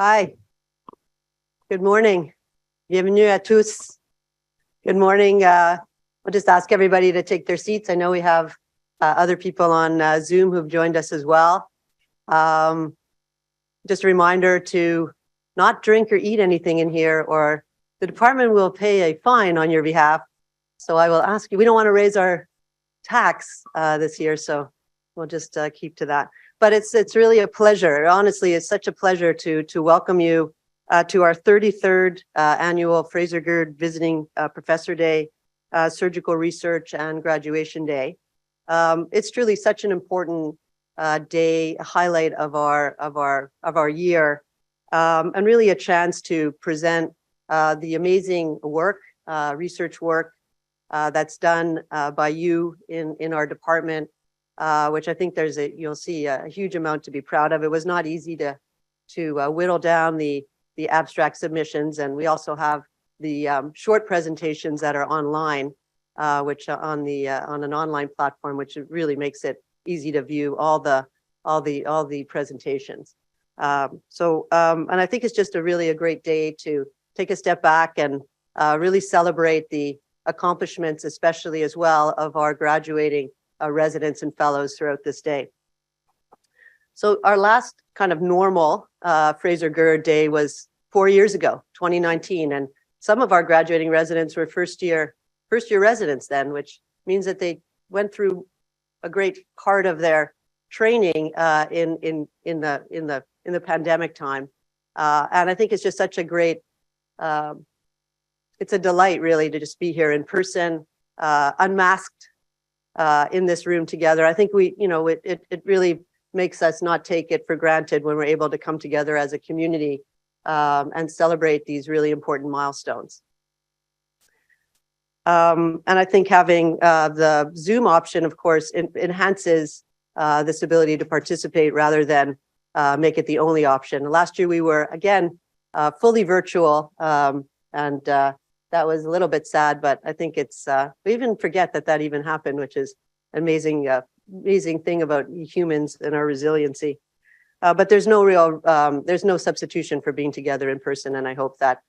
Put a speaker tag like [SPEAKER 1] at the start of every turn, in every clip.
[SPEAKER 1] Hi. Good morning. Bienvenue à tous. Good morning. I'll just ask everybody to take their seats. I know we have other people on Zoom who've joined us as well. Just a reminder to not drink or eat anything in here, or the department will pay a fine on your behalf. So I will ask you, we don't want to raise our tax this year, so we'll just keep to that. But it's really a pleasure. Honestly, it's such a pleasure to welcome you to our 33rd annual Fraser Gurd Visiting Professor Day, Surgical Research and Graduation Day. It's truly such an important day, a highlight of our year, and really a chance to present the amazing work, research work that's done by you in our department, which I think you'll see a huge amount to be proud of. It was not easy to whittle down the abstract submissions, and we also have the short presentations that are online, which on an online platform, which really makes it easy to view all the presentations. And I think it's just a great day to take a step back and really celebrate the accomplishments, especially as well, of our graduating residents and fellows throughout this day. So our last kind of normal Fraser Gurd Day was 4 years ago, 2019, and some of our graduating residents were first year residents then, which means that they went through a great part of their training in the pandemic time, and I think it's just such a great. It's a delight really to just be here in person, unmasked, in this room together. I think it really makes us not take it for granted when we're able to come together as a community and celebrate these really important milestones. And I think having the Zoom option, of course, enhances this ability to participate rather than make it the only option. Last year we were again fully virtual, and that was a little bit sad, but I think we even forget that even happened, which is amazing thing about humans and our resiliency. But there's no substitution for being together in person, and I hope that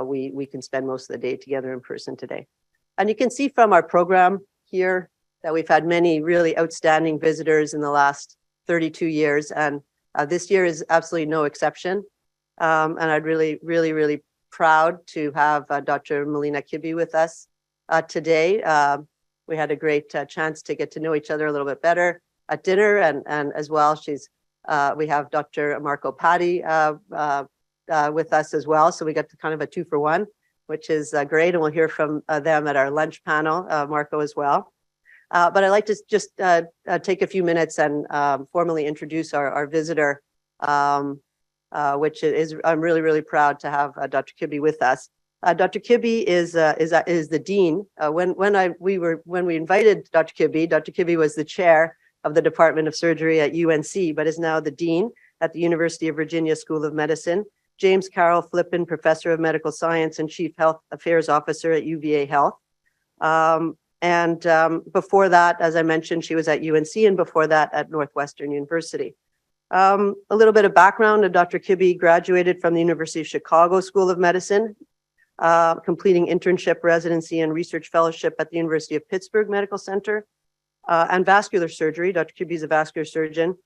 [SPEAKER 1] we can spend most of the day together in person today. And you can see from our program here that we've had many really outstanding visitors in the last 32 years, and this year is absolutely no exception. And I'd really proud to have Dr. Melina Kibbe with us today. We had a great chance to get to know each other a little bit better at dinner, and as well, we have Dr. Marco Patti with us as well. So we got kind of a 2-for-1, which is great, and we'll hear from them at our lunch panel, Marco as well. But I'd like to just take a few minutes and formally introduce our visitor, which is I'm really proud to have Dr. Kibbe with us. Dr. Kibbe is the dean. When we invited Dr. Kibbe was the chair of the Department of Surgery at UNC, but is now the dean at the University of Virginia School of Medicine. James Carroll Flippin, Professor of Medical Science and Chief Health Affairs Officer at UVA Health. And before that, as I mentioned, she was at UNC, and before that at Northwestern University. A little bit of background. Dr. Kibbe graduated from the University of Chicago School of Medicine, completing internship, residency, and research fellowship at the University of Pittsburgh Medical Center, and vascular surgery. Dr. Kibbe is a vascular surgeon,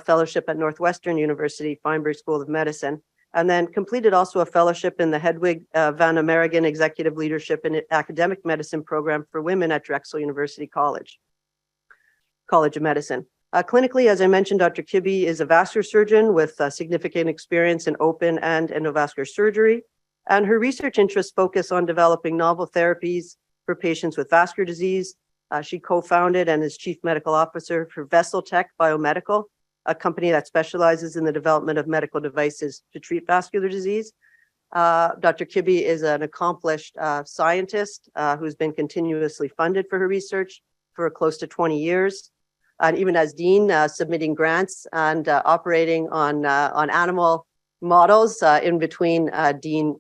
[SPEAKER 1] fellowship at Northwestern University, Feinberg School of Medicine, and then completed also a fellowship in the Hedwig van Amerigen Executive Leadership in Academic Medicine Program for Women at Drexel University College of Medicine. Clinically, as I mentioned, Dr. Kibbe is a vascular surgeon with significant experience in open and endovascular surgery, and her research interests focus on developing novel therapies for patients with vascular disease. She co-founded and is Chief Medical Officer for VesselTech Biomedical, a company that specializes in the development of medical devices to treat vascular disease. Dr. Kibbe is an accomplished scientist who's been continuously funded for her research for close to 20 years. And even as dean, submitting grants and operating on animal models in between dean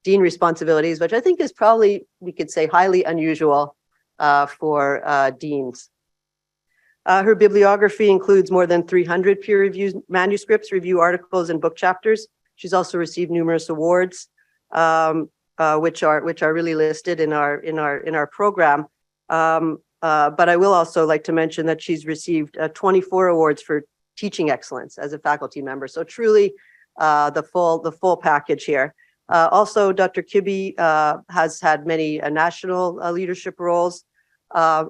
[SPEAKER 1] responsibilities, which I think is probably, we could say, highly unusual for deans. Her bibliography includes more than 300 peer-reviewed manuscripts, review articles, and book chapters. She's also received numerous awards, which are really listed in our program. But I will also like to mention that she's received 24 awards for teaching excellence as a faculty member. So truly, the full package here. Also, Dr. Kibbe has had many national leadership roles.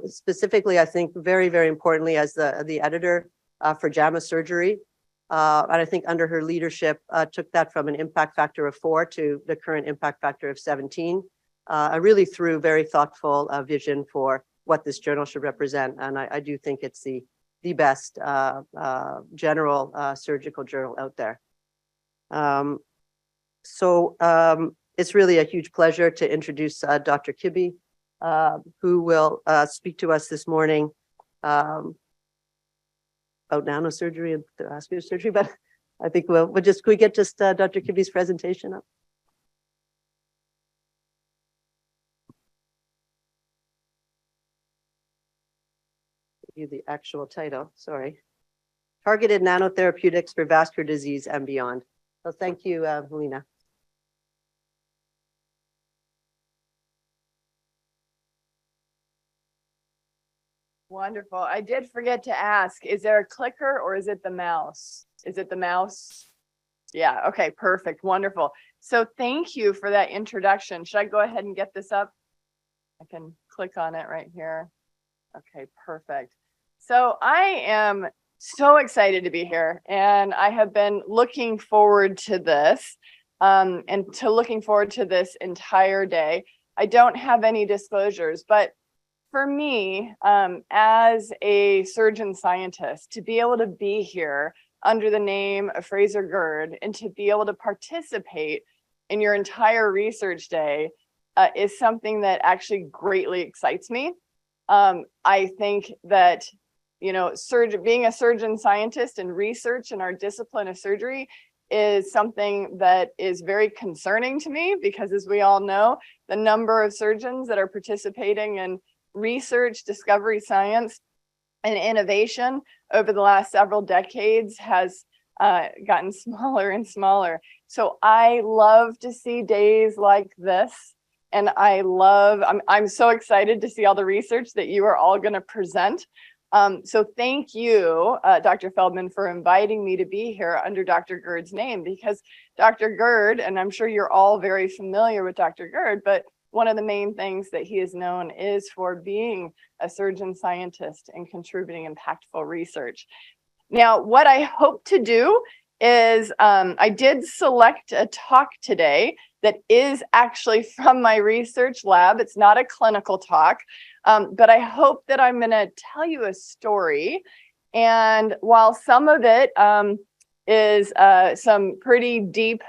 [SPEAKER 1] Specifically, I think very, very importantly, as the editor for JAMA Surgery. And I think under her leadership, took that from an impact factor of 4 to the current impact factor of 17. Really through very thoughtful vision for what this journal should represent. And I do think it's the best general surgical journal out there. It's really a huge pleasure to introduce Dr. Kibbe, who will speak to us this morning about nanosurgery and vascular surgery. But I think could we get Dr. Kibbe's presentation up? Give you the actual title, sorry. Targeted Nanotherapeutics for Vascular Disease and Beyond. So thank you, Melina.
[SPEAKER 2] Wonderful. I did forget to ask, is there a clicker or is it the mouse? Is it the mouse? Yeah, okay, perfect, wonderful. So thank you for that introduction. Should I go ahead and get this up? I can click on it right here. Okay, perfect. So I am so excited to be here, and I have been looking forward to this looking forward to this entire day. I don't have any disclosures, but for me, as a surgeon scientist, to be able to be here under the name of Fraser Gurd and to be able to participate in your entire research day is something that actually greatly excites me. I think that, you know, being a surgeon scientist and research in our discipline of surgery is something that is very concerning to me, because as we all know, the number of surgeons that are participating in research, discovery science, and innovation over the last several decades has gotten smaller and smaller. So I love to see days like this. And I'm so excited to see all the research that you are all going to present. So thank you, Dr. Feldman, for inviting me to be here under Dr. Gurd's name, because Dr. Gurd, and I'm sure you're all very familiar with Dr. Gurd, but one of the main things that he is known is for being a surgeon scientist and contributing impactful research. Now, what I hope to do is I did select a talk today that is actually from my research lab. It's not a clinical talk, but I hope that I'm going to tell you a story. And while some of it is some pretty deep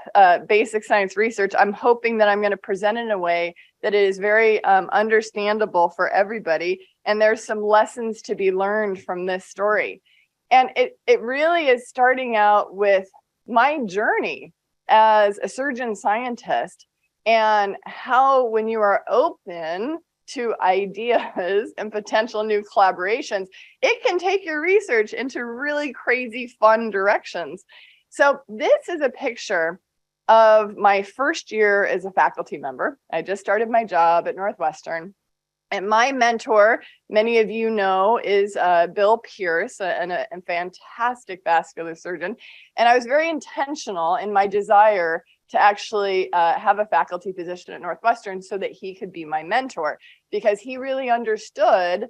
[SPEAKER 2] basic science research, I'm hoping that I'm going to present in a way that is very understandable for everybody. And there's some lessons to be learned from this story. And it really is starting out with my journey as a surgeon scientist, and how when you are open to ideas and potential new collaborations, it can take your research into really crazy fun directions. So this is a picture of my first year as a faculty member. I just started my job at Northwestern. And my mentor, many of you know, is Bill Pierce, a fantastic vascular surgeon. And I was very intentional in my desire to actually have a faculty position at Northwestern so that he could be my mentor, because he really understood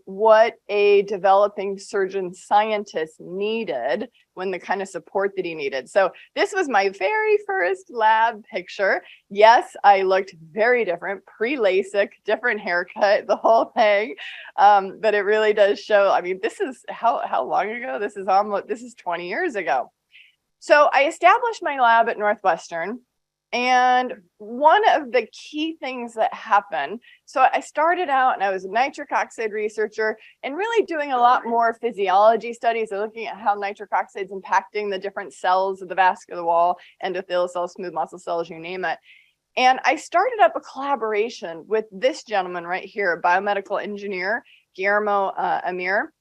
[SPEAKER 2] what a developing surgeon scientist needed when the kind of support that he needed. So this was my very first lab picture. Yes, I looked very different, pre-LASIK, different haircut, the whole thing. But it really does show, I mean, this is how long ago? This is 20 years ago. So I established my lab at Northwestern. And one of the key things that happened, so I started out and I was a nitric oxide researcher and really doing a lot more physiology studies, so looking at how nitric oxide is impacting the different cells of the vascular wall, endothelial cells, smooth muscle cells, you name it. And I started up a collaboration with this gentleman right here, a biomedical engineer, Guillermo Amir.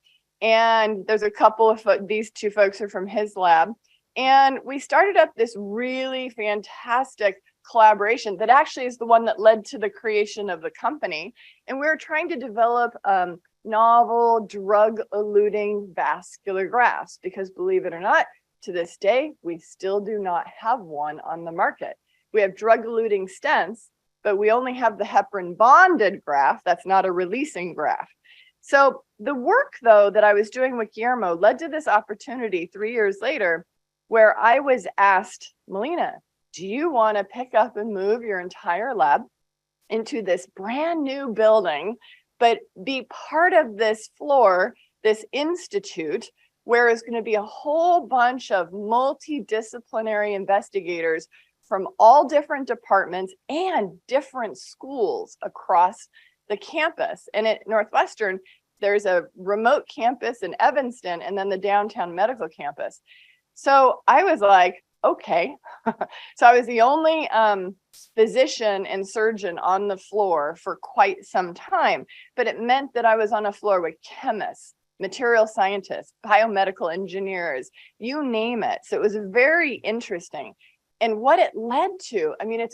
[SPEAKER 2] And there's a couple of these two folks are from his lab. And we started up this really fantastic collaboration that actually is the one that led to the creation of the company. And we were trying to develop novel drug-eluting vascular grafts, because believe it or not, to this day, we still do not have one on the market. We have drug-eluting stents, but we only have the heparin bonded graft. That's not a releasing graft. So the work, though, that I was doing with Guillermo led to this opportunity 3 years later, where I was asked, Melina, do you want to pick up and move your entire lab into this brand new building, but be part of this floor, this institute, where it's going to be a whole bunch of multidisciplinary investigators from all different departments and different schools across the campus. And at Northwestern, there's a remote campus in Evanston and then the downtown medical campus. So I was like, okay. So I was the only physician and surgeon on the floor for quite some time, but it meant that I was on a floor with chemists, material scientists, biomedical engineers, you name it. So it was very interesting. And what it led to, I mean,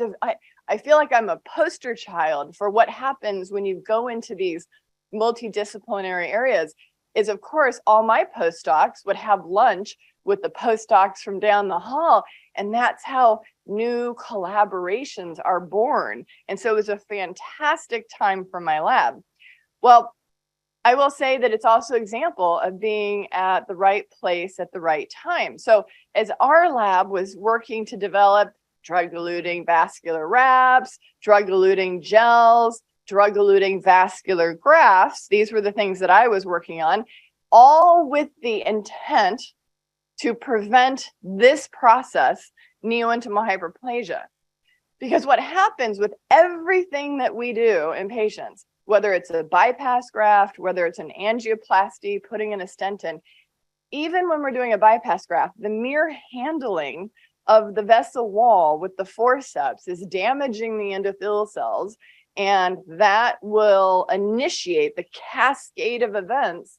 [SPEAKER 2] I feel like I'm a poster child for what happens when you go into these multidisciplinary areas is, of course, all my postdocs would have lunch with the postdocs from down the hall. And that's how new collaborations are born. And so it was a fantastic time for my lab. Well, I will say that it's also an example of being at the right place at the right time. So as our lab was working to develop drug-eluting vascular wraps, drug-eluting gels, drug-eluting vascular grafts, these were the things that I was working on, all with the intent to prevent this process, neointimal hyperplasia. Because what happens with everything that we do in patients, whether it's a bypass graft, whether it's an angioplasty, putting in a stent in, even when we're doing a bypass graft, the mere handling of the vessel wall with the forceps is damaging the endothelial cells, and that will initiate the cascade of events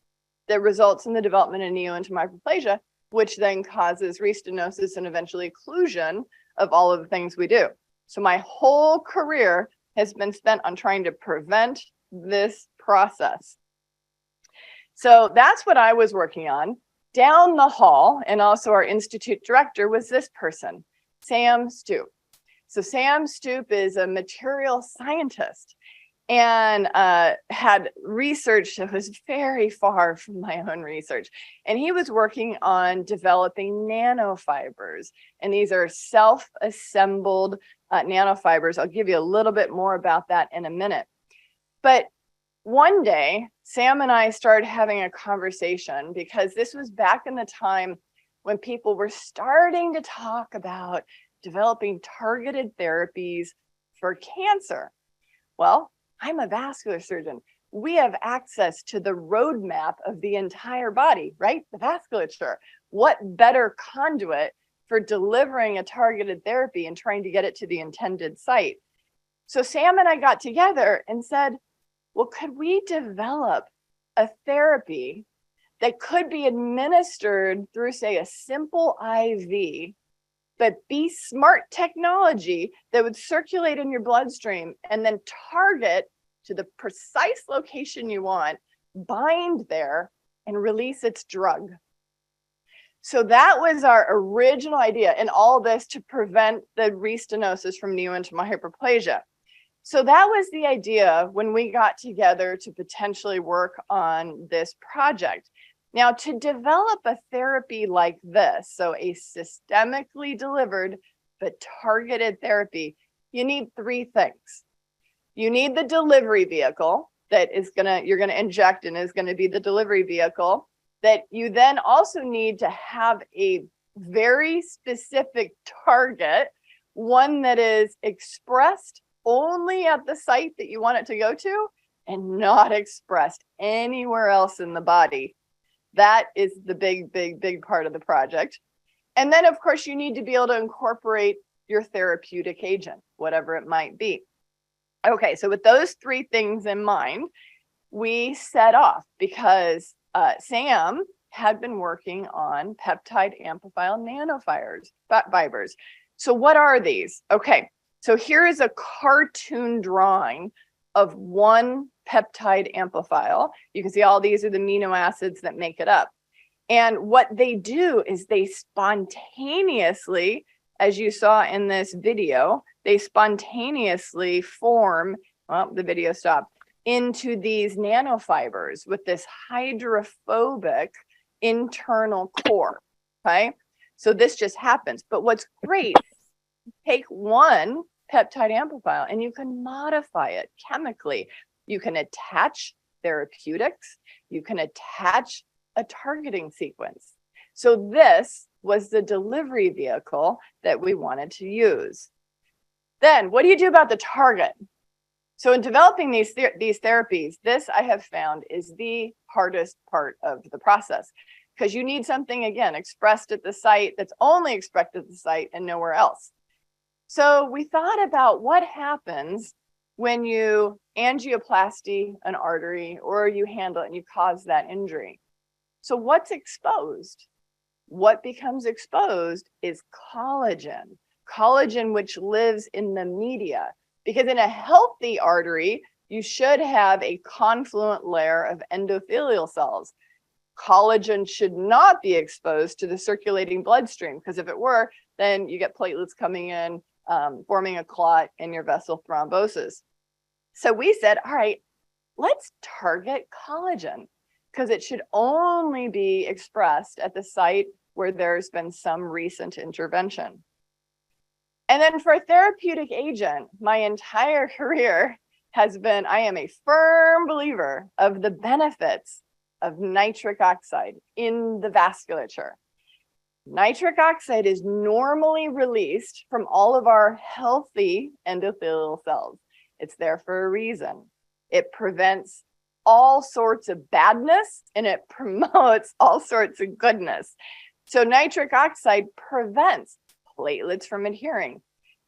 [SPEAKER 2] that results in the development of neointimal hyperplasia, which then causes restenosis and eventually occlusion of all of the things we do. So my whole career has been spent on trying to prevent this process. So that's what I was working on. Down the hall, and also our institute director, was this person, Sam Stoop. So Sam Stoop is a material scientist and had research that was very far from my own research. And he was working on developing nanofibers. And these are self-assembled nanofibers. I'll give you a little bit more about that in a minute. But one day, Sam and I started having a conversation, because this was back in the time when people were starting to talk about developing targeted therapies for cancer. Well, I'm a vascular surgeon. We have access to the roadmap of the entire body, right? The vasculature. What better conduit for delivering a targeted therapy and trying to get it to the intended site? So Sam and I got together and said, well, could we develop a therapy that could be administered through, say, a simple IV, but be smart technology that would circulate in your bloodstream and then target to the precise location you want, bind there, and release its drug. So that was our original idea, and all this to prevent the restenosis from neointimal hyperplasia. So that was the idea when we got together to potentially work on this project. Now, to develop a therapy like this, so a systemically delivered but targeted therapy, you need three things. You need the delivery vehicle that you're gonna inject and is gonna be the delivery vehicle. That you then also need to have a very specific target, one that is expressed only at the site that you want it to go to and not expressed anywhere else in the body. That is the big part of the project. And then, of course, you need to be able to incorporate your therapeutic agent, whatever it might be. Okay, so with those three things in mind, we set off, because Sam had been working on peptide amphiphile nanofibers. So what are these? Okay, so here is a cartoon drawing of one peptide amphiphile. You can see all these are the amino acids that make it up. And what they do is they spontaneously, as you saw in this video, they spontaneously form, well, the video stopped, into these nanofibers with this hydrophobic internal core, okay? So this just happens. But what's great, take one peptide amphiphile and you can modify it chemically. You can attach therapeutics, you can attach a targeting sequence. So this was the delivery vehicle that we wanted to use. Then what do you do about the target? So in developing these therapies, this I have found is the hardest part of the process, because you need something, again, expressed at the site that's only expressed at the site and nowhere else. So we thought about what happens when you angioplasty an artery or you handle it and you cause that injury. So what's exposed? What becomes exposed is collagen. Collagen, which lives in the media. Because in a healthy artery, you should have a confluent layer of endothelial cells. Collagen should not be exposed to the circulating bloodstream, because if it were, then you get platelets coming in, forming a clot in your vessel thrombosis. So we said, all right, let's target collagen, because it should only be expressed at the site where there's been some recent intervention. And then for a therapeutic agent, my entire career has been, I am a firm believer of the benefits of nitric oxide in the vasculature. Nitric oxide is normally released from all of our healthy endothelial cells. It's there for a reason. It prevents all sorts of badness and it promotes all sorts of goodness. So nitric oxide prevents platelets from adhering.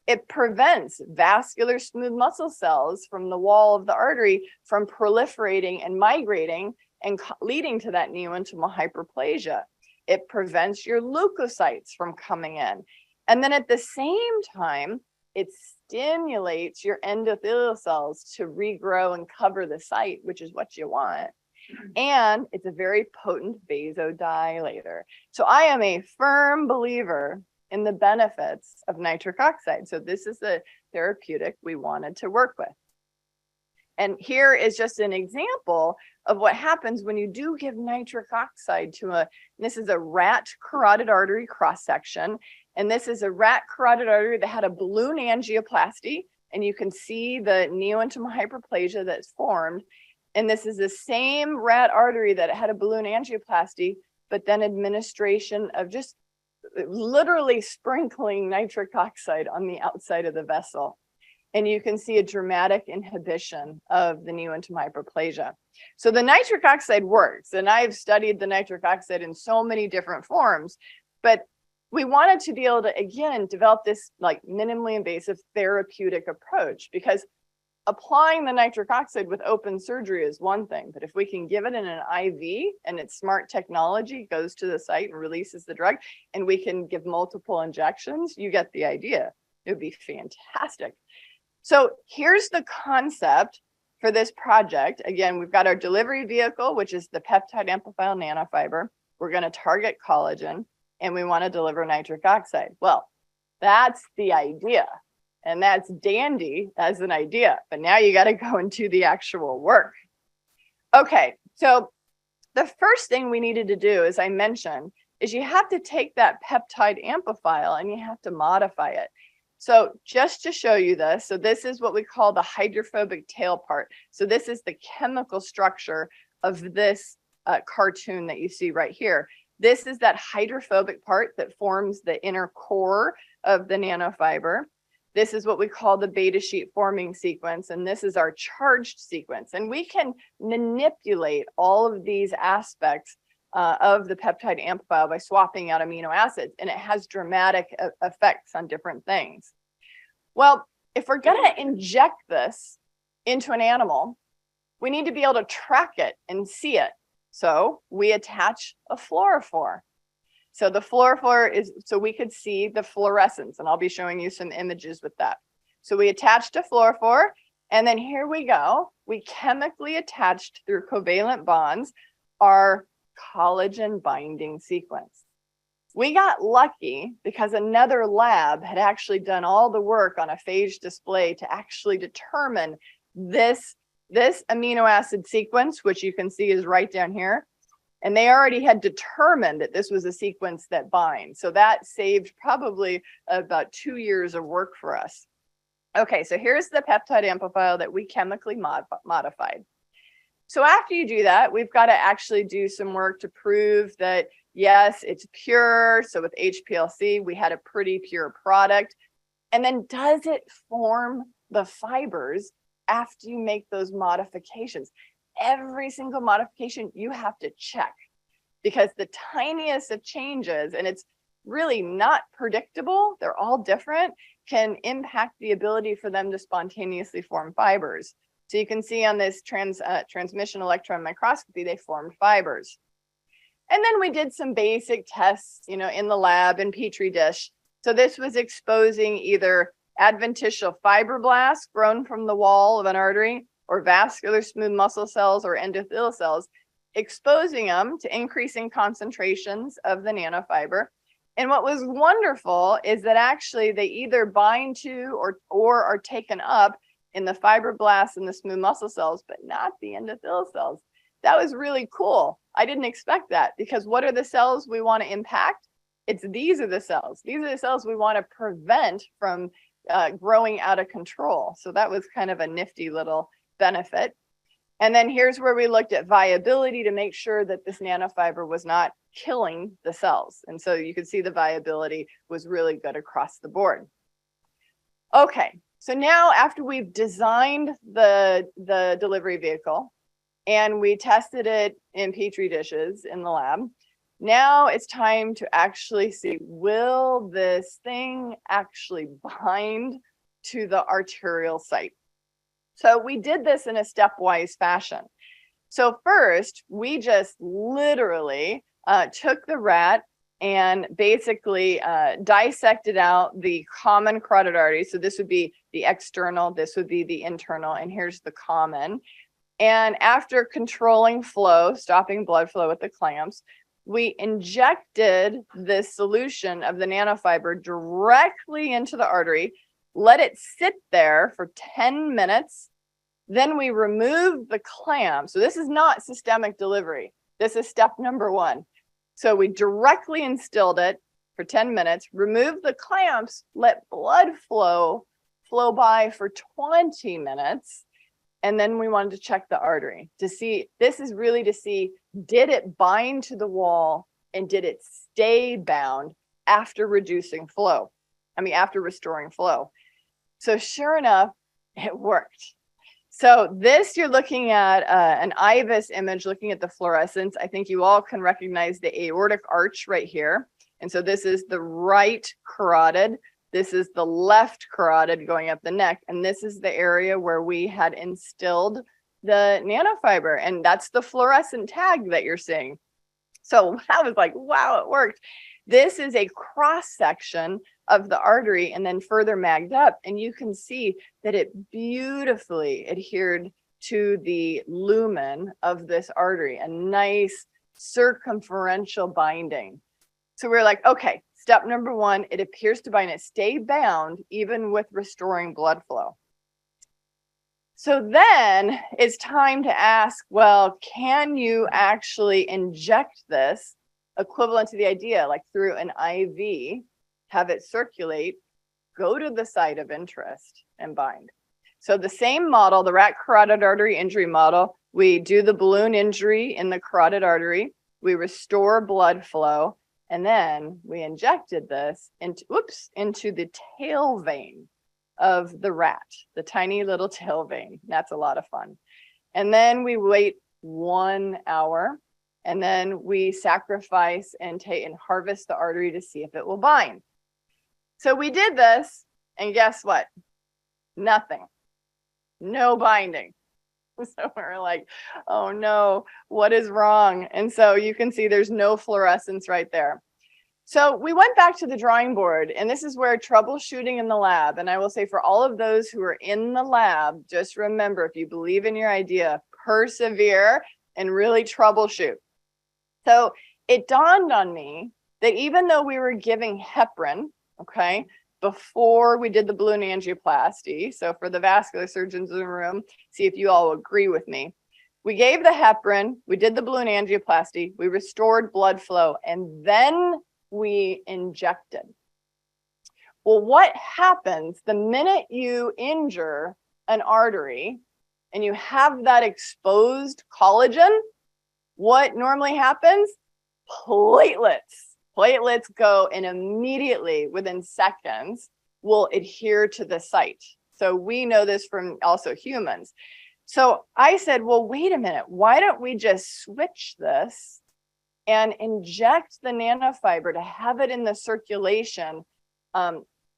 [SPEAKER 2] It prevents vascular smooth muscle cells from the wall of the artery from proliferating and migrating and leading to that neointimal hyperplasia. It prevents your leukocytes from coming in. And then at the same time, it stimulates your endothelial cells to regrow and cover the site, which is what you want. And it's a very potent vasodilator. So I am a firm believer in the benefits of nitric oxide. So this is the therapeutic we wanted to work with. And here is just an example of what happens when you do give nitric oxide to this is a rat carotid artery cross-section. And this is a rat carotid artery that had a balloon angioplasty. And you can see the neointimal hyperplasia that's formed. And this is the same rat artery that had a balloon angioplasty, but then administration of just literally sprinkling nitric oxide on the outside of the vessel. And you can see a dramatic inhibition of the neointimal hyperplasia. So the nitric oxide works, and I've studied the nitric oxide in so many different forms, but we wanted to be able to, again, develop this like minimally invasive therapeutic approach, because applying the nitric oxide with open surgery is one thing, but if we can give it in an IV and it's smart technology, goes to the site and releases the drug, and we can give multiple injections, you get the idea. It would be fantastic. So here's the concept for this project. Again, we've got our delivery vehicle, which is the peptide amphiphile nanofiber. We're going to target collagen, and we want to deliver nitric oxide. Well, that's the idea. And that's dandy as an idea, but now you got to go and do the actual work. Okay, so the first thing we needed to do, as I mentioned, is you have to take that peptide amphiphile and you have to modify it. So just to show you this, so this is what we call the hydrophobic tail part. So this is the chemical structure of this cartoon that you see right here. This is that hydrophobic part that forms the inner core of the nanofiber. This is what we call the beta sheet forming sequence, and this is our charged sequence. And we can manipulate all of these aspects of the peptide amphiphile by swapping out amino acids, and it has dramatic effects on different things. Well, if we're going to inject this into an animal, we need to be able to track it and see it. So we attach a fluorophore. So the fluorophore is, so we could see the fluorescence, and I'll be showing you some images with that. So we attached a fluorophore, and then here we go. We chemically attached through covalent bonds our collagen binding sequence. We got lucky because another lab had actually done all the work on a phage display to actually determine this amino acid sequence, which you can see is right down here. And they already had determined that this was a sequence that binds. So that saved probably about 2 years of work for us. Okay, so here's the peptide amplifier that we chemically modified. So after you do that, we've got to actually do some work to prove that, yes, it's pure. So with HPLC, we had a pretty pure product. And then does it form the fibers after you make those modifications? Every single modification you have to check, because the tiniest of changes, and it's really not predictable, they're all different, can impact the ability for them to spontaneously form fibers. So you can see on this transmission electron microscopy, they formed fibers. And then we did some basic tests, in the lab in Petri dish. So this was exposing either adventitial fibroblasts grown from the wall of an artery, or vascular smooth muscle cells or endothelial cells, exposing them to increasing concentrations of the nanofiber. And what was wonderful is that actually they either bind to or are taken up in the fibroblasts and the smooth muscle cells, but not the endothelial cells. That was really cool. I didn't expect that, because what are the cells we want to impact? These are the cells. These are the cells we want to prevent from growing out of control. So that was kind of a nifty little benefit. And then here's where we looked at viability to make sure that this nanofiber was not killing the cells. And so you can see the viability was really good across the board. Okay, so now after we've designed the delivery vehicle and we tested it in Petri dishes in the lab, now it's time to actually see, will this thing actually bind to the arterial site? So we did this in a stepwise fashion. So first, we just literally took the rat and basically dissected out the common carotid artery. So this would be the external, this would be the internal, and here's the common. And after controlling flow, stopping blood flow with the clamps, we injected this solution of the nanofiber directly into the artery, let it sit there for 10 minutes. Then we removed the clamp. So this is not systemic delivery. This is step number 1. So we directly instilled it for 10 minutes, removed the clamps, let blood flow by for 20 minutes. And then we wanted to check the artery to see, this is really to see, did it bind to the wall and did it stay bound after reducing flow? After restoring flow. So sure enough, it worked. So this, you're looking at an IVUS image, looking at the fluorescence. I think you all can recognize the aortic arch right here. And so this is the right carotid. This is the left carotid going up the neck. And this is the area where we had instilled the nanofiber. And that's the fluorescent tag that you're seeing. So I was like, wow, it worked. This is a cross section of the artery and then further magged up. And you can see that it beautifully adhered to the lumen of this artery, a nice circumferential binding. So we're like, okay, step number 1, it appears to bind, it stayed bound even with restoring blood flow. So then it's time to ask, well, can you actually inject this equivalent to the idea, like through an IV, have it circulate, go to the site of interest and bind? So the same model, the rat carotid artery injury model, we do the balloon injury in the carotid artery, we restore blood flow, and then we injected this into the tail vein of the rat, the tiny little tail vein. That's a lot of fun. And then we wait 1 hour, and then we sacrifice and harvest the artery to see if it will bind. So we did this, and guess what? Nothing. No binding. So we're like, oh no, what is wrong? And so you can see there's no fluorescence right there. So we went back to the drawing board, and this is where troubleshooting in the lab. And I will say for all of those who are in the lab, just remember, if you believe in your idea, persevere and really troubleshoot. So it dawned on me that even though we were giving heparin, okay, before we did the balloon angioplasty, so for the vascular surgeons in the room, see if you all agree with me. We gave the heparin, we did the balloon angioplasty, we restored blood flow, and then we injected. Well, what happens the minute you injure an artery and you have that exposed collagen? What normally happens? Platelets. Platelets go and immediately, within seconds, will adhere to the site. So we know this from also humans. So I said, well, wait a minute. Why don't we just switch this and inject the nanofiber to have it in the circulation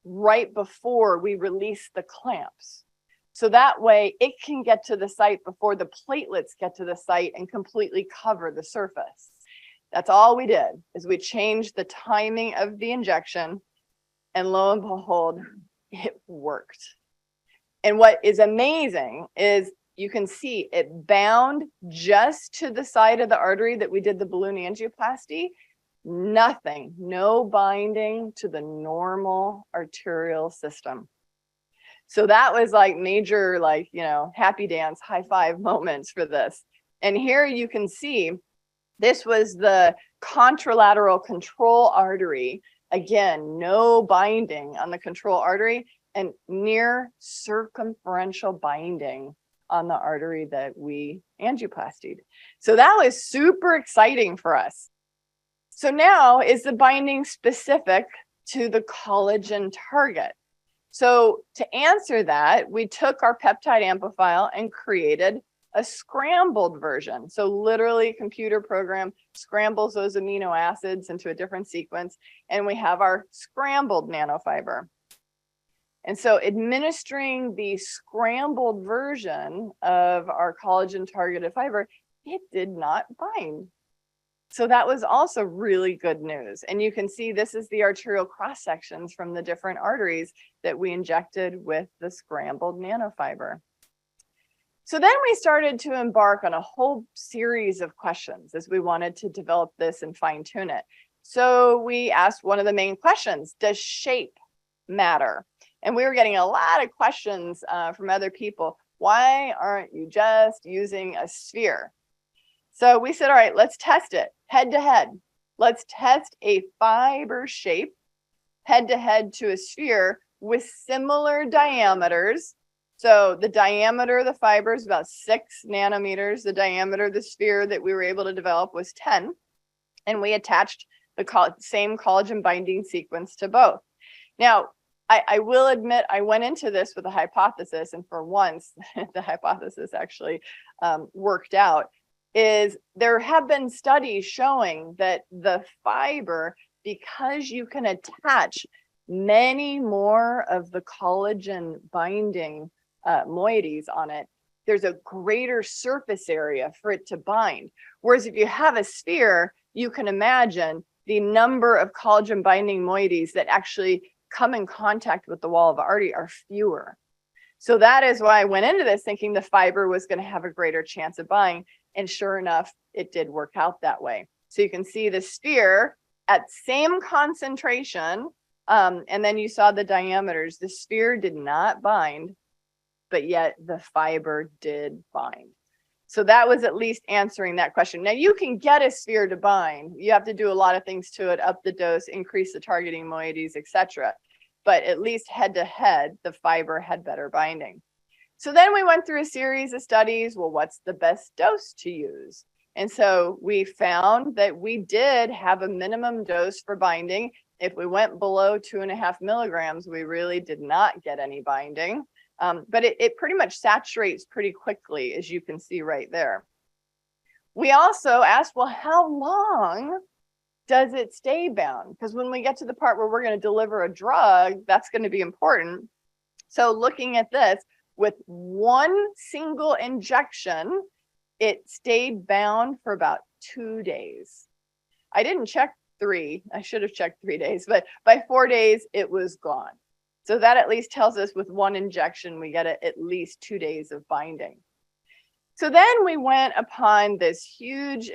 [SPEAKER 2] right before we release the clamps? So that way it can get to the site before the platelets get to the site and completely cover the surface. That's all we did, is we changed the timing of the injection, and lo and behold, it worked. And what is amazing is you can see it bound just to the side of the artery that we did the balloon angioplasty. Nothing, no binding to the normal arterial system. So that was like major, like, you know, happy dance, high five moments for this. And here you can see this was the contralateral control artery. Again, no binding on the control artery, and near circumferential binding on the artery that we angioplastied. So that was super exciting for us. So now, is the binding specific to the collagen target? So to answer that, we took our peptide amplifier and created a scrambled version. So literally, computer program scrambles those amino acids into a different sequence, and we have our scrambled nanofiber. And so administering the scrambled version of our collagen targeted fiber, it did not bind. So that was also really good news. And you can see this is the arterial cross sections from the different arteries that we injected with the scrambled nanofiber. So then we started to embark on a whole series of questions as we wanted to develop this and fine tune it. So we asked one of the main questions: does shape matter? And we were getting a lot of questions from other people. Why aren't you just using a sphere? So we said, all right, let's test it head to head. Let's test a fiber shape head to head to a sphere with similar diameters. So the diameter of the fiber is about 6 nanometers. The diameter of the sphere that we were able to develop was 10. And we attached the same collagen binding sequence to both. Now, I will admit I went into this with a hypothesis, and for once, the hypothesis actually worked out. Is there have been studies showing that the fiber, because you can attach many more of the collagen binding moieties on it, there's a greater surface area for it to bind. Whereas if you have a sphere, you can imagine the number of collagen binding moieties that actually come in contact with the wall of artery are fewer. So that is why I went into this thinking the fiber was going to have a greater chance of binding. And sure enough, it did work out that way. So you can see the sphere at same concentration, and then you saw the diameters. The sphere did not bind, but yet the fiber did bind. So that was at least answering that question. Now you can get a sphere to bind. You have to do a lot of things to it, up the dose, increase the targeting moieties, etc. But at least head to head, the fiber had better binding. So then we went through a series of studies. Well, what's the best dose to use? And so we found that we did have a minimum dose for binding. If we went below 2.5 milligrams, we really did not get any binding. But it pretty much saturates pretty quickly, as you can see right there. We also asked, well, how long does it stay bound? Because when we get to the part where we're going to deliver a drug, that's going to be important. So looking at this, with one single injection, it stayed bound for about 2 days. I didn't check 3. I should have checked 3 days, but by 4 days, it was gone. So that at least tells us with one injection, we get at least 2 days of binding. So then we went upon this huge,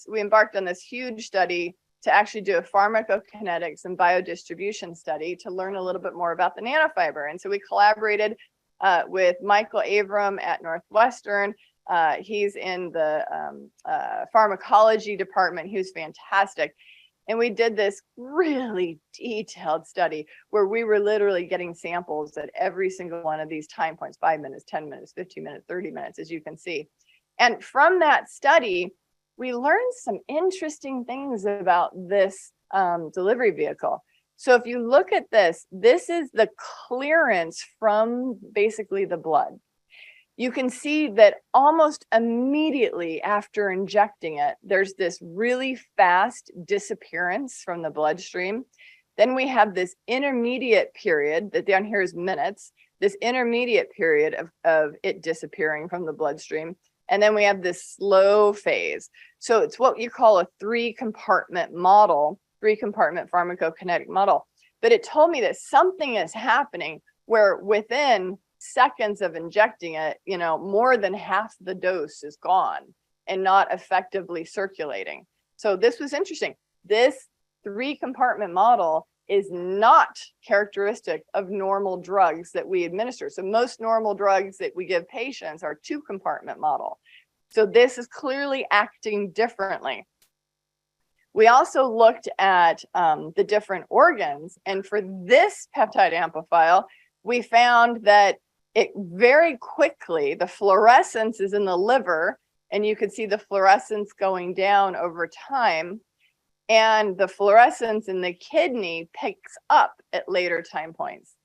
[SPEAKER 2] we embarked on this huge study to actually do a pharmacokinetics and biodistribution study to learn a little bit more about the nanofiber. And so we collaborated with Michael Avram at Northwestern. He's in the pharmacology department. He was fantastic. And we did this really detailed study where we were literally getting samples at every single one of these time points, 5 minutes, 10 minutes, 15 minutes, 30 minutes, as you can see. And from that study, we learned some interesting things about this delivery vehicle. So if you look at this, this is the clearance from basically the blood. You can see that almost immediately after injecting it, there's this really fast disappearance from the bloodstream. Then we have this intermediate period that down here is minutes, this intermediate period of it disappearing from the bloodstream. And then we have this slow phase. So it's what you call a 3-compartment model, 3-compartment pharmacokinetic model. But it told me that something is happening where within seconds of injecting it, you know, more than half the dose is gone and not effectively circulating. So this was interesting. This 3-compartment model is not characteristic of normal drugs that we administer. So most normal drugs that we give patients are 2-compartment model. So this is clearly acting differently. We also looked at the different organs. And for this peptide amphiphile, we found that it very quickly, the fluorescence is in the liver, and you could see the fluorescence going down over time. And the fluorescence in the kidney picks up at later time points.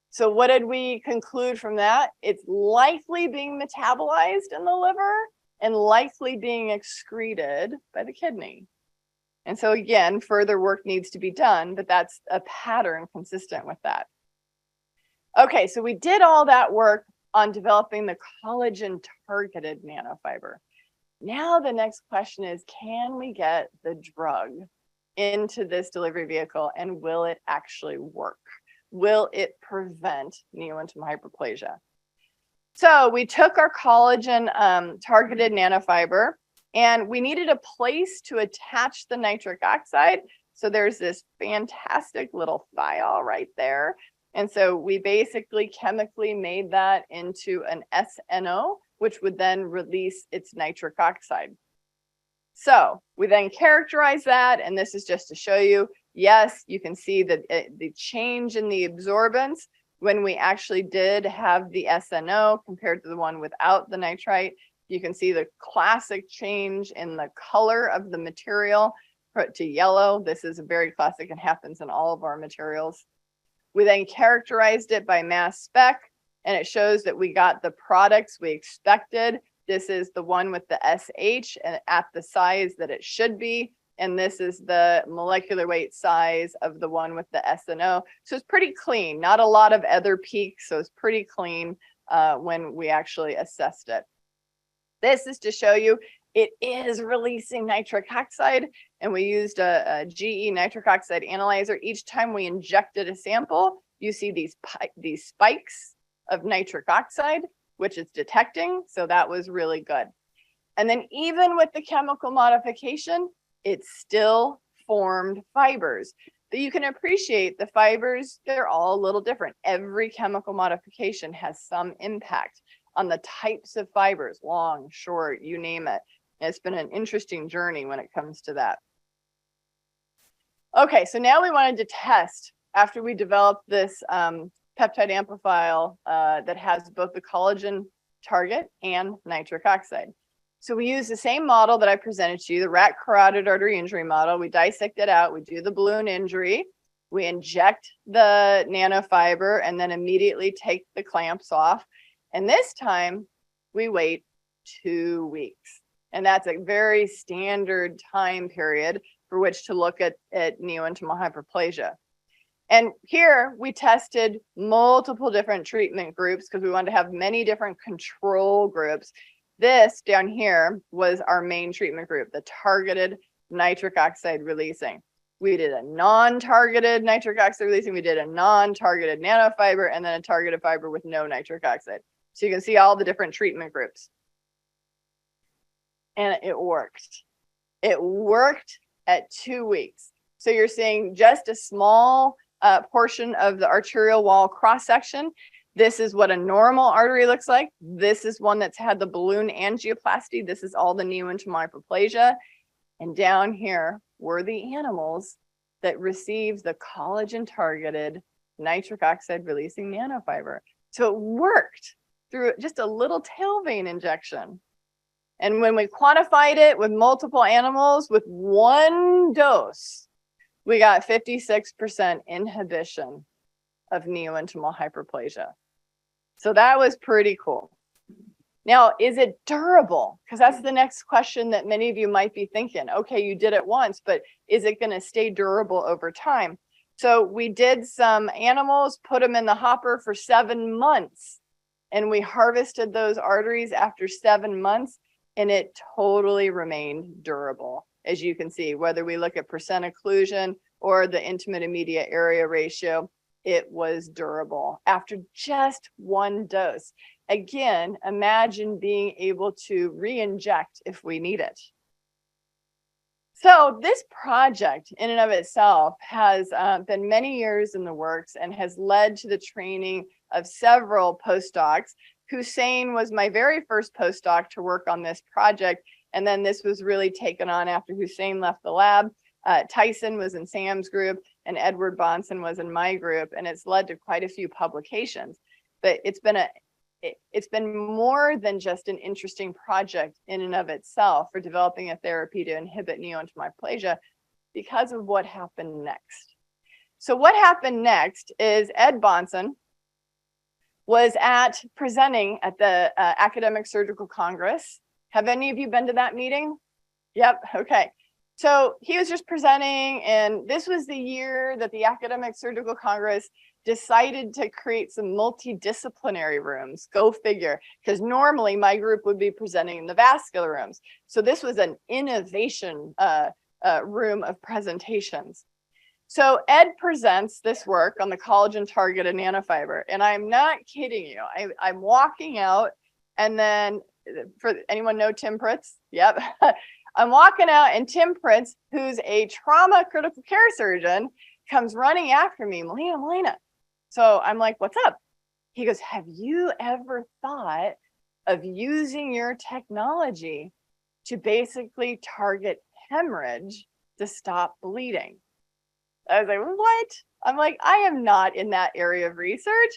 [SPEAKER 2] So what did we conclude from that? It's likely being metabolized in the liver and likely being excreted by the kidney. And so again, further work needs to be done, but that's a pattern consistent with that. Okay, so we did all that work on developing the collagen targeted nanofiber. Now the next question is, can we get the drug into this delivery vehicle and will it actually work? Will it prevent neointimal hyperplasia? So we took our collagen targeted nanofiber and we needed a place to attach the nitric oxide. So there's this fantastic little thiol right there. And so we basically chemically made that into an SNO, which would then release its nitric oxide. So we then characterize that, and this is just to show you, yes, you can see that the change in the absorbance when we actually did have the SNO compared to the one without the nitrite. You can see the classic change in the color of the material to yellow. This is a very classic and happens in all of our materials. We then characterized it by mass spec, and it shows that we got the products we expected. This is the one with the SH and at the size that it should be. And this is the molecular weight size of the one with the SNO. So it's pretty clean, not a lot of other peaks. So it's pretty clean when we actually assessed it. This is to show you it is releasing nitric oxide, and we used a GE nitric oxide analyzer. Each time we injected a sample, you see these spikes of nitric oxide, which it's detecting. So that was really good. And then even with the chemical modification, it still formed fibers. But you can appreciate the fibers, they're all a little different. Every chemical modification has some impact on the types of fibers, long, short, you name it. It's been an interesting journey when it comes to that. Okay, so now we wanted to test, after we developed this peptide amphiphile that has both the collagen target and nitric oxide. So we use the same model that I presented to you, the rat carotid artery injury model. We dissect it out, we do the balloon injury, we inject the nanofiber and then immediately take the clamps off. And this time we wait 2 weeks. And that's a very standard time period for which to look at neointimal hyperplasia. And here we tested multiple different treatment groups because we wanted to have many different control groups. This down here was our main treatment group, the targeted nitric oxide releasing. We did a non-targeted nitric oxide releasing, we did a non-targeted nanofiber, and then a targeted fiber with no nitric oxide. So you can see all the different treatment groups. And it worked. It worked at 2 weeks. So you're seeing just a small portion of the arterial wall cross-section. This is what a normal artery looks like. This is one that's had the balloon angioplasty. This is all the neointimal hyperplasia. And down here were the animals that received the collagen-targeted nitric oxide releasing nanofiber. So it worked through just a little tail vein injection. And when we quantified it with multiple animals with one dose, we got 56% inhibition of neointimal hyperplasia. So that was pretty cool. Now, is it durable? Because that's the next question that many of you might be thinking. Okay, you did it once, but is it going to stay durable over time? So we did some animals, put them in the hopper for 7 months, and we harvested those arteries after 7 months, and it totally remained durable. As you can see, whether we look at percent occlusion or the intimate immediate area ratio, it was durable after just one dose. Again, imagine being able to re-inject if we need it. So this project in and of itself has been many years in the works and has led to the training of several postdocs. Hussein was my very first postdoc to work on this project. And then this was really taken on after Hussein left the lab. Tyson was in Sam's group and Edward Bonson was in my group. And it's led to quite a few publications. But it's been more than just an interesting project in and of itself for developing a therapy to inhibit neointimal hyperplasia because of what happened next. So what happened next is Ed Bonson was presenting at the Academic Surgical Congress. Have any of you been to that meeting? Yep, okay. So he was just presenting, and this was the year that the Academic Surgical Congress decided to create some multidisciplinary rooms. Go figure, because normally my group would be presenting in the vascular rooms. So this was an innovation room of presentations. So Ed presents this work on the collagen-targeted nanofiber, and I'm not kidding you. I'm walking out, and then, for anyone know Tim Pritz? Yep. I'm walking out, and Tim Pritz, who's a trauma critical care surgeon, comes running after me, Melina. So I'm like, what's up? He goes, have you ever thought of using your technology to basically target hemorrhage to stop bleeding? I was like, what? I'm like, I am not in that area of research.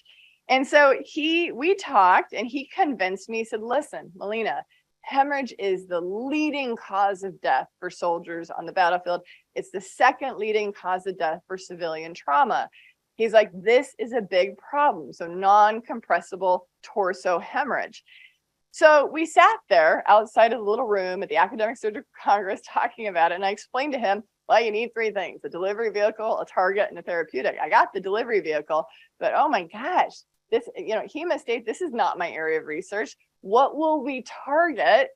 [SPEAKER 2] And so we talked, and he convinced me, he said, listen, Melina, hemorrhage is the leading cause of death for soldiers on the battlefield. It's the second leading cause of death for civilian trauma. He's like, this is a big problem. So non-compressible torso hemorrhage. So we sat there outside of the little room at the Academic Surgical Congress talking about it. And I explained to him, well, you need 3 things: a delivery vehicle, a target, and a therapeutic. I got the delivery vehicle, but oh my gosh, this, hemostasis, this is not my area of research. What will we target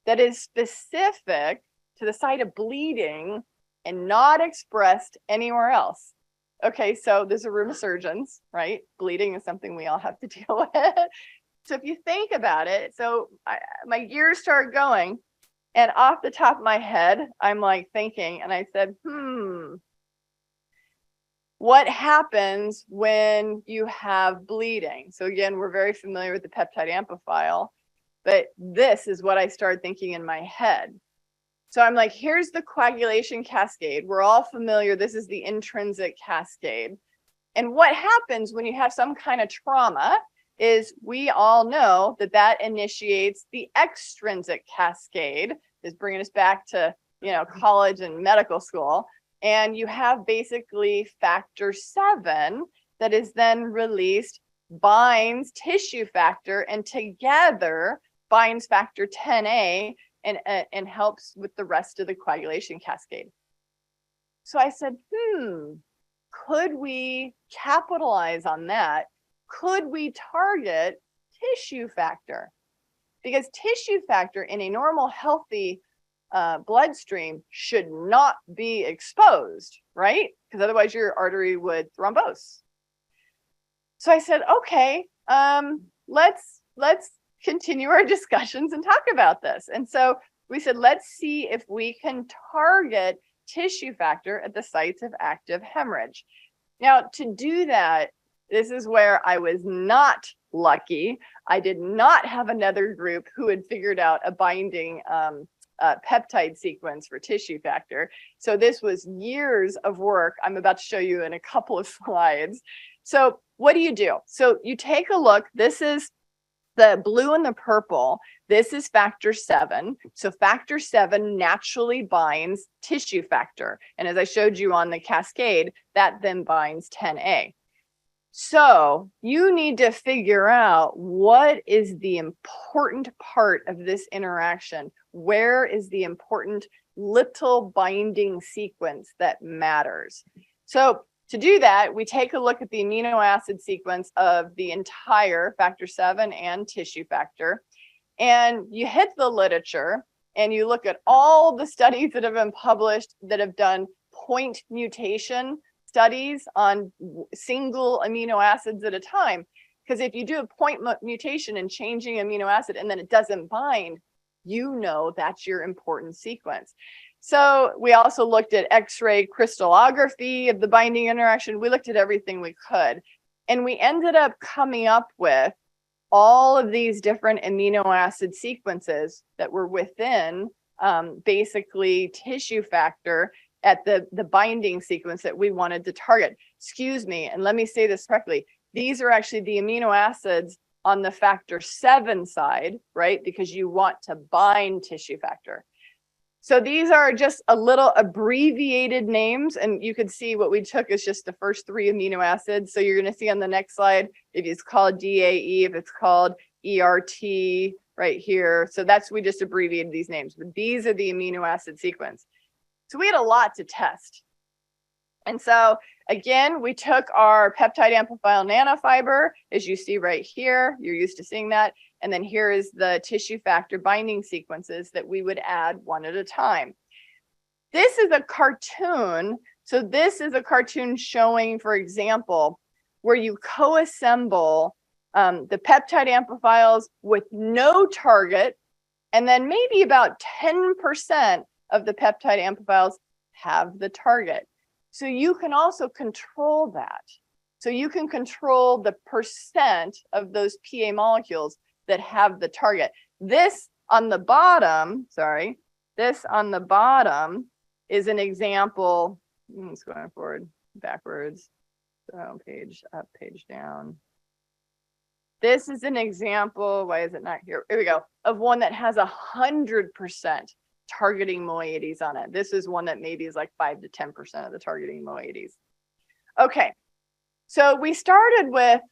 [SPEAKER 2] that is specific to the site of bleeding and not expressed anywhere else? Okay, so there's a room of surgeons, right? Bleeding is something we all have to deal with. So if you think about it, so my gears start going, and off the top of my head, I'm like thinking, and I said, what happens when you have bleeding? So again, we're very familiar with the peptide amphiphile, but this is what I started thinking in my head. So I'm like, here's the coagulation cascade. We're all familiar. This is the intrinsic cascade. And what happens when you have some kind of trauma is we all know that initiates the extrinsic cascade, is bringing us back to, college and medical school. And you have basically factor 7 that is then released, binds tissue factor, and together binds factor 10A and helps with the rest of the coagulation cascade. So I said, could we capitalize on that? Could we target tissue factor? Because tissue factor in a normal, healthy bloodstream should not be exposed, right? Because otherwise your artery would thrombose. So I said, okay, let's continue our discussions and talk about this. And so we said, let's see if we can target tissue factor at the sites of active hemorrhage. Now, to do that, this is where I was not lucky. I did not have another group who had figured out a binding peptide sequence for tissue factor. So this was years of work. I'm about to show you in a couple of slides. So what do? So you take a look. This is the blue and the purple. This is factor 7. So factor 7 naturally binds tissue factor. And as I showed you on the cascade, that then binds 10A. So you need to figure out what is the important part of this interaction. Where is the important little binding sequence that matters? So to do that, we take a look at the amino acid sequence of the entire factor 7 and tissue factor. And you hit the literature and you look at all the studies that have been published that have done point mutation studies on single amino acids at a time. Because if you do a point mutation and changing amino acid and then it doesn't bind, you know that's your important sequence. So we also looked at X-ray crystallography of the binding interaction. We looked at everything we could. And we ended up coming up with all of these different amino acid sequences that were within basically tissue factor at the binding sequence that we wanted to target. Excuse me, and let me say this correctly. These are actually the amino acids on the factor 7 side, right? Because you want to bind tissue factor. So these are just a little abbreviated names, and you can see what we took is just the first 3 amino acids. So you're going to see on the next slide, if it's called DAE, if it's called ERT right here. So we just abbreviated these names, but these are the amino acid sequence. So we had a lot to test. And so again, we took our peptide amphiphile nanofiber, as you see right here, you're used to seeing that. And then here is the tissue factor binding sequences that we would add one at a time. This is a cartoon. So this is a cartoon showing, for example, where you co-assemble the peptide amphiphiles with no target, and then maybe about 10% of the peptide amphiphiles have the target. So you can also control that. So you can control the percent of those PA molecules that have the target. This on the bottom, this on the bottom is an example. It's going forward, backwards. So page up, page down. This is an example. Why is it not here? Here we go. Of one that has 100% targeting moieties on it. This is one that maybe is like 5 to 10% of the targeting moieties. Okay, so we started with,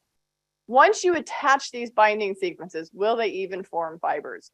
[SPEAKER 2] once you attach these binding sequences, will they even form fibers?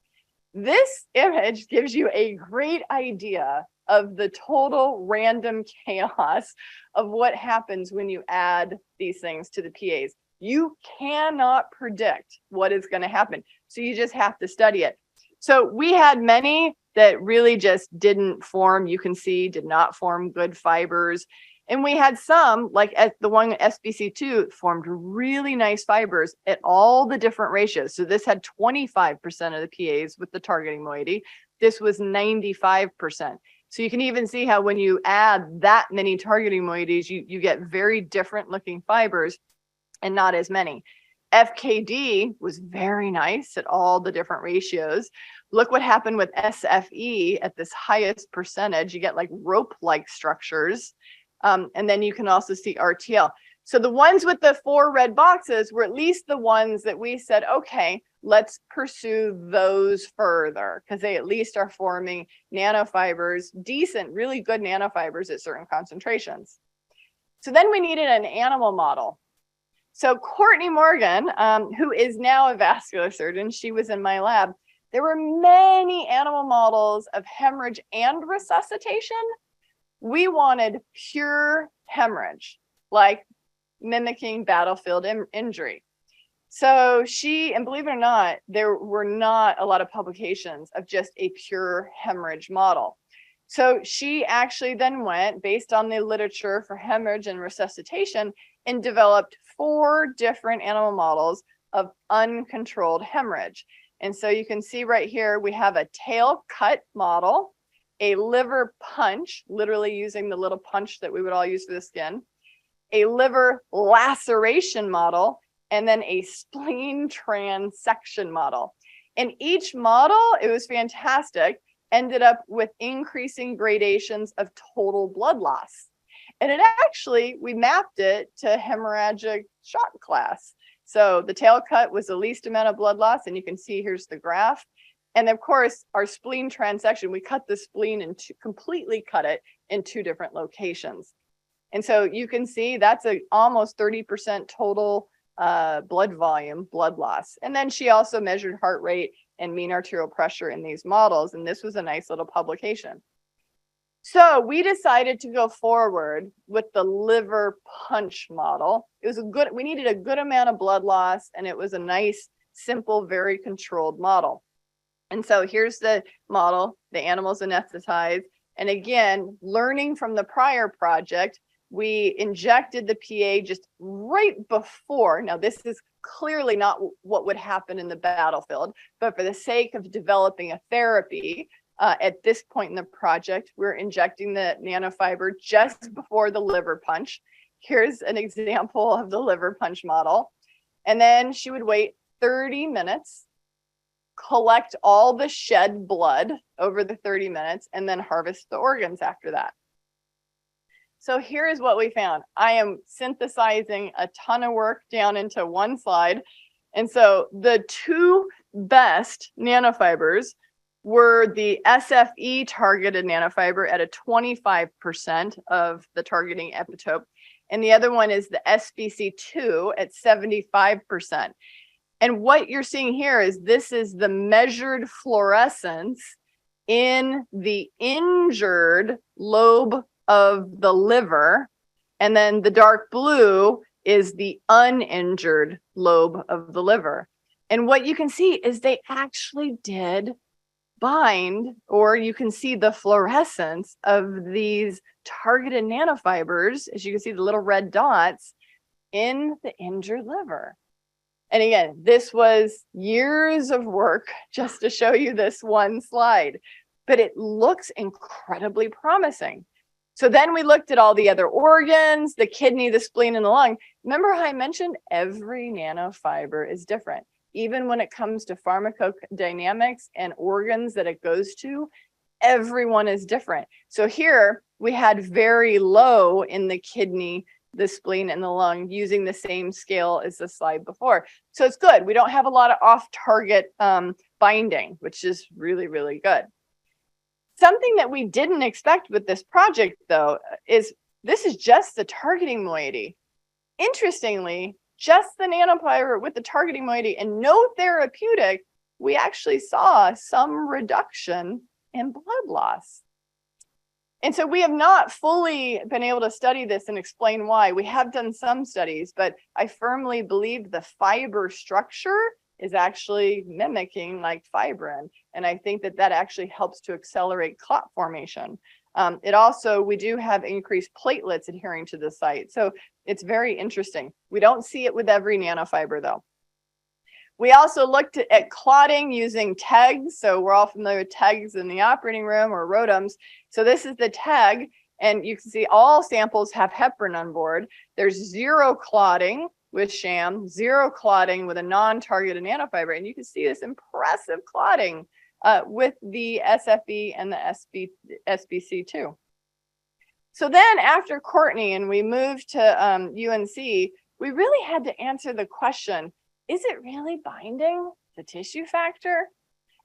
[SPEAKER 2] This image gives you a great idea of the total random chaos of what happens when you add these things to the PAs. You cannot predict what is going to happen, so you just have to study it. So we had many that really just didn't form, you can see, did not form good fibers. And we had some, like at the one SBC2, formed really nice fibers at all the different ratios. So this had 25% of the PAs with the targeting moiety. This was 95%. So you can even see how when you add that many targeting moieties, you get very different looking fibers and not as many. FKD was very nice at all the different ratios. Look what happened with SFE at this highest percentage. You get like rope-like structures. And then you can also see RTL. So the ones with the 4 red boxes were at least the ones that we said, okay, let's pursue those further, because they at least are forming nanofibers, decent, really good nanofibers at certain concentrations. So then we needed an animal model. So Courtney Morgan, who is now a vascular surgeon, she was in my lab. There were many animal models of hemorrhage and resuscitation. We wanted pure hemorrhage. like mimicking battlefield injury. So and believe it or not, there were not a lot of publications of just a pure hemorrhage model. So she actually then went, based on the literature for hemorrhage and resuscitation, and developed 4 different animal models of uncontrolled hemorrhage. And so you can see right here, we have a tail cut model, a liver punch, literally using the little punch that we would all use for the skin, a liver laceration model, and then a spleen transection model. And each model, it was fantastic, ended up with increasing gradations of total blood loss. And it actually, we mapped it to hemorrhagic shock class. So the tail cut was the least amount of blood loss, and you can see here's the graph. And of course, our spleen transection, we cut the spleen and completely cut it in 2 different locations. And so you can see that's almost 30% total blood volume, blood loss. And then she also measured heart rate and mean arterial pressure in these models. And this was a nice little publication. So we decided to go forward with the liver punch model. It was we needed a good amount of blood loss, and it was a nice, simple, very controlled model. And so here's the model, the animals anesthetized. And again, learning from the prior project, we injected the PA just right before. Now, this is clearly not what would happen in the battlefield, but for the sake of developing a therapy, at this point in the project, we're injecting the nanofiber just before the liver punch. Here's an example of the liver punch model. And then she would wait 30 minutes, collect all the shed blood over the 30 minutes, and then harvest the organs after that. So here is what we found. I am synthesizing a ton of work down into one slide. And so the 2 best nanofibers were the SFE targeted nanofiber at a 25% of the targeting epitope. And the other one is the SBC2 at 75%. And what you're seeing here is this is the measured fluorescence in the injured lobe of the liver. And then the dark blue is the uninjured lobe of the liver. And what you can see is they actually did bind, or you can see the fluorescence of these targeted nanofibers, as you can see the little red dots in the injured liver. And again, this was years of work just to show you this one slide, but it looks incredibly promising. So then we looked at all the other organs, the kidney, the spleen, and the lung. Remember how I mentioned every nanofiber is different. Even when it comes to pharmacodynamics and organs that it goes to, everyone is different. So here we had very low in the kidney, the spleen, and the lung using the same scale as the slide before. So it's good. We don't have a lot of off-target binding, which is really, really good. Something that we didn't expect with this project, though, is this is just the targeting moiety. Interestingly, just the nanofiber with the targeting moiety and no therapeutic, we actually saw some reduction in blood loss. And so we have not fully been able to study this and explain why. We have done some studies, but I firmly believe the fiber structure is actually mimicking like fibrin. And I think that that actually helps to accelerate clot formation. It also, we do have increased platelets adhering to the site. So it's very interesting. We don't see it with every nanofiber though. We also looked at clotting using TEGs. So we're all familiar with TEGs in the operating room, or ROTAMs. So this is the TEG, and you can see all samples have heparin on board. There's 0 clotting with sham, 0 clotting with a non-targeted nanofiber. And you can see this impressive clotting with the SFE and the SBC2. So then after Courtney and we moved to UNC, we really had to answer the question, is it really binding the tissue factor?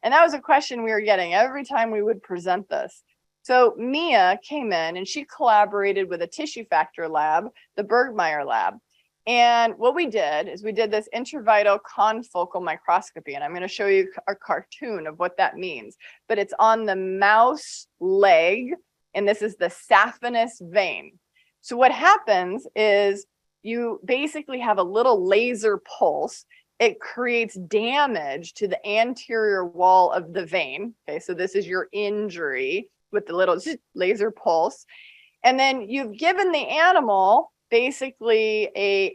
[SPEAKER 2] And that was a question we were getting every time we would present this. So Mia came in and she collaborated with a tissue factor lab, the Bergmeyer lab. And what we did is we did this intravital confocal microscopy. And I'm going to show you a cartoon of what that means. But it's on the mouse leg, and this is the saphenous vein. So what happens is you basically have a little laser pulse. It creates damage to the anterior wall of the vein. Okay, so this is your injury with the little laser pulse. And then you've given the animal basically a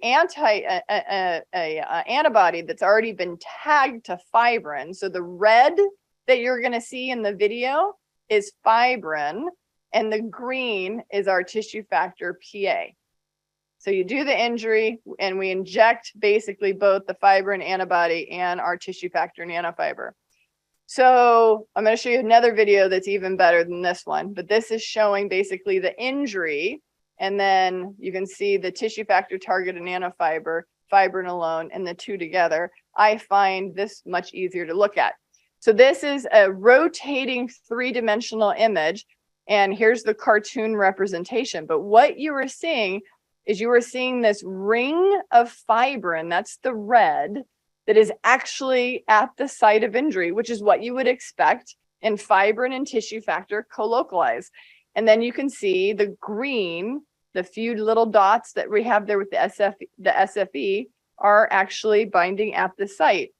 [SPEAKER 2] antibody that's already been tagged to fibrin. So the red that you're going to see in the video is fibrin, and the green is our tissue factor PA. So you do the injury, and we inject basically both the fibrin antibody and our tissue factor nanofiber. So I'm going to show you another video that's even better than this one, but this is showing basically the injury, and then you can see the tissue factor targeted nanofiber, fibrin alone, and the two together. I find this much easier to look at. So this is a rotating three-dimensional image, and here's the cartoon representation. But what you were seeing is you were seeing this ring of fibrin, that's the red, that is actually at the site of injury, which is what you would expect in fibrin and tissue factor colocalized. And then you can see the green, the few little dots that we have there with the SFE are actually binding at the site.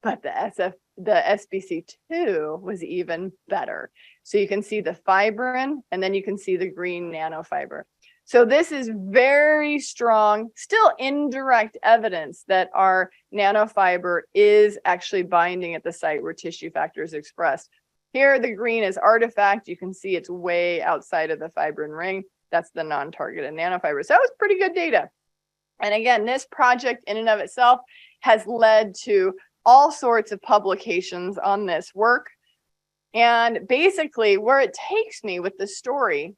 [SPEAKER 2] But the SBC2 was even better. So you can see the fibrin, and then you can see the green nanofiber. So this is very strong, still indirect evidence that our nanofiber is actually binding at the site where tissue factor is expressed. Here, the green is artifact. You can see it's way outside of the fibrin ring. That's the non-targeted nanofiber. So that was pretty good data. And again, this project in and of itself has led to all sorts of publications on this work. And basically where it takes me with the story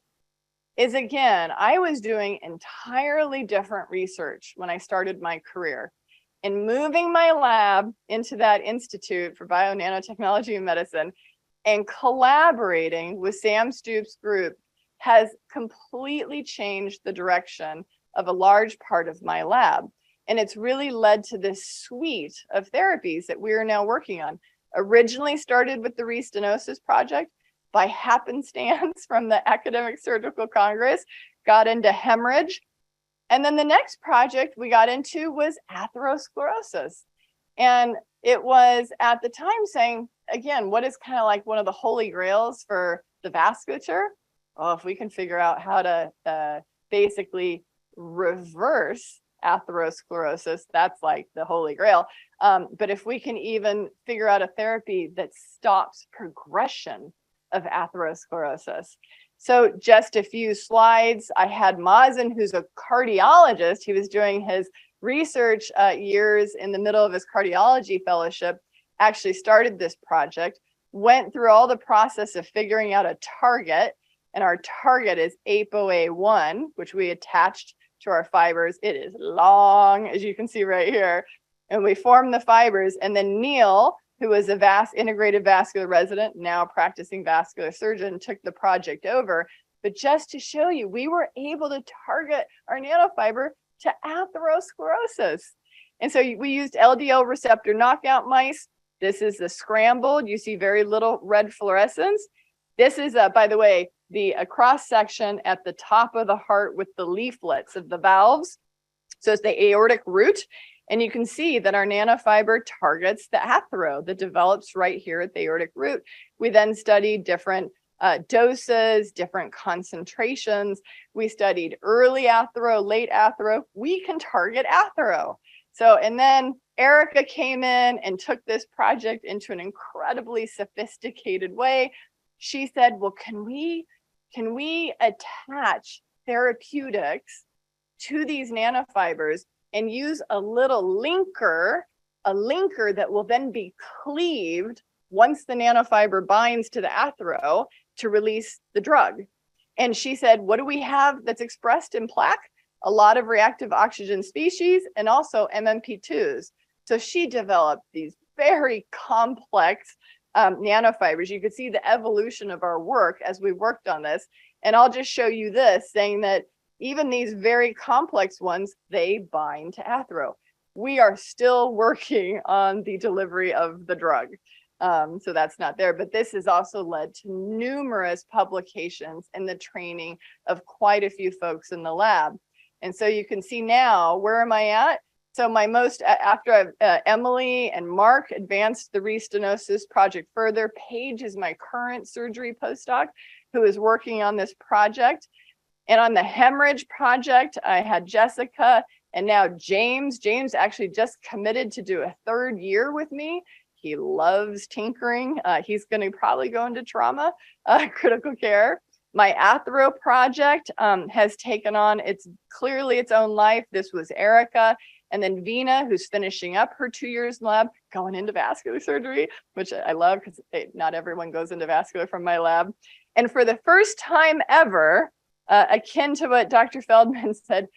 [SPEAKER 2] is, again, I was doing entirely different research when I started my career. And moving my lab into that Institute for Bio-Nanotechnology and Medicine and collaborating with Sam Stoop's group has completely changed the direction of a large part of my lab. And it's really led to this suite of therapies that we are now working on. Originally started with the restenosis project, by happenstance from the Academic Surgical Congress, got into hemorrhage. And then the next project we got into was atherosclerosis. And it was at the time saying, again, what is kind of like one of the holy grails for the vasculature? Oh, if we can figure out how to basically reverse atherosclerosis, that's like the holy grail. But if we can even figure out a therapy that stops progression of atherosclerosis. So just a few slides. I had Mazen, who's a cardiologist. He was doing his research years in the middle of his cardiology fellowship, actually started this project, went through all the process of figuring out a target. And our target is ApoA1, which we attached to our fibers. It is long, as you can see right here. And we formed the fibers. And then Neil, who was a integrated vascular resident, now practicing vascular surgeon, took the project over. But just to show you, we were able to target our nanofiber to atherosclerosis. And so we used LDL receptor knockout mice. This is the scrambled. You see very little red fluorescence. This is, by the way, the cross section at the top of the heart with the leaflets of the valves. So it's the aortic root. And you can see that our nanofiber targets the athero that develops right here at the aortic root. We then studied different doses, different concentrations. We studied early athero, late athero. We can target athero. So, and then Erica came in and took this project into an incredibly sophisticated way. She said, well, can we attach therapeutics to these nanofibers and use a little linker, that will then be cleaved once the nanofiber binds to the athero to release the drug. And she said, what do we have that's expressed in plaque? A lot of reactive oxygen species and also MMP2s. So she developed these very complex nanofibers. You could see the evolution of our work as we worked on this. And I'll just show you this, saying that even these very complex ones, they bind to athero. We are still working on the delivery of the drug. So that's not there, but this has also led to numerous publications and the training of quite a few folks in the lab. And so you can see now, where am I at? So my most, after Emily and Mark advanced the restenosis project further, Paige is my current surgery postdoc who is working on this project. And on the hemorrhage project, I had Jessica and now James. James actually just committed to do a 3rd year with me. He loves tinkering. He's going to probably go into trauma, critical care. My athero project has taken on clearly its own life. This was Erica. And then Vina, who's finishing up her 2 years in lab, going into vascular surgery, which I love because not everyone goes into vascular from my lab. And for the first time ever, akin to what Dr. Feldman said,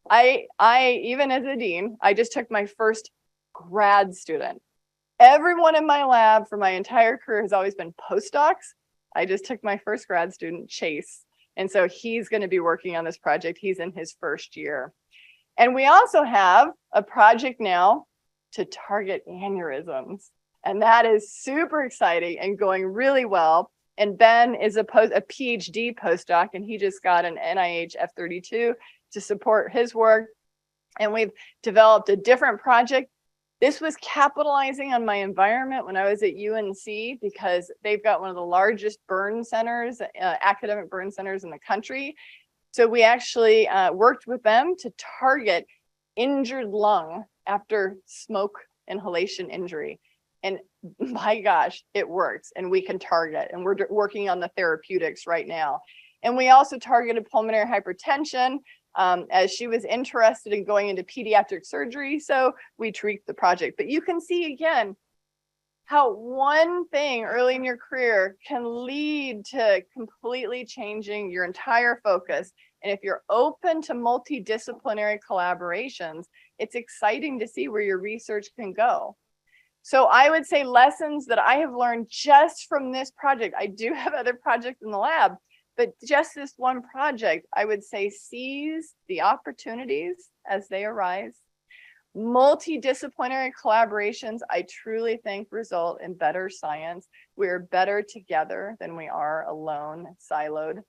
[SPEAKER 2] I even as a dean, I just took my first grad student. Everyone in my lab for my entire career has always been postdocs. I just took my first grad student, Chase. And so he's going to be working on this project. He's in his 1st year. And we also have a project now to target aneurysms. And that is super exciting and going really well. And Ben is a PhD postdoc, and he just got an NIH F32 to support his work. And we've developed a different project. This was capitalizing on my environment when I was at UNC, because they've got one of the largest burn centers, academic burn centers in the country. So we actually worked with them to target injured lung after smoke inhalation injury. And my gosh, it works, and we can target, and we're working on the therapeutics right now. And we also targeted pulmonary hypertension as she was interested in going into pediatric surgery. So we tweaked the project. But you can see again how one thing early in your career can lead to completely changing your entire focus. And if you're open to multidisciplinary collaborations, it's exciting to see where your research can go. So I would say lessons that I have learned just from this project. I do have other projects in the lab, but just this one project, I would say seize the opportunities as they arise. Multidisciplinary collaborations, I truly think, result in better science. We're better together than we are alone, siloed.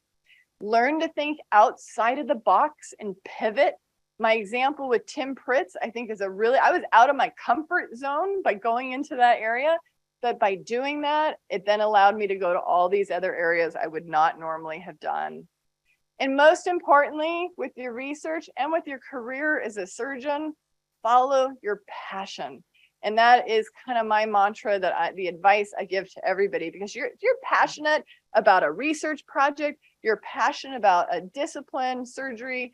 [SPEAKER 2] Learn to think outside of the box and pivot. My example with Tim Pritz, I think I was out of my comfort zone by going into that area, but by doing that, it then allowed me to go to all these other areas I would not normally have done. And most importantly, with your research and with your career as a surgeon, follow your passion. And that is kind of my mantra, the advice I give to everybody, because you're passionate about a research project, you're passionate about a discipline, surgery,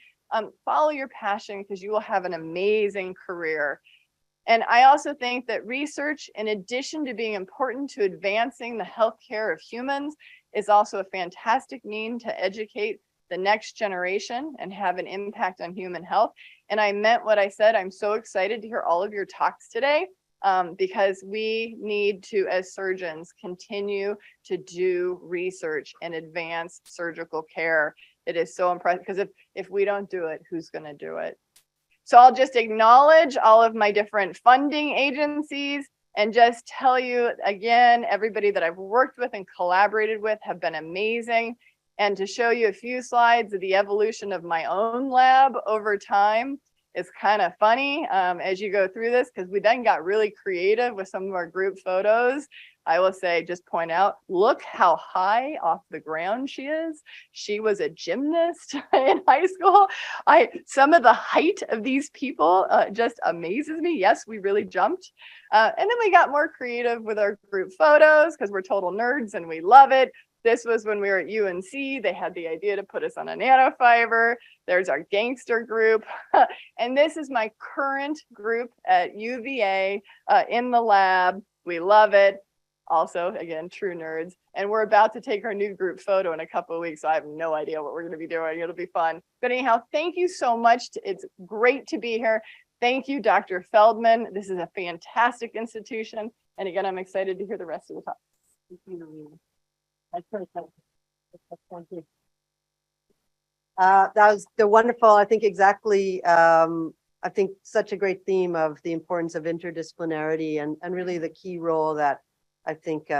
[SPEAKER 2] follow your passion, because you will have an amazing career. And I also think that research, in addition to being important to advancing the healthcare of humans, is also a fantastic means to educate the next generation and have an impact on human health. And I meant what I said. I'm so excited to hear all of your talks today, because we need to, as surgeons, continue to do research and advance surgical care. It is so impressive, because if we don't do it, who's going to do it? So I'll just acknowledge all of my different funding agencies and just tell you again, everybody that I've worked with and collaborated with have been amazing. And to show you a few slides of the evolution of my own lab over time is kind of funny as you go through this, because we then got really creative with some of our group photos. I will say, just point out, look how high off the ground she is. She was a gymnast in high school. Some of the height of these people just amazes me. Yes, we really jumped. And then we got more creative with our group photos, because we're total nerds and we love it. This was when we were at UNC. They had the idea to put us on a nanofiber. There's our gangster group. And this is my current group at UVA in the lab. We love it. Also, again, true nerds. And we're about to take our new group photo in a couple of weeks. So I have no idea what we're going to be doing. It'll be fun. But anyhow, thank you so much. It's great to be here. Thank you, Dr. Feldman. This is a fantastic institution. And again, I'm excited to hear the rest of the talk.
[SPEAKER 1] That was the wonderful, I think exactly, I think such a great theme of the importance of interdisciplinarity and really the key role that I think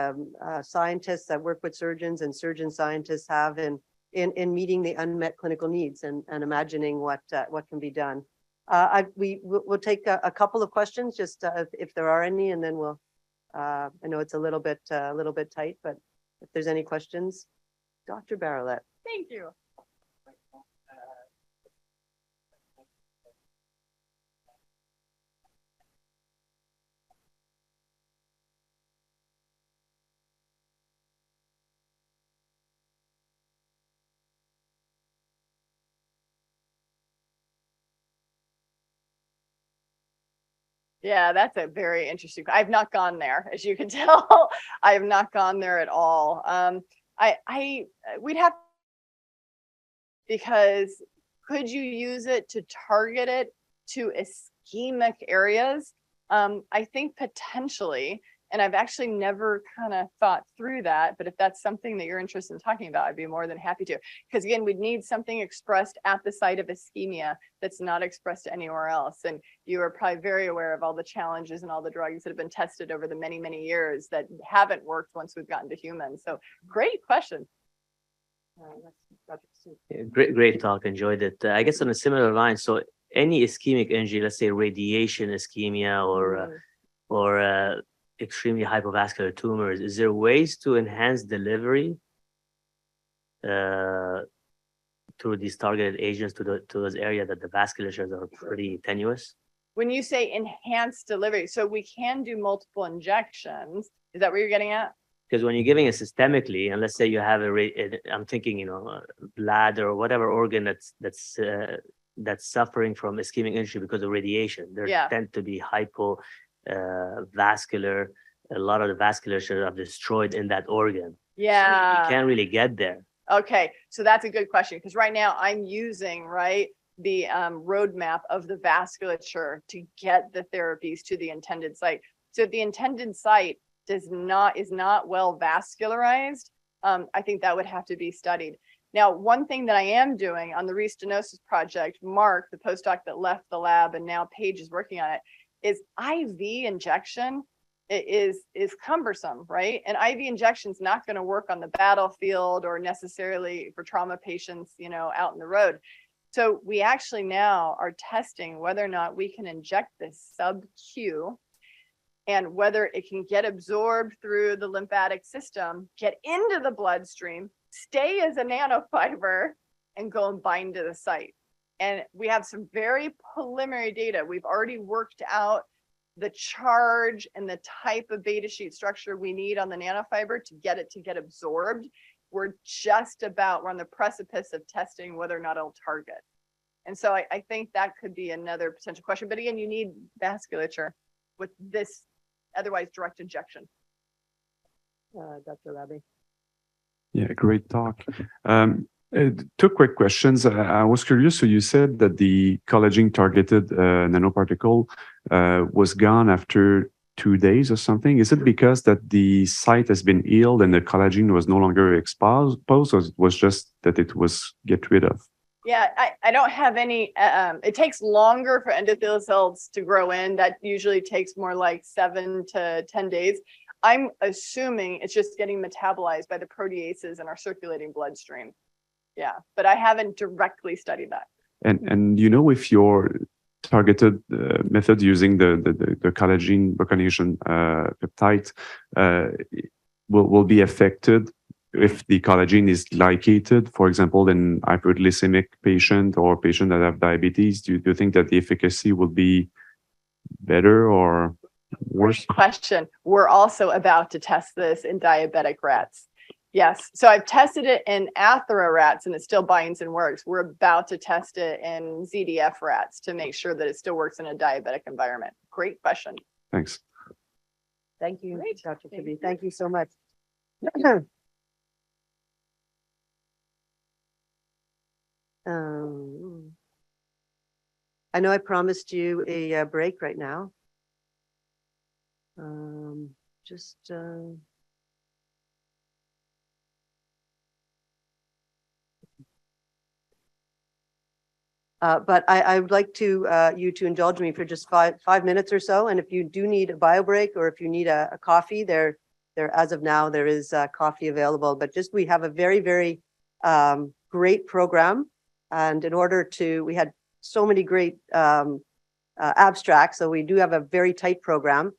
[SPEAKER 1] scientists that work with surgeons and surgeon scientists have in meeting the unmet clinical needs and imagining what can be done. We'll take a couple of questions, just if there are any, and then we'll. I know it's a little bit tight, but if there's any questions, Dr. Barolette.
[SPEAKER 2] Thank you. Yeah, that's a very interesting. I've not gone there, as you can tell. I have not gone there at all. We'd have, because could you use it to target it to ischemic areas? I think potentially, and I've actually never kind of thought through that, but if that's something that you're interested in talking about, I'd be more than happy to. Because again, we'd need something expressed at the site of ischemia that's not expressed anywhere else. And you are probably very aware of all the challenges and all the drugs that have been tested over the many, many years that haven't worked once we've gotten to humans. So great question.
[SPEAKER 3] Yeah, great talk. Enjoyed it. I guess on a similar line. So any ischemic injury, let's say radiation ischemia or extremely hypovascular tumors, is there ways to enhance delivery through these targeted agents to those areas that the vasculatures are pretty tenuous?
[SPEAKER 2] When you say enhanced delivery, so we can do multiple injections. Is that what you're getting at?
[SPEAKER 3] Because when you're giving it systemically, and let's say you have I'm thinking, bladder or whatever organ that's suffering from ischemic injury because of radiation, there tend to be hypovascular. A lot of the vasculature are destroyed in that organ.
[SPEAKER 2] Yeah,
[SPEAKER 3] so you can't really get there.
[SPEAKER 2] Okay, so that's a good question, because right now I'm using the roadmap of the vasculature to get the therapies to the intended site. So if the intended site is not well vascularized, I think that would have to be studied. Now, one thing that I am doing on the restenosis project, Mark, the postdoc that left the lab, and now Paige is working on it, is IV injection is cumbersome, right? And IV injection is not going to work on the battlefield or necessarily for trauma patients, out in the road. So we actually now are testing whether or not we can inject this sub-Q and whether it can get absorbed through the lymphatic system, get into the bloodstream, stay as a nanofiber, and go and bind to the site. And we have some very preliminary data. We've already worked out the charge and the type of beta sheet structure we need on the nanofiber to get absorbed. We're on the precipice of testing whether or not it'll target. And so I think that could be another potential question. But again, you need vasculature with this otherwise direct injection.
[SPEAKER 1] Dr. Rabi.
[SPEAKER 4] Yeah, great talk. Two quick questions. I was curious. So you said that the collagen targeted nanoparticle was gone after 2 days or something. Is it because that the site has been healed and the collagen was no longer exposed, or it was just that it was get rid of?
[SPEAKER 2] Yeah, I don't have any, it takes longer for endothelial cells to grow in. That usually takes more like 7 to 10 days. I'm assuming it's just getting metabolized by the proteases in our circulating bloodstream. Yeah, but I haven't directly studied that.
[SPEAKER 4] And if your targeted method using the collagen recognition peptide will be affected if the collagen is glycated, for example, in hyperglycemic patient or patient that have diabetes, do you think that the efficacy will be better or worse?
[SPEAKER 2] Great question. We're also about to test this in diabetic rats. Yes. So I've tested it in athera rats and it still binds and works. We're about to test it in ZDF rats to make sure that it still works in a diabetic environment. Great question.
[SPEAKER 4] Thanks.
[SPEAKER 1] Thank you,
[SPEAKER 2] Great.
[SPEAKER 1] Dr. Kibbe. Thank you so much. I know I promised you a break right now. But I would like you to indulge me for just five minutes or so. And if you do need a bio break or if you need a coffee, there as of now, there is coffee available, but just we have a very, very great program. And in order to, we had so many great abstracts, so we do have a very tight program.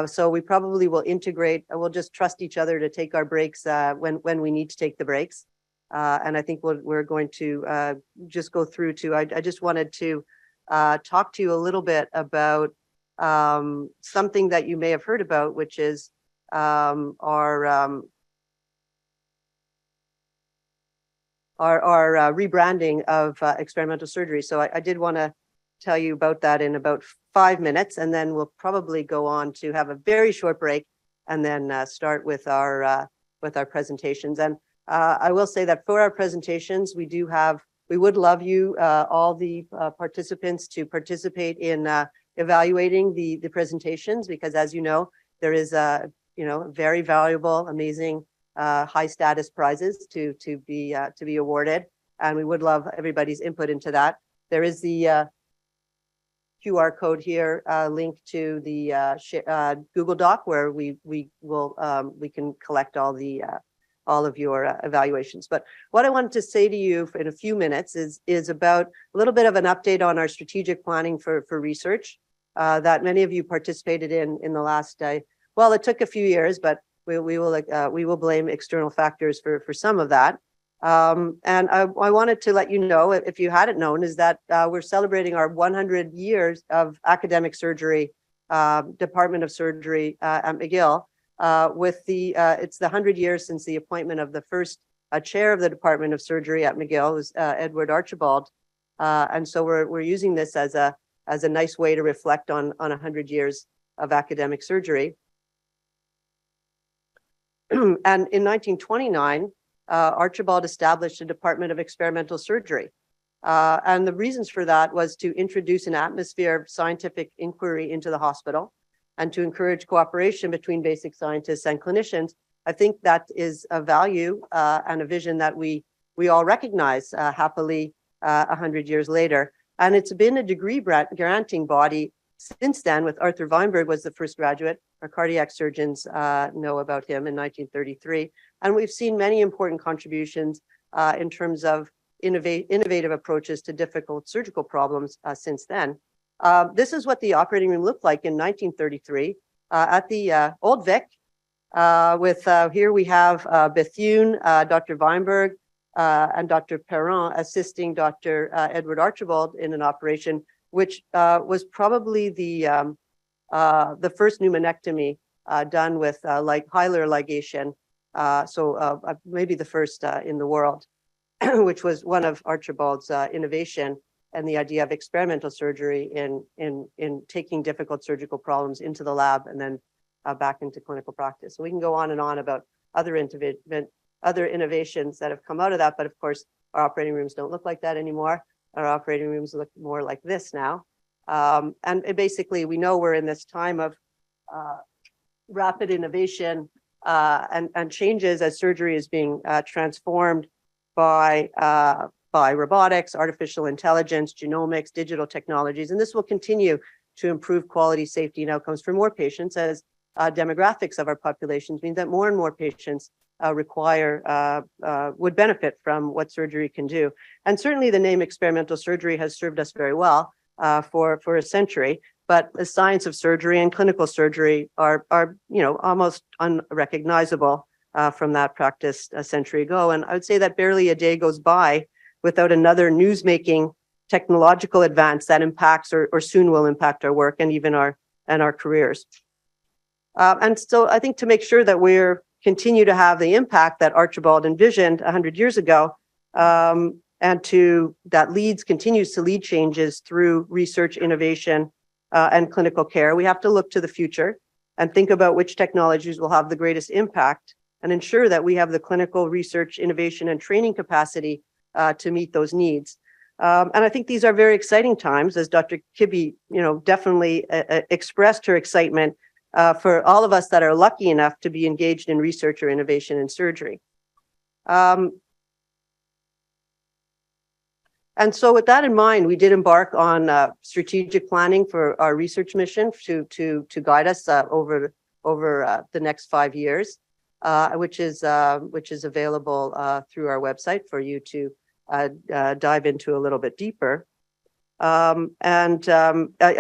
[SPEAKER 1] So we probably will integrate, we'll just trust each other to take our breaks when we need to take the breaks. And I think we're going to just go through to, I just wanted to talk to you a little bit about something that you may have heard about, which is our rebranding of experimental surgery. So I did want to tell you about that in about 5 minutes, and then we'll probably go on to have a very short break and then start with our presentations. And I will say that for our presentations, we would love you, all the participants, to participate in evaluating the presentations, because as you know, there is very valuable, amazing, high status prizes to be awarded, and we would love everybody's input into that. There is the QR code here linked to the Google Doc, where we can collect all of your evaluations. But what I wanted to say to you in a few minutes is about a little bit of an update on our strategic planning for research that many of you participated in the last well, it took a few years, but we will blame external factors for some of that. And I wanted to let you know, if you hadn't known, is that we're celebrating our 100 years of academic surgery, Department of Surgery at McGill, with it's the 100 years since the appointment of the first chair of the Department of Surgery at McGill, was Edward Archibald. And so we're using this as a nice way to reflect on 100 years of academic surgery. And in 1929, Archibald established a Department of Experimental Surgery. And the reasons for that was to introduce an atmosphere of scientific inquiry into the hospital and to encourage cooperation between basic scientists and clinicians. I think that is a value and a vision that we all recognize happily 100 years later. And it's been a degree granting body since then, with Arthur Weinberg was the first graduate. Our cardiac surgeons know about him in 1933. And we've seen many important contributions in terms of innovative approaches to difficult surgical problems since then. This is what the operating room looked like in 1933 at the Old Vic. Here we have Bethune, Dr. Weinberg, and Dr. Perron assisting Dr. Edward Archibald in an operation, which was probably the first pneumonectomy done with hilar ligation. Maybe the first in the world, which was one of Archibald's innovation, and the idea of experimental surgery in taking difficult surgical problems into the lab and then back into clinical practice. So we can go on and on about other innovations that have come out of that, but of course, our operating rooms don't look like that anymore. Our operating rooms look more like this now. And basically, we know we're in this time of rapid innovation and changes as surgery is being transformed by robotics, artificial intelligence, genomics, digital technologies. And this will continue to improve quality, safety, and outcomes for more patients, as demographics of our populations mean that more and more patients would benefit from what surgery can do. And certainly the name experimental surgery has served us very well for a century, but the science of surgery and clinical surgery are almost unrecognizable from that practice a century ago. And I would say that barely a day goes by without another news-making technological advance that impacts or soon will impact our work and even our careers. And so I think to make sure that we're continue to have the impact that Archibald envisioned 100 years ago, and that continues to lead changes through research, innovation, and clinical care. We have to look to the future and think about which technologies will have the greatest impact and ensure that we have the clinical research, innovation, and training capacity to meet those needs. And I think these are very exciting times, as Dr. Kibbe, definitely expressed her excitement for all of us that are lucky enough to be engaged in research or innovation in surgery. And so with that in mind, we did embark on strategic planning for our research mission to guide us over over the next 5 years, which is available through our website for you to dive into a little bit deeper. I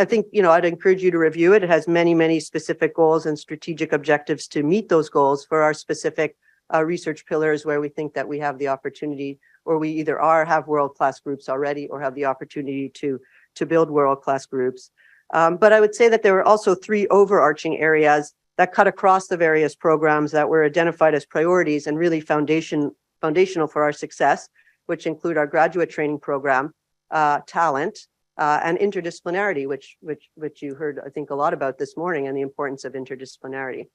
[SPEAKER 1] think, I'd encourage you to review it. It has many, many specific goals and strategic objectives to meet those goals for our specific research pillars where we think that we have the opportunity, or we either have world-class groups already or have the opportunity to build world-class groups. But I would say that there were also 3 overarching areas that cut across the various programs that were identified as priorities and really foundational for our success, which include our graduate training program, talent, and interdisciplinarity, which you heard, I think, a lot about this morning, and the importance of interdisciplinarity.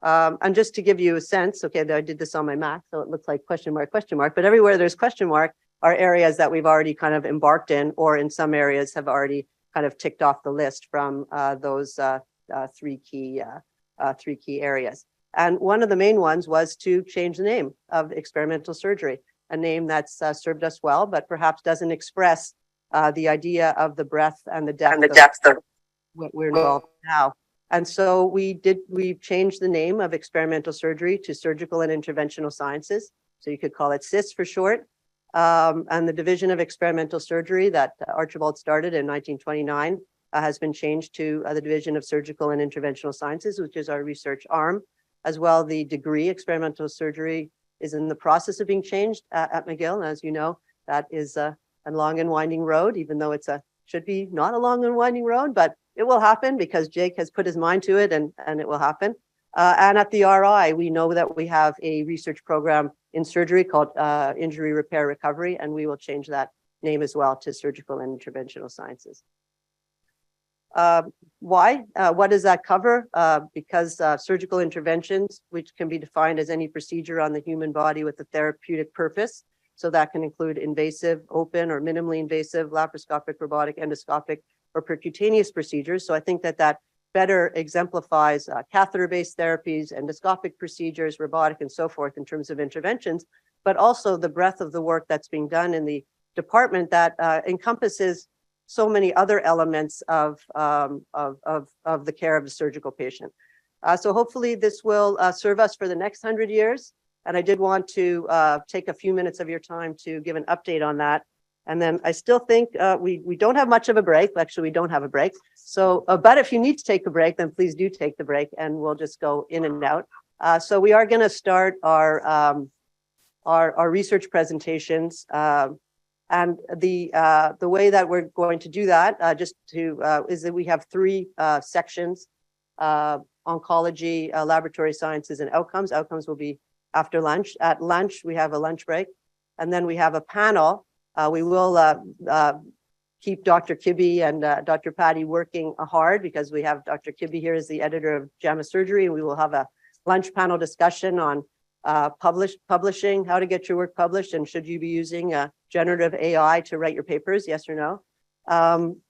[SPEAKER 1] And just to give you a sense, okay, I did this on my Mac, so it looks like question mark, but everywhere there's question mark are areas that we've already kind of embarked in, or in some areas have already kind of ticked off the list from those 3 key areas. And one of the main ones was to change the name of experimental surgery, a name that's served us well, but perhaps doesn't express the idea of the breadth and the depth of what we're involved in now. And so we changed the name of experimental surgery to Surgical and Interventional Sciences. So you could call it CIS for short. And the Division of Experimental Surgery that Archibald started in 1929 has been changed to the Division of Surgical and Interventional Sciences, which is our research arm. As well, the degree experimental surgery is in the process of being changed at McGill. And as you know, that is a long and winding road, even though should be not a long and winding road, but it will happen because Jake has put his mind to it, and it will happen. And at the RI, we know that we have a research program in surgery called Injury Repair Recovery, and we will change that name as well to Surgical and Interventional Sciences. Why? What does that cover? Because surgical interventions, which can be defined as any procedure on the human body with a therapeutic purpose, so that can include invasive, open, or minimally invasive, laparoscopic, robotic, endoscopic, or percutaneous procedures. So I think that better exemplifies catheter-based therapies, endoscopic procedures, robotic, and so forth in terms of interventions, but also the breadth of the work that's being done in the department that encompasses so many other elements of the care of the surgical patient. So hopefully this will serve us for the next 100 years. And I did want to take a few minutes of your time to give an update on that. And then I still think we don't have much of a break. Actually, we don't have a break. So, but if you need to take a break, then please do take the break, and we'll just go in and out. So we are going to start our research presentations. And the way that we're going to do that, is that we have 3 sections: oncology, laboratory sciences, and outcomes. Outcomes will be after lunch. At lunch, we have a lunch break, and then we have a panel. We will keep Dr. Kibbe and Dr. Patty working hard, because we have Dr. Kibbe here as the editor of JAMA Surgery, and we will have a lunch panel discussion on publishing, how to get your work published, and should you be using generative AI to write your papers, yes or no?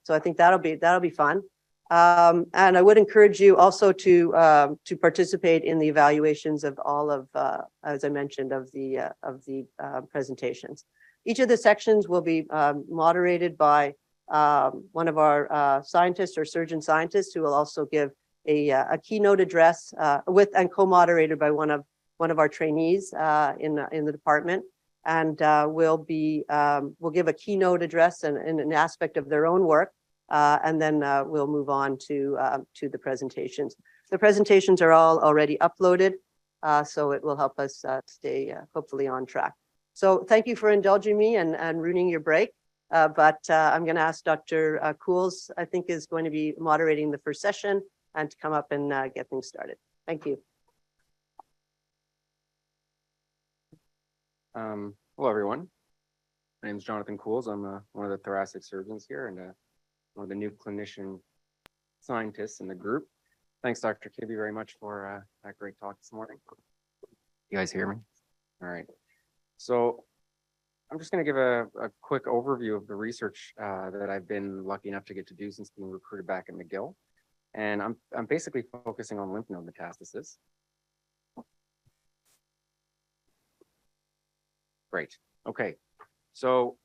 [SPEAKER 1] So I think that'll be fun. And I would encourage you also to participate in the evaluations of all of, as I mentioned, of the presentations. Each of the sections will be moderated by one of our scientists or surgeon scientists, who will also give a keynote address and co-moderated by one of our trainees in the department. And we'll give a keynote address and an aspect of their own work, and then we'll move on to the presentations. The presentations are all already uploaded, so it will help us stay hopefully on track. So thank you for indulging me and ruining your break. But I'm going to ask Dr. Cools, I think, is going to be moderating the first session, and to come up and get things started. Thank you.
[SPEAKER 5] Hello, everyone. My name is Jonathan Cools. I'm one of the thoracic surgeons here, and one of the new clinician scientists in the group. Thanks, Dr. Kibbe, very much for that great talk this morning. You guys hear me? All right. So I'm just going to give a quick overview of the research that I've been lucky enough to get to do since being recruited back at McGill. And I'm basically focusing on lymph node metastasis. Great. Okay. So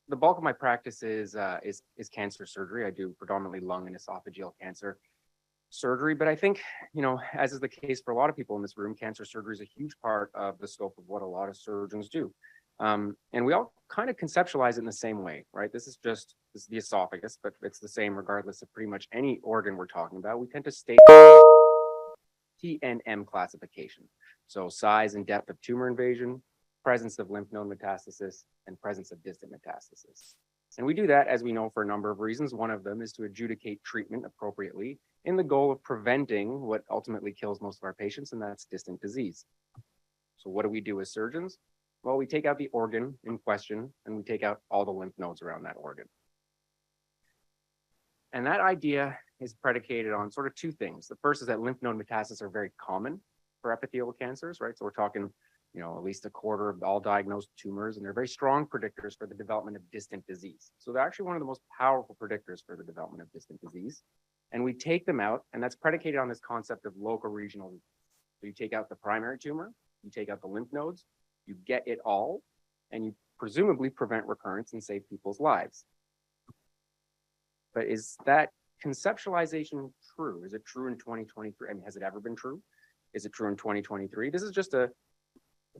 [SPEAKER 5] the bulk of my practice is cancer surgery. I do predominantly lung and esophageal cancer. surgery, but I think, as is the case for a lot of people in this room, cancer surgery is a huge part of the scope of what a lot of surgeons do. And we all kind of conceptualize it in the same way, right? This is the esophagus, but it's the same regardless of pretty much any organ we're talking about. We tend to state TNM classification. So size and depth of tumor invasion, presence of lymph node metastasis, and presence of distant metastasis. And we do that, as we know, for a number of reasons. One of them is to adjudicate treatment appropriately in the goal of preventing what ultimately kills most of our patients, and that's distant disease. So what do we do as surgeons? Well, we take out the organ in question, and we take out all the lymph nodes around that organ. And that idea is predicated on sort of two things. The first is that lymph node metastases are very common for epithelial cancers, right? So we're talking, at least a quarter of all diagnosed tumors, and they're very strong predictors for the development of distant disease. So they're actually one of the most powerful predictors for the development of distant disease. And we take them out, and that's predicated on this concept of local regional. So you take out the primary tumor, you take out the lymph nodes, you get it all, and you presumably prevent recurrence and save people's lives. But is that conceptualization true? Is it true in 2023? I mean, has it ever been true? Is it true in 2023? This is just a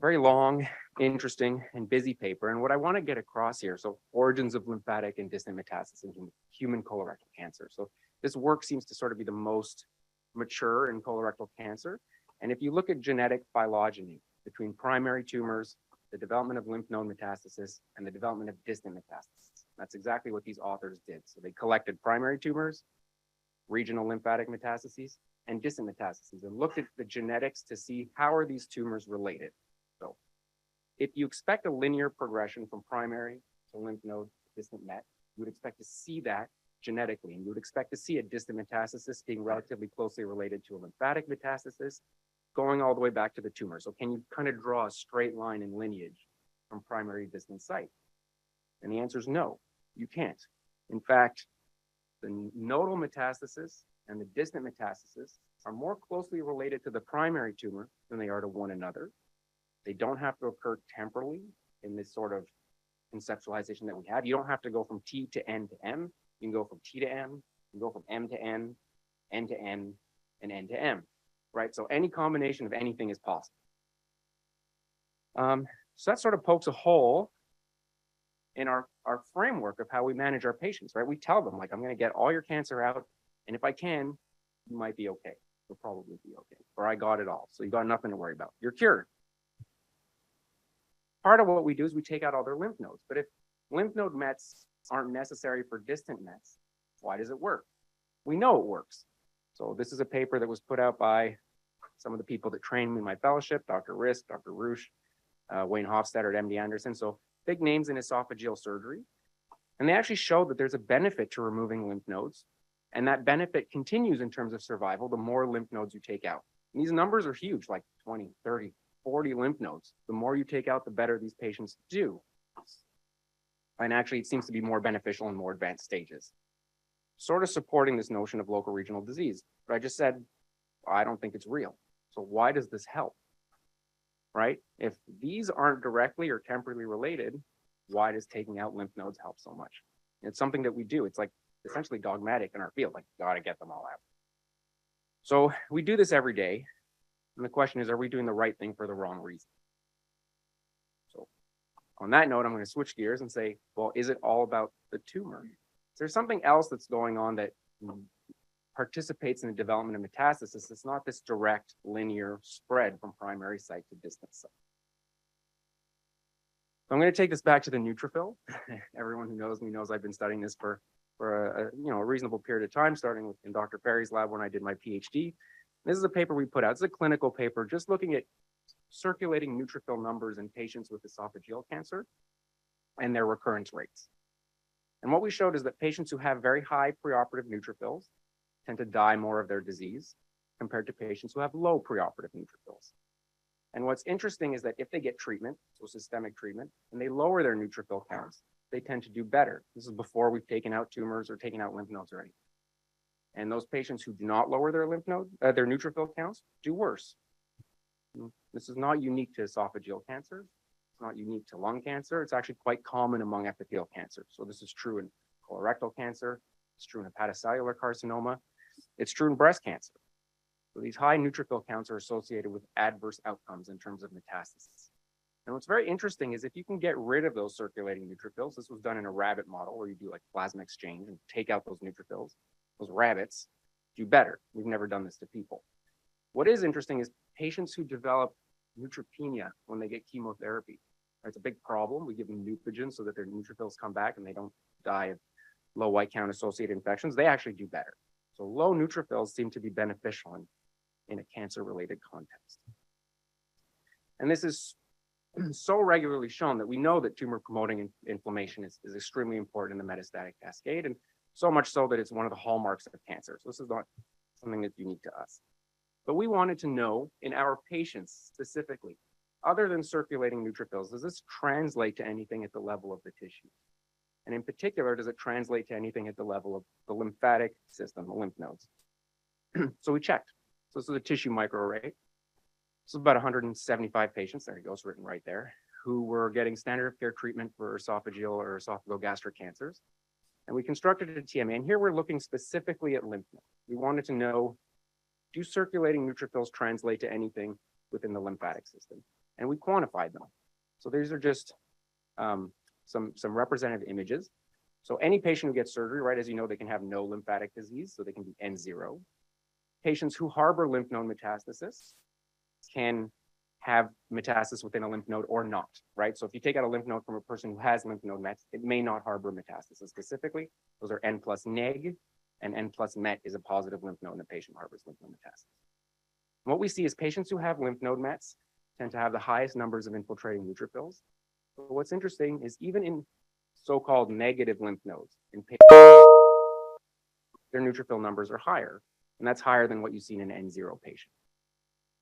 [SPEAKER 5] very long, interesting, and busy paper. And what I want to get across here, so origins of lymphatic and distant metastasis in human colorectal cancer. So this work seems to sort of be the most mature in colorectal cancer. And if you look at genetic phylogeny between primary tumors, the development of lymph node metastasis, and the development of distant metastasis, that's exactly what these authors did. So they collected primary tumors, regional lymphatic metastases, and distant metastases, and looked at the genetics to see how are these tumors related. So if you expect a linear progression from primary to lymph node to distant met, you would expect to see that genetically, and you would expect to see a distant metastasis being relatively closely related to a lymphatic metastasis, going all the way back to the tumor. So can you kind of draw a straight line in lineage from primary to distant site? And the answer is no, you can't. In fact, the nodal metastasis and the distant metastasis are more closely related to the primary tumor than they are to one another. They don't have to occur temporally in this sort of conceptualization that we have. You don't have to go from T to N to M. You can go from T to M, you can go from M to N to N, and N to M, right? So any combination of anything is possible. So that sort of pokes a hole in our framework of how we manage our patients, right? We tell them, like, I'm going to get all your cancer out, and if I can, you might be okay. You'll probably be okay. Or I got it all, so you got nothing to worry about. You're cured. Part of what we do is we take out all their lymph nodes. But if lymph node mets aren't necessary for distant mets, why does it work? We know it works. So this is a paper that was put out by some of the people that trained me in my fellowship, Dr. Risk, Dr. Roosh, Wayne Hofstadter at MD Anderson. So big names in esophageal surgery. And they actually showed that there's a benefit to removing lymph nodes. And that benefit continues in terms of survival, the more lymph nodes you take out. And these numbers are huge, like 20, 30, 40 lymph nodes. The more you take out, the better these patients do. And actually, it seems to be more beneficial in more advanced stages. Sort of supporting this notion of local regional disease. But I just said, I don't think it's real. So why does this help? Right? If these aren't directly or temporally related, why does taking out lymph nodes help so much? It's something that we do. It's like essentially dogmatic in our field, like, gotta get them all out. So we do this every day. And the question is, are we doing the right thing for the wrong reason? So on that note, I'm going to switch gears and say, well, is it all about the tumor? Is there something else that's going on that participates in the development of metastasis? It's not this direct linear spread from primary site to distant site. So I'm going to take this back to the neutrophil. Everyone who knows me knows I've been studying this for a reasonable period of time, starting in Dr. Perry's lab when I did my PhD. This is a paper we put out. It's a clinical paper just looking at circulating neutrophil numbers in patients with esophageal cancer and their recurrence rates. And what we showed is that patients who have very high preoperative neutrophils tend to die more of their disease compared to patients who have low preoperative neutrophils. And what's interesting is that if they get treatment, so systemic treatment, and they lower their neutrophil counts, they tend to do better. This is before we've taken out tumors or taken out lymph nodes or anything. And those patients who do not lower their lymph node, their neutrophil counts, do worse. This is not unique to esophageal cancer. It's not unique to lung cancer. It's actually quite common among epithelial cancer. So this is true in colorectal cancer. It's true in hepatocellular carcinoma. It's true in breast cancer. So these high neutrophil counts are associated with adverse outcomes in terms of metastasis. And what's very interesting is if you can get rid of those circulating neutrophils, this was done in a rabbit model where you do like plasma exchange and take out those neutrophils, those rabbits do better. We've never done this to people. What is interesting is patients who develop neutropenia when they get chemotherapy. It's a big problem. We give them Neupogen so that their neutrophils come back and they don't die of low white count associated infections. They actually do better. So low neutrophils seem to be beneficial in a cancer-related context. And this is so regularly shown that we know that tumor-promoting inflammation is extremely important in the metastatic cascade, and so much so that it's one of the hallmarks of cancer. So this is not something that's unique to us. But we wanted to know in our patients specifically, other than circulating neutrophils, does this translate to anything at the level of the tissue? And in particular, does it translate to anything at the level of the lymphatic system, the lymph nodes? So we checked. So this is a tissue microarray. This is about 175 patients, there you go, it's written right there, who were getting standard of care treatment for esophageal or esophagogastric cancers. And we constructed a TMA, and here we're looking specifically at lymph nodes. We wanted to know, do circulating neutrophils translate to anything within the lymphatic system? And we quantified them. So these are just some representative images. So any patient who gets surgery, right, as you know, they can have no lymphatic disease, so they can be N0. Patients who harbor lymph node metastasis can have metastasis within a lymph node or not, right? So if you take out a lymph node from a person who has lymph node mets, it may not harbor metastasis specifically. Those are N plus neg, and N plus met is a positive lymph node and the patient harbors lymph node metastasis. And what we see is patients who have lymph node mets tend to have the highest numbers of infiltrating neutrophils. But what's interesting is even in so-called negative lymph nodes, in patients, their neutrophil numbers are higher, and that's higher than what you see in an N0 patient.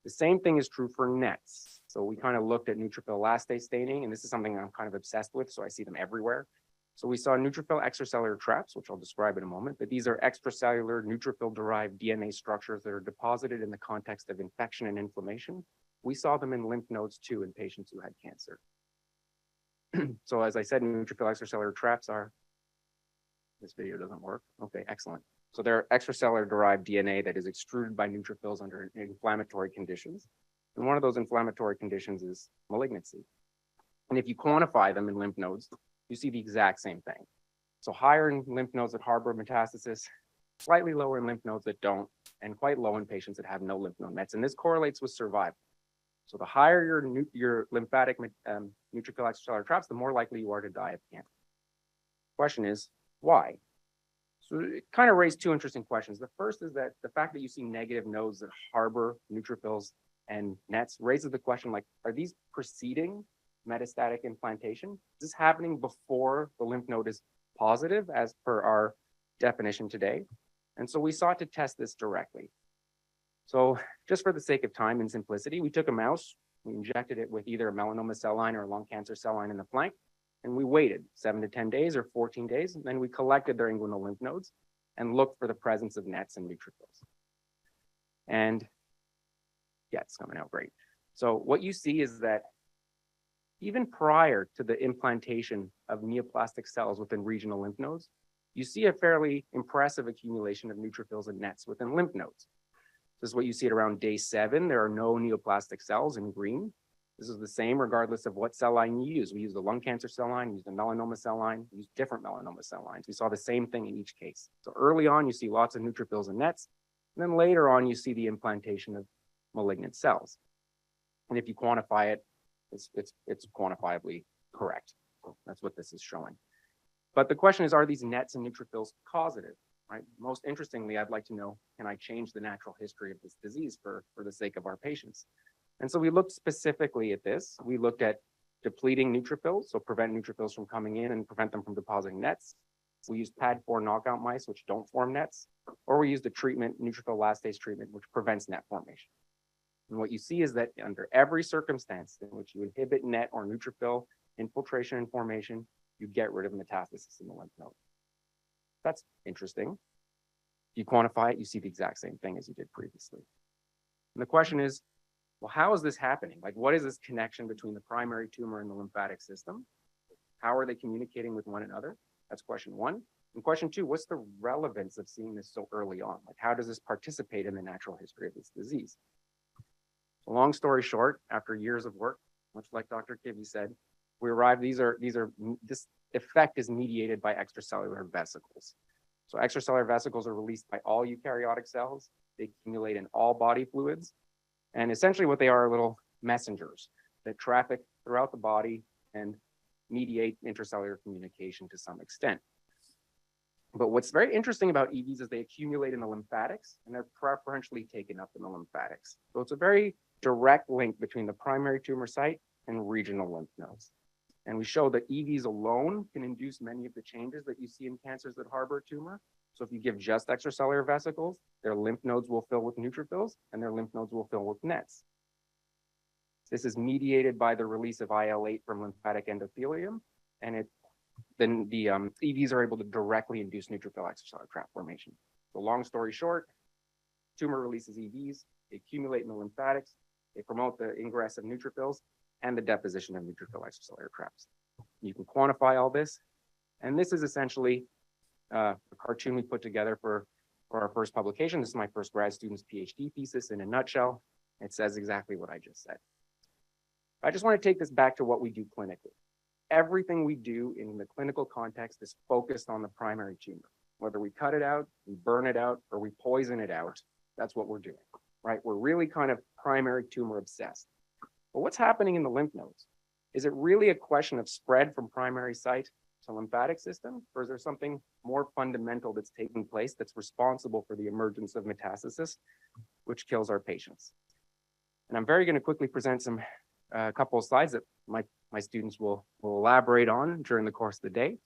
[SPEAKER 5] The same thing is true for nets. So we kind of looked at neutrophil elastase staining, and this is something I'm kind of obsessed with, so I see them everywhere. So we saw neutrophil extracellular traps, which I'll describe in a moment, but these are extracellular neutrophil-derived DNA structures that are deposited in the context of infection and inflammation. We saw them in lymph nodes too in patients who had cancer. So as I said, neutrophil extracellular traps are, this video doesn't work. Okay, excellent. So they're extracellular derived DNA that is extruded by neutrophils under inflammatory conditions. And one of those inflammatory conditions is malignancy. And if you quantify them in lymph nodes, you see the exact same thing. So higher in lymph nodes that harbor metastasis, slightly lower in lymph nodes that don't, and quite low in patients that have no lymph node mets. And this correlates with survival. So the higher your lymphatic neutrophil extracellular traps, the more likely you are to die of cancer. Question is, why? So it kind of raised two interesting questions. The first is that the fact that you see negative nodes that harbor neutrophils and nets raises the question, like, are these preceding metastatic implantation? Is this happening before the lymph node is positive as per our definition today? And so we sought to test this directly. So just for the sake of time and simplicity, we took a mouse, we injected it with either a melanoma cell line or a lung cancer cell line in the flank, and we waited 7 to 10 days or 14 days, and then we collected their inguinal lymph nodes and looked for the presence of nets and neutrophils. And yeah, it's coming out great. So what you see is that even prior to the implantation of neoplastic cells within regional lymph nodes, you see a fairly impressive accumulation of neutrophils and nets within lymph nodes. This is what you see at around day 7. There are no neoplastic cells in green. This is the same regardless of what cell line you use. We use the lung cancer cell line, we use the melanoma cell line, we use different melanoma cell lines. We saw the same thing in each case. So early on, you see lots of neutrophils and nets. And then later on, you see the implantation of malignant cells. And if you quantify it, it's quantifiably correct. So that's what this is showing. But the question is, are these nets and neutrophils causative? Right? Most interestingly, I'd like to know, can I change the natural history of this disease for the sake of our patients? And so we looked specifically at this. We looked at depleting neutrophils, so prevent neutrophils from coming in and prevent them from depositing nets. We used PAD4 knockout mice, which don't form nets, or we used a treatment, neutrophil elastase treatment, which prevents net formation. And what you see is that under every circumstance in which you inhibit net or neutrophil infiltration and formation, you get rid of metastasis in the lymph node. That's interesting. If you quantify it, you see the exact same thing as you did previously. And the question is, well, how is this happening? Like, what is this connection between the primary tumor and the lymphatic system? How are they communicating with one another? That's question one. And question two, what's the relevance of seeing this so early on? Like, how does this participate in the natural history of this disease? So long story short, after years of work, much like Dr. Kibbe said, we arrived, this effect is mediated by extracellular vesicles. So extracellular vesicles are released by all eukaryotic cells. They accumulate in all body fluids. And essentially what they are little messengers that traffic throughout the body and mediate intracellular communication to some extent. But what's very interesting about EVs is they accumulate in the lymphatics and they're preferentially taken up in the lymphatics. So it's a very direct link between the primary tumor site and regional lymph nodes. And we show that EVs alone can induce many of the changes that you see in cancers that harbor a tumor. So if you give just extracellular vesicles, their lymph nodes will fill with neutrophils and their lymph nodes will fill with nets. This is mediated by the release of IL-8 from lymphatic endothelium, and then the EVs are able to directly induce neutrophil extracellular trap formation. So long story short, tumor releases EVs, they accumulate in the lymphatics, they promote the ingress of neutrophils and the deposition of neutrophil extracellular traps. You can quantify all this, and this is essentially a cartoon we put together for our first publication. This is my first grad student's PhD thesis in a nutshell. It says exactly what I just said. I just want to take this back to what we do clinically. Everything we do in the clinical context is focused on the primary tumor. Whether we cut it out, we burn it out, or we poison it out, that's what we're doing, right? We're really kind of primary tumor obsessed. But what's happening in the lymph nodes? Is it really a question of spread from primary site to lymphatic system, or is there something more fundamental that's taking place that's responsible for the emergence of metastasis, which kills our patients? And I'm going to quickly present a couple of slides that my students will elaborate on during the course of the day.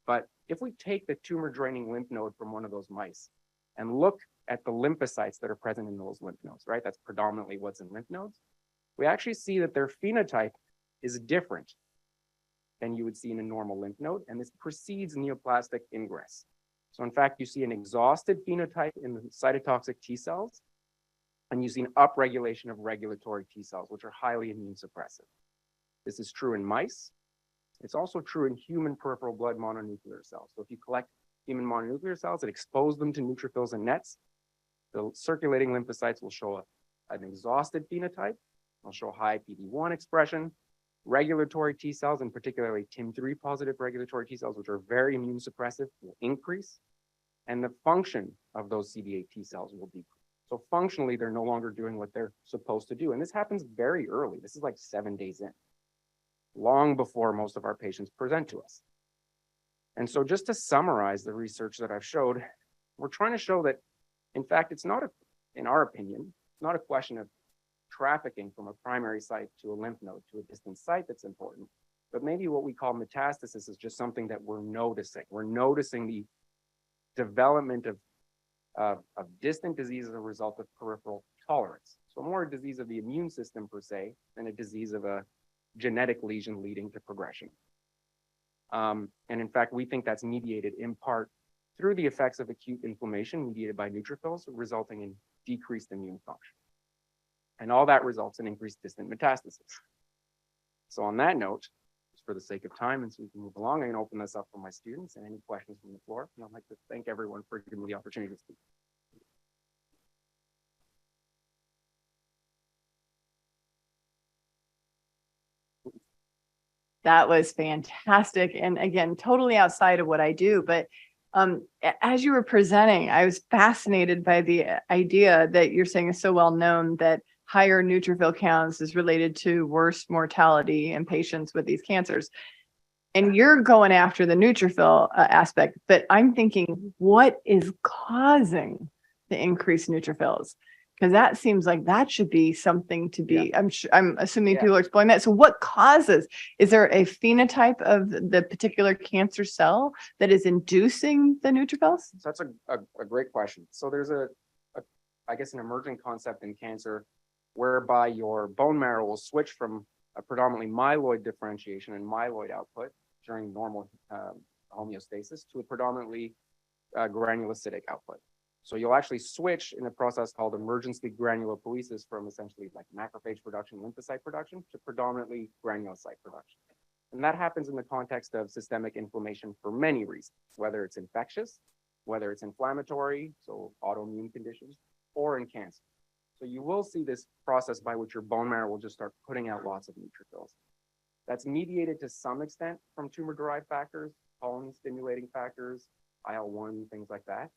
[SPEAKER 5] But if we take the tumor draining lymph node from one of those mice and look at the lymphocytes that are present in those lymph nodes, right? That's predominantly what's in lymph nodes. We actually see that their phenotype is different than you would see in a normal lymph node, and this precedes neoplastic ingress. So in fact, you see an exhausted phenotype in the cytotoxic T cells, and you see an upregulation of regulatory T cells, which are highly immune suppressive. This is true in mice. It's also true in human peripheral blood mononuclear cells. So if you collect human mononuclear cells and expose them to neutrophils and nets, the circulating lymphocytes will show an exhausted phenotype. They'll show high PD-1 expression. Regulatory T cells, and particularly TIM3 positive regulatory T cells, which are very immune suppressive, will increase. And the function of those CD8 T cells will decrease. So functionally, they're no longer doing what they're supposed to do. And this happens very early. This is like 7 days in, long before most of our patients present to us. And so just to summarize the research that I've showed, we're trying to show that, in fact, it's not, in our opinion, it's not a question of trafficking from a primary site to a lymph node to a distant site that's important, but maybe what we call metastasis is just something that we're noticing. We're noticing the development of distant disease as a result of peripheral tolerance. So more a disease of the immune system per se than a disease of a genetic lesion leading to progression. And in fact, we think that's mediated in part through the effects of acute inflammation mediated by neutrophils, resulting in decreased immune function. And all that results in increased distant metastasis. So on that note, just for the sake of time, and so we can move along, I'm going to open this up for my students and any questions from the floor. And I'd like to thank everyone for giving me the opportunity to speak.
[SPEAKER 2] That was fantastic. And again, totally outside of what I do. But as you were presenting, I was fascinated by the idea that you're saying is so well known that higher neutrophil counts is related to worse mortality in patients with these cancers. And you're going after the neutrophil aspect, but I'm thinking, what is causing the increased neutrophils? Because that seems like that should be something to be, I'm assuming people are exploring that. So what causes, is there a phenotype of the particular cancer cell that is inducing the neutrophils?
[SPEAKER 5] So that's a great question. So there's I guess, an emerging concept in cancer whereby your bone marrow will switch from a predominantly myeloid differentiation and myeloid output during normal homeostasis to a predominantly granulocytic output. So you'll actually switch in a process called emergency granulopoiesis from essentially like macrophage production, lymphocyte production to predominantly granulocyte production. And that happens in the context of systemic inflammation for many reasons, whether it's infectious, whether it's inflammatory, so autoimmune conditions, or in cancer. So you will see this process by which your bone marrow will just start putting out lots of neutrophils. That's mediated to some extent from tumor-derived factors, colony-stimulating factors, IL-1, things like that.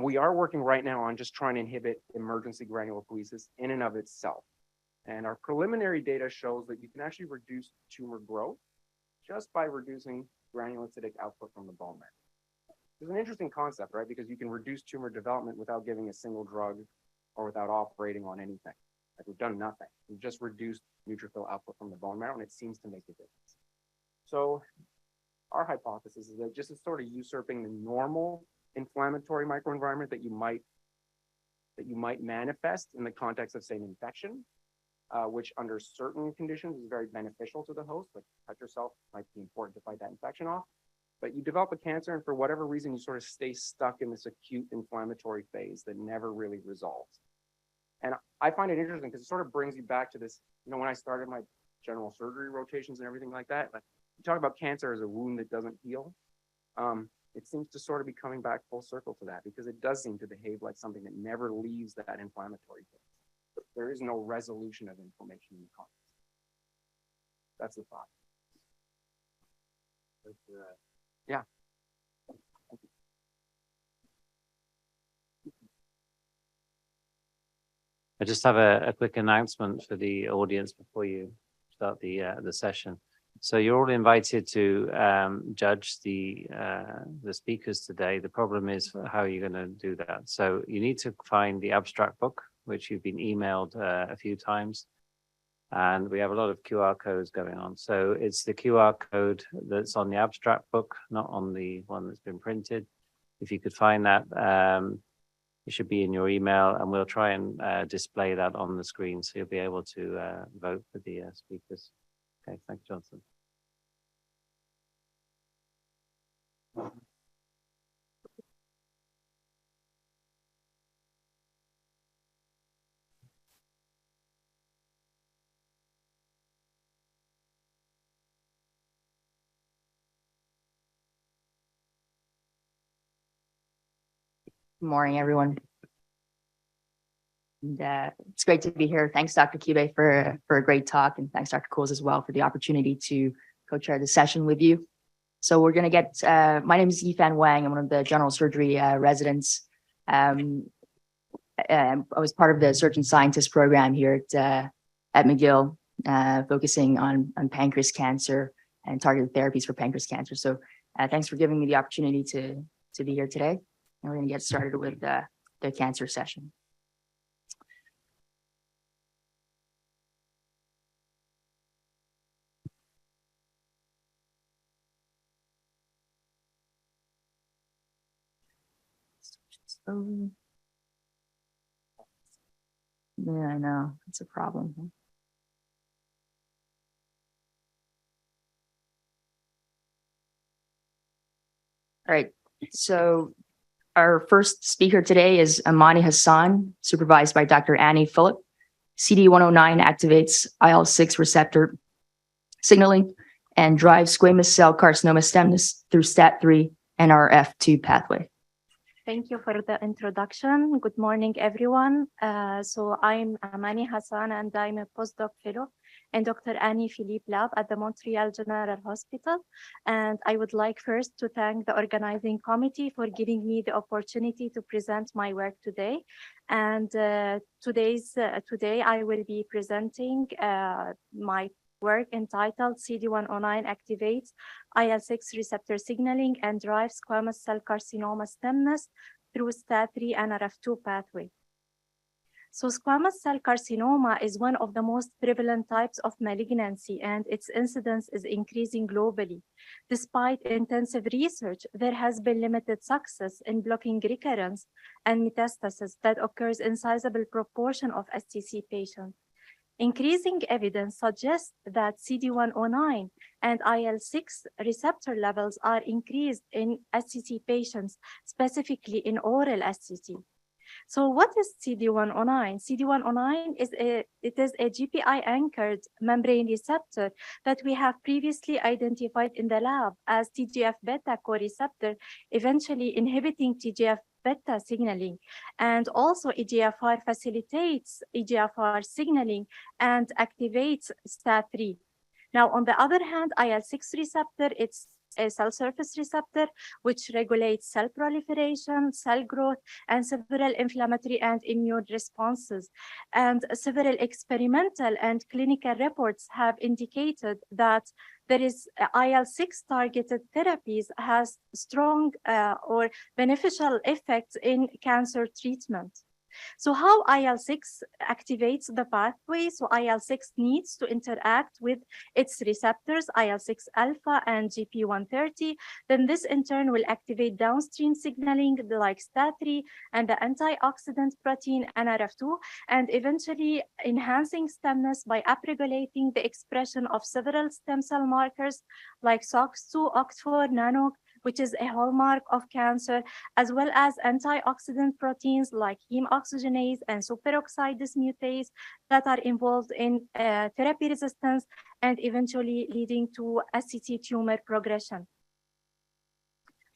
[SPEAKER 5] We are working right now on just trying to inhibit emergency granulopoiesis in and of itself. And our preliminary data shows that you can actually reduce tumor growth just by reducing granulocytic output from the bone marrow. It's an interesting concept, right? Because you can reduce tumor development without giving a single drug or without operating on anything. Like we've done nothing. We've just reduced neutrophil output from the bone marrow, and it seems to make a difference. So our hypothesis is that just is sort of usurping the normal inflammatory microenvironment that you might manifest in the context of, say, an infection, which under certain conditions is very beneficial to the host, like touch yourself might be important to fight that infection off. But you develop a cancer, and for whatever reason, you sort of stay stuck in this acute inflammatory phase that never really resolves. And I find it interesting because it sort of brings you back to this, when I started my general surgery rotations and everything like that, like you talk about cancer as a wound that doesn't heal. It seems to sort of be coming back full circle to that, because it does seem to behave like something that never leaves that inflammatory phase. There is no resolution of inflammation in the context. That's the thought. Yeah.
[SPEAKER 6] I just have a quick announcement for the audience before you start the session. So you're all invited to judge the speakers today. The problem is how you're going to do that. So you need to find the abstract book, which you've been emailed a few times. And we have a lot of QR codes going on. So it's the QR code that's on the abstract book, not on the one that's been printed. If you could find that, it should be in your email, and we'll try and display that on the screen so you'll be able to vote for the speakers. Okay, thanks, Johnson.
[SPEAKER 7] Good morning, everyone. And, it's great to be here. Thanks, Dr. Kibbe, for a great talk, and thanks, Dr. Coles, as well, for the opportunity to co-chair the session with you. So we're going to get, my name is Yifan Wang. I'm one of the general surgery residents. I was part of the surgeon scientist program here at McGill, focusing on pancreas cancer and targeted therapies for pancreas cancer. So thanks for giving me the opportunity to be here today. And we're going to get started with the cancer session. Yeah, I know. It's a problem. All right. So our first speaker today is Amani Hassan, supervised by Dr. Annie Phillip. CD109 activates IL-6 receptor signaling and drives squamous cell carcinoma stemness through STAT3 and NRF2 pathway.
[SPEAKER 8] Thank you for the introduction. Good morning, everyone. So I'm Amani Hassan, and I'm a postdoc fellow in Dr. Annie Philippe Lab at the Montreal General Hospital. And I would like first to thank the organizing committee for giving me the opportunity to present my work today. And today I will be presenting my work entitled CD109 activates IL-6 receptor signaling and drives squamous cell carcinoma stemness through STAT3 and NRF2 pathway. So squamous cell carcinoma is one of the most prevalent types of malignancy, and its incidence is increasing globally. Despite intensive research, there has been limited success in blocking recurrence and metastasis that occurs in sizable proportion of SCC patients. Increasing evidence suggests that CD109 and IL-6 receptor levels are increased in SCC patients, specifically in oral SCC. So what is CD109? CD109 is a GPI anchored membrane receptor that we have previously identified in the lab as TGF-beta co-receptor, eventually inhibiting TGF-beta signaling. And also EGFR facilitates EGFR signaling and activates STAT3. Now, on the other hand, IL-6 receptor, it's a cell surface receptor, which regulates cell proliferation, cell growth, and several inflammatory and immune responses. And several experimental and clinical reports have indicated that there is IL-6 targeted therapies has strong or beneficial effects in cancer treatment. So how IL-6 activates the pathway? So IL-6 needs to interact with its receptors, IL-6 alpha and GP130. Then this in turn will activate downstream signaling like STAT3 and the antioxidant protein NRF2, and eventually enhancing stemness by upregulating the expression of several stem cell markers like SOX2, OCT4, NANOG, which is a hallmark of cancer, as well as antioxidant proteins like heme oxygenase and superoxide dismutase that are involved in therapy resistance and eventually leading to SCC tumor progression.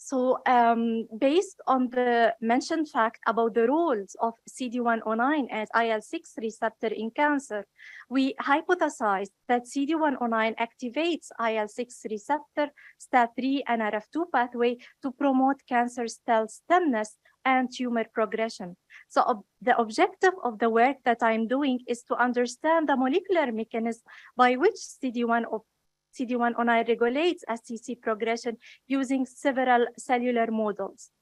[SPEAKER 8] So based on the mentioned fact about the roles of CD109 and IL-6 receptor in cancer, we hypothesized that CD109 activates IL-6 receptor, STAT3 and NRF2 pathway to promote cancer cell stemness and tumor progression. So the objective of the work that I'm doing is to understand the molecular mechanism by which CD109 regulates SCC progression using several cellular models.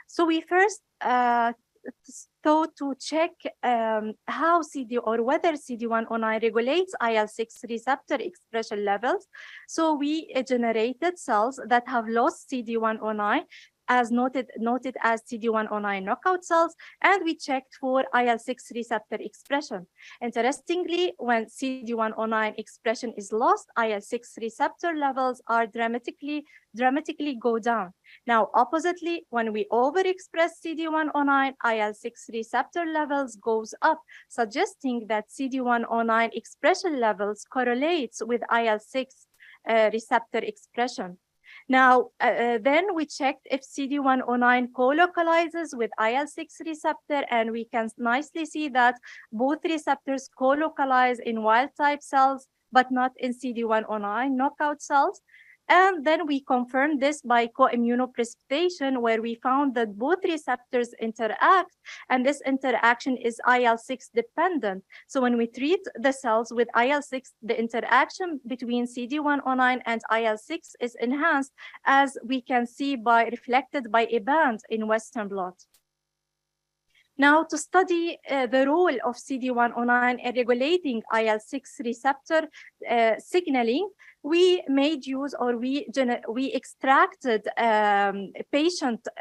[SPEAKER 8] So we first thought to check how whether CD109 regulates IL-6 receptor expression levels. So we generated cells that have lost CD109 as noted as CD109 knockout cells, and we checked for IL-6 receptor expression. Interestingly, when CD109 expression is lost, IL-6 receptor levels are dramatically go down. Now, oppositely, when we overexpress CD109, IL-6 receptor levels goes up, suggesting that CD109 expression levels correlates with IL-6 receptor expression. Now, then we checked if CD109 co-localizes with IL-6 receptor, and we can nicely see that both receptors co-localize in wild-type cells, but not in CD109 knockout cells. And then we confirmed this by co-immunoprecipitation, where we found that both receptors interact, and this interaction is IL-6 dependent. So when we treat the cells with IL-6, the interaction between CD109 and IL-6 is enhanced, as we can see reflected by a band in Western blot. Now, to study the role of CD109 in regulating IL-6 receptor signaling, we made use, or we extracted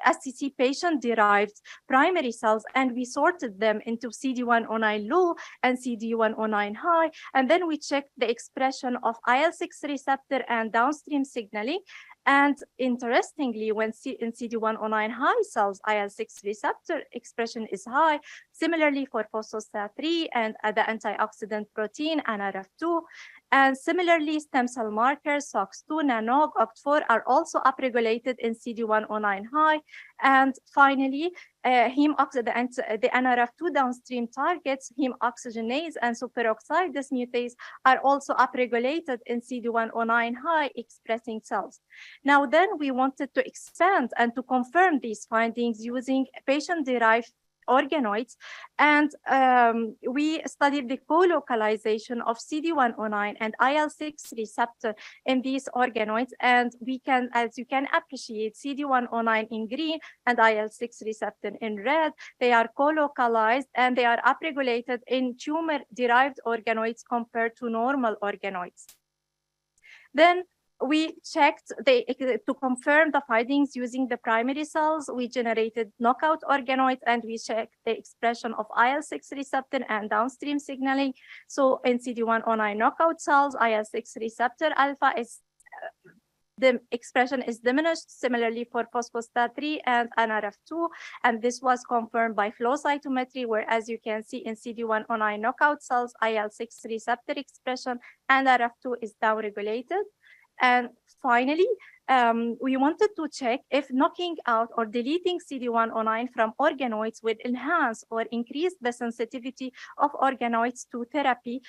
[SPEAKER 8] SCC patient-derived primary cells, and we sorted them into CD109 low and CD109 high, and then we checked the expression of IL-6 receptor and downstream signaling. And interestingly, when in CD109 high cells, IL-6 receptor expression is high. Similarly for phospho-STAT3 and the antioxidant protein NRF2. And similarly, stem cell markers, SOX2, NANOG, OCT4 are also upregulated in CD109 high. And finally, the NRF2 downstream targets, heme oxygenase and superoxide dismutase, are also upregulated in CD109 high expressing cells. Now then, we wanted to expand and to confirm these findings using patient-derived organoids, and we studied the co-localization of CD109 and IL-6 receptor in these organoids, and we can, as you can appreciate, CD109 in green and IL-6 receptor in red, they are co-localized and they are upregulated in tumor-derived organoids compared to normal organoids. Then we checked to confirm the findings using the primary cells. We generated knockout organoids, and we checked the expression of IL-6 receptor and downstream signaling. So in CD109 knockout cells, IL-6 receptor alpha is the expression is diminished. Similarly for phospho-STAT3 and NRF2, and this was confirmed by flow cytometry, where, as you can see in CD109 knockout cells, IL-6 receptor expression and NRF2 is downregulated. And finally, we wanted to check if knocking out or deleting CD109 from organoids would enhance or increase the sensitivity of organoids to therapy.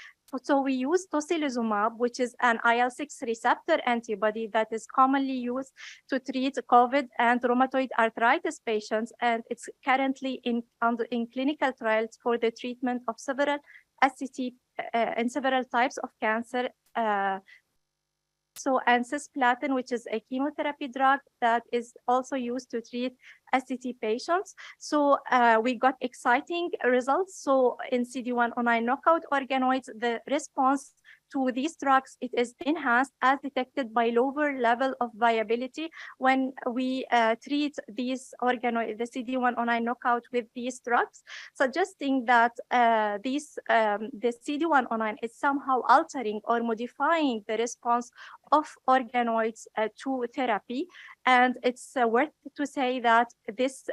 [SPEAKER 8] So we use tocilizumab, which is an IL-6 receptor antibody that is commonly used to treat COVID and rheumatoid arthritis patients, and it's currently in clinical trials for the treatment of several SCT and several types of cancer. So, and cisplatin, which is a chemotherapy drug that is also used to treat SCT patients. So we got exciting results. So in CD109 knockout organoids, the response to these drugs, it is enhanced as detected by lower level of viability when we treat these organoids, the CD109 knockout with these drugs, suggesting that the CD109 is somehow altering or modifying the response of organoids to therapy. And it's worth to say that this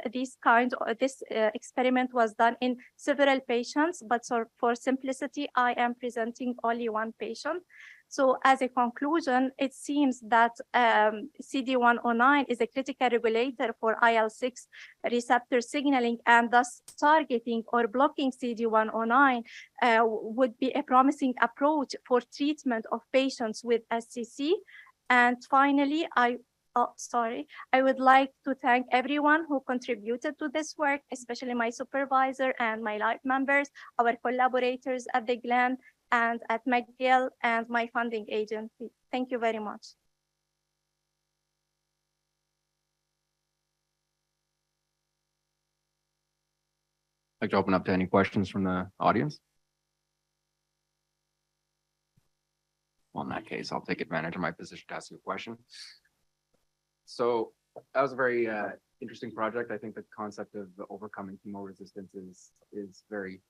[SPEAKER 8] experiment was done in several patients, but for simplicity, I am presenting only one patient. So as a conclusion, it seems that CD109 is a critical regulator for IL-6 receptor signaling, and thus targeting or blocking CD109 would be a promising approach for treatment of patients with SCC. And finally, I would like to thank everyone who contributed to this work, especially my supervisor and my lab members, our collaborators at the Glen and at McGill, and my funding agency. Thank you very much.
[SPEAKER 5] I'd like to open up to any questions from the audience. Well, in that case, I'll take advantage of my position to ask you a question. So that was a very interesting project. I think the concept of overcoming chemo resistance is very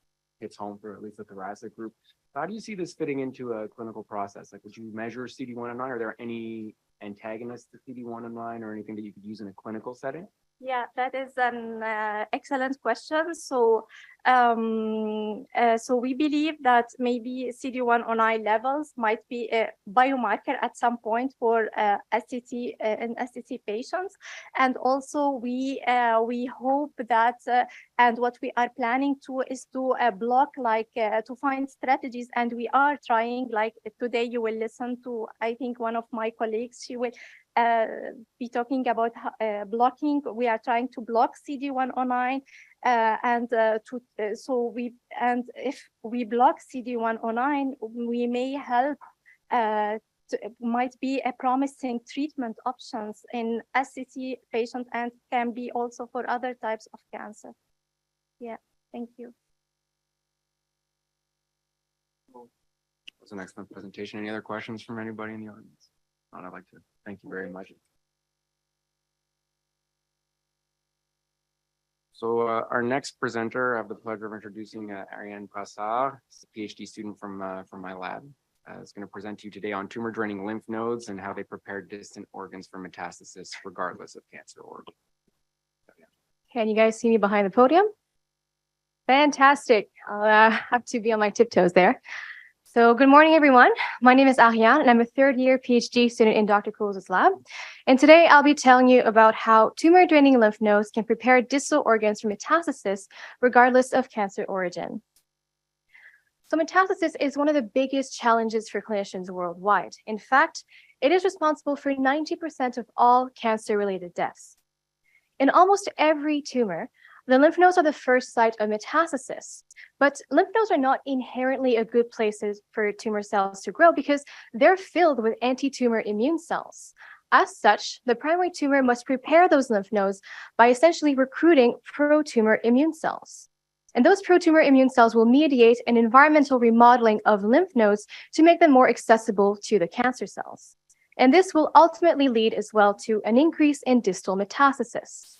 [SPEAKER 5] hits home for at least the thoracic group. How do you see this fitting into a clinical process? Like, would you measure CD109? Are there any antagonists to CD109 or anything that you could use in a clinical setting?
[SPEAKER 8] Yeah, that is an excellent question. So, so we believe that maybe CD109 levels might be a biomarker at some point for SCT in SCT patients, and also we hope that and what we are planning to is to block to find strategies, and we are trying. Like today, you will listen to, I think, one of my colleagues. She will be talking about blocking. We are trying to block CD109, and if we block CD109, we may help. Might be a promising treatment options in SCT patients, and can be also for other types of cancer. Yeah, thank you.
[SPEAKER 5] That's an excellent presentation. Any other questions from anybody in the audience? I'd like to thank you very much. So our next presenter, I have the pleasure of introducing Ariane Brassard, a PhD student from my lab. Is going to present to you today on tumor draining lymph nodes and how they prepare distant organs for metastasis regardless of cancer origin.
[SPEAKER 9] Can you guys see me behind the podium? Fantastic. I'll have to be on my tiptoes there. So good morning, everyone. My name is Ariane, and I'm a third-year PhD student in Dr. Coles' lab. And today I'll be telling you about how tumor-draining lymph nodes can prepare distal organs for metastasis, regardless of cancer origin. So metastasis is one of the biggest challenges for clinicians worldwide. In fact, it is responsible for 90% of all cancer-related deaths. In almost every tumor, the lymph nodes are the first site of metastasis, but lymph nodes are not inherently a good place for tumor cells to grow because they're filled with anti-tumor immune cells. As such, the primary tumor must prepare those lymph nodes by essentially recruiting pro-tumor immune cells. And those pro-tumor immune cells will mediate an environmental remodeling of lymph nodes to make them more accessible to the cancer cells. And this will ultimately lead as well to an increase in distal metastasis.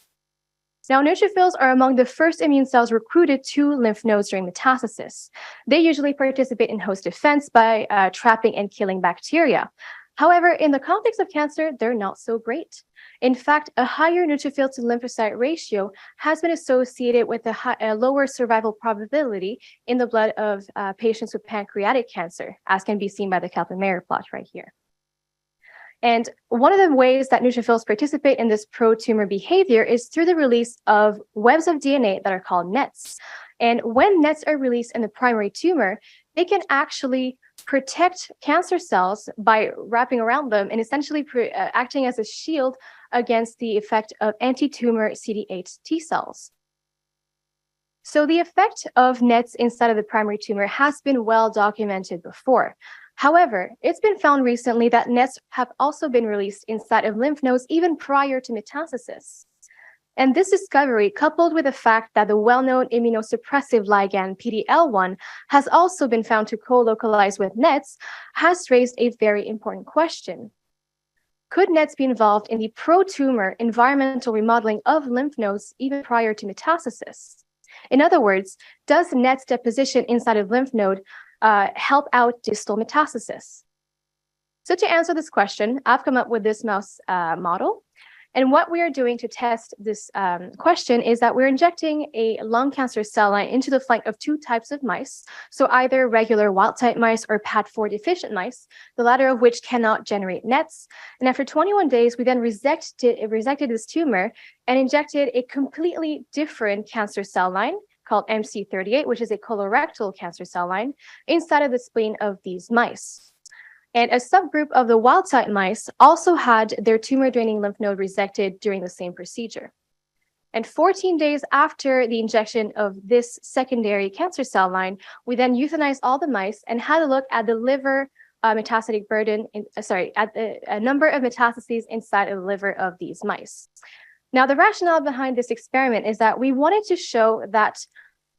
[SPEAKER 9] Now, neutrophils are among the first immune cells recruited to lymph nodes during metastasis. They usually participate in host defense by trapping and killing bacteria. However, in the context of cancer, they're not so great. In fact, a higher neutrophil to lymphocyte ratio has been associated with a lower survival probability in the blood of patients with pancreatic cancer, as can be seen by the Kaplan-Meier plot right here. And one of the ways that neutrophils participate in this pro-tumor behavior is through the release of webs of DNA that are called nets. And when nets are released in the primary tumor, they can actually protect cancer cells by wrapping around them and essentially acting as a shield against the effect of anti-tumor CD8 T cells. So the effect of nets inside of the primary tumor has been well documented before. However, it's been found recently that nets have also been released inside of lymph nodes even prior to metastasis. And this discovery, coupled with the fact that the well-known immunosuppressive ligand PD-L1 has also been found to co-localize with nets, has raised a very important question. Could nets be involved in the pro-tumor environmental remodeling of lymph nodes even prior to metastasis? In other words, does nets deposition inside of lymph node help out distal metastasis? So to answer this question, I've come up with this mouse model. And what we are doing to test this question is that we're injecting a lung cancer cell line into the flank of two types of mice. So either regular wild-type mice or PAD4 deficient mice, the latter of which cannot generate nets. And after 21 days, we then resected this tumor and injected a completely different cancer cell line called MC38, which is a colorectal cancer cell line, inside of the spleen of these mice. And a subgroup of the wild-type mice also had their tumor-draining lymph node resected during the same procedure. And 14 days after the injection of this secondary cancer cell line, we then euthanized all the mice and had a look at the liver metastatic burden, at the number of metastases inside of the liver of these mice. Now, the rationale behind this experiment is that we wanted to show that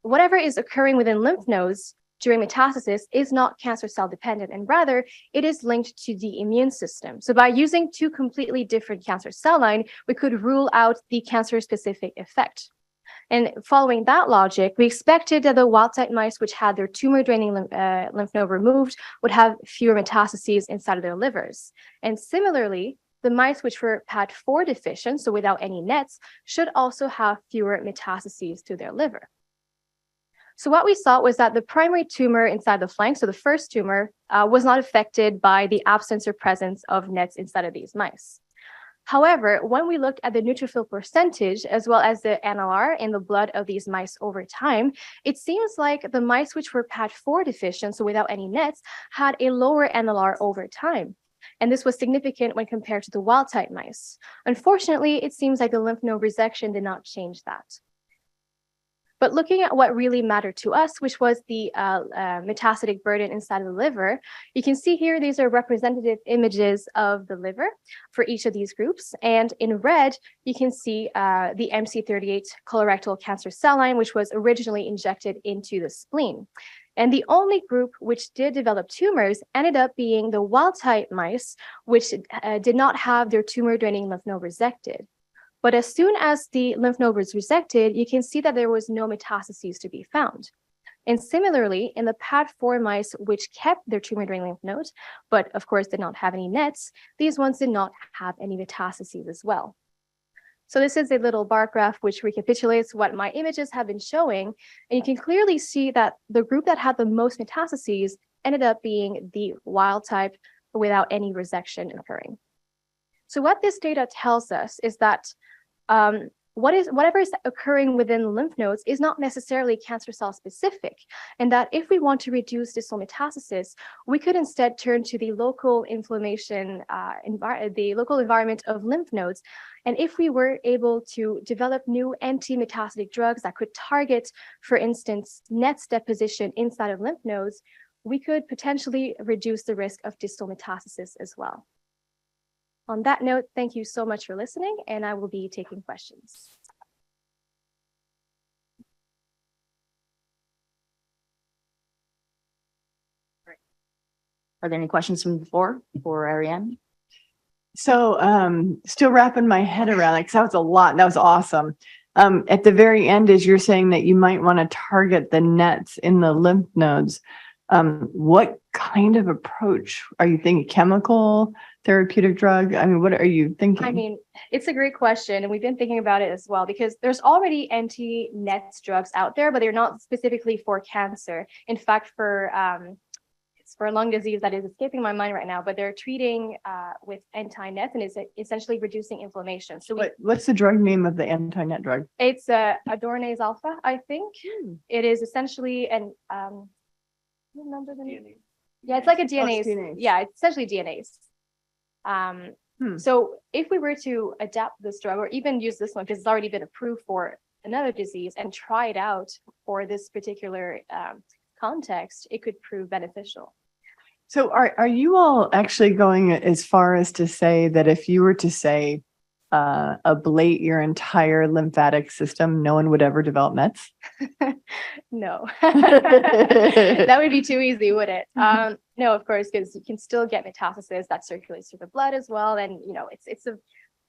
[SPEAKER 9] whatever is occurring within lymph nodes during metastasis is not cancer cell dependent, and rather it is linked to the immune system. So by using two completely different cancer cell lines, we could rule out the cancer specific effect. And following that logic, we expected that the wild-type mice which had their tumor draining lymph node removed would have fewer metastases inside of their livers. And similarly, the mice which were PAD4 deficient, so without any nets, should also have fewer metastases to their liver. So what we saw was that the primary tumor inside the flank, so the first tumor, was not affected by the absence or presence of nets inside of these mice. However, when we looked at the neutrophil percentage, as well as the NLR in the blood of these mice over time, it seems like the mice which were PAD4 deficient, so without any nets, had a lower NLR over time. And this was significant when compared to the wild-type mice. Unfortunately, it seems like the lymph node resection did not change that. But looking at what really mattered to us, which was the metastatic burden inside of the liver, you can see here these are representative images of the liver for each of these groups. And in red, you can see the MC38 colorectal cancer cell line, which was originally injected into the spleen. And the only group which did develop tumors ended up being the wild-type mice, which did not have their tumor-draining lymph node resected. But as soon as the lymph node was resected, you can see that there was no metastases to be found. And similarly, in the PAD4 mice, which kept their tumor-draining lymph nodes, but of course did not have any nets, these ones did not have any metastases as well. So this is a little bar graph which recapitulates what my images have been showing. And you can clearly see that the group that had the most metastases ended up being the wild type without any resection occurring. So what this data tells us is that whatever is occurring within lymph nodes is not necessarily cancer cell specific, and that if we want to reduce distal metastasis, we could instead turn to the local inflammation, the local environment of lymph nodes. And if we were able to develop new anti-metastatic drugs that could target, for instance, nets deposition inside of lymph nodes, we could potentially reduce the risk of distal metastasis as well. On that note, thank you so much for listening, and I will be taking questions.
[SPEAKER 7] Are there any questions from the floor for Ariane?
[SPEAKER 2] So still wrapping my head around it, because that was a lot. That was awesome. At the very end, as you're saying that you might want to target the nets in the lymph nodes, what kind of approach are you thinking? Chemical, therapeutic drug? I mean, what are you thinking?
[SPEAKER 9] I mean, it's a great question, and we've been thinking about it as well because there's already anti-NETs drugs out there, but they're not specifically for cancer. In fact, it's for a lung disease that is escaping my mind right now, but they're treating with anti-NETs and it's essentially reducing inflammation. So
[SPEAKER 2] What's the drug name of the anti-net drug?
[SPEAKER 9] it's Adornase alpha, I think. It is essentially an remember the name? Yeah, it's like a DNase.
[SPEAKER 2] DNase.
[SPEAKER 9] Yeah, it's essentially DNase. So if we were to adapt this drug or even use this one because it's already been approved for another disease and try it out for this particular context, it could prove beneficial.
[SPEAKER 2] So are you all actually going as far as to say that if you were to say ablate your entire lymphatic system, no one would ever develop METs?
[SPEAKER 9] No, that would be too easy, would it? No, of course, because you can still get metastasis that circulates through the blood as well. And, you know,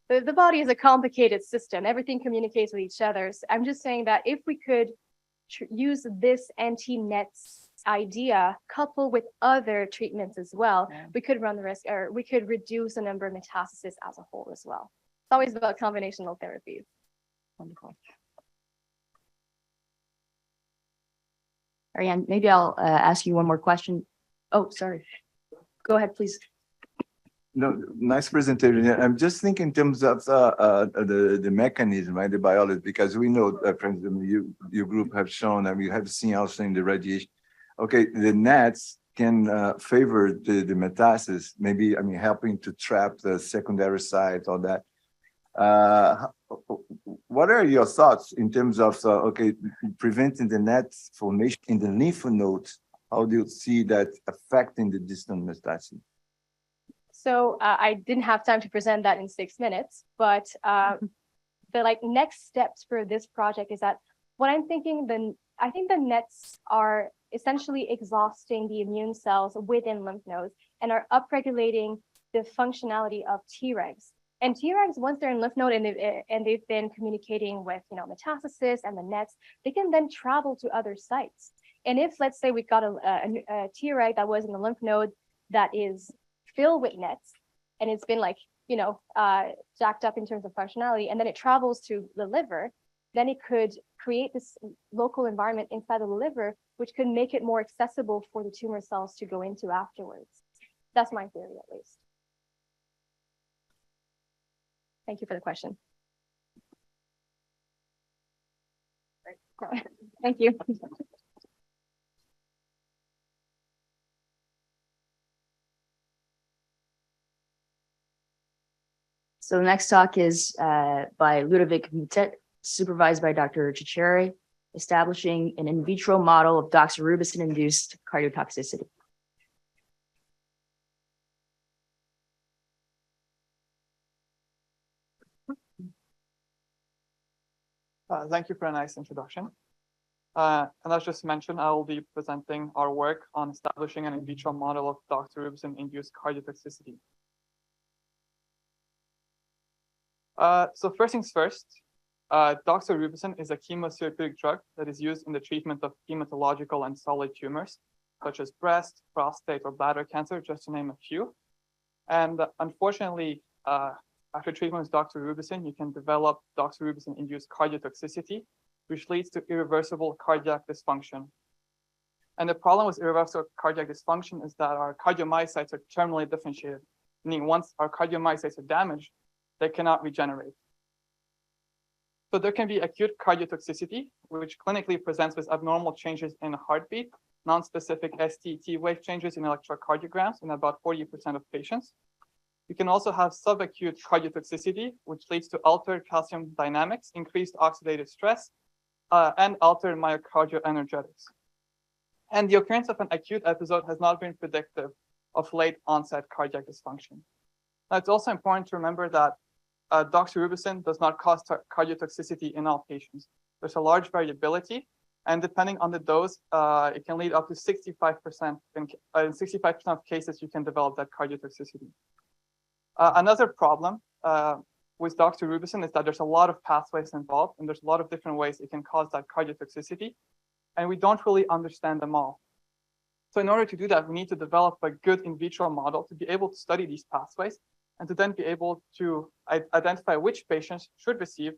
[SPEAKER 9] the body is a complicated system. Everything communicates with each other. So I'm just saying that if we could use this anti-NETs idea coupled with other treatments as well, we could run the risk, or we could reduce the number of metastasis as a whole as well. It's always about combinational therapies.
[SPEAKER 7] Wonderful. Ariane, maybe I'll ask you one more question. Oh, sorry. Go ahead, please.
[SPEAKER 10] No, nice presentation. I'm just thinking in terms of the mechanism, right, the biology, because we know, for example, your group have shown, and we have seen also in the radiation. Okay, the NETs can favor the metastasis, maybe, I mean, helping to trap the secondary site, all that. What are your thoughts in terms of, preventing the NET formation in the lymph nodes? How do you see that affecting the distant metastasis?
[SPEAKER 9] So I didn't have time to present that in 6 minutes, but the next steps for this project is that what I'm thinking, I think the NETs are essentially exhausting the immune cells within lymph nodes and are upregulating the functionality of Tregs. And Tregs, once they're in lymph node and they've been communicating with, metastasis and the NETs, they can then travel to other sites. And if, let's say, we've got a Treg that was in the lymph node that is filled with NETs, and it's been jacked up in terms of functionality, and then it travels to the liver, then it could create this local environment inside of the liver, which could make it more accessible for the tumor cells to go into afterwards. That's my theory, at least. Thank you for the question. Thank you.
[SPEAKER 7] So the next talk is by Ludovic Mutet, supervised by Dr. Cicere, establishing an in vitro model of doxorubicin-induced cardiotoxicity.
[SPEAKER 11] Thank you for a nice introduction. And as just mentioned, I will be presenting our work on establishing an in vitro model of doxorubicin-induced cardiotoxicity. So first things first, doxorubicin is a chemotherapeutic drug that is used in the treatment of hematological and solid tumors, such as breast, prostate, or bladder cancer, just to name a few. And unfortunately, after treatment with doxorubicin, you can develop doxorubicin-induced cardiotoxicity, which leads to irreversible cardiac dysfunction. And the problem with irreversible cardiac dysfunction is that our cardiomyocytes are terminally differentiated, meaning once our cardiomyocytes are damaged, they cannot regenerate. So there can be acute cardiotoxicity, which clinically presents with abnormal changes in heartbeat, non-specific ST wave changes in electrocardiograms in about 40% of patients. You can also have subacute cardiotoxicity, which leads to altered calcium dynamics, increased oxidative stress, and altered myocardial energetics. And the occurrence of an acute episode has not been predictive of late onset cardiac dysfunction. Now, it's also important to remember that doxorubicin does not cause cardiotoxicity in all patients. There's a large variability, and depending on the dose, it can lead up to 65%. In 65% of cases, you can develop that cardiotoxicity. Another problem with doxorubicin is that there's a lot of pathways involved, and there's a lot of different ways it can cause that cardiotoxicity, and we don't really understand them all. So in order to do that, we need to develop a good in vitro model to be able to study these pathways and to then be able to identify which patients should receive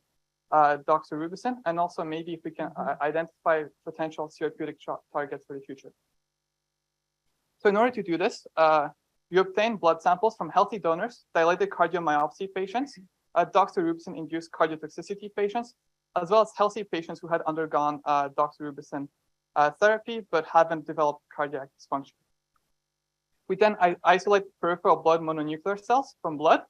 [SPEAKER 11] doxorubicin, and also maybe if we can identify potential therapeutic targets for the future. So in order to do this, we obtain blood samples from healthy donors, dilated cardiomyopathy patients, doxorubicin-induced cardiotoxicity patients, as well as healthy patients who had undergone doxorubicin therapy but haven't developed cardiac dysfunction. We then isolate peripheral blood mononuclear cells from blood.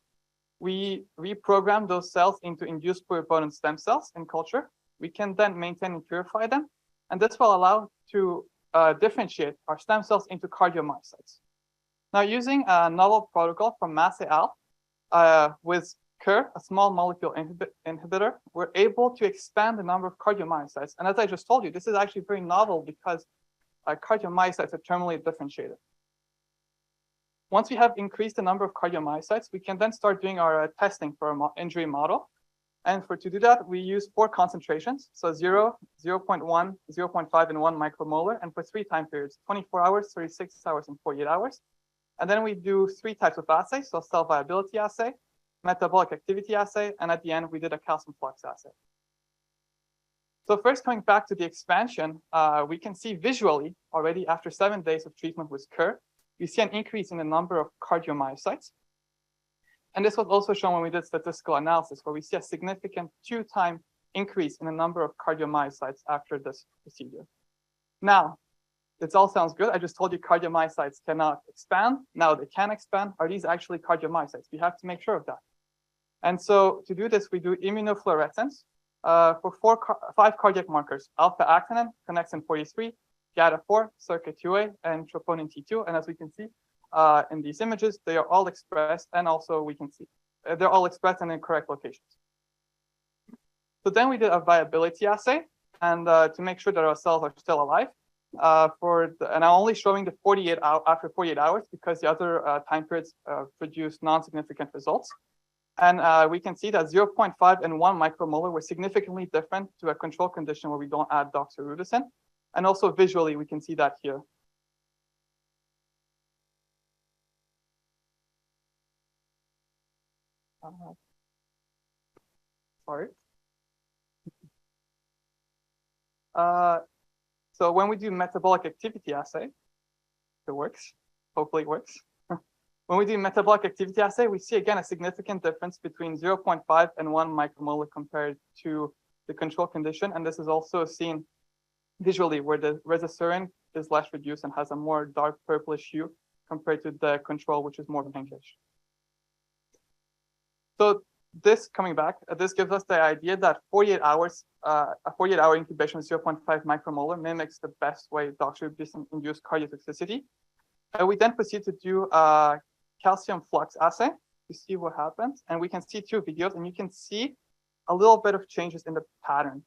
[SPEAKER 11] We reprogram those cells into induced pluripotent stem cells in culture. We can then maintain and purify them, and this will allow to differentiate our stem cells into cardiomyocytes. Now, using a novel protocol from Mass et al. With Gurd, a small molecule inhibitor, we're able to expand the number of cardiomyocytes. And as I just told you, this is actually very novel because cardiomyocytes are terminally differentiated. Once we have increased the number of cardiomyocytes, we can then start doing our testing for an injury model. And to do that, we use 4 concentrations, so 0, 0.1, 0.5, and 1 micromolar, and for 3 time periods, 24 hours, 36 hours, and 48 hours. And then we do 3 types of assays, so cell viability assay, metabolic activity assay, and at the end, we did a calcium flux assay. So first, coming back to the expansion, we can see visually already after 7 days of treatment with Gurd, we see an increase in the number of cardiomyocytes. And this was also shown when we did statistical analysis, where we see a significant 2-time increase in the number of cardiomyocytes after this procedure. Now, this all sounds good. I just told you cardiomyocytes cannot expand. Now they can expand. Are these actually cardiomyocytes? We have to make sure of that. And so to do this, we do immunofluorescence for 5 cardiac markers: alpha-actinin, connexin 43, GATA4, SERCA2a, and troponin T2. And as we can see in these images, they are all expressed, and also we can see they're all expressed in the correct locations. So then we did a viability assay, and to make sure that our cells are still alive. And I'm only showing the 48 after 48 hours because the other time periods produce non-significant results. And we can see that 0.5 and 1 micromolar were significantly different to a control condition where we don't add doxorubicin. And also visually, we can see that here. Sorry. So when we do metabolic activity assay, it works. Hopefully it works. When we do metabolic activity assay, we see again a significant difference between 0.5 and 1 micromolar compared to the control condition. And this is also seen visually where the residurin is less reduced and has a more dark purplish hue compared to the control, which is more pinkish. So this coming back, this gives us the idea that 48 hours, a 48-hour incubation with 0.5 micromolar mimics the best way doxorubicin-induced cardiotoxicity. We then proceed to do a calcium flux assay to see what happens. And we can see 2 videos, and you can see a little bit of changes in the pattern.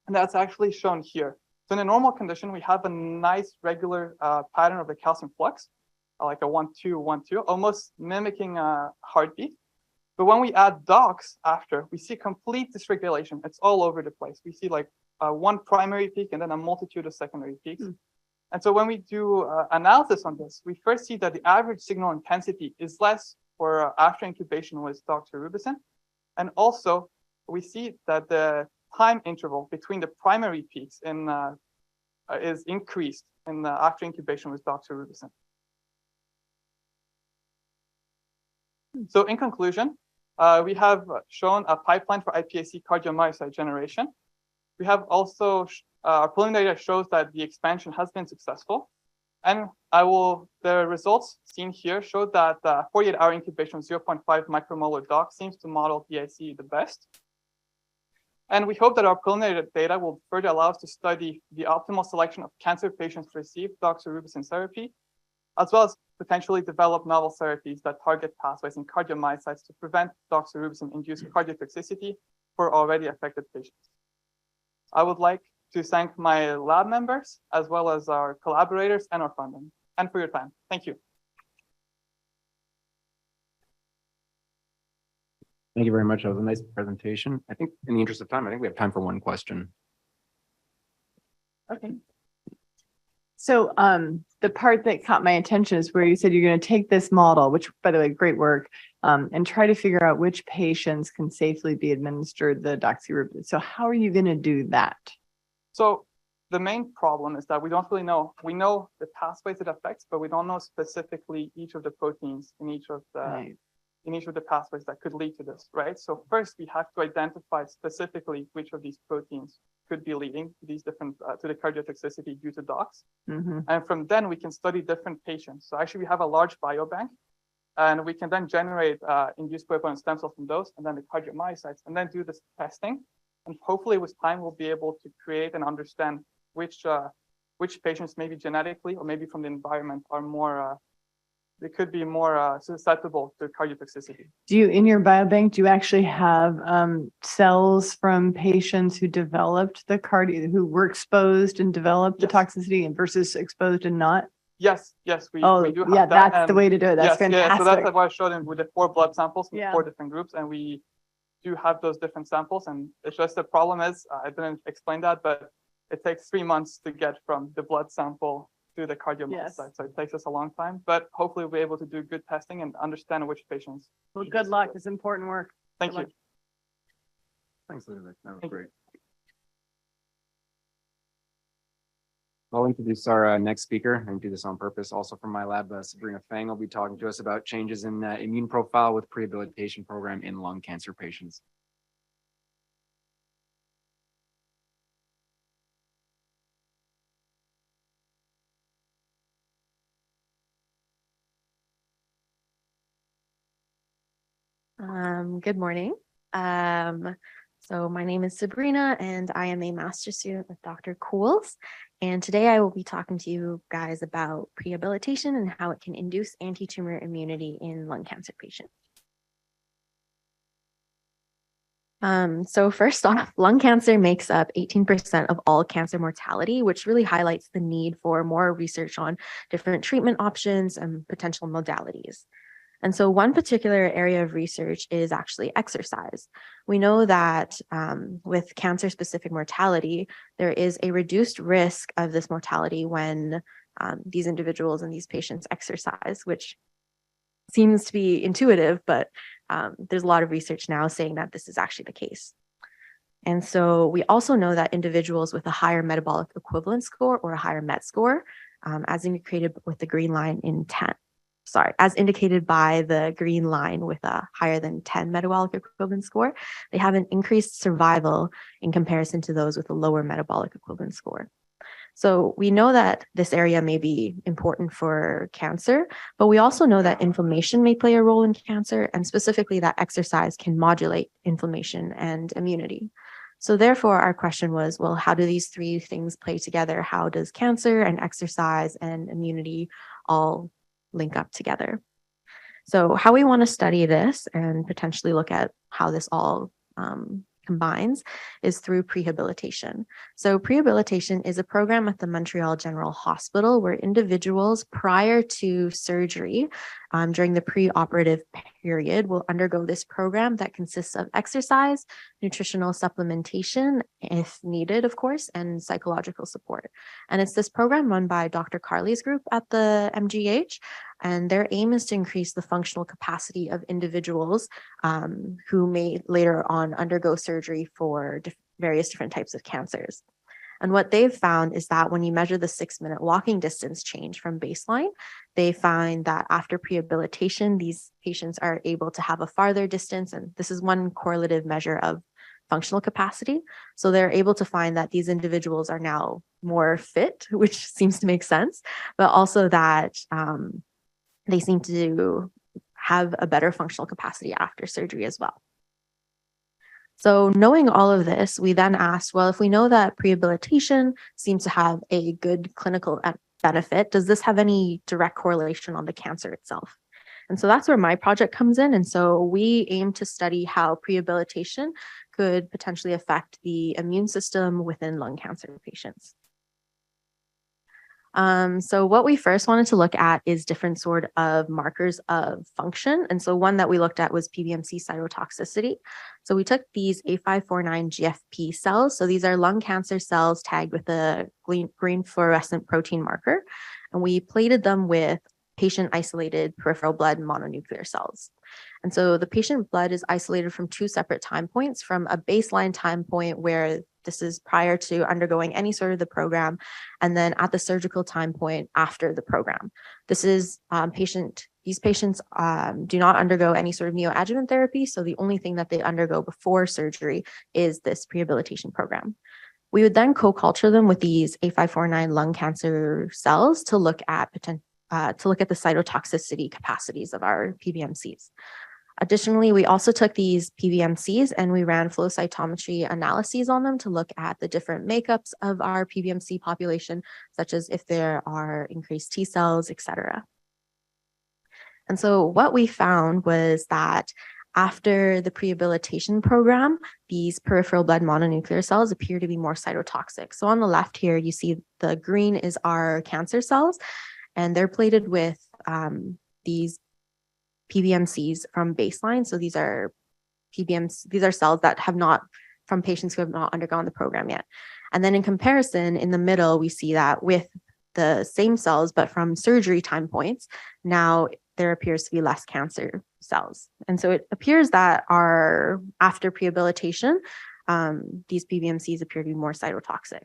[SPEAKER 11] And that's actually shown here. So in a normal condition, we have a nice regular pattern of the calcium flux, like a 1-2, 1-2, almost mimicking a heartbeat. But when we add dox after, we see complete dysregulation. It's all over the place. We see like 1 primary peak and then a multitude of secondary peaks. And so when we do analysis on this, we first see that the average signal intensity is less for after incubation with doxorubicin. And also we see that the time interval between the primary peaks is increased in after incubation with doxorubicin. So in conclusion, we have shown a pipeline for iPSC cardiomyocyte generation. We have also our preliminary data shows that the expansion has been successful. And the results seen here show that 48-hour incubation with 0.5 micromolar dox seems to model PIC the best. And we hope that our preliminary data will further allow us to study the optimal selection of cancer patients to receive doxorubicin therapy, as well as potentially develop novel therapies that target pathways in cardiomyocytes to prevent doxorubicin-induced cardiotoxicity for already affected patients. I would like to thank my lab members, as well as our collaborators and our funding, and for your time. Thank you.
[SPEAKER 5] Thank you very much. That was a nice presentation. I think in the interest of time, I think we have time for 1 question.
[SPEAKER 2] Okay. So the part that caught my attention is where you said you're going to take this model, which by the way, great work, and try to figure out which patients can safely be administered the doxorubicin. So how are you going to do that?
[SPEAKER 11] So the main problem is that we don't really know. We know the pathways it affects, but we don't know specifically each of the proteins in each of the pathways that could lead to this, right? So first we have to identify specifically which of these proteins could be leading to these different to the cardiotoxicity due to DOX. And from then we can study different patients. So actually we have a large biobank, and we can then generate induced pluripotent stem cells from those, and then the cardiomyocytes, and then do this testing. And hopefully with time we'll be able to create and understand which patients maybe genetically or maybe from the environment are more they could be more susceptible to cardiotoxicity.
[SPEAKER 2] Do you, in your biobank, do you actually have cells from patients who developed who were exposed and developed the toxicity and versus exposed and not?
[SPEAKER 11] Yes, we do have that.
[SPEAKER 2] That's the way to do it. That's fantastic.
[SPEAKER 11] Yeah, so that's what I showed in with the 4 blood samples from
[SPEAKER 2] Yeah.
[SPEAKER 11] 4 different groups, and we do have those different samples. And it's just the problem is, I didn't explain that, but it takes 3 months to get from the blood sample to the cardiomyocyte. So it takes us a long time, but hopefully we'll be able to do good testing and understand which patients.
[SPEAKER 2] Well, good luck. It's important work.
[SPEAKER 11] Thank you.
[SPEAKER 5] Thanks, Ludovic. That was
[SPEAKER 11] Thank you.
[SPEAKER 5] great. I'll introduce our next speaker and do this on purpose. Also from my lab, Sabrina Fang will be talking to us about changes in immune profile with prehabilitation program in lung cancer patients.
[SPEAKER 12] Good morning. So my name is Sabrina and I am a master's student with Dr. Cools. And today I will be talking to you guys about prehabilitation and how it can induce anti-tumor immunity in lung cancer patients. So first off, lung cancer makes up 18% of all cancer mortality, which really highlights the need for more research on different treatment options and potential modalities. And so one particular area of research is actually exercise. We know that with cancer-specific mortality, there is a reduced risk of this mortality when these individuals and these patients exercise, which seems to be intuitive, but there's a lot of research now saying that this is actually the case. And so we also know that individuals with a higher metabolic equivalent score or a higher MET score, as indicated with the green line as indicated by the green line with a higher than 10 metabolic equivalent score, they have an increased survival in comparison to those with a lower metabolic equivalent score. So we know that this area may be important for cancer, but we also know that inflammation may play a role in cancer, and specifically that exercise can modulate inflammation and immunity. So therefore, our question was, well, how do these 3 things play together? How does cancer and exercise and immunity all link up together? So how we want to study this and potentially look at how this all combines is through prehabilitation. So prehabilitation is a program at the Montreal General Hospital where individuals prior to surgery during the preoperative period will undergo this program that consists of exercise, nutritional supplementation, if needed, of course, and psychological support. And it's this program run by Dr. Carley's group at the MGH, and their aim is to increase the functional capacity of individuals who may later on undergo surgery for various different types of cancers. And what they've found is that when you measure the 6-minute walking distance change from baseline, they find that after prehabilitation, these patients are able to have a farther distance. And this is one correlative measure of functional capacity. So they're able to find that these individuals are now more fit, which seems to make sense, but also that they seem to have a better functional capacity after surgery as well. So knowing all of this, we then asked, well, if we know that prehabilitation seems to have a good clinical benefit, does this have any direct correlation on the cancer itself? And so that's where my project comes in. And so we aim to study how prehabilitation could potentially affect the immune system within lung cancer patients. So what we first wanted to look at is different sort of markers of function. And so one that we looked at was PBMC cytotoxicity. So we took these A549 GFP cells. So these are lung cancer cells tagged with a green fluorescent protein marker. And we plated them with patient isolated peripheral blood mononuclear cells. And so the patient blood is isolated from two separate time points, from a baseline time point where this is prior to undergoing any sort of the program, and then at the surgical time point after the program. This is these patients do not undergo any sort of neoadjuvant therapy. So the only thing that they undergo before surgery is this rehabilitation program. We would then co-culture them with these A549 lung cancer cells to look at the cytotoxicity capacities of our PBMCs. Additionally, we also took these PBMCs and we ran flow cytometry analyses on them to look at the different makeups of our PBMC population, such as if there are increased T cells, et cetera. And so what we found was that after the prehabilitation program, these peripheral blood mononuclear cells appear to be more cytotoxic. So on the left here, you see the green is our cancer cells, and they're plated with these PBMCs from baseline. So these are cells that have not, from patients who have not undergone the program yet. And then in comparison, in the middle, we see that with the same cells, but from surgery time points, now there appears to be less cancer cells. And so it appears that after prehabilitation, these PBMCs appear to be more cytotoxic.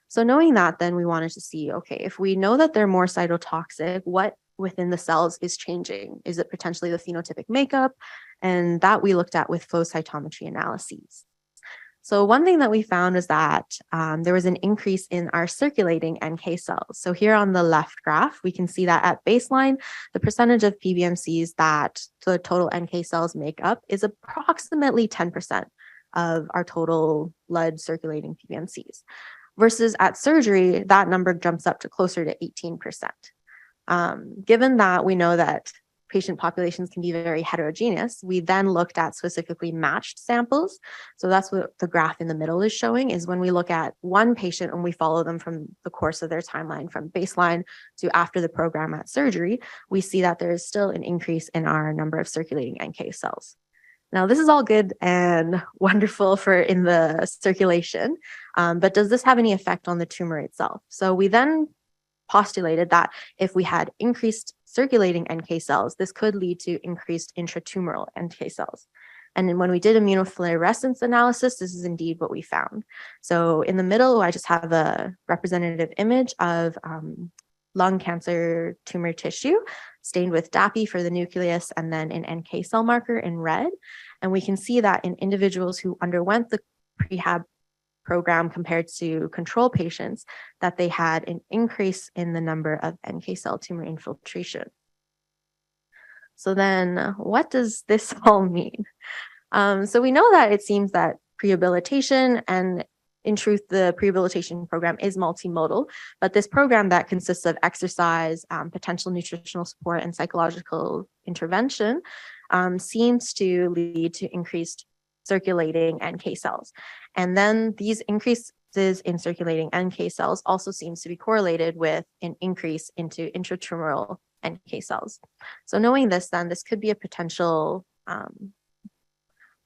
[SPEAKER 12] So knowing that, then we wanted to see, okay, if we know that they're more cytotoxic, what within the cells is changing? Is it potentially the phenotypic makeup? And that we looked at with flow cytometry analyses. So one thing that we found is that there was an increase in our circulating NK cells. So here on the left graph, we can see that at baseline, the percentage of PBMCs that the total NK cells make up is approximately 10% of our total blood circulating PBMCs. Versus at surgery, that number jumps up to closer to 18%. Given that we know that patient populations can be very heterogeneous, we then looked at specifically matched samples. So that's what the graph in the middle is showing, is when we look at one patient and we follow them from the course of their timeline from baseline to after the program at surgery, we see that there is still an increase in our number of circulating NK cells. Now, this is all good and wonderful for in the circulation, but does this have any effect on the tumor itself? So we then postulated that if we had increased circulating NK cells, this could lead to increased intratumoral NK cells. And then when we did immunofluorescence analysis, this is indeed what we found. So in the middle, I just have a representative image of lung cancer tumor tissue stained with DAPI for the nucleus and then an NK cell marker in red. And we can see that in individuals who underwent the prehab program compared to control patients, that they had an increase in the number of NK cell tumor infiltration. So then what does this all mean? So we know that it seems that prehabilitation, and in truth, the prehabilitation program is multimodal, but this program that consists of exercise, potential nutritional support, and psychological intervention seems to lead to increased circulating NK cells. And then these increases in circulating NK cells also seems to be correlated with an increase into intratumoral NK cells. So knowing this, then this could be a potential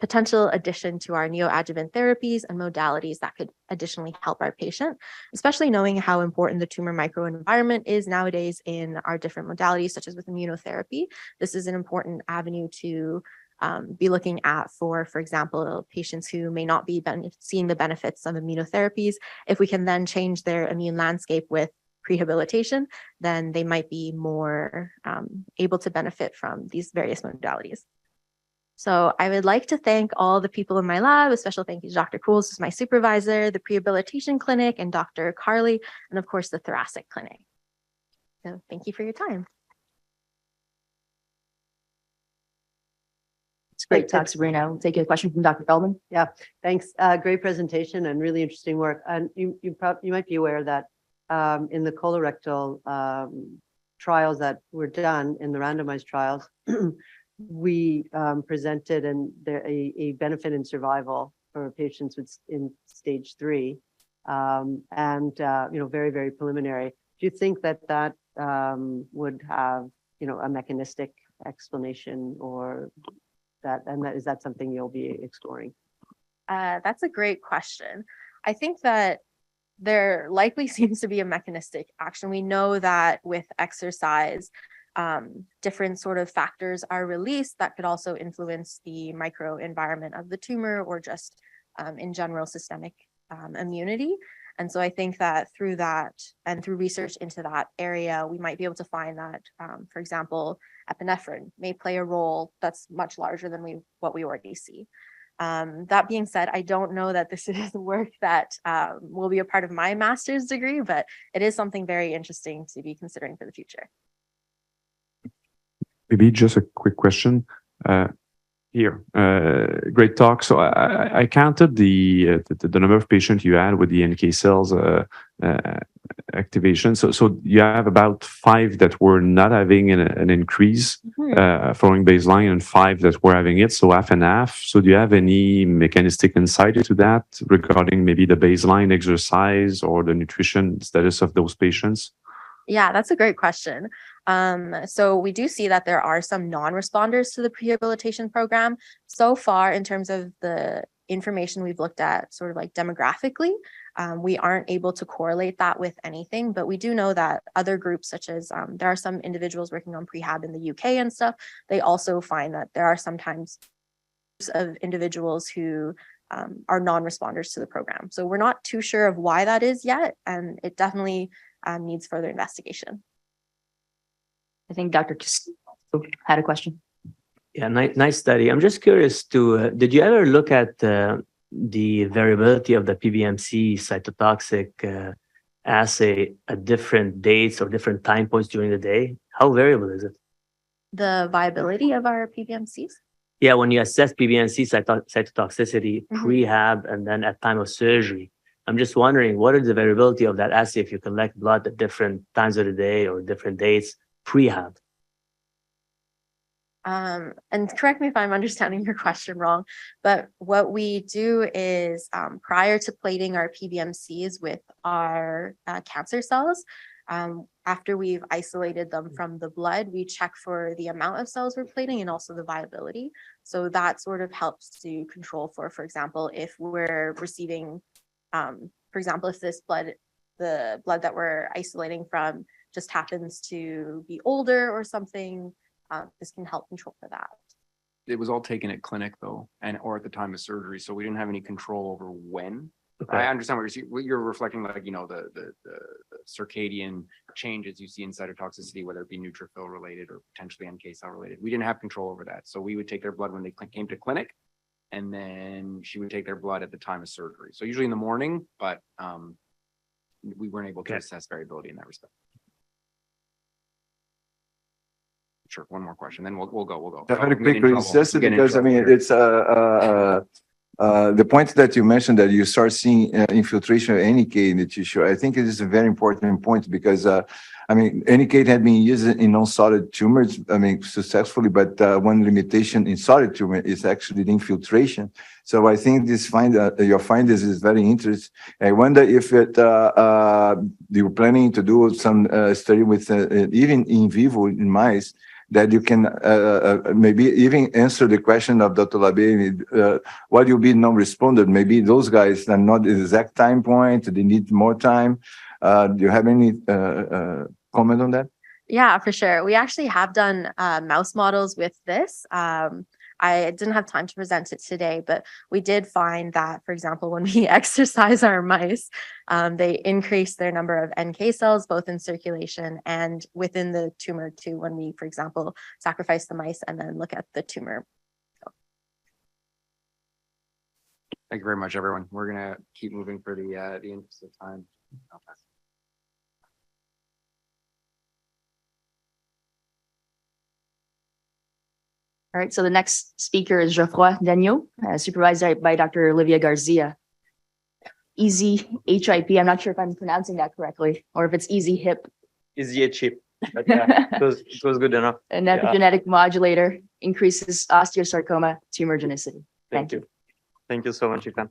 [SPEAKER 12] addition to our neoadjuvant therapies and modalities that could additionally help our patient, especially knowing how important the tumor microenvironment is nowadays in our different modalities, such as with immunotherapy. This is an important avenue to be looking at for example, patients who may not be seeing the benefits of immunotherapies. If we can then change their immune landscape with prehabilitation, then they might be more able to benefit from these various modalities. So I would like to thank all the people in my lab. A special thank you to Dr. Cools, who's my supervisor, the prehabilitation clinic, and Dr. Carly, and of course the thoracic clinic. So thank you for your time.
[SPEAKER 7] It's great talk, Sabrina. We'll take a question from Dr. Feldman.
[SPEAKER 1] Yeah, thanks. Great presentation and really interesting work. And you might be aware that in the colorectal trials that were done in the randomized trials, we presented a benefit in survival for patients in stage 3, and very, very preliminary. you think that would have, a mechanistic explanation or is that something you'll be exploring?
[SPEAKER 12] That's a great question. I think that there likely seems to be a mechanistic action. We know that with exercise, different sort of factors are released that could also influence the microenvironment of the tumor or just in general systemic immunity. And so I think that through that and through research into that area, we might be able to find that, for example, epinephrine may play a role that's much larger than what we already see. That being said, I don't know that this is work that will be a part of my master's degree, but it is something very interesting to be considering for the future.
[SPEAKER 4] Maybe just a quick question. Here, great talk. So I counted the number of patients you had with the NK cells activation. So you have about 5 that were not having an increase following baseline, and 5 that were having it. So half and half. So do you have any mechanistic insight into that regarding maybe the baseline exercise or the nutrition status of those patients?
[SPEAKER 12] Yeah, that's a great question. So we do see that there are some non-responders to the prehabilitation program. So far, in terms of the information we've looked at sort of like demographically, we aren't able to correlate that with anything, but we do know that other groups such as there are some individuals working on prehab in the UK and stuff, they also find that there are sometimes groups of individuals who are non-responders to the program. So we're not too sure of why that is yet, and it definitely needs further investigation.
[SPEAKER 7] I think Dr. had a question.
[SPEAKER 3] Yeah, nice study. I'm just curious did you ever look at the variability of the PBMC cytotoxic assay at different dates or different time points during the day? How variable is it?
[SPEAKER 12] The viability of our PBMCs?
[SPEAKER 3] Yeah, when you assess PBMC cytotoxicity, prehab, and then at time of surgery, I'm just wondering, what is the variability of that assay if you collect blood at different times of the day or different dates prehab?
[SPEAKER 12] And correct me if I'm understanding your question wrong, but what we do is prior to plating our PBMCs with our cancer cells, after we've isolated them from the blood, we check for the amount of cells we're plating and also the viability. So that sort of helps to control for example, if we're receiving for example, if the blood that we're isolating from just happens to be older or something, this can help control for that.
[SPEAKER 5] It was all taken at clinic though, or at the time of surgery. So we didn't have any control over when.
[SPEAKER 3] Okay.
[SPEAKER 5] I understand what you're reflecting, like, the circadian changes you see in cytotoxicity, whether it be neutrophil related or potentially NK cell related. We didn't have control over that. So we would take their blood when they came to clinic, and then she would take their blood at the time of surgery. So usually in the morning, but we weren't able to assess variability in that respect. Sure, one more question, then we'll go.
[SPEAKER 10] Very quickly, it's just because, I mean, it's the point that you mentioned that you start seeing infiltration of NK in the tissue. I think it is a very important point because, I mean, NK had been used in non-solid tumors, I mean, successfully, but one limitation in solid tumor is actually the infiltration. So I think your findings is very interesting. I wonder if you're planning to do some study with even in vivo in mice, that you can maybe even answer the question of Dr. Labbe, what will be non-responder? Maybe those guys are not the exact time point, they need more time. Do you have any comment on that?
[SPEAKER 12] Yeah, for sure. We actually have done mouse models with this. I didn't have time to present it today, but we did find that, for example, when we exercise our mice, they increase their number of NK cells, both in circulation and within the tumor too, when we, for example, sacrifice the mice and then look at the tumor.
[SPEAKER 5] Thank you very much, everyone. We're gonna keep moving for the interest of time.
[SPEAKER 7] All right, so the next speaker is Geoffroy Dagneau, supervised by Dr. Olivia Garcia. Easy HIP, I'm not sure if I'm pronouncing that correctly, or if it's easy hip.
[SPEAKER 13] Easy chip. But yeah, it was good enough.
[SPEAKER 7] An epigenetic modulator increases osteosarcoma tumorigenicity. Thank you.
[SPEAKER 13] Thank you so much, Ethan.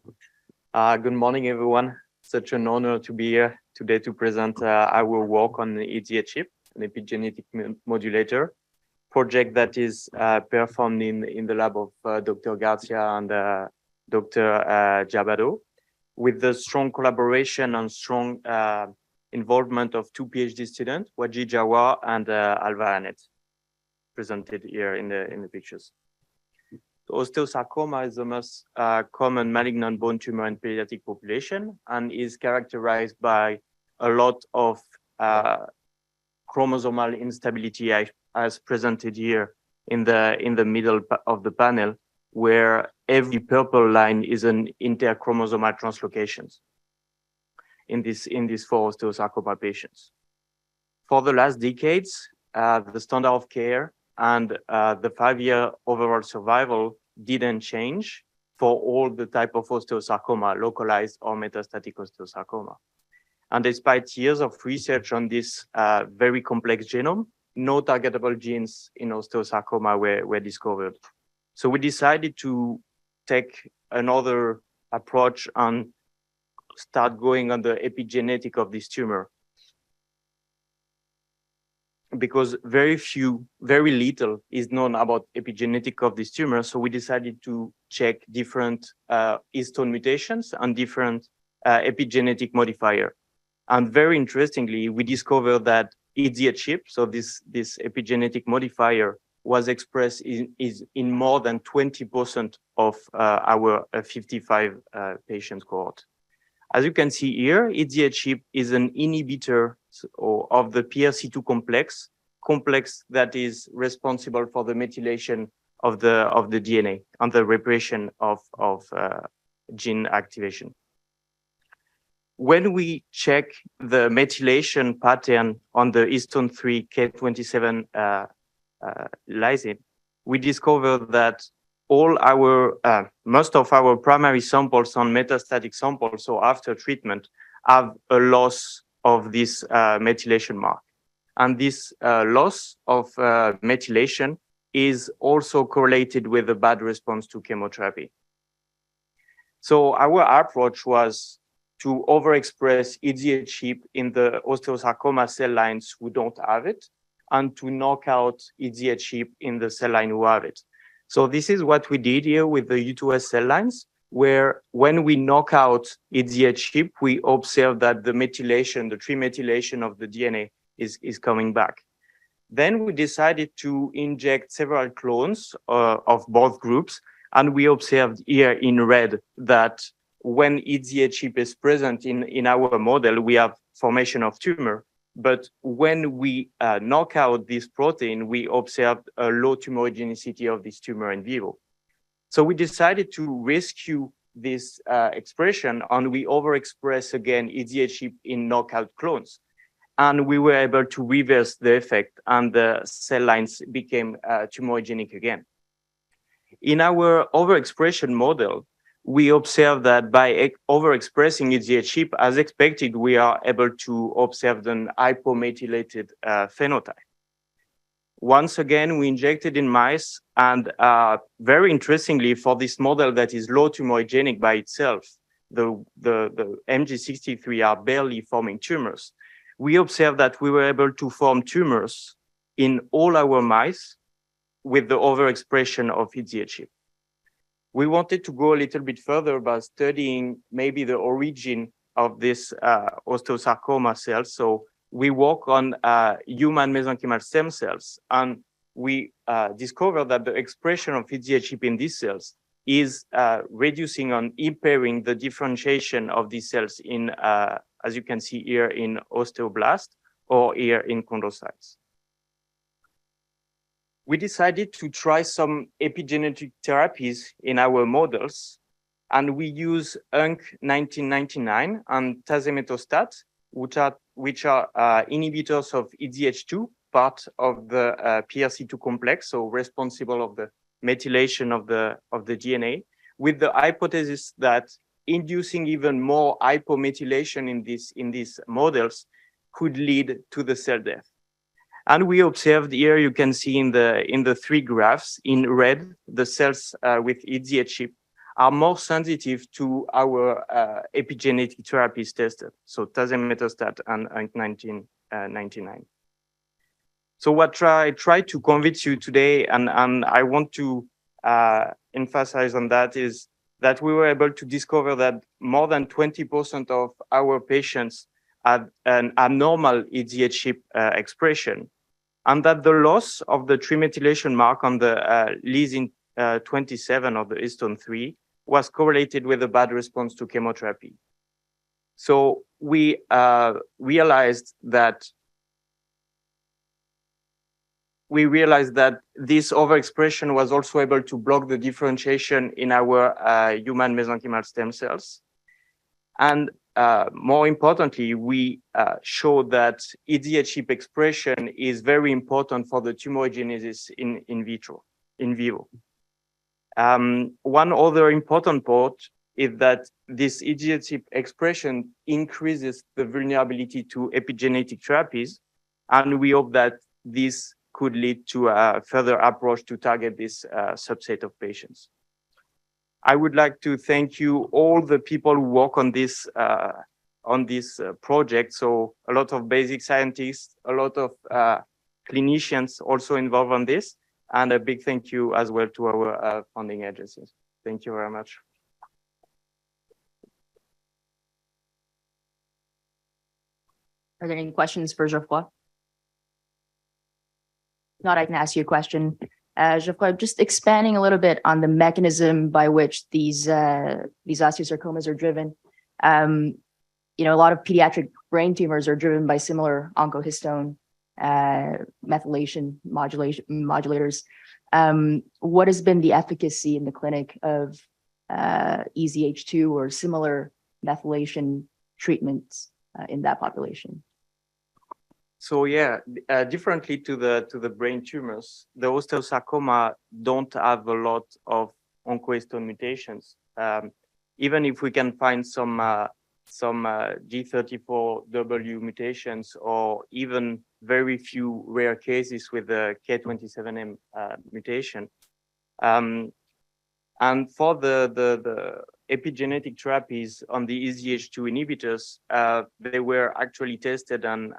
[SPEAKER 13] Good morning, everyone. such an honor to be here today to present our work on the EDA chip, an epigenetic modulator project that is performed in the lab of Dr. Garcia and Dr. Jabado, with the strong collaboration and strong involvement of two PhD students, Waji Jawar and Alva Annette, presented here in the pictures. So osteosarcoma is the most common malignant bone tumor in pediatric population and is characterized by a lot of chromosomal instability, as presented here in the middle of the panel, where every purple line is an interchromosomal translocations in these 4 osteosarcoma patients. For the last decades, the standard of care and the 5-year overall survival didn't change for all the type of osteosarcoma, localized or metastatic osteosarcoma. And despite years of research on this very complex genome, no targetable genes in osteosarcoma were discovered. So we decided to take another approach and start going on the epigenetic of this tumor, because very little is known about epigenetic of this tumor. So we decided to check different histone mutations and different epigenetic modifier. And very interestingly, we discovered that EDA chip, so this epigenetic modifier, was expressed in more than 20% of our 55 patients cohort. As you can see here, EDA chip is an inhibitor of the PRC2 complex that is responsible for the methylation of the DNA and the repression of gene activation. When we check the methylation pattern on the histone 3 K27 lysine, we discover that most of our primary samples on metastatic samples, so after treatment, have a loss of this methylation mark. And this loss of methylation is also correlated with a bad response to chemotherapy. So our approach was to overexpress EDA chip in the osteosarcoma cell lines who don't have it, and to knock out EDA chip in the cell line who have it. So this is what we did here with the U2S cell lines, where when we knock out EDA chip, we observe that the methylation, the trimethylation of the DNA is coming back. Then we decided to inject several clones of both groups, and we observed here in red that when EDA chip is present in our model, we have formation of tumor. But when we knock out this protein, we observed a low tumorigenicity of this tumor in vivo. So we decided to rescue this expression, and we overexpress again EDA chip in knockout clones. And we were able to reverse the effect, and the cell lines became tumorigenic again. In our overexpression model, we observe that by overexpressing EDA chip, as expected, we are able to observe an hypomethylated phenotype. Once again, we injected in mice, and very interestingly, for this model that is low tumorigenic by itself, the MG63 are barely forming tumors. We observed that we were able to form tumors in all our mice with the overexpression of EDA chip. We wanted to go a little bit further by studying maybe the origin of this osteosarcoma cells. So we work on human mesenchymal stem cells, and we discovered that the expression of EDA chip in these cells is reducing and impairing the differentiation of these cells in, as you can see here, in osteoblast or here in chondrocytes. We decided to try some epigenetic therapies in our models, and we use UNC 1999 and tazemetostat, which are inhibitors of EZH2, part of the PRC2 complex, so responsible of the methylation of the DNA, with the hypothesis that inducing even more hypomethylation in these models could lead to the cell death. And we observed here, you can see in the three graphs in red, the cells with EDA chip are more sensitive to our epigenetic therapies tested, so tazemetostat and 1999. So what I try to convince you today, and I want to emphasize on that, is that we were able to discover that more than 20% of our patients had an abnormal EZH chip expression, and that the loss of the trimethylation mark on the lesion 27 of the histone 3 was correlated with a bad response to chemotherapy. So we realized that this overexpression was also able to block the differentiation in our human mesenchymal stem cells. And more importantly, we showed that EZH chip expression is very important for the tumorigenesis in vivo. One other important part is that this EZH chip expression increases the vulnerability to epigenetic therapies, and we hope that this could lead to a further approach to target this subset of patients. I would like to thank you, all the people who work on this project. So a lot of basic scientists, a lot of clinicians also involved on this, and a big thank you as well to our funding agencies. Thank you very much.
[SPEAKER 7] Are there any questions for Geoffroy? If not, I can ask you a question. Geoffroy, just expanding a little bit on the mechanism by which these osteosarcomas are driven. You know, a lot of pediatric brain tumors are driven by similar oncohistone methylation modulators. What has been the efficacy in the clinic of EZH2 or similar methylation treatments in that population?
[SPEAKER 13] So yeah, differently to the brain tumors, the osteosarcoma don't have a lot of oncohistone mutations. Even if we can find some G34W mutations, or even very few rare cases with the K27M mutation. And for the epigenetic therapies on the EZH2 inhibitors, they were actually tested and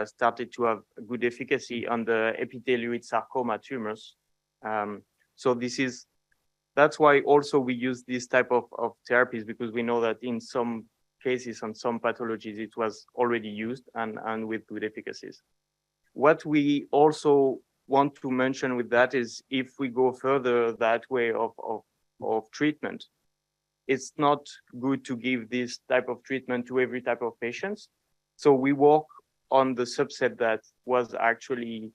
[SPEAKER 13] started to have good efficacy on the epithelioid sarcoma tumors. So that's why also we use this type of therapies, because we know that in some cases on some pathologies it was already used and with good efficacies. What we also want to mention with that is, if we go further that way of treatment, it's not good to give this type of treatment to every type of patients. So we work on the subset that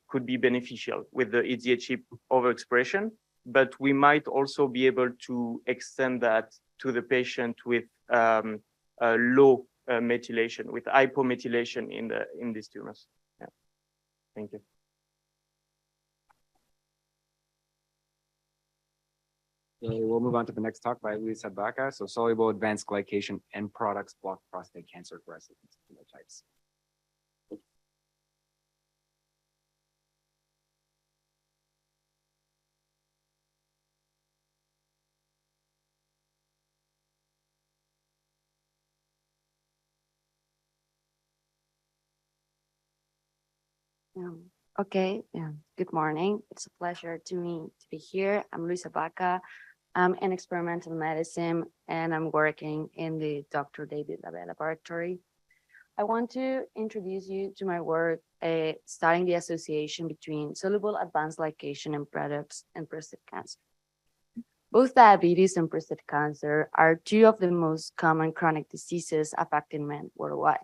[SPEAKER 13] could be beneficial with the EZH chip overexpression, but we might also be able to extend that to the patient with low methylation, with hypomethylation in these tumors. Yeah. Thank you.
[SPEAKER 5] We'll move on to the next talk by Melina R. So soluble advanced glycation end products block prostate cancer aggressive phenotypes.
[SPEAKER 14] Okay, good morning. It's a pleasure to me to be here. I'm Luisa Baca. I'm in experimental medicine and I'm working in the Dr. David Labelle laboratory. I want to introduce you to my work studying the association between soluble advanced glycation end products and prostate cancer. Both diabetes and prostate cancer are two of the most common chronic diseases affecting men worldwide.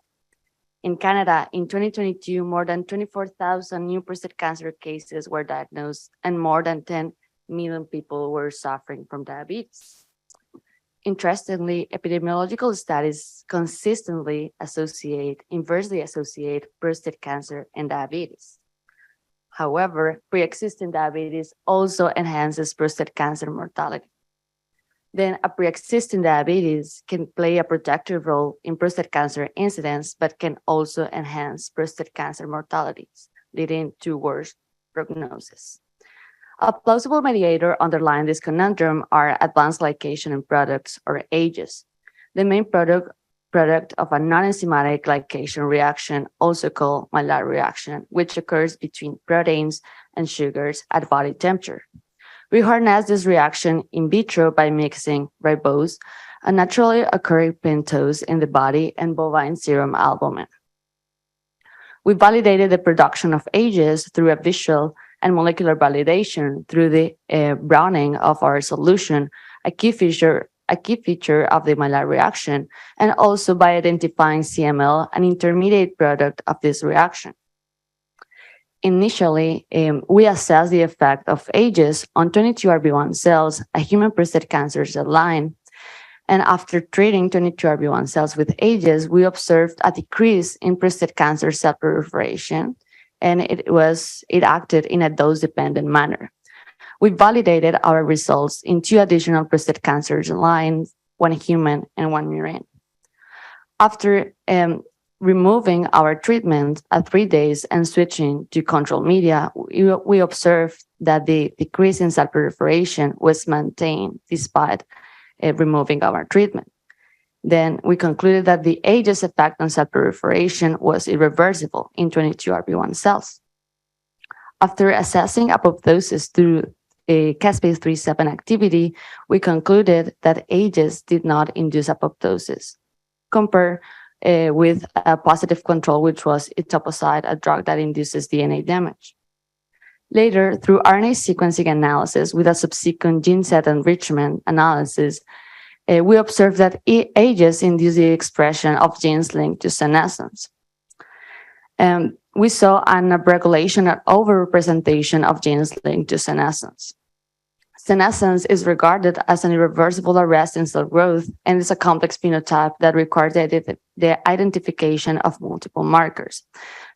[SPEAKER 14] In Canada, in 2022, more than 24,000 new prostate cancer cases were diagnosed, and more than 10 million people were suffering from diabetes. Interestingly, epidemiological studies consistently inversely associate prostate cancer and diabetes. However, pre-existing diabetes also enhances prostate cancer mortality. Then a pre-existing diabetes can play a protective role in prostate cancer incidence, but can also enhance prostate cancer mortalities, leading to worse prognosis. A plausible mediator underlying this conundrum are advanced glycation in products or ages. The main product of a non-enzymatic glycation reaction, also called Maillard reaction, which occurs between proteins and sugars at body temperature. We harness this reaction in vitro by mixing ribose, a naturally occurring pentose in the body, and bovine serum albumin. We validated the production of ages through a visual and molecular validation through the browning of our solution, a key feature of the Maillard reaction, and also by identifying CML, an intermediate product of this reaction. Initially, we assessed the effect of ages on 22RB1 cells, a human prostate cancer cell line. And after treating 22RB1 cells with ages, we observed a decrease in prostate cancer cell proliferation, and it acted in a dose-dependent manner. We validated our results in 2 additional prostate cancer lines, 1 human and 1 murine. After removing our treatment at 3 days and switching to control media, we observed that the decrease in cell proliferation was maintained despite removing our treatment. Then we concluded that the ages effect on cell proliferation was irreversible in 22RB1 cells. After assessing apoptosis through a caspase-3-7 activity, we concluded that ages did not induce apoptosis, compared with a positive control, which was etoposide, a drug that induces DNA damage. Later, through RNA sequencing analysis with a subsequent gene set enrichment analysis, we observed that ages induce the expression of genes linked to senescence. We saw an upregulation and overrepresentation of genes linked to senescence. Senescence is regarded as an irreversible arrest in cell growth and is a complex phenotype that requires the identification of multiple markers.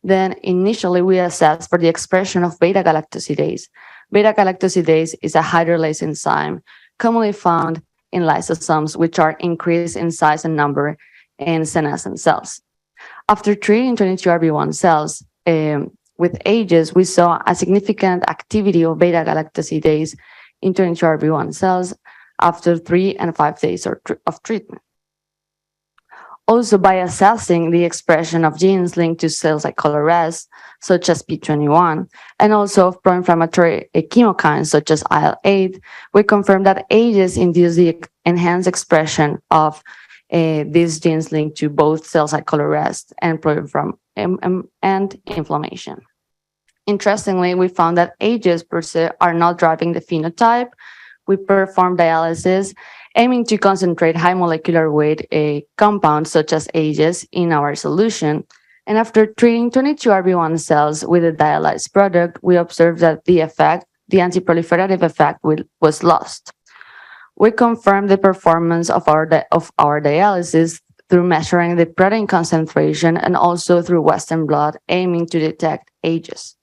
[SPEAKER 14] Then initially we assessed for the expression of beta-galactosidase. Beta-galactosidase is a hydrolase enzyme commonly found in lysosomes, which are increased in size and number in senescent cells. After treating 22RB1 cells with ages, we saw a significant activity of beta-galactosidase in 22RB1 cells after 3 and 5 days of treatment. Also, by assessing the expression of genes linked to cell cycle arrest, such as P21, and also of pro-inflammatory chemokines, such as IL-8, we confirmed that ages induce the enhanced expression of these genes linked to both cell cycle arrest and inflammation. Interestingly, we found that ages per se are not driving the phenotype. We performed dialysis aiming to concentrate high molecular weight compounds such as ages in our solution. And after treating 22RB1 cells with a dialyzed product, we observed that the antiproliferative effect was lost. We confirmed the performance of our dialysis through measuring the protein concentration and also through Western blot aiming to detect ages.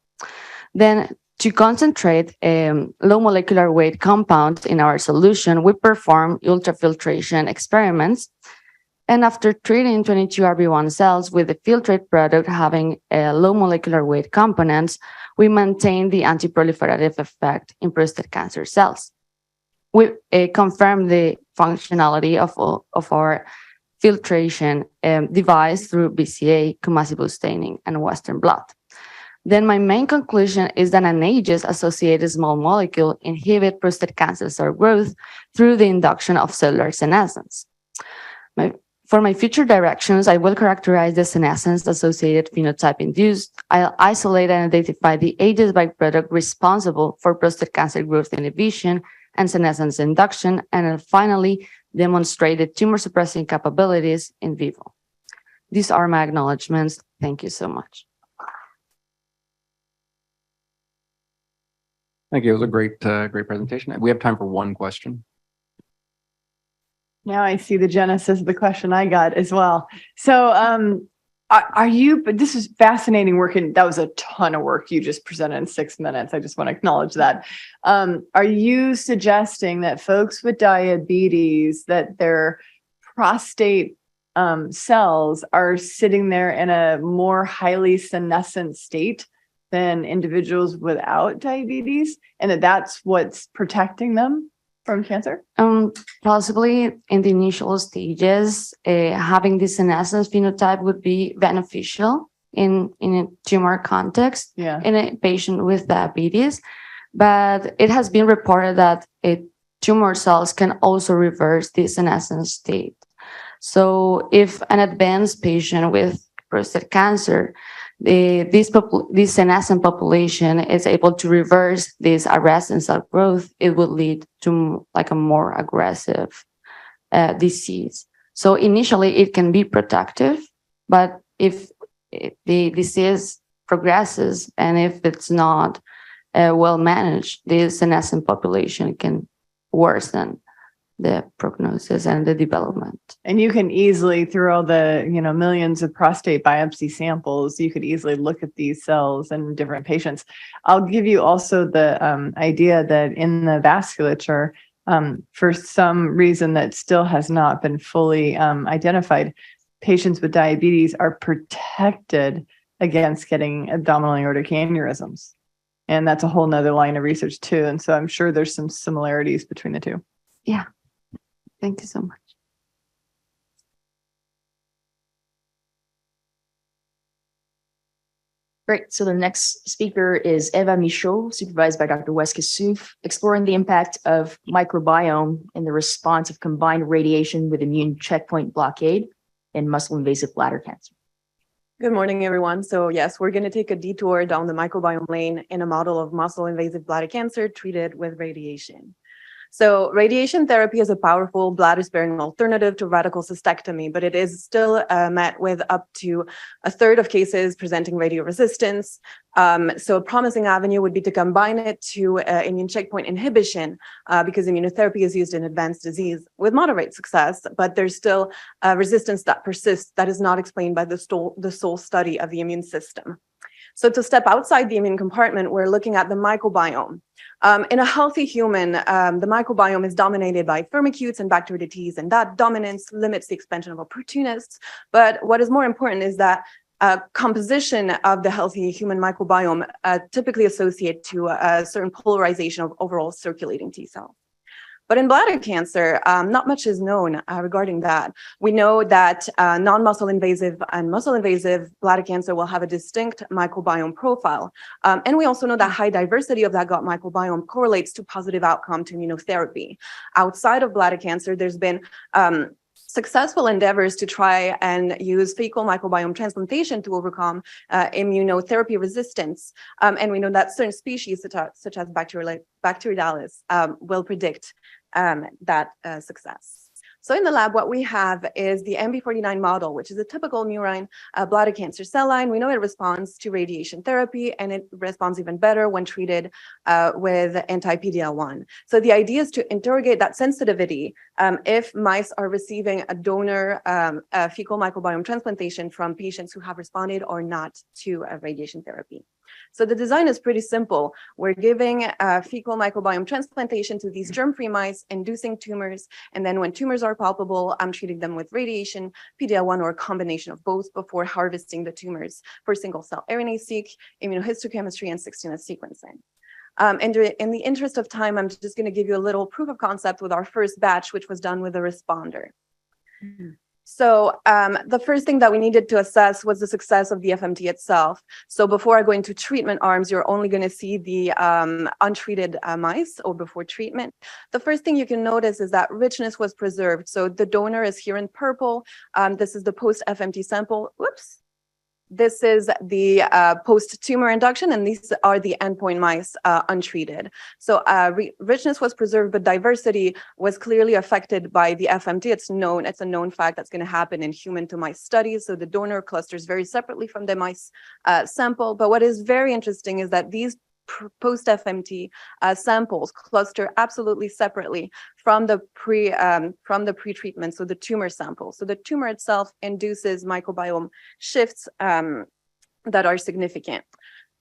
[SPEAKER 14] Then, to concentrate low molecular weight compounds in our solution, we perform ultrafiltration experiments. And after treating 22RB1 cells with a filtrate product having low molecular weight components, we maintain the antiproliferative effect in prostate cancer cells. We confirm the functionality of our filtration device through BCA, Kumasibu staining, and Western blot. Then my main conclusion is that an ages-associated small molecule inhibit prostate cancer cell growth through the induction of cellular senescence. For my future directions, I will characterize the senescence-associated phenotype induced. I'll isolate and identify the ages byproduct responsible for prostate cancer growth inhibition and senescence induction, and I'll finally demonstrate the tumor-suppressing capabilities in vivo. These are my acknowledgements. Thank you so much.
[SPEAKER 5] Thank you. It was a great presentation. We have time for one question.
[SPEAKER 2] Now I see the genesis of the question I got as well. So but this is fascinating work, and that was a ton of work you just presented in 6 minutes. I just want to acknowledge that. Are you suggesting that folks with diabetes, that their prostate cells are sitting there in a more highly senescent state than individuals without diabetes, and that's what's protecting them from cancer?
[SPEAKER 14] Possibly in the initial stages, having this senescence phenotype would be beneficial in a tumor context in a patient with diabetes. But it has been reported that tumor cells can also reverse the senescence state. So if an advanced patient with prostate cancer, this senescent population is able to reverse this arrest in cell growth, it would lead to like a more aggressive disease. So initially it can be protective, but if the disease progresses and if it's not well managed, the senescent population can worsen the prognosis and the development.
[SPEAKER 2] And you can easily, through all the millions of prostate biopsy samples, you could easily look at these cells in different patients. I'll give you also the idea that in the vasculature, for some reason that still has not been fully identified, patients with diabetes are protected against getting abdominal aortic aneurysms. And that's a whole nother line of research too. And so I'm sure there's some similarities between the two.
[SPEAKER 14] Yeah. Thank you so much.
[SPEAKER 7] Great. So the next speaker is Eva Michaud, supervised by Dr. Wes Kassouf, exploring the impact of microbiome in the response of combined radiation with immune checkpoint blockade in muscle-invasive bladder cancer.
[SPEAKER 15] Good morning, everyone. So yes, we're going to take a detour down the microbiome lane in a model of muscle-invasive bladder cancer treated with radiation. So radiation therapy is a powerful bladder-sparing alternative to radical cystectomy, but it is still met with up to a third of cases presenting radioresistance. So a promising avenue would be to combine it to immune checkpoint inhibition because immunotherapy is used in advanced disease with moderate success, but there's still resistance that persists that is not explained by the sole study of the immune system. So to step outside the immune compartment, we're looking at the microbiome. In a healthy human, the microbiome is dominated by firmicutes and bacteroidetes, and that dominance limits the expansion of opportunists. But what is more important is that composition of the healthy human microbiome typically associate to a certain polarization of overall circulating T cells. But in bladder cancer, not much is known regarding that. We know that non-muscle invasive and muscle invasive bladder cancer will have a distinct microbiome profile. And we also know that high diversity of that gut microbiome correlates to positive outcome to immunotherapy. Outside of bladder cancer, there's been successful endeavors to try and use fecal microbiome transplantation to overcome immunotherapy resistance. And we know that certain species, such as Bacteroidalis, will predict that success. So in the lab, what we have is the MB49 model, which is a typical murine bladder cancer cell line. We know it responds to radiation therapy, and it responds even better when treated with anti-PD-L1. So the idea is to interrogate that sensitivity if mice are receiving a donor fecal microbiome transplantation from patients who have responded or not to radiation therapy. So the design is pretty simple. We're giving fecal microbiome transplantation to these germ-free mice, inducing tumors, and then when tumors are palpable, I'm treating them with radiation, PD-L1, or a combination of both before harvesting the tumors for single-cell RNA-seq, immunohistochemistry, and 16S sequencing. And in the interest of time, I'm just going to give you a little proof of concept with our first batch, which was done with a responder. So the first thing that we needed to assess was the success of the FMT itself. So before I go into treatment arms, you're only going to see the untreated mice or before treatment. The first thing you can notice is that richness was preserved. So the donor is here in purple. This is the post-FMT sample. Whoops. This is the post-tumor induction, and these are the endpoint mice untreated. So richness was preserved, but diversity was clearly affected by the FMT. It's a known fact that's going to happen in human to mice studies. So the donor clusters very separately from the mice sample. But what is very interesting is that these post-FMT samples cluster absolutely separately from the pre-treatment, so the tumor sample. So the tumor itself induces microbiome shifts that are significant.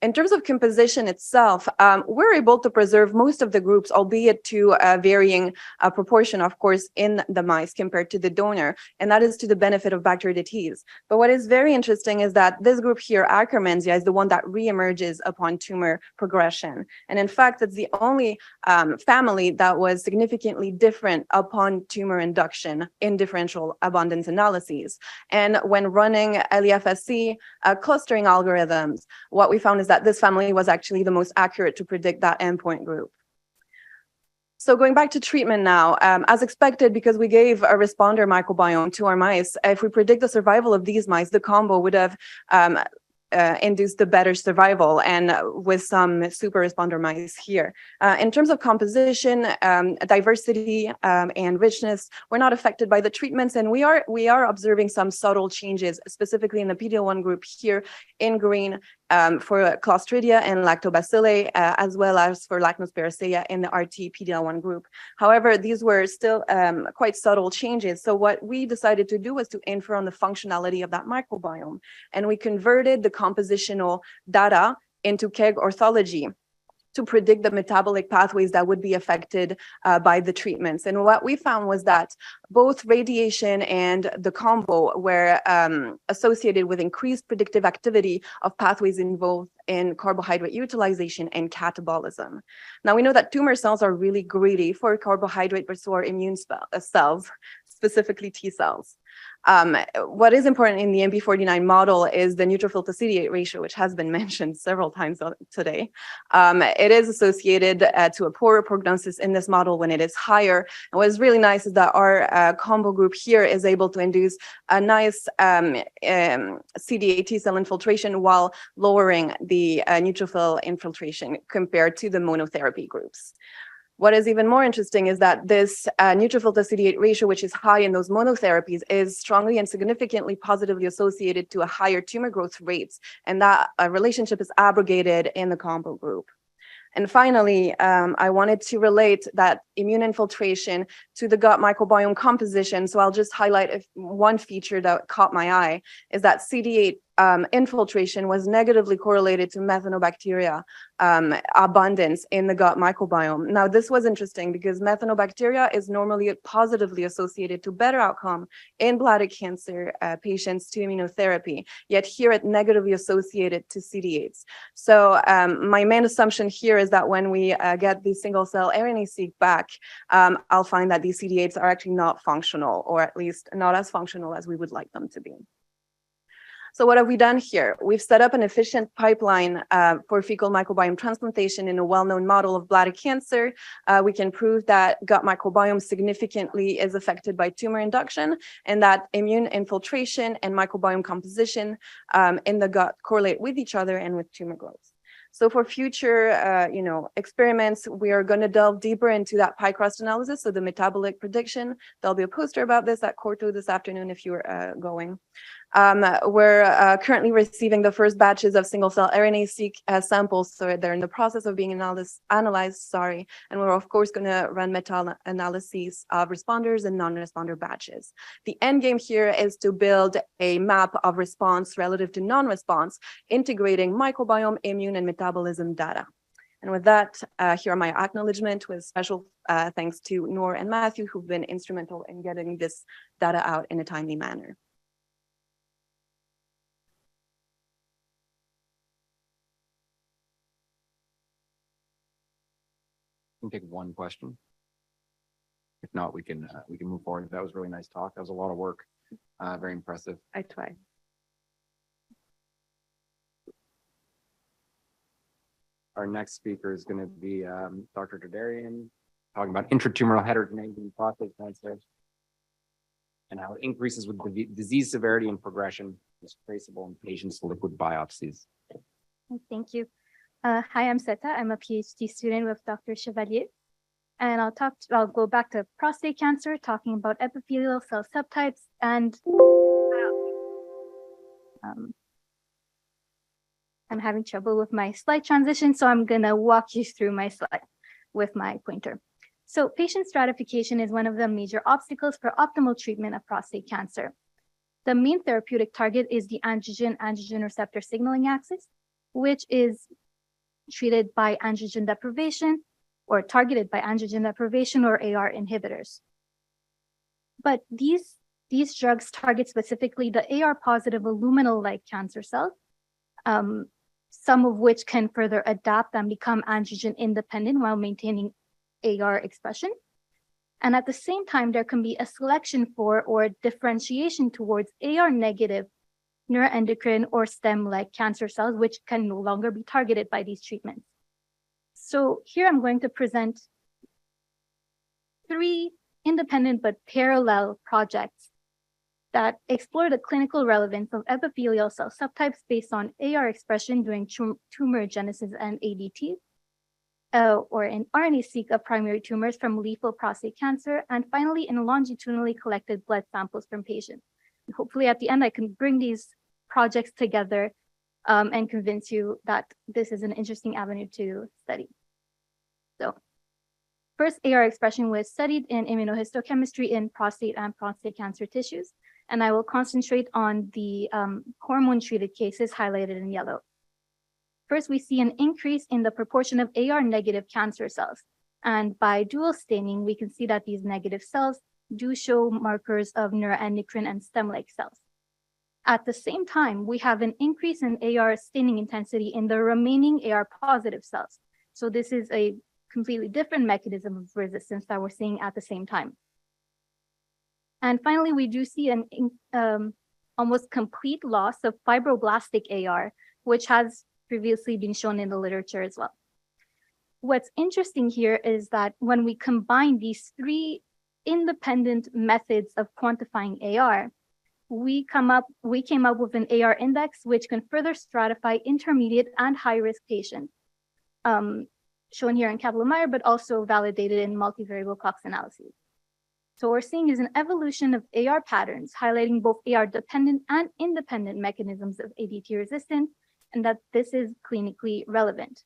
[SPEAKER 15] In terms of composition itself, we're able to preserve most of the groups, albeit to a varying proportion, of course, in the mice compared to the donor, and that is to the benefit of bacteroidetes. But what is very interesting is that this group here, Akkermansia, is the one that reemerges upon tumor progression. And in fact, it's the only family that was significantly different upon tumor induction in differential abundance analyses. And when running LEFSC clustering algorithms, what we found is that this family was actually the most accurate to predict that endpoint group. So going back to treatment now, as expected, because we gave a responder microbiome to our mice, if we predict the survival of these mice, the combo would have induced the better survival, and with some super responder mice here. In terms of composition, diversity, and richness, we're not affected by the treatments, and we are observing some subtle changes, specifically in the PD-L1 group here in green, for Clostridia and Lactobacilli, as well as for Lactobacillus in the RT PD-L1 group. However, these were still quite subtle changes. So what we decided to do was to infer on the functionality of that microbiome. And we converted the compositional data into KEGG orthology to predict the metabolic pathways that would be affected by the treatments. And what we found was that both radiation and the combo were associated with increased predictive activity of pathways involved in carbohydrate utilization and catabolism. Now, we know that tumor cells are really greedy for carbohydrate reservoir immune cells, specifically T cells. What is important in the MP49 model is the neutrophil to CD8 ratio, which has been mentioned several times today. It is associated to a poorer prognosis in this model when it is higher. And what is really nice is that our combo group here is able to induce a nice CD8 T cell infiltration while lowering the neutrophil infiltration compared to the monotherapy groups. What is even more interesting is that this neutrophil to CD8 ratio, which is high in those monotherapies, is strongly and significantly positively associated to a higher tumor growth rates, and that relationship is abrogated in the combo group. And finally, I wanted to relate that immune infiltration to the gut microbiome composition. So I'll just highlight one feature that caught my eye is that CD8 infiltration was negatively correlated to methanobacteria abundance in the gut microbiome. Now, this was interesting because methanobacteria is normally positively associated to better outcome in bladder cancer patients to immunotherapy, yet here it negatively associated to CD8s. So my main assumption here is that when we get the single cell RNA-seq back, I'll find that these CD8s are actually not functional, or at least not as functional as we would like them to be. So what have we done here? We've set up an efficient pipeline for fecal microbiome transplantation in a well-known model of bladder cancer. We can prove that gut microbiome significantly is affected by tumor induction, and that immune infiltration and microbiome composition in the gut correlate with each other and with tumor growth. So for future, experiments, we are going to delve deeper into that pie crust analysis, so the metabolic prediction. There'll be a poster about this at Corto this afternoon if you're going. We're currently receiving the first batches of single-cell RNA-seq samples, so they're in the process of being analyzed, and we're of course going to run meta-analyses of responders and non-responder batches. The end game here is to build a map of response relative to non-response, integrating microbiome, immune, and metabolism data. And with that, here are my acknowledgement with special thanks to Noor and Matthew, who've been instrumental in getting this data out in a timely manner.
[SPEAKER 5] Take one question. If not, we can move forward. That was a really nice talk. That was a lot of work. Very impressive.
[SPEAKER 15] I tried.
[SPEAKER 5] Our next speaker is going to be Dr. Derderian, talking about intratumoral heterogeneity in prostate cancer and how it increases with disease severity and progression is traceable in patients' liquid biopsies.
[SPEAKER 8] Thank you. Hi, I'm Seta. I'm a PhD student with Dr. Chevalier, and I'll go back to prostate cancer, talking about epithelial cell subtypes and I'm having trouble with my slide transition, so I'm gonna walk you through my slide with my pointer. So patient stratification is one of the major obstacles for optimal treatment of prostate cancer. The main therapeutic target is the androgen receptor signaling axis, which is treated by androgen deprivation or targeted by androgen deprivation or AR inhibitors. But these drugs target specifically the AR positive luminal-like cancer cells, some of which can further adapt and become androgen independent while maintaining AR expression. And at the same time, there can be a selection for or differentiation towards AR negative neuroendocrine or stem-like cancer cells, which can no longer be targeted by these treatments. So here I'm going to present 3 independent but parallel projects that explore the clinical relevance of epithelial cell subtypes based on AR expression during tumorigenesis and ADT, or in RNA-seq of primary tumors from lethal prostate cancer, and finally in longitudinally collected blood samples from patients. And hopefully at the end, I can bring these projects together and convince you that this is an interesting avenue to study. So first, AR expression was studied in immunohistochemistry in prostate and prostate cancer tissues, and I will concentrate on the hormone-treated cases highlighted in yellow. First, we see an increase in the proportion of AR negative cancer cells. And by dual staining, we can see that these negative cells do show markers of neuroendocrine and stem-like cells. At the same time, we have an increase in AR staining intensity in the remaining AR positive cells. So this is a completely different mechanism of resistance that we're seeing at the same time. And finally, we do see an almost complete loss of fibroblastic AR, which has previously been shown in the literature as well. What's interesting here is that when we combine these 3 independent methods of quantifying AR, we came up with an AR index which can further stratify intermediate and high-risk patients, shown here in Kaplan-Meier, but also validated in multivariable Cox analyses. So what we're seeing is an evolution of AR patterns highlighting both AR-dependent and independent mechanisms of ADT resistance, and that this is clinically relevant.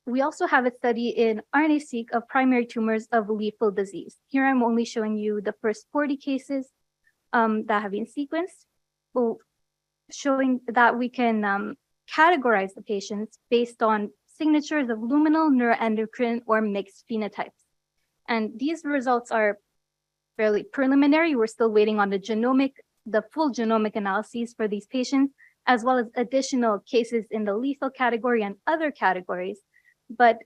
[SPEAKER 8] We also have a study in RNA-seq of primary tumors of lethal disease. Here I'm only showing you the first 40 cases that have been sequenced, showing that we can categorize the patients based on signatures of luminal, neuroendocrine, or mixed phenotypes. And these results are fairly preliminary. We're still waiting on the full genomic analyses for these patients, as well as additional cases in the lethal category and other categories. But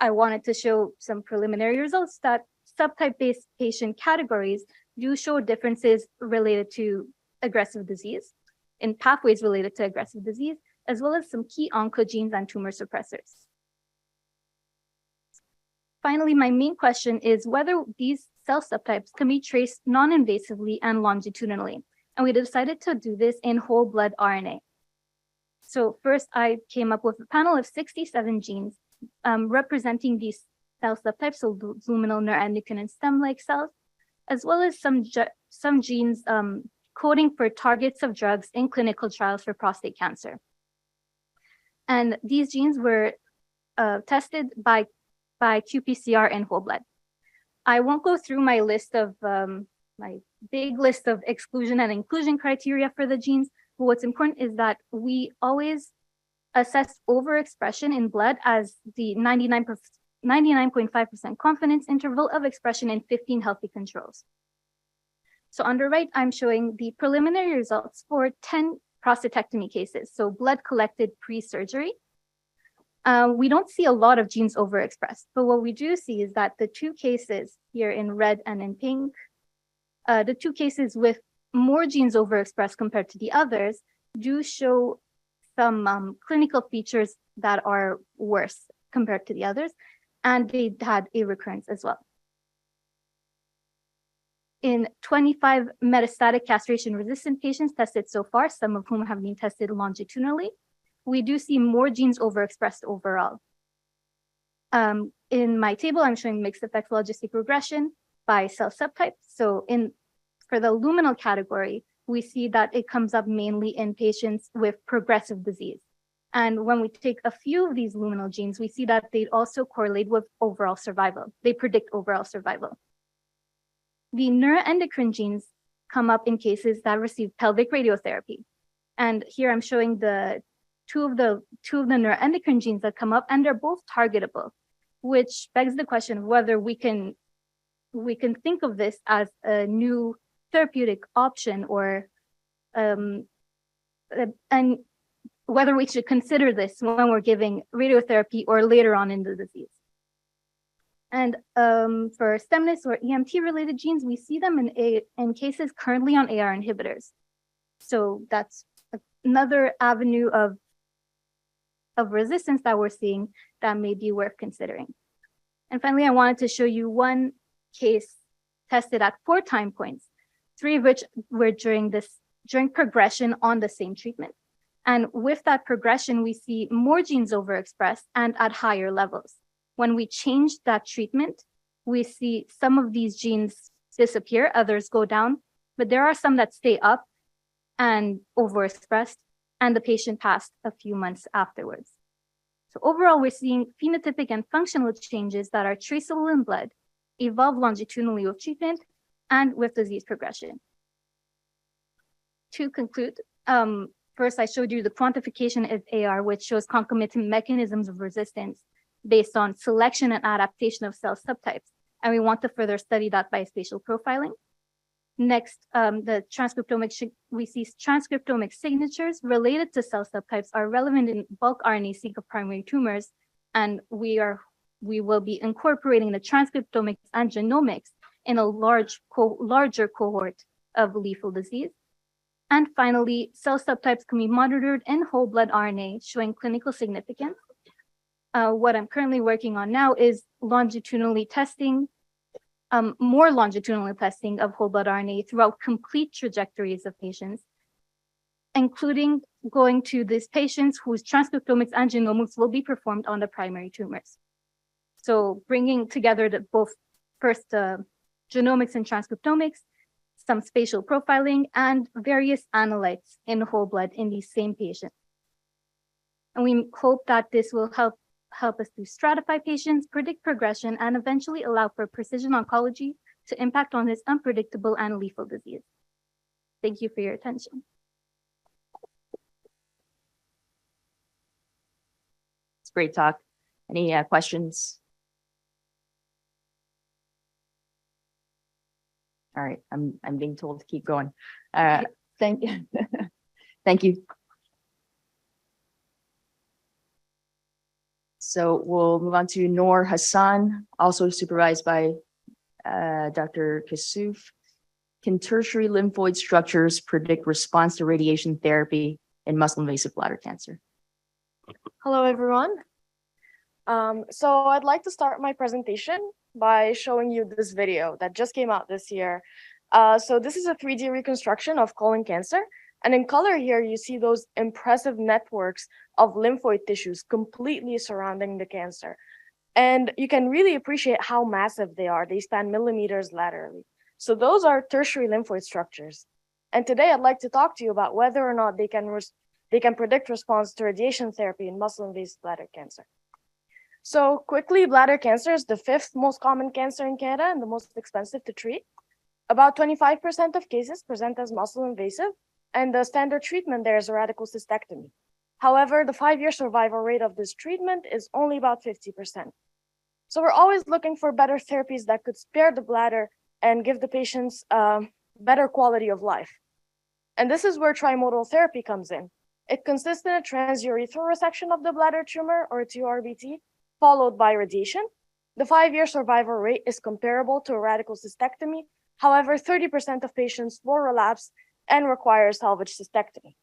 [SPEAKER 8] I wanted to show some preliminary results that subtype-based patient categories do show differences related to aggressive disease, in pathways related to aggressive disease, as well as some key oncogenes and tumor suppressors. Finally, my main question is whether these cell subtypes can be traced non-invasively and longitudinally. And we decided to do this in whole blood RNA. So first, I came up with a panel of 67 genes representing these cell subtypes, so luminal, neuroendocrine, and stem-like cells, as well as some genes coding for targets of drugs in clinical trials for prostate cancer. And these genes were tested by qPCR in whole blood. I won't go through my list of my big list of exclusion and inclusion criteria for the genes, but what's important is that we always assess overexpression in blood as the 99.5% confidence interval of expression in 15 healthy controls. So on the right, I'm showing the preliminary results for 10 prostatectomy cases, so blood collected pre-surgery. We don't see a lot of genes overexpressed, but what we do see is that the 2 cases here in red and in pink, the 2 cases with more genes overexpressed compared to the others do show some clinical features that are worse compared to the others, and they had a recurrence as well. In 25 metastatic castration-resistant patients tested so far, some of whom have been tested longitudinally, we do see more genes overexpressed overall. In my table, I'm showing mixed effects logistic regression by cell subtype. So for the luminal category, we see that it comes up mainly in patients with progressive disease. And when we take a few of these luminal genes, we see that they also correlate with overall survival. They predict overall survival. The neuroendocrine genes come up in cases that receive pelvic radiotherapy. And here I'm showing the two of the neuroendocrine genes that come up, and they're both targetable, which begs the question of whether we can think of this as a new therapeutic option, or and whether we should consider this when we're giving radiotherapy or later on in the disease. And for stemness or EMT related genes, we see them in cases currently on AR inhibitors. So that's another avenue of resistance that we're seeing that may be worth considering. And finally, I wanted to show you one case tested at 4 time points, 3 of which were during progression on the same treatment. And with that progression, we see more genes overexpressed and at higher levels. When we change that treatment, we see some of these genes disappear, others go down, but there are some that stay up and overexpressed, and the patient passed a few months afterwards. So overall, we're seeing phenotypic and functional changes that are traceable in blood, evolve longitudinally with treatment and with disease progression. To conclude, first I showed you the quantification of AR, which shows concomitant mechanisms of resistance based on selection and adaptation of cell subtypes. And we want to further study that by spatial profiling. Next, the transcriptomic, we see transcriptomic signatures related to cell subtypes are relevant in bulk RNA-seq of primary tumors, and we will be incorporating the transcriptomics and genomics in a larger cohort of lethal disease. And finally, cell subtypes can be monitored in whole blood RNA, showing clinical significance. What I'm currently working on now is longitudinally testing, more longitudinal testing of whole blood RNA throughout complete trajectories of patients, including going to these patients whose transcriptomics and genomics will be performed on the primary tumors. So bringing together both genomics and transcriptomics, some spatial profiling, and various analytes in whole blood in these same patients. And we hope that this will help us to stratify patients, predict progression, and eventually allow for precision oncology to impact on this unpredictable and lethal disease. Thank you for your attention.
[SPEAKER 7] It's a great talk. Any questions? All right, I'm being told to keep going. Thank you. Thank you. So we'll move on to Noor Hassan, also supervised by Dr. Kassouf. Can tertiary lymphoid structures predict response to radiation therapy in muscle-invasive bladder cancer?
[SPEAKER 9] Hello, everyone. So I'd like to start my presentation by showing you this video that just came out this year. So this is a 3D reconstruction of colon cancer. And in color here, you see those impressive networks of lymphoid tissues completely surrounding the cancer. And you can really appreciate how massive they are. They span millimeters laterally. So those are tertiary lymphoid structures. And today I'd like to talk to you about whether or not they can predict response to radiation therapy in muscle-invasive bladder cancer. So quickly, bladder cancer is the 5th most common cancer in Canada and the most expensive to treat. About 25% of cases present as muscle-invasive, and the standard treatment there is a radical cystectomy. However, the 5-year survival rate of this treatment is only about 50%. So we're always looking for better therapies that could spare the bladder and give the patients better quality of life. And this is where trimodal therapy comes in. It consists in a transurethral resection of the bladder tumor, or TURBT, followed by radiation. The 5-year survival rate is comparable to a radical cystectomy. However, 30% of patients will relapse and require salvage cystectomy.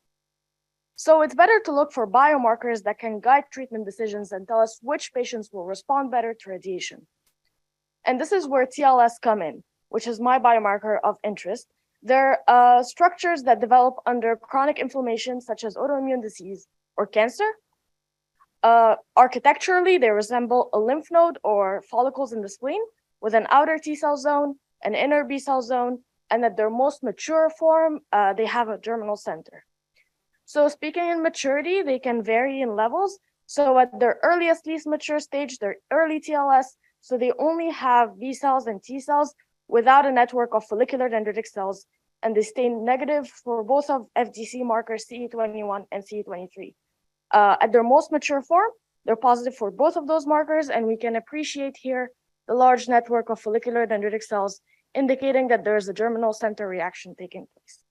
[SPEAKER 9] So it's better to look for biomarkers that can guide treatment decisions and tell us which patients will respond better to radiation. And this is where TLS come in, which is my biomarker of interest. They're structures that develop under chronic inflammation, such as autoimmune disease or cancer. Architecturally, they resemble a lymph node or follicles in the spleen with an outer T cell zone, an inner B cell zone, and at their most mature form, they have a germinal center. So speaking in maturity, they can vary in levels. So at their earliest, least mature stage, they're early TLS, so they only have B cells and T cells without a network of follicular dendritic cells, and they stain negative for both of FDC markers CE21 and CE23. At their most mature form, they're positive for both of those markers, and we can appreciate here the large network of follicular dendritic cells, indicating that there is a germinal center reaction taking place.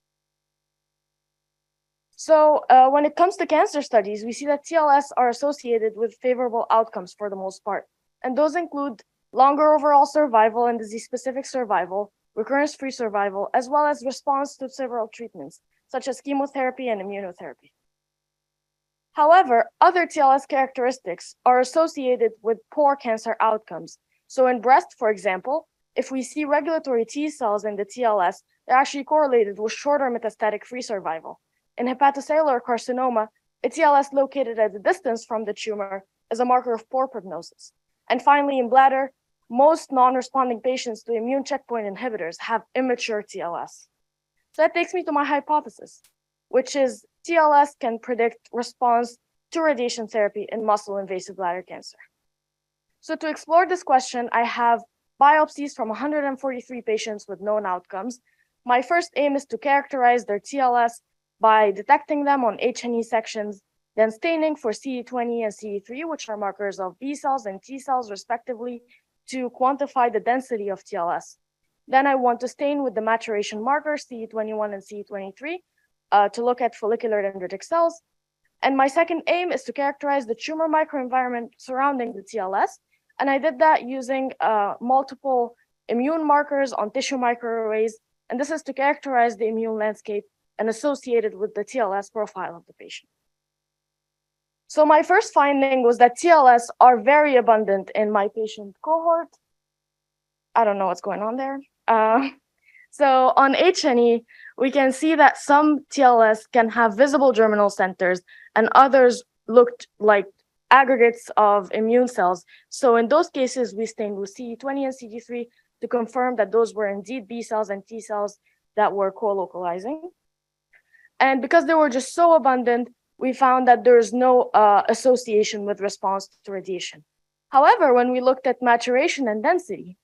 [SPEAKER 9] So when it comes to cancer studies, we see that TLS are associated with favorable outcomes for the most part. And those include longer overall survival and disease-specific survival, recurrence-free survival, as well as response to several treatments, such as chemotherapy and immunotherapy. However, other TLS characteristics are associated with poor cancer outcomes. So in breast, for example, if we see regulatory T cells in the TLS, they're actually correlated with shorter metastatic free survival. In hepatocellular carcinoma, a TLS located at a distance from the tumor is a marker of poor prognosis. And finally, in bladder, most non-responding patients to immune checkpoint inhibitors have immature TLS. So that takes me to my hypothesis, which is TLS can predict response to radiation therapy in muscle-invasive bladder cancer. So to explore this question, I have biopsies from 143 patients with known outcomes. My first aim is to characterize their TLS by detecting them on H&E sections, then staining for CE20 and CE3, which are markers of B cells and T cells respectively, to quantify the density of TLS. Then I want to stain with the maturation markers, CE21 and CE23, to look at follicular dendritic cells. And my second aim is to characterize the tumor microenvironment surrounding the TLS. And I did that using multiple immune markers on tissue microarrays. And this is to characterize the immune landscape and associated with the TLS profile of the patient. So my first finding was that TLS are very abundant in my patient cohort. I don't know what's going on there. So on H&E, we can see that some TLS can have visible germinal centers and others looked like aggregates of immune cells. So in those cases, we stained with CE20 and CD3 to confirm that those were indeed B cells and T cells that were co-localizing. And because they were just so abundant, we found that there is no association with response to radiation. However, when we looked at maturation and density,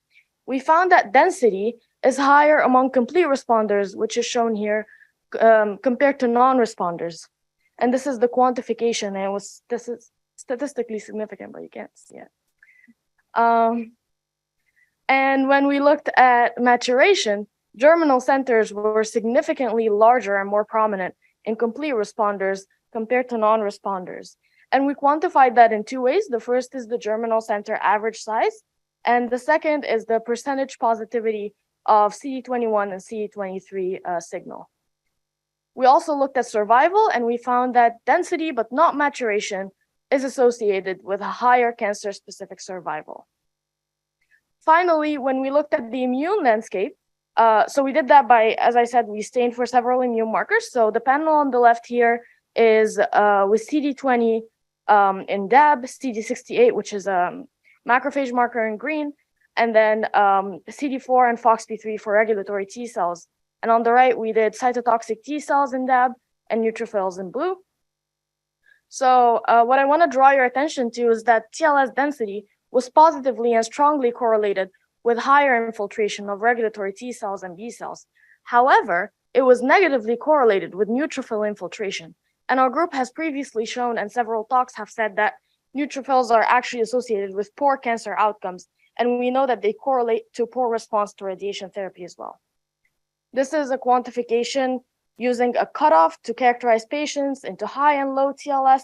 [SPEAKER 9] we found that density is higher among complete responders, which is shown here, compared to non-responders. And this is the quantification, and this is statistically significant, but you can't see it. And when we looked at maturation, germinal centers were significantly larger and more prominent in complete responders compared to non-responders. And we quantified that in two ways. The first is the germinal center average size, and the second is the percentage positivity of CE21 and CE23 signal. We also looked at survival, and we found that density, but not maturation, is associated with a higher cancer-specific survival. Finally, when we looked at the immune landscape, so we did that by, as I said, we stained for several immune markers. So the panel on the left here is with CD20 in DAB, CD68, which is a macrophage marker in green, and then CD4 and FOXP3 for regulatory T cells. And on the right, we did cytotoxic T cells in DAB and neutrophils in blue. So what I want to draw your attention to is that TLS density was positively and strongly correlated with higher infiltration of regulatory T cells and B cells. However, it was negatively correlated with neutrophil infiltration. And our group has previously shown, and several talks have said, that neutrophils are actually associated with poor cancer outcomes. And we know that they correlate to poor response to radiation therapy as well. This is a quantification using a cutoff to characterize patients into high and low TLS.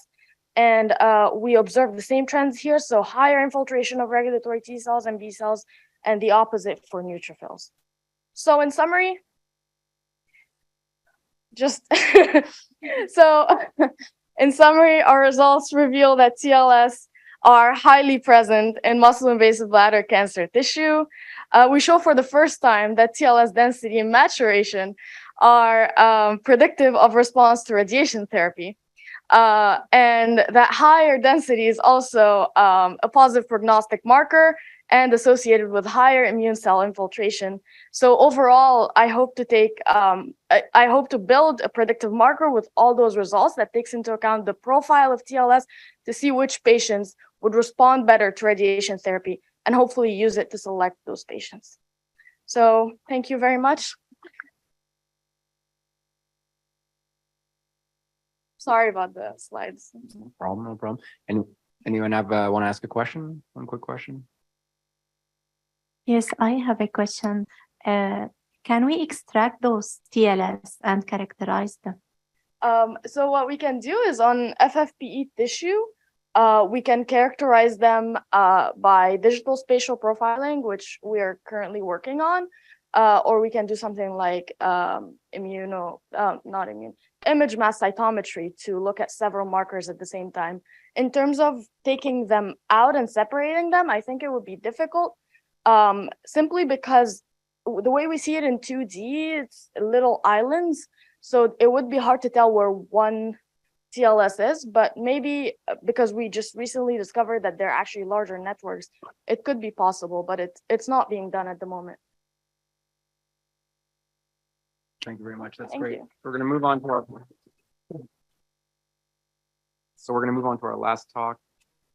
[SPEAKER 9] And we observe the same trends here. So higher infiltration of regulatory T cells and B cells, and the opposite for neutrophils. So in summary, our results reveal that TLS are highly present in muscle-invasive bladder cancer tissue. We show for the first time that TLS density and maturation are predictive of response to radiation therapy. And that higher density is also a positive prognostic marker and associated with higher immune cell infiltration. So overall, I hope to build a predictive marker with all those results that takes into account the profile of TLS to see which patients would respond better to radiation therapy and hopefully use it to select those patients. So thank you very much.
[SPEAKER 2] Sorry about the slides.
[SPEAKER 5] No problem, no problem. Anyone want to ask a question? One quick question?
[SPEAKER 8] Yes, I have a question. Can we extract those TLS and characterize them?
[SPEAKER 2] So what we can do is on FFPE tissue, we can characterize them by digital spatial profiling, which we are currently working on, or we can do something like image mass cytometry to look at several markers at the same time. In terms of taking them out and separating them, I think it would be difficult, simply because the way we see it in 2D, it's little islands. So it would be hard to tell where one TLS is, but maybe because we just recently discovered that they're actually larger networks, it could be possible, but it's not being done at the moment.
[SPEAKER 5] Thank you very much. That's
[SPEAKER 2] Thank
[SPEAKER 5] great.
[SPEAKER 2] you.
[SPEAKER 5] We're going to move on to our last talk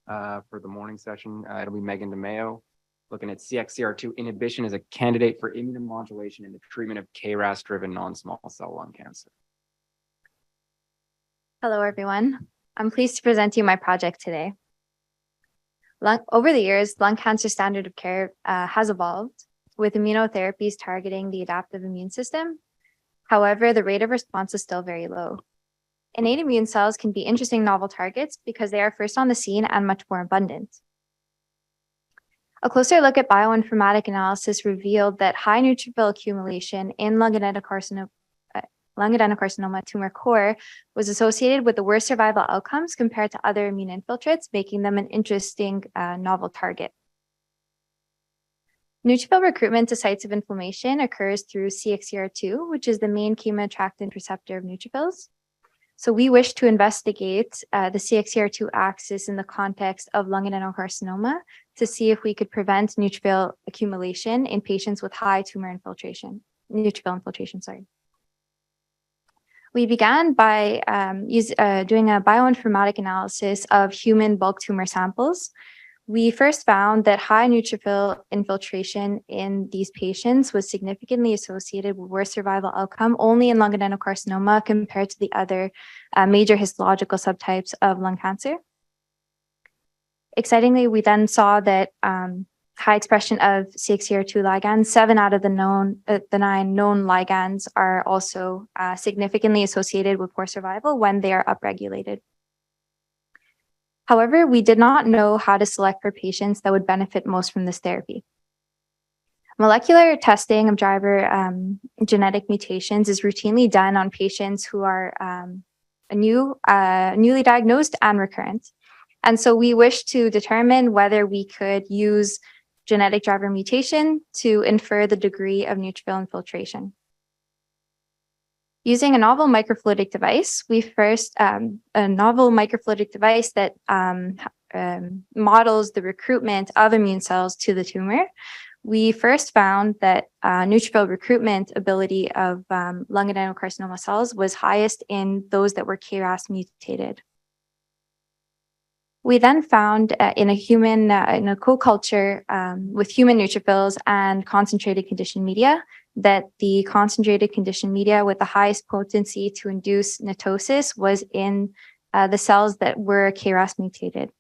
[SPEAKER 5] for the morning session. It'll be Megan DeMayo, looking at CXCR2 inhibition as a candidate for immunomodulation in the treatment of KRAS-driven non-small cell lung cancer.
[SPEAKER 16] Hello, everyone. I'm pleased to present to you my project today. Over the years, lung cancer standard of care has evolved with immunotherapies targeting the adaptive immune system. However, the rate of response is still very low. Innate immune cells can be interesting novel targets because they are first on the scene and much more abundant. A closer look at bioinformatic analysis revealed that high neutrophil accumulation in lung adenocarcinoma tumor core was associated with the worst survival outcomes compared to other immune infiltrates, making them an interesting novel target. Neutrophil recruitment to sites of inflammation occurs through CXCR2, which is the main chemoattractant receptor of neutrophils. So we wish to investigate the CXCR2 axis in the context of lung adenocarcinoma to see if we could prevent neutrophil accumulation in patients with high neutrophil infiltration. We began by doing a bioinformatic analysis of human bulk tumor samples. We first found that high neutrophil infiltration in these patients was significantly associated with worse survival outcome only in lung adenocarcinoma compared to the other major histological subtypes of lung cancer. Excitingly, we then saw that high expression of CXCR2 ligands, 7 out of the 9 known ligands are also significantly associated with poor survival when they are upregulated. However, we did not know how to select for patients that would benefit most from this therapy. Molecular testing of driver genetic mutations is routinely done on patients who are newly diagnosed and recurrent. And so we wish to determine whether we could use genetic driver mutation to infer the degree of neutrophil infiltration. Using a novel microfluidic device, a novel microfluidic device that models the recruitment of immune cells to the tumor, we first found that neutrophil recruitment ability of lung adenocarcinoma cells was highest in those that were KRAS mutated. We then found in a co-culture with human neutrophils and concentrated conditioned media that the concentrated conditioned media with the highest potency to induce netosis was in the cells that were KRAS mutated.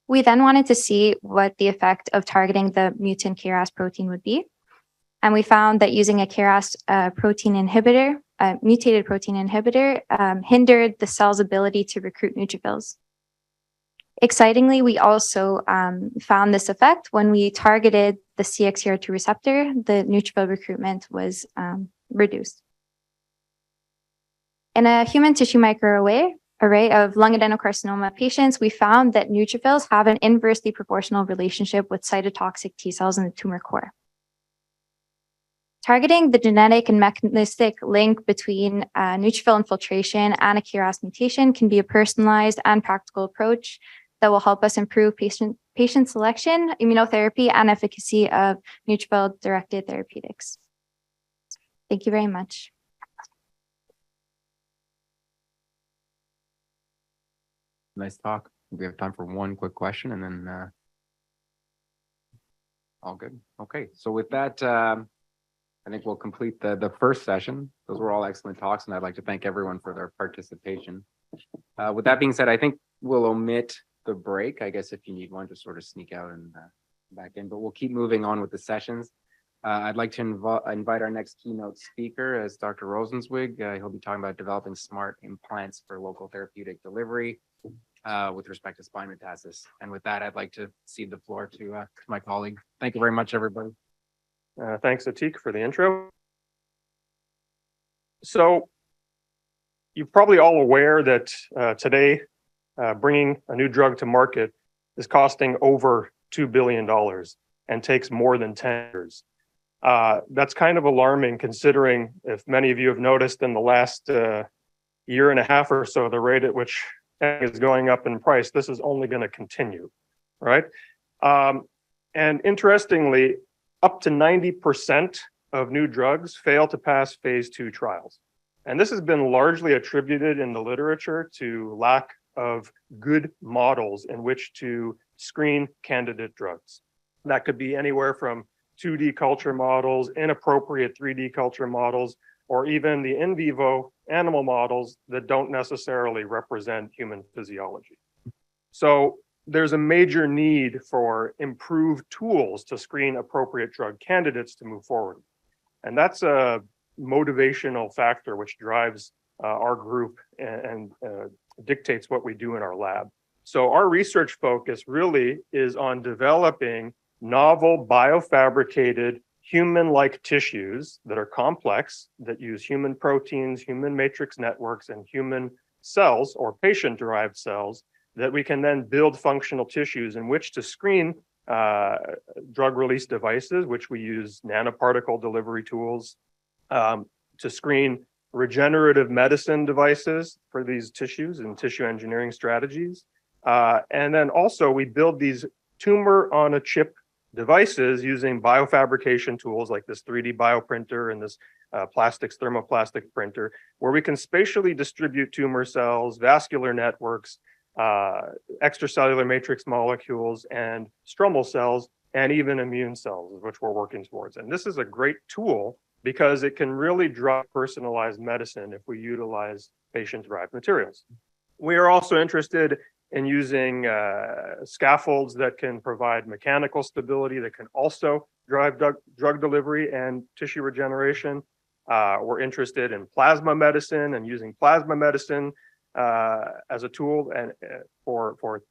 [SPEAKER 16] We then wanted to see what the effect of targeting the mutant KRAS protein would be. And we found that using a KRAS mutated protein inhibitor hindered the cell's ability to recruit neutrophils. Excitingly, we also found this effect when we targeted the CXCR2 receptor, the neutrophil recruitment was reduced. In a human tissue microarray of lung adenocarcinoma patients, we found that neutrophils have an inversely proportional relationship with cytotoxic T cells in the tumor core. Targeting the genetic and mechanistic link between neutrophil infiltration and a KRAS mutation can be a personalized and practical approach that will help us improve patient selection, immunotherapy, and efficacy of neutrophil-directed therapeutics. Thank you very much.
[SPEAKER 5] Nice talk. We have time for one quick question and then all good. Okay, so with that, I think we'll complete the first session. Those were all excellent talks, and I'd like to thank everyone for their participation. With that being said, I think we'll omit the break. I guess if you need one, just sort of sneak out and back in, but we'll keep moving on with the sessions. I'd like to invite our next keynote speaker as Dr. Rosenzweig. He'll be talking about developing smart implants for local therapeutic delivery with respect to spine metastasis. And with that, I'd like to cede the floor to my colleague. Thank you very much, everybody.
[SPEAKER 17] Thanks, Atik, for the intro. So you're probably all aware that today, bringing a new drug to market is costing over $2 billion and takes more than 10 years. That's kind of alarming considering, if many of you have noticed in the last year and a half or so, the rate at which is going up in price, this is only going to continue, right? And interestingly, up to 90% of new drugs fail to pass phase 2 trials. And this has been largely attributed in the literature to lack of good models in which to screen candidate drugs. That could be anywhere from 2D culture models, inappropriate 3D culture models, or even the in vivo animal models that don't necessarily represent human physiology. So there's a major need for improved tools to screen appropriate drug candidates to move forward. And that's a motivational factor which drives our group and dictates what we do in our lab. So our research focus really is on developing novel biofabricated human-like tissues that are complex, that use human proteins, human matrix networks, and human cells or patient-derived cells that we can then build functional tissues in which to screen drug release devices, which we use nanoparticle delivery tools to screen regenerative medicine devices for these tissues and tissue engineering strategies. And then also we build these tumor on a chip devices using biofabrication tools like this 3D bioprinter and this plastics thermoplastic printer, where we can spatially distribute tumor cells, vascular networks, extracellular matrix molecules, and stromal cells, and even immune cells, which we're working towards. And this is a great tool because it can really drive personalized medicine if we utilize patient-derived materials. We are also interested in using scaffolds that can provide mechanical stability that can also drive drug delivery and tissue regeneration. We're interested in plasma medicine and using plasma medicine as a tool and for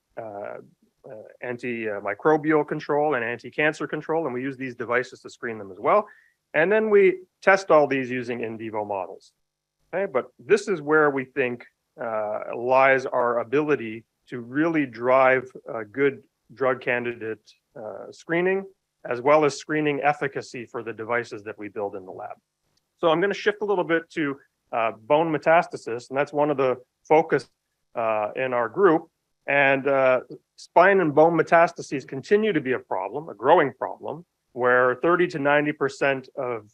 [SPEAKER 17] antimicrobial control and anti-cancer control, and we use these devices to screen them as well. And then we test all these using in vivo models. Okay, but this is where we think lies our ability to really drive good drug candidate screening, as well as screening efficacy for the devices that we build in the lab. So I'm going to shift a little bit to bone metastasis, and that's one of the focus in our group. And spine and bone metastases continue to be a problem, a growing problem, where 30 to 90% of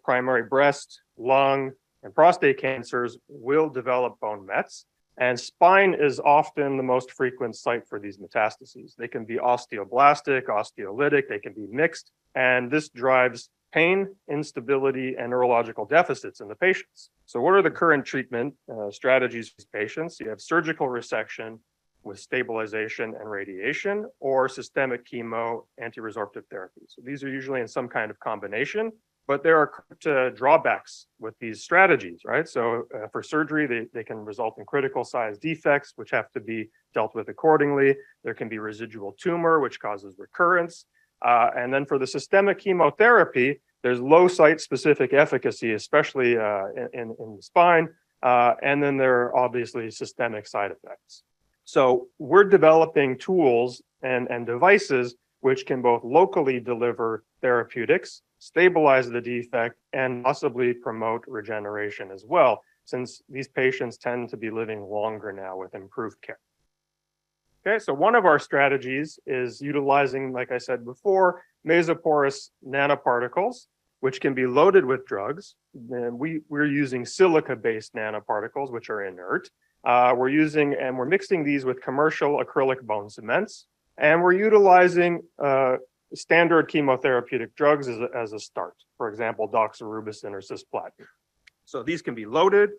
[SPEAKER 17] primary breast, lung, and prostate cancers will develop bone mets. And spine is often the most frequent site for these metastases. They can be osteoblastic, osteolytic, they can be mixed, and this drives pain, instability, and neurological deficits in the patients. So what are the current treatment strategies for these patients? You have surgical resection with stabilization and radiation, or systemic chemo anti-resorptive therapy. So these are usually in some kind of combination, but there are drawbacks with these strategies, right? So for surgery, they can result in critical size defects, which have to be dealt with accordingly. There can be residual tumor, which causes recurrence. And then for the systemic chemotherapy, there's low site-specific efficacy, especially in the spine. And then there are obviously systemic side effects. So we're developing tools and devices which can both locally deliver therapeutics, stabilize the defect, and possibly promote regeneration as well, since these patients tend to be living longer now with improved care. Okay, so one of our strategies is utilizing, like I said before, mesoporous nanoparticles, which can be loaded with drugs. And we're using silica-based nanoparticles, which are inert. We're mixing these with commercial acrylic bone cements, and we're utilizing standard chemotherapeutic drugs as a start. For example, doxorubicin or cisplatin. So these can be loaded,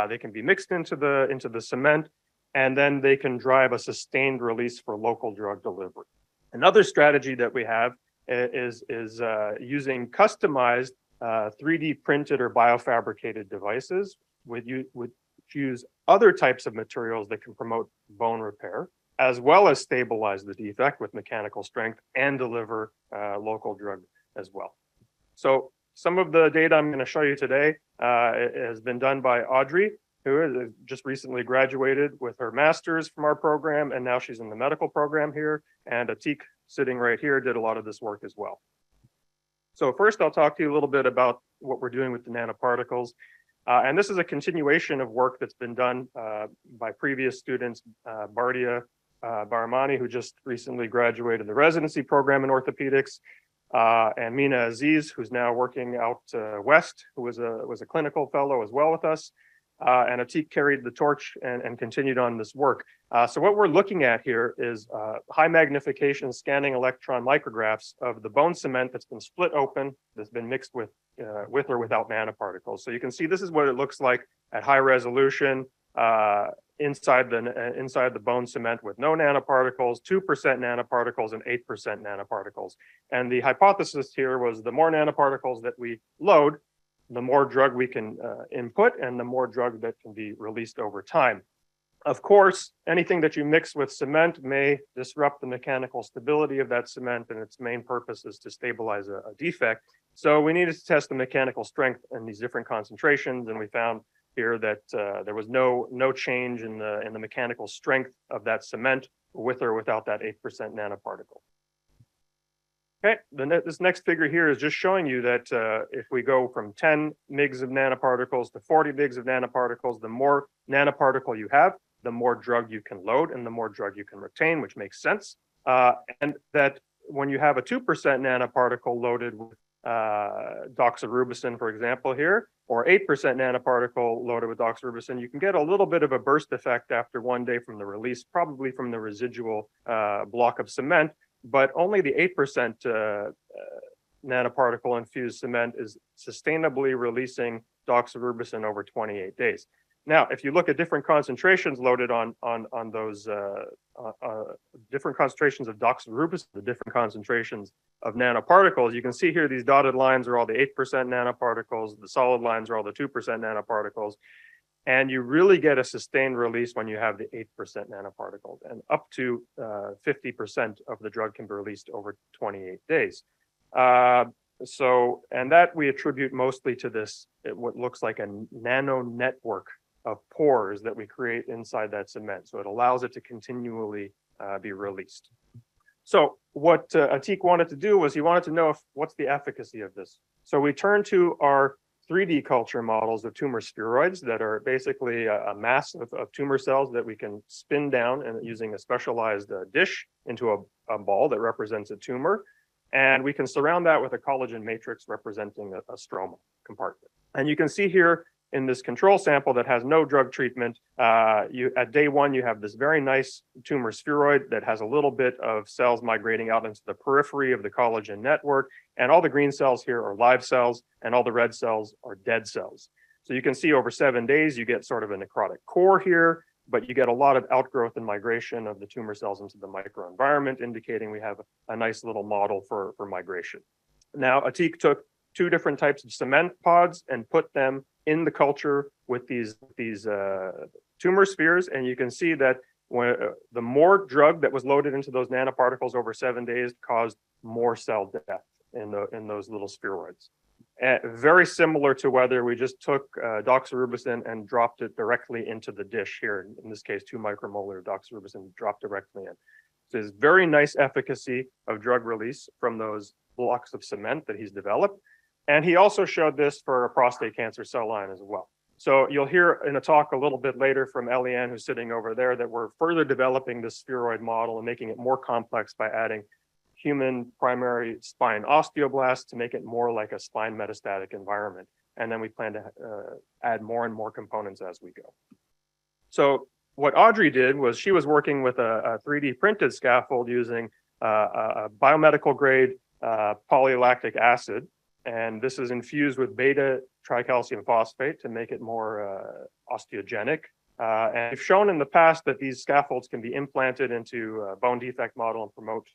[SPEAKER 17] they can be mixed into the cement, and then they can drive a sustained release for local drug delivery. Another strategy that we have is using customized 3D printed or biofabricated devices which use other types of materials that can promote bone repair, as well as stabilize the defect with mechanical strength and deliver local drug as well. So some of the data I'm going to show you today has been done by Audrey, who has just recently graduated with her master's from our program, and now she's in the medical program here. And Atik, sitting right here, did a lot of this work as well. So first, I'll talk to you a little bit about what we're doing with the nanoparticles. And this is a continuation of work that's been done by previous students, Bardia Baramani, who just recently graduated the residency program in orthopedics, and Mina Aziz, who's now working out west, who was a clinical fellow as well with us. And Atik carried the torch and continued on this work. So what we're looking at here is high magnification scanning electron micrographs of the bone cement that's been split open, that's been mixed with or without nanoparticles. So you can see this is what it looks like at high resolution inside the bone cement with no nanoparticles, 2% nanoparticles, and 8% nanoparticles. And the hypothesis here was the more nanoparticles that we load, the more drug we can input and the more drug that can be released over time. Of course, anything that you mix with cement may disrupt the mechanical stability of that cement, and its main purpose is to stabilize a defect. So we needed to test the mechanical strength in these different concentrations, and we found here that there was no change in the mechanical strength of that cement with or without that 8% nanoparticle. Okay, this next figure here is just showing you that if we go from 10 mgs of nanoparticles to 40 mgs of nanoparticles, the more nanoparticle you have, the more drug you can load and the more drug you can retain, which makes sense. And that when you have a 2% nanoparticle loaded with doxorubicin, for example, here, or 8% nanoparticle loaded with doxorubicin, you can get a little bit of a burst effect after 1 day from the release, probably from the residual block of cement. But only the 8% nanoparticle infused cement is sustainably releasing doxorubicin over 28 days. Now, if you look at different concentrations loaded on those different concentrations of doxorubicin, the different concentrations of nanoparticles, you can see here these dotted lines are all the 8% nanoparticles, the solid lines are all the 2% nanoparticles. And you really get a sustained release when you have the 8% nanoparticles, and up to 50% of the drug can be released over 28 days. And that we attribute mostly to this, what looks like a nano network of pores that we create inside that cement. So it allows it to continually be released. So what Atik wanted to do was he wanted to know what's the efficacy of this. So we turned to our 3D culture models of tumor spheroids that are basically a mass of tumor cells that we can spin down and using a specialized dish into a ball that represents a tumor. And we can surround that with a collagen matrix representing a stroma compartment. And you can see here in this control sample that has no drug treatment, at day 1, you have this very nice tumor spheroid that has a little bit of cells migrating out into the periphery of the collagen network. And all the green cells here are live cells, and all the red cells are dead cells. So you can see over 7 days, you get sort of a necrotic core here, but you get a lot of outgrowth and migration of the tumor cells into the microenvironment, indicating we have a nice little model for migration. Now, Atik took 2 different types of cement pods and put them in the culture with these tumor spheres, and you can see that when the more drug that was loaded into those nanoparticles over 7 days caused more cell death in those little spheroids. Very similar to whether we just took doxorubicin and dropped it directly into the dish here, in this case 2 micromolar doxorubicin dropped directly in. So there's very nice efficacy of drug release from those blocks of cement that he's developed. And he also showed this for a prostate cancer cell line as well. So you'll hear in a talk a little bit later from Eliane, who's sitting over there, that we're further developing this spheroid model and making it more complex by adding human primary spine osteoblasts to make it more like a spine metastatic environment. And then we plan to add more and more components as we go. So what Audrey did was she was working with a 3D printed scaffold using a biomedical grade polylactic acid, and this is infused with beta tricalcium phosphate to make it more osteogenic. And we've shown in the past that these scaffolds can be implanted into a bone defect model and promote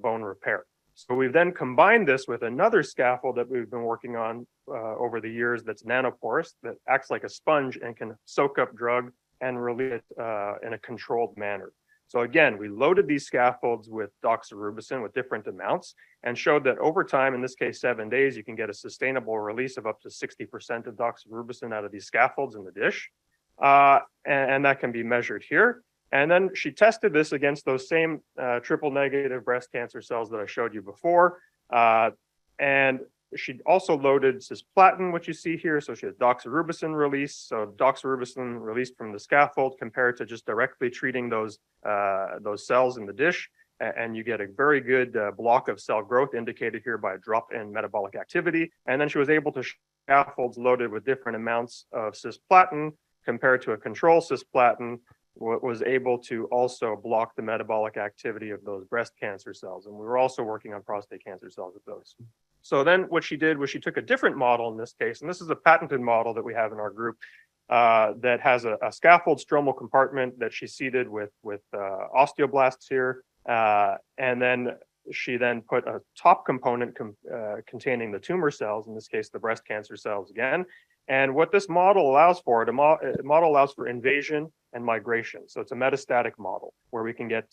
[SPEAKER 17] bone repair. So we've then combined this with another scaffold that we've been working on over the years that's nanoporous, that acts like a sponge and can soak up drug and release it in a controlled manner. So again, we loaded these scaffolds with doxorubicin with different amounts and showed that over time, in this case 7 days, you can get a sustainable release of up to 60% of doxorubicin out of these scaffolds in the dish. And that can be measured here. And then she tested this against those same triple negative breast cancer cells that I showed you before. And she also loaded cisplatin, which you see here. So she has doxorubicin release. So doxorubicin released from the scaffold compared to just directly treating those cells in the dish. And you get a very good block of cell growth indicated here by a drop in metabolic activity. And then she was able to scaffolds loaded with different amounts of cisplatin compared to a control cisplatin, was able to also block the metabolic activity of those breast cancer cells. And we were also working on prostate cancer cells with those. So then what she did was she took a different model in this case, and this is a patented model that we have in our group that has a scaffold stromal compartment that she seeded with osteoblasts here. And then she then put a top component containing the tumor cells, in this case, the breast cancer cells again. And what this model allows for, the model allows for invasion and migration. So it's a metastatic model where we can get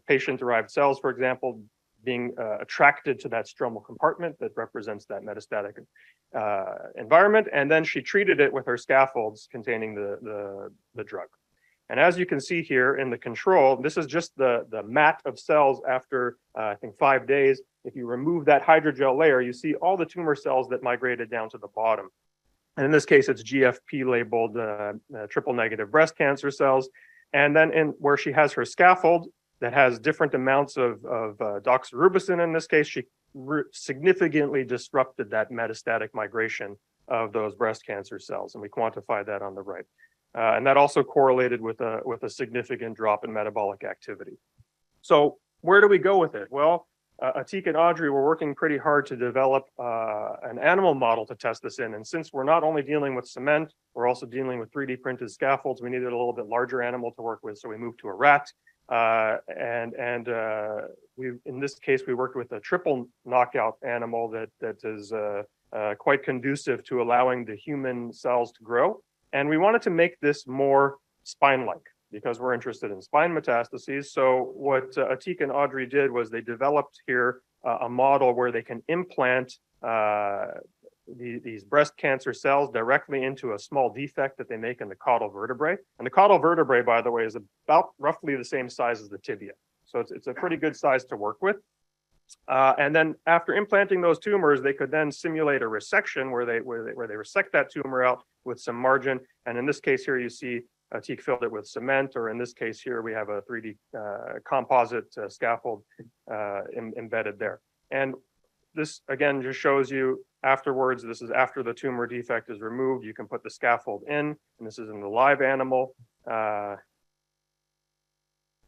[SPEAKER 17] patient-derived cells, for example, being attracted to that stromal compartment that represents that metastatic environment. And then she treated it with her scaffolds containing the drug. And as you can see here in the control, this is just the mat of cells after, I think, 5 days. If you remove that hydrogel layer, you see all the tumor cells that migrated down to the bottom. And in this case, it's GFP labeled triple negative breast cancer cells. And then in where she has her scaffold that has different amounts of doxorubicin, in this case, she significantly disrupted that metastatic migration of those breast cancer cells. And we quantify that on the right. And that also correlated with a significant drop in metabolic activity. So where do we go with it? Well, Atik and Audrey were working pretty hard to develop an animal model to test this in. And since we're not only dealing with cement, we're also dealing with 3D printed scaffolds. We needed a little bit larger animal to work with, so we moved to a rat. In this case, we worked with a triple knockout animal that is quite conducive to allowing the human cells to grow. And we wanted to make this more spine-like, because we're interested in spine metastases. So what Atik and Audrey did was they developed here a model where they can implant these breast cancer cells directly into a small defect that they make in the caudal vertebrae. And the caudal vertebrae, by the way, is about roughly the same size as the tibia. So it's a pretty good size to work with. And then after implanting those tumors, they could then simulate a resection where they resect that tumor out with some margin. And in this case here, you see Atik filled it with cement, or in this case here, we have a 3D composite scaffold embedded there. And this again just shows you afterwards, this is after the tumor defect is removed, you can put the scaffold in, and this is in the live animal.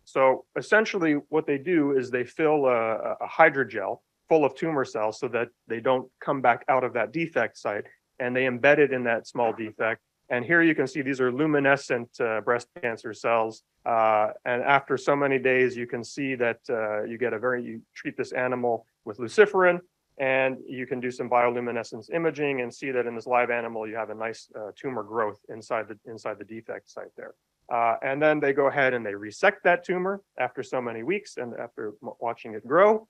[SPEAKER 17] So essentially what they do is they fill a hydrogel full of tumor cells so that they don't come back out of that defect site, and they embed it in that small defect. And here you can see these are luminescent breast cancer cells. And after so many days, you can see that you treat this animal with luciferin, and you can do some bioluminescence imaging and see that in this live animal, you have a nice tumor growth inside the defect site there. And then they go ahead and they resect that tumor after so many weeks and after watching it grow.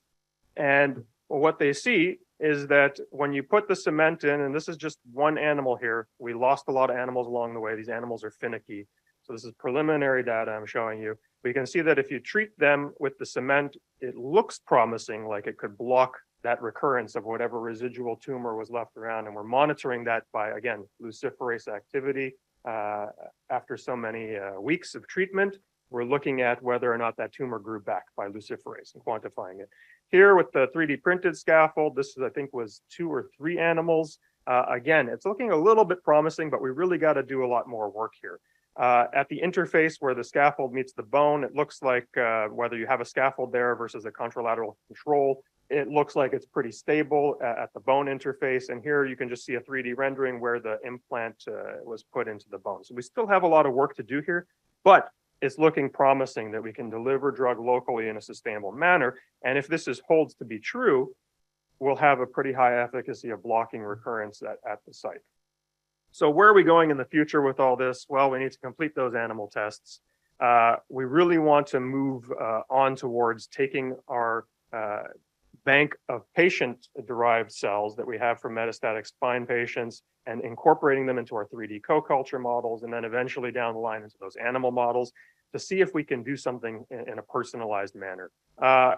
[SPEAKER 17] And what they see is that when you put the cement in, and this is just one animal here, we lost a lot of animals along the way. These animals are finicky. So this is preliminary data I'm showing you. We can see that if you treat them with the cement, it looks promising, like it could block that recurrence of whatever residual tumor was left around. And we're monitoring that by, again, luciferase activity. After so many weeks of treatment, we're looking at whether or not that tumor grew back by luciferase and quantifying it. Here with the 3D printed scaffold, this is, I think, was 2 or 3 animals. Again, it's looking a little bit promising, but we really got to do a lot more work here. At the interface where the scaffold meets the bone, it looks like whether you have a scaffold there versus a contralateral control, it looks like it's pretty stable at the bone interface. And here you can just see a 3D rendering where the implant was put into the bone. So we still have a lot of work to do here, but it's looking promising that we can deliver drug locally in a sustainable manner. And if this holds to be true, we'll have a pretty high efficacy of blocking recurrence at the site. So where are we going in the future with all this? Well, we need to complete those animal tests. We really want to move on towards taking our bank of patient-derived cells that we have from metastatic spine patients and incorporating them into our 3D co-culture models, and then eventually down the line into those animal models to see if we can do something in a personalized manner.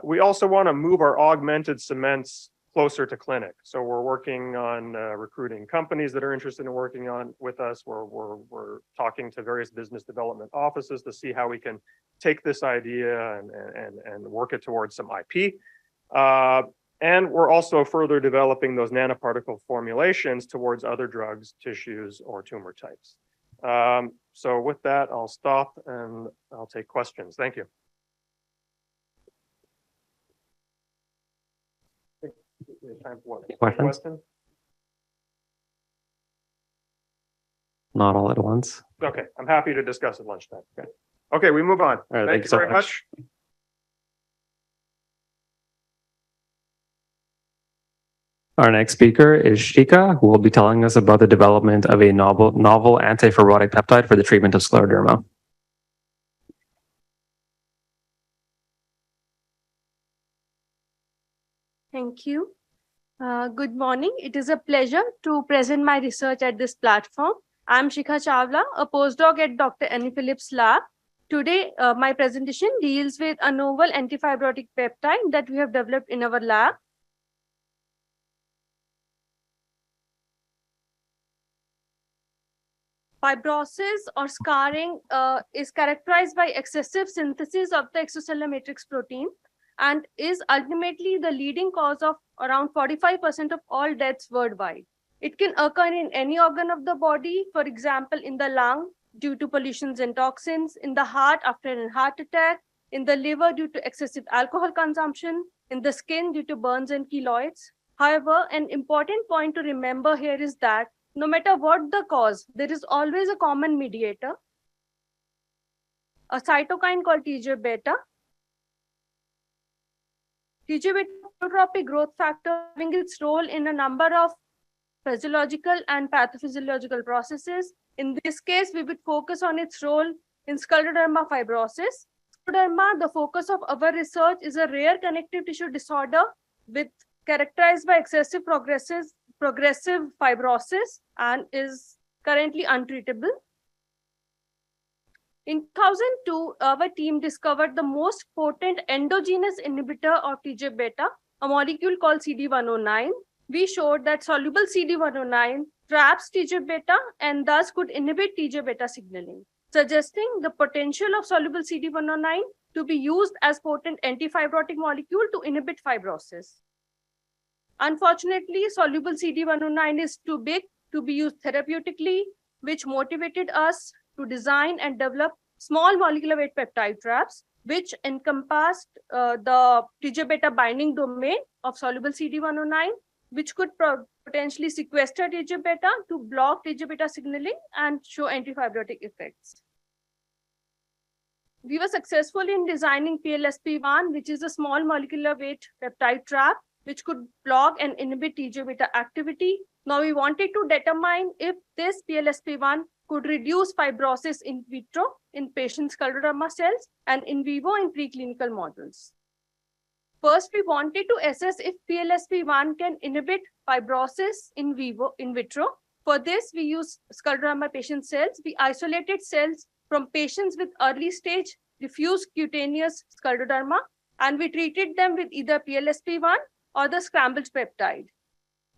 [SPEAKER 17] We also want to move our augmented cements closer to clinic. So we're working on recruiting companies that are interested in working on with us. We're talking to various business development offices to see how we can take this idea and work it towards some IP. And we're also further developing those nanoparticle formulations towards other drugs, tissues, or tumor types. So with that, I'll stop and I'll take questions. Thank you. Time for what?
[SPEAKER 18] Questions?
[SPEAKER 17] Question?
[SPEAKER 18] Not all at once.
[SPEAKER 17] Okay, I'm happy to discuss at lunchtime. Okay, we move on.
[SPEAKER 18] All right,
[SPEAKER 17] Thank you
[SPEAKER 18] so
[SPEAKER 17] very much.
[SPEAKER 18] Our next speaker is Shika, who will be telling us about the development of a novel anti-fibrotic peptide for the treatment of scleroderma.
[SPEAKER 8] Thank you. Good morning. It is a pleasure to present my research at this platform. I'm Shikha Chawla, a postdoc at Dr. Annie Phillips' lab. Today, my presentation deals with a novel antifibrotic peptide that we have developed in our lab. Fibrosis or scarring is characterized by excessive synthesis of the extracellular matrix protein and is ultimately the leading cause of around 45% of all deaths worldwide. It can occur in any organ of the body, for example, in the lung due to pollutions and toxins, in the heart after a heart attack, in the liver due to excessive alcohol consumption, in the skin due to burns and keloids. However, an important point to remember here is that no matter what the cause, there is always a common mediator, a cytokine called TGF-beta. TGF-beta pleiotropic growth factor having its role in a number of physiological and pathophysiological processes. In this case, we would focus on its role in scleroderma fibrosis. Scleroderma, the focus of our research, is a rare connective tissue disorder characterized by excessive progressive fibrosis and is currently untreatable. In 2002, our team discovered the most potent endogenous inhibitor of TGF-beta, a molecule called CD109. We showed that soluble CD109 traps TGF-beta and thus could inhibit TGF-beta signaling, suggesting the potential of soluble CD109 to be used as potent antifibrotic molecule to inhibit fibrosis. Unfortunately, soluble CD109 is too big to be used therapeutically, which motivated us to design and develop small molecular weight peptide traps, which encompassed the TGF-beta binding domain of soluble CD109, which could potentially sequester TGF-beta to block TGF-beta signaling and show antifibrotic effects. We were successful in designing PLSP1, which is a small molecular weight peptide trap, which could block and inhibit TGF-beta activity. Now we wanted to determine if this PLSP1 could reduce fibrosis in vitro in patient scleroderma cells and in vivo in preclinical models. First, we wanted to assess if PLSP1 can inhibit fibrosis in vitro. For this, we used scleroderma patient cells. We isolated cells from patients with early stage diffuse cutaneous scleroderma, and we treated them with either PLSP1 or the scrambled peptide.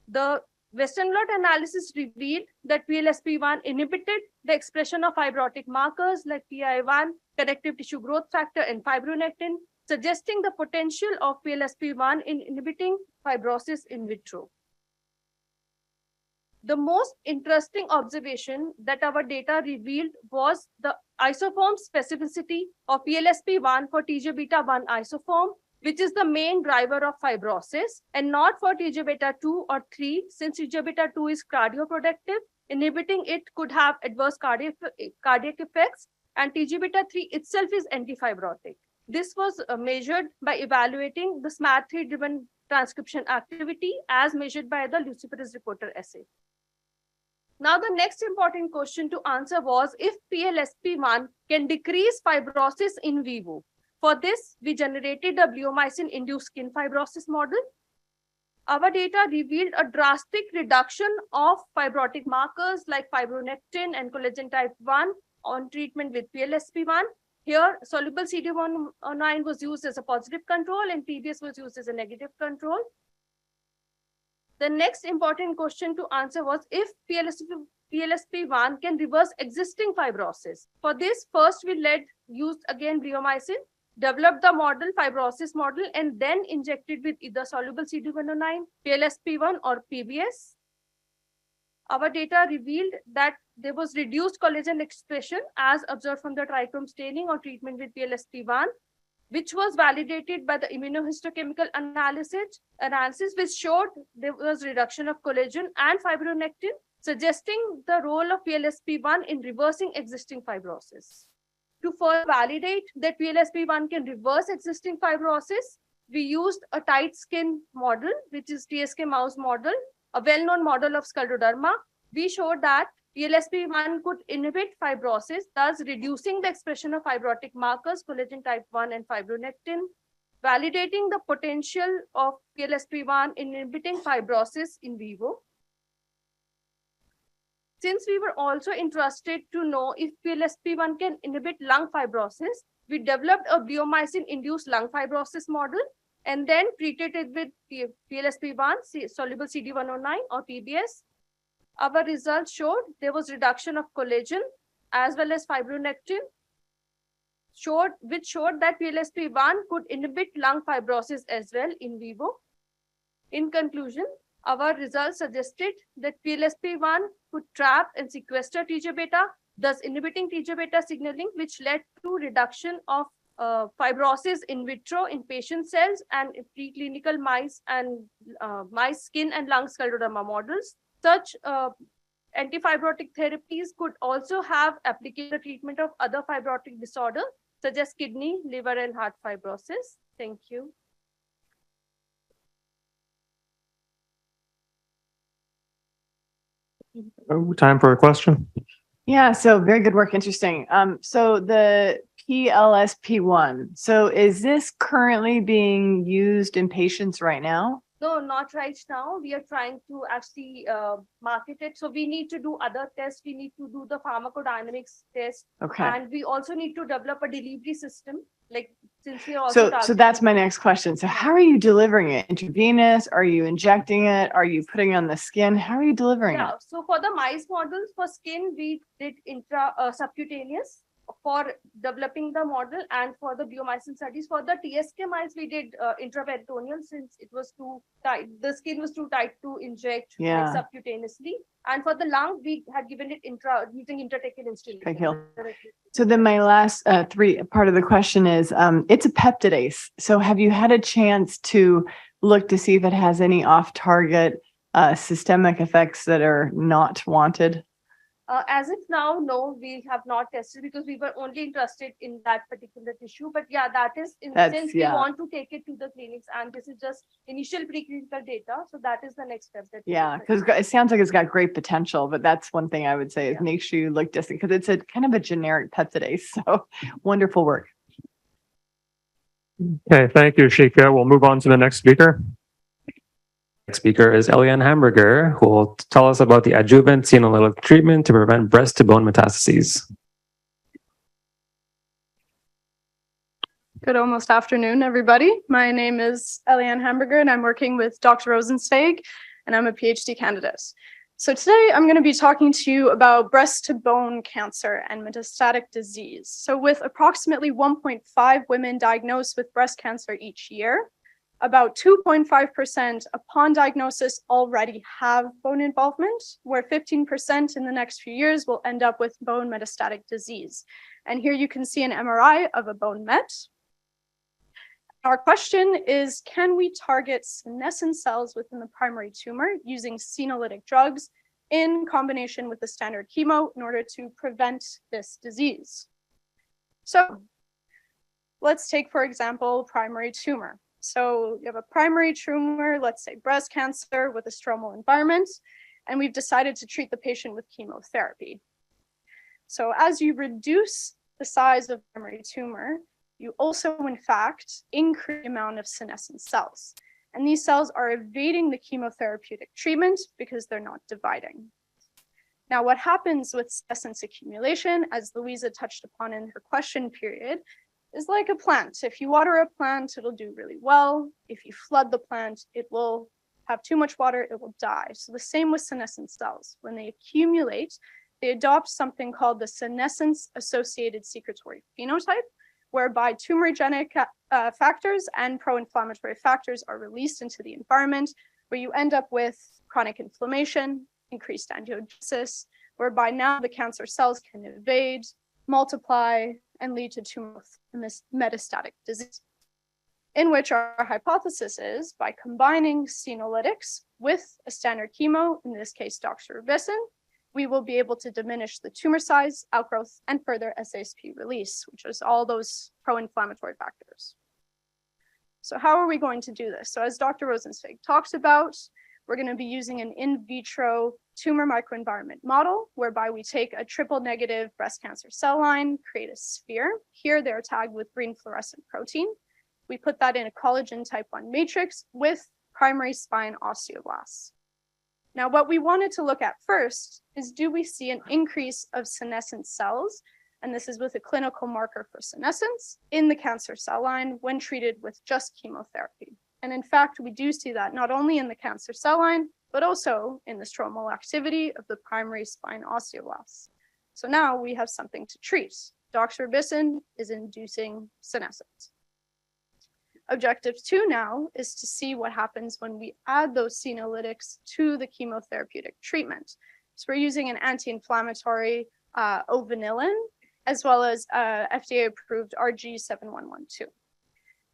[SPEAKER 8] The Western blot analysis revealed that PLSP1 inhibited the expression of fibrotic markers like PI1, connective tissue growth factor, and fibronectin, suggesting the potential of PLSP1 in inhibiting fibrosis in vitro.
[SPEAKER 19] The most interesting observation that our data revealed was the isoform specificity of PLSP1 for TGBeta1 isoform, which is the main driver of fibrosis, and not for TGBeta2 or 3, since TGBeta2 is cardioprotective. Inhibiting it could have adverse cardiac effects, and TGBeta3 itself is antifibrotic. This was measured by evaluating the SMAD3-driven transcription activity as measured by the luciferase reporter assay. Now, the next important question to answer was if PLSP1 can decrease fibrosis in vivo. For this, we generated a bleomycin-induced skin fibrosis model. Our data revealed a drastic reduction of fibrotic markers like fibronectin and collagen type 1 on treatment with PLSP1. Here, soluble CD109 was used as a positive control and PBS was used as a negative control. The next important question to answer was if PLSP1 can reverse existing fibrosis. For this, first we used again bleomycin, developed the model, fibrosis model, and then injected with either soluble CD109, PLSP1, or PBS. Our data revealed that there was reduced collagen expression as observed from the trichrome staining or treatment with PLSP1, which was validated by the immunohistochemical analysis, which showed there was reduction of collagen and fibronectin, suggesting the role of PLSP1 in reversing existing fibrosis. To further validate that PLSP1 can reverse existing fibrosis, we used a tight skin model, which is TSK mouse model, a well-known model of scleroderma. We showed that PLSP1 could inhibit fibrosis, thus reducing the expression of fibrotic markers, collagen type 1 and fibronectin, validating the potential of PLSP1 in inhibiting fibrosis in vivo. Since we were also interested to know if PLSP1 can inhibit lung fibrosis, we developed a bleomycin-induced lung fibrosis model and then treated it with PLSP1, soluble CD109 or PBS. Our results showed there was reduction of collagen as well as fibronectin, which showed that PLSP1 could inhibit lung fibrosis as well in vivo. In conclusion, our results suggested that PLSP1 could trap and sequester TGBeta, thus inhibiting TGBeta signaling, which led to reduction of fibrosis in vitro in patient cells and preclinical mice and mice skin and lung scleroderma models. Such antifibrotic therapies could also have application treatment of other fibrotic disorders, such as kidney, liver, and heart fibrosis. Thank you.
[SPEAKER 18] Oh, time for a question.
[SPEAKER 2] Yeah, so very good work, interesting. So the PLSP1, so is this currently being used in patients right now?
[SPEAKER 19] No, not right now. We are trying to actually market it. So we need to do other tests. We need to do the pharmacodynamics test.
[SPEAKER 2] Okay.
[SPEAKER 19] And we also need to develop a delivery system. Like since we are also
[SPEAKER 2] So that's my next question. So how are you delivering it? Intravenous? Are you injecting it? Are you putting it on the skin? How are you delivering it?
[SPEAKER 19] So for the mice models, for skin, we did subcutaneous for developing the model, and for the bleomycin studies, for the TSK mice, we did intraperitoneal since it was too tight. The skin was too tight to inject like, subcutaneously. And for the lung, we had given it using intratracheal instillation.
[SPEAKER 2] So then my last part of the question is, it's a peptidase. So have you had a chance to look to see if it has any off-target systemic effects that are not wanted?
[SPEAKER 19] As of now, no, we have not tested because we were only interested in that particular tissue. But yeah, that is since we want to take it to the clinics, and this is just initial preclinical data. So that is the next step.
[SPEAKER 2] Yeah, because it sounds like it's got great potential, but that's one thing I would say is make sure you look distant because it's a kind of a generic peptidase. So wonderful work.
[SPEAKER 18] Okay, thank you, Shika. We'll move on to the next speaker. Next speaker is Eliane Hamburger, who will tell us about the adjuvant senolytic treatment to prevent breast-to-bone metastases.
[SPEAKER 20] Good almost afternoon, everybody. My name is Eliane Hamburger, and I'm working with Dr. Rosenzweig, and I'm a PhD candidate. So today I'm going to be talking to you about breast-to-bone cancer and metastatic disease. So with approximately 1.5 women diagnosed with breast cancer each year, About 2.5% upon diagnosis already have bone involvement, where 15% in the next few years will end up with bone metastatic disease. And here you can see an MRI of a bone met. Our question is, can we target senescent cells within the primary tumor using senolytic drugs in combination with the standard chemo in order to prevent this disease? So let's take, for example, primary tumor. So you have a primary tumor, let's say breast cancer with a stromal environment, and we've decided to treat the patient with chemotherapy. So as you reduce the size of primary tumor, you also, in fact, increase the amount of senescent cells. And these cells are evading the chemotherapeutic treatment because they're not dividing. Now, what happens with senescence accumulation, as Louisa touched upon in her question period, is like a plant. If you water a plant, it'll do really well. If you flood the plant, it will have too much water, it will die. So the same with senescent cells. When they accumulate, they adopt something called the senescence-associated secretory phenotype, whereby tumorigenic factors and pro-inflammatory factors are released into the environment, where you end up with chronic inflammation, increased angiogenesis, whereby now the cancer cells can evade, multiply, and lead to tumor metastatic disease. In which our hypothesis is, by combining senolytics with a standard chemo, in this case doxorubicin, we will be able to diminish the tumor size, outgrowth, and further SASP release, which is all those pro-inflammatory factors. So how are we going to do this? So as Dr. Rosenzweig talked about, we're going to be using an in vitro tumor microenvironment model, whereby we take a triple negative breast cancer cell line, create a sphere. Here they're tagged with green fluorescent protein. We put that in a collagen type 1 matrix with primary spine osteoblasts. Now, what we wanted to look at first is, do we see an increase of senescent cells? And this is with a clinical marker for senescence in the cancer cell line when treated with just chemotherapy. And in fact, we do see that not only in the cancer cell line, but also in the stromal activity of the primary spine osteoblasts. So now we have something to treat. Doxorubicin is inducing senescence. Objective 2 now is to see what happens when we add those senolytics to the chemotherapeutic treatment. So we're using an anti-inflammatory ovanillin, as well as FDA-approved RG7112.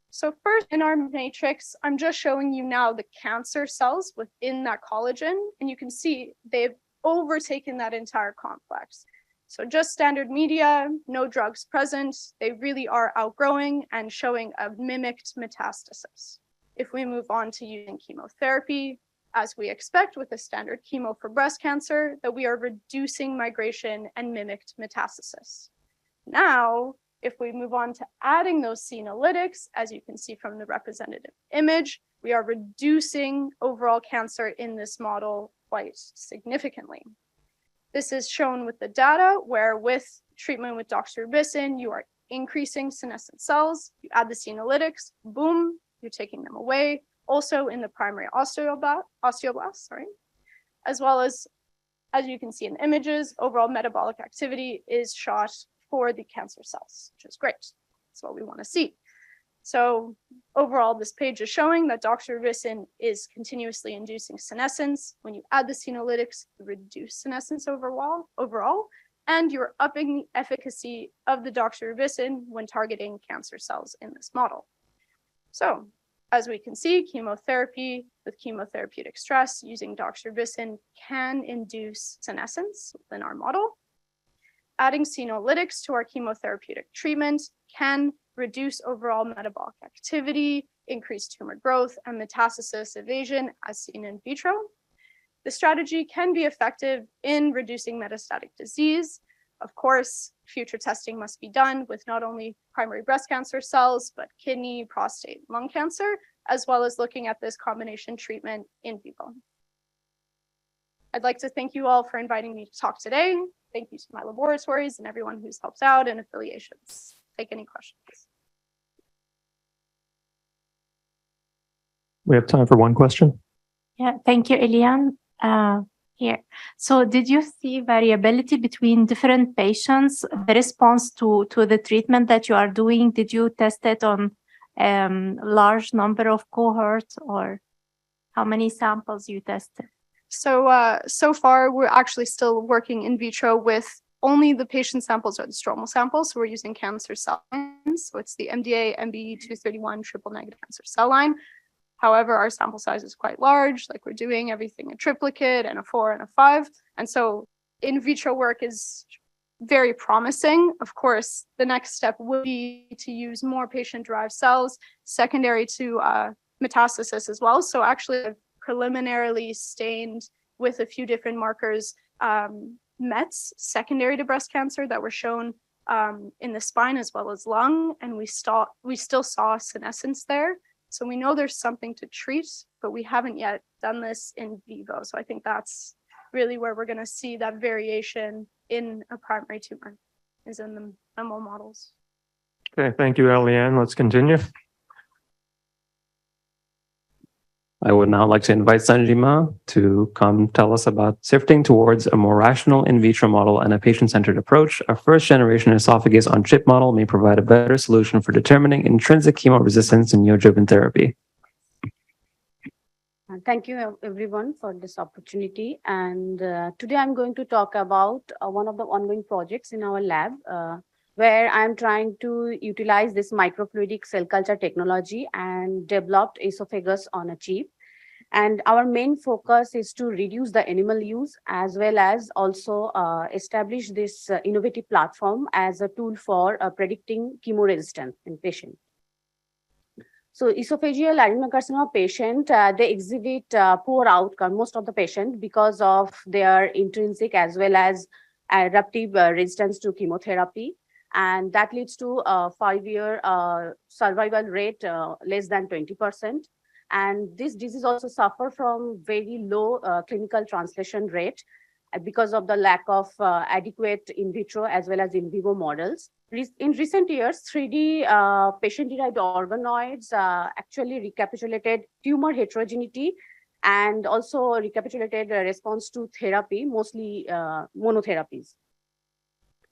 [SPEAKER 20] So first in our matrix, I'm just showing you now the cancer cells within that collagen, and you can see they've overtaken that entire complex. So just standard media, no drugs present, they really are outgrowing and showing a mimicked metastasis. If we move on to using chemotherapy, as we expect with a standard chemo for breast cancer, that we are reducing migration and mimicked metastasis. Now, if we move on to adding those senolytics, as you can see from the representative image, we are reducing overall cancer in this model quite significantly. This is shown with the data where with treatment with doxorubicin, you are increasing senescent cells, you add the senolytics, boom, you're taking them away. Also in the primary osteoblast, as well as you can see in images, overall metabolic activity is shot for the cancer cells, which is great. That's what we want to see. So overall, this page is showing that doxorubicin is continuously inducing senescence. When you add the senolytics, you reduce senescence overall, and you're upping the efficacy of the doxorubicin when targeting cancer cells in this model. So as we can see, chemotherapy with chemotherapeutic stress using doxorubicin can induce senescence within our model. Adding senolytics to our chemotherapeutic treatment can reduce overall metabolic activity, increase tumor growth, and metastasis evasion as seen in vitro. The strategy can be effective in reducing metastatic disease. Of course, future testing must be done with not only primary breast cancer cells, but kidney, prostate, lung cancer, as well as looking at this combination treatment in vivo. I'd like to thank you all for inviting me to talk today. Thank you to my laboratories and everyone who's helped out and affiliations. Take any questions.
[SPEAKER 18] We have time for one question.
[SPEAKER 8] Yeah, thank you, Eliane. Here. So did you see variability between different patients, the response to the treatment that you are doing? Did you test it on large number of cohorts, or how many samples you tested?
[SPEAKER 20] So far, we're actually still working in vitro with only the patient samples or the stromal samples. So we're using cancer cell lines. So it's the MDA MB231 triple negative cancer cell line. However, our sample size is quite large, like we're doing everything a triplicate and a 4 and a 5. And so in vitro work is very promising. Of course, the next step would be to use more patient-derived cells secondary to metastasis as well. So actually, I've preliminarily stained with a few different markers METs secondary to breast cancer that were shown in the spine as well as lung, and we still saw senescence there. So we know there's something to treat, but we haven't yet done this in vivo. So I think that's really where we're going to see that variation in a primary tumor, is in the animal models.
[SPEAKER 17] Okay, thank you, Eliane. Let's continue.
[SPEAKER 18] I would now like to invite Sanjima to come tell us about shifting towards a more rational in vitro model and a patient-centered approach. A first-generation esophagus on chip model may provide a better solution for determining intrinsic chemoresistance in neoadjuvant therapy.
[SPEAKER 14] Thank you everyone for this opportunity. And today I'm going to talk about one of the ongoing projects in our lab where I'm trying to utilize this microfluidic cell culture technology and developed esophagus on a chip. And our main focus is to reduce the animal use as well as also establish this innovative platform as a tool for predicting chemoresistance in patients. So esophageal adenocarcinoma patient, they exhibit poor outcome, most of the patient, because of their intrinsic as well as adaptive resistance to chemotherapy. And that leads to a 5-year survival rate less than 20%. And this disease also suffer from very low clinical translation rate because of the lack of adequate in vitro as well as in vivo models. In recent years, 3D patient-derived organoids actually recapitulated tumor heterogeneity and also recapitulated response to therapy, mostly monotherapies.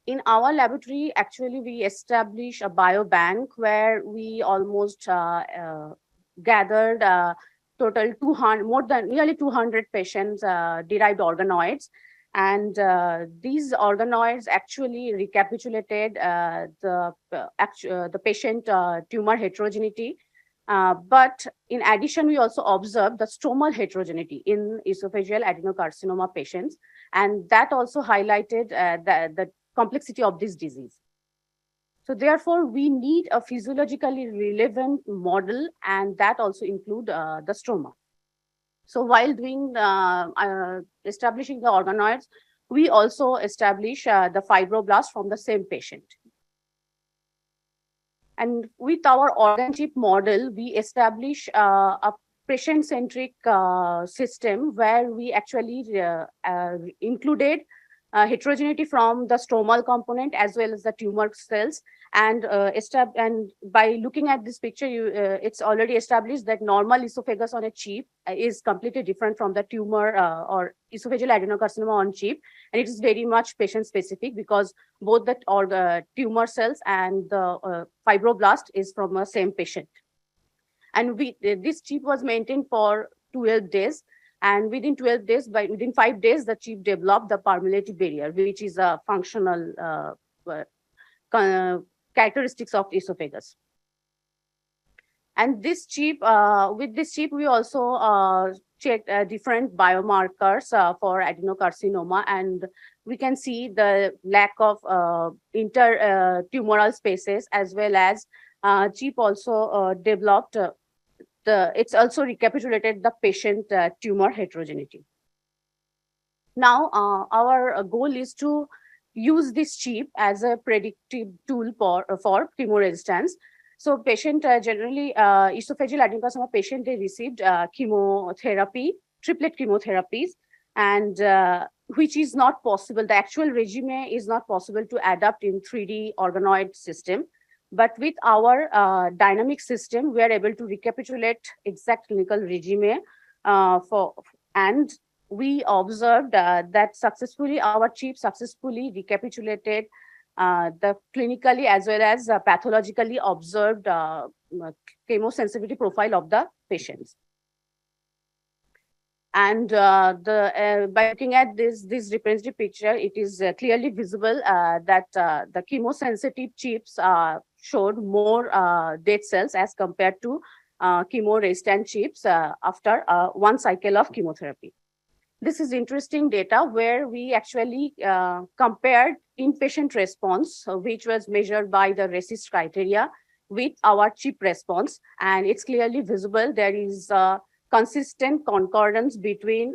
[SPEAKER 14] In our laboratory, actually, we established a biobank where we almost gathered total 200, nearly 200 patients derived organoids. And these organoids actually recapitulated the patient tumor heterogeneity. But in addition, we also observed the stromal heterogeneity in esophageal adenocarcinoma patients. And that also highlighted the complexity of this disease. So therefore, we need a physiologically relevant model, and that also include the stroma. So while doing establishing the organoids, we also establish the fibroblast from the same patient. And with our organ chip model, we establish a patient-centric system where we actually included heterogeneity from the stromal component as well as the tumor cells. And by looking at this picture, it's already established that normal esophagus on a chip is completely different from the tumor or esophageal adenocarcinoma on chip. And it is very much patient-specific because both the tumor cells and the fibroblast is from the same patient. And this chip was maintained for 12 days. And within 12 days, within 5 days, the chip developed the permeability barrier, which is a functional characteristics of esophagus. And this chip, with this chip, we also checked different biomarkers for adenocarcinoma, and we can see the lack of intertumoral spaces, as well as chip also developed it's also recapitulated the patient tumor heterogeneity. Now, our goal is to use this chip as a predictive tool for chemoresistance. So patient generally, esophageal adenocarcinoma patient, they received chemotherapy, triplet chemotherapies, and which is not possible. The actual regime is not possible to adapt in 3D organoid system. But with our dynamic system, we are able to recapitulate exact clinical regime and we observed that successfully, our chip successfully recapitulated
[SPEAKER 21] the clinically as well as pathologically observed chemosensitivity profile of the patients. And by looking at this representative picture, it is clearly visible that the chemosensitive chips showed more dead cells as compared to chemo-resistant chips after one cycle of chemotherapy. This is interesting data where we actually compared inpatient response, which was measured by the RECIST criteria, with our chip response, and it's clearly visible there is consistent concordance between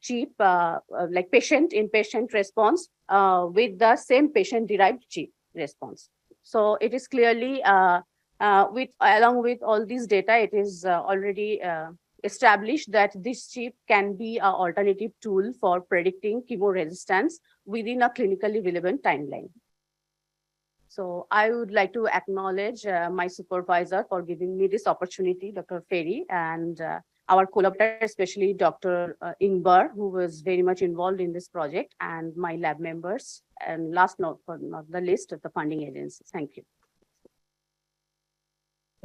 [SPEAKER 21] chip, like inpatient response with the same patient-derived chip response. So it is clearly, along with all these data, it is already established that this chip can be an alternative tool for predicting chemo resistance within a clinically relevant timeline. So I would like to acknowledge my supervisor for giving me this opportunity, Dr. Ferry, and our collaborator, especially Dr. Ingber, who was very much involved in this project, and my lab members, and last not the list of the funding agencies. Thank you.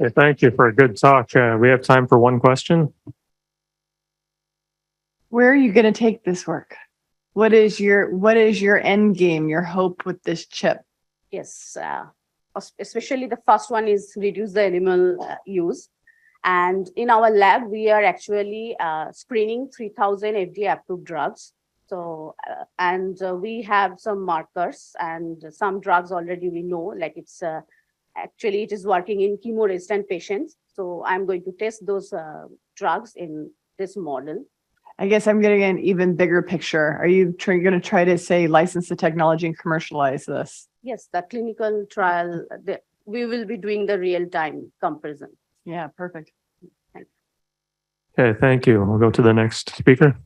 [SPEAKER 17] Okay, thank you for a good talk. We have time for one question.
[SPEAKER 2] Where are you going to take this work? What is your end game, your hope with this chip?
[SPEAKER 21] Yes, especially the first one is reduce the animal use. And in our lab, we are actually screening 3,000 FDA approved drugs. So, we have some markers and some drugs already we know, like it's actually it is working in chemo-resistant patients. So I'm going to test those drugs in this model.
[SPEAKER 2] I guess I'm getting an even bigger picture. Are you going to try to say license the technology and commercialize this?
[SPEAKER 21] Yes, the clinical trial, we will be doing the real-time comparison.
[SPEAKER 2] Yeah, perfect.
[SPEAKER 21] Thank
[SPEAKER 17] you. Okay, thank you. We'll go to the next speaker.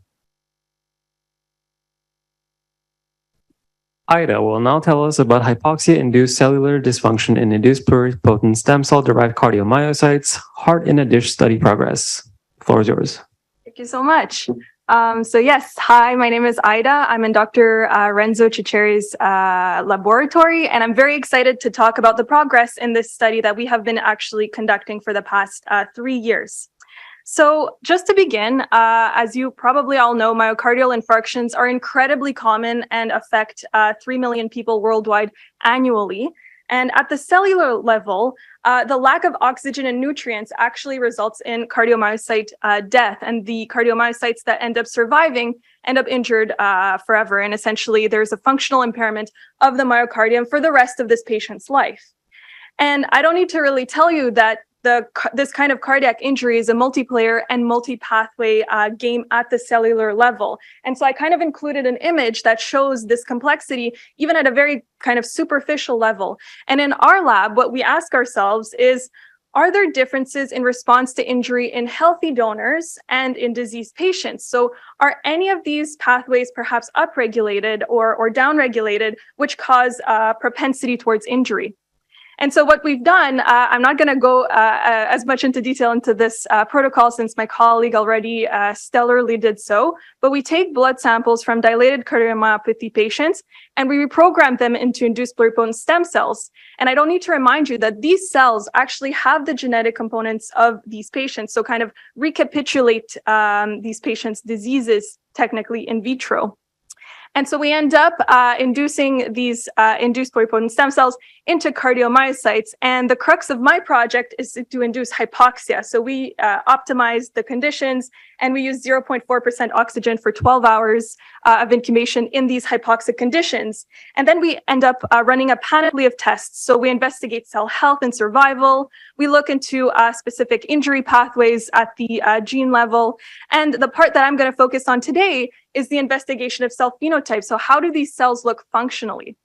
[SPEAKER 18] Ida will now tell us about hypoxia-induced cellular dysfunction in induced pluripotent stem cell-derived cardiomyocytes, heart in a dish study progress. The floor is yours.
[SPEAKER 9] Thank you so much. So yes, hi, my name is Ida. I'm in Dr. Renzo Ciceri's laboratory, and I'm very excited to talk about the progress in this study that we have been actually conducting for the past 3 years. So just to begin, as you probably all know, myocardial infarctions are incredibly common and affect 3 million people worldwide annually. And at the cellular level, the lack of oxygen and nutrients actually results in cardiomyocyte death. And the cardiomyocytes that end up surviving end up injured forever. And essentially, there's a functional impairment of the myocardium for the rest of this patient's life. And I don't need to really tell you that this kind of cardiac injury is a multiplayer and multi-pathway game at the cellular level. And so I kind of included an image that shows this complexity even at a very kind of superficial level. And in our lab, what we ask ourselves is, are there differences in response to injury in healthy donors and in diseased patients? So are any of these pathways perhaps upregulated or downregulated, which cause propensity towards injury? And so what we've done, I'm not going to go as much into detail into this protocol since my colleague already stellarly did so, but we take blood samples from dilated cardiomyopathy patients and we reprogram them into induced pluripotent stem cells. And I don't need to remind you that these cells actually have the genetic components of these patients, so kind of recapitulate these patients' diseases technically in vitro. And so we end up inducing these induced pluripotent stem cells into cardiomyocytes. And the crux of my project is to induce hypoxia. So we optimize the conditions and we use 0.4% oxygen for 12 hours of incubation in these hypoxic conditions. And then we end up running a panoply of tests. So we investigate cell health and survival. We look into specific injury pathways at the gene level. And the part that I'm going to focus on today is the investigation of cell phenotype. So how do these cells look functionally?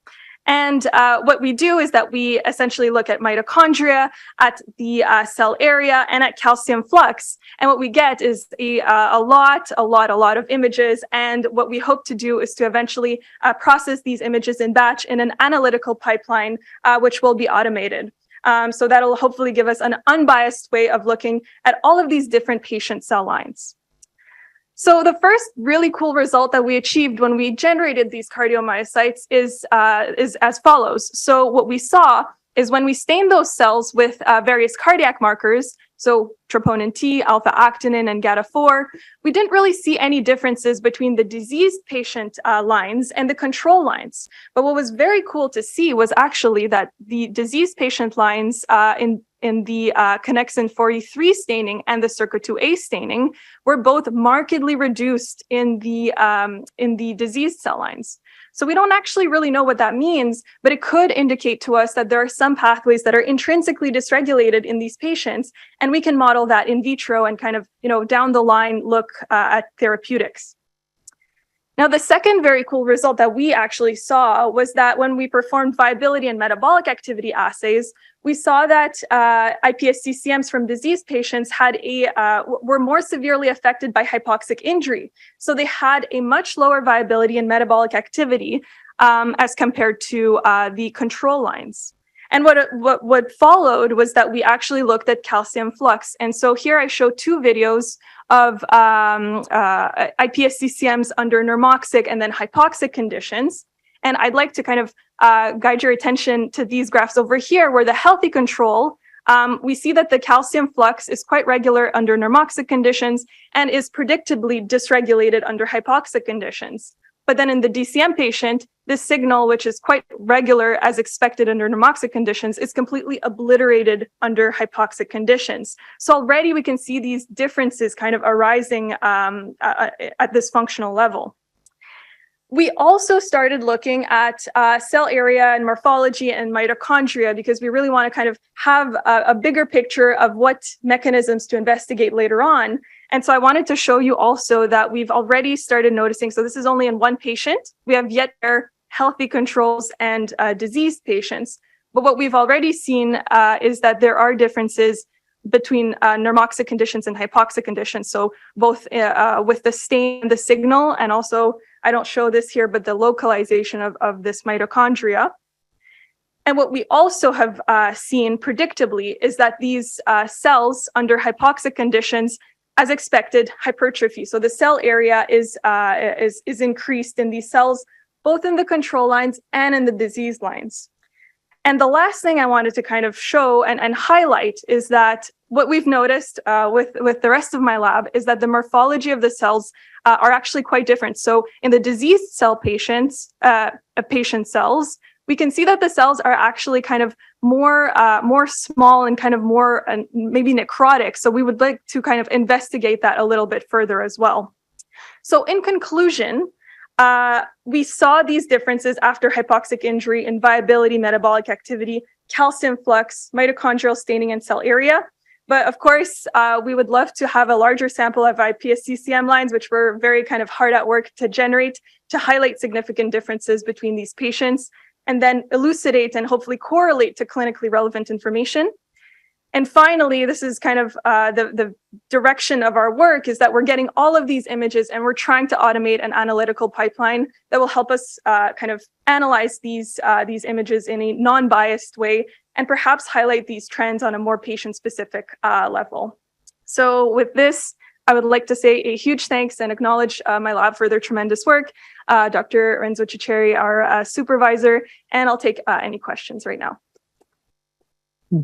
[SPEAKER 9] And what we do is that we essentially look at mitochondria, at the cell area, and at calcium flux. And what we get is a lot of images. And what we hope to do is to eventually process these images in batch in an analytical pipeline, which will be automated. So that'll hopefully give us an unbiased way of looking at all of these different patient cell lines.
[SPEAKER 20] So the first really cool result that we achieved when we generated these cardiomyocytes is as follows. So what we saw is when we stained those cells with various cardiac markers, so troponin T, alpha-actinin, and GATA4, we didn't really see any differences between the diseased patient lines and the control lines. But what was very cool to see was actually that the diseased patient lines in the connexin 43 staining and the SERCA2a staining were both markedly reduced in the diseased cell lines. So we don't actually really know what that means, but it could indicate to us that there are some pathways that are intrinsically dysregulated in these patients, and we can model that in vitro and kind of, down the line look at therapeutics. Now, the second very cool result that we actually saw was that when we performed viability and metabolic activity assays, we saw that iPSC-CMs from diseased patients were more severely affected by hypoxic injury. So they had a much lower viability and metabolic activity as compared to the control lines. And what followed was that we actually looked at calcium flux. And so here I show two videos of iPSC-CMs under normoxic and then hypoxic conditions. And I'd like to kind of guide your attention to these graphs over here, where the healthy control, we see that the calcium flux is quite regular under normoxic conditions and is predictably dysregulated under hypoxic conditions. But then in the DCM patient, this signal, which is quite regular as expected under normoxic conditions, is completely obliterated under hypoxic conditions. So already we can see these differences kind of arising at this functional level. We also started looking at cell area and morphology and mitochondria because we really want to kind of have a bigger picture of what mechanisms to investigate later on. And so I wanted to show you also that we've already started noticing, so this is only in one patient. We have yet there healthy controls and diseased patients. But what we've already seen is that there are differences between normoxic conditions and hypoxic conditions. So both with the stain, the signal, and also, I don't show this here, but the localization of this mitochondria. And what we also have seen predictably is that these cells under hypoxic conditions, as expected, hypertrophy. So the cell area is increased in these cells, both in the control lines and in the disease lines. And the last thing I wanted to kind of show and highlight is that what we've noticed with the rest of my lab is that the morphology of the cells are actually quite different. So in the diseased cell patients, patient cells, we can see that the cells are actually kind of more small and kind of more maybe necrotic. So we would like to kind of investigate that a little bit further as well. So in conclusion, we saw these differences after hypoxic injury in viability, metabolic activity, calcium flux, mitochondrial staining, and cell area. But of course, we would love to have a larger sample of iPSC-CM lines, which we're very kind of hard at work to generate to highlight significant differences between these patients, and then elucidate and hopefully correlate to clinically relevant information. And finally, this is kind of the direction of our work, is that we're getting all of these images and we're trying to automate an analytical pipeline that will help us kind of analyze these images in a non-biased way and perhaps highlight these trends on a more patient-specific level. So with this, I would like to say a huge thanks and acknowledge my lab for their tremendous work, Dr. Renzo Ciceri, our supervisor, and I'll take any questions right now.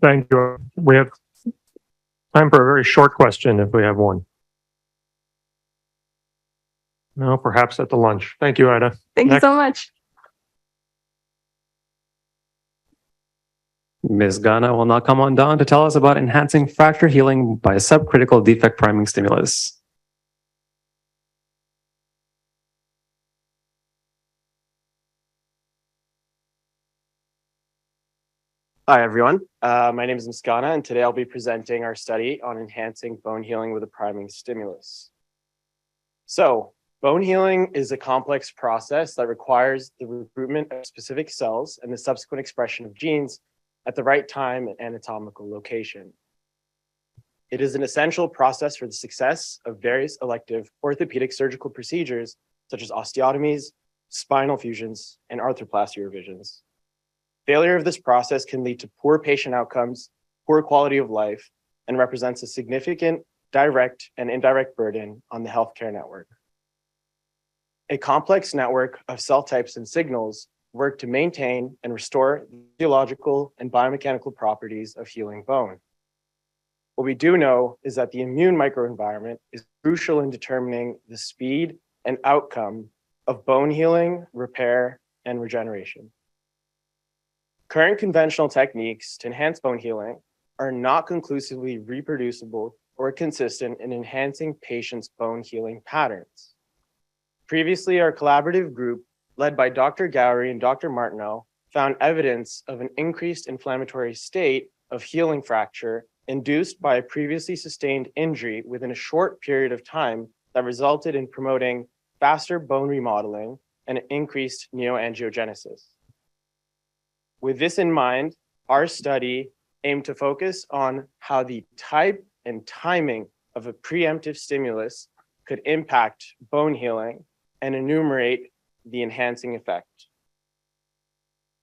[SPEAKER 17] Thank you. We have time for a very short question if we have one. No, perhaps at the lunch. Thank you, Ida.
[SPEAKER 20] Thank you so much.
[SPEAKER 18] Ms. Ghana will now come on down to tell us about enhancing fracture healing by subcritical defect priming stimulus.
[SPEAKER 6] Hi, everyone. My name is Muskana, and today I'll be presenting our study on enhancing bone healing with a priming stimulus. So, bone healing is a complex process that requires the recruitment of specific cells and the subsequent expression of genes at the right time and anatomical location. It is an essential process for the success of various elective orthopedic surgical procedures, such as osteotomies, spinal fusions, and arthroplasty revisions. Failure of this process can lead to poor patient outcomes, poor quality of life, and represents a significant direct and indirect burden on the healthcare network. A complex network of cell types and signals work to maintain and restore the physiological and biomechanical properties of healing bone. What we do know is that the immune microenvironment is crucial in determining the speed and outcome of bone healing, repair, and regeneration. Current conventional techniques to enhance bone healing are not conclusively reproducible or consistent in enhancing patients' bone healing patterns. Previously, our collaborative group, led by Dr. Gowrie and Dr. Martineau, found evidence of an increased inflammatory state of healing fracture induced by a previously sustained injury within a short period of time that resulted in promoting faster bone remodeling and increased neoangiogenesis. With this in mind, our study aimed to focus on how the type and timing of a preemptive stimulus could impact bone healing and enumerate the enhancing effect.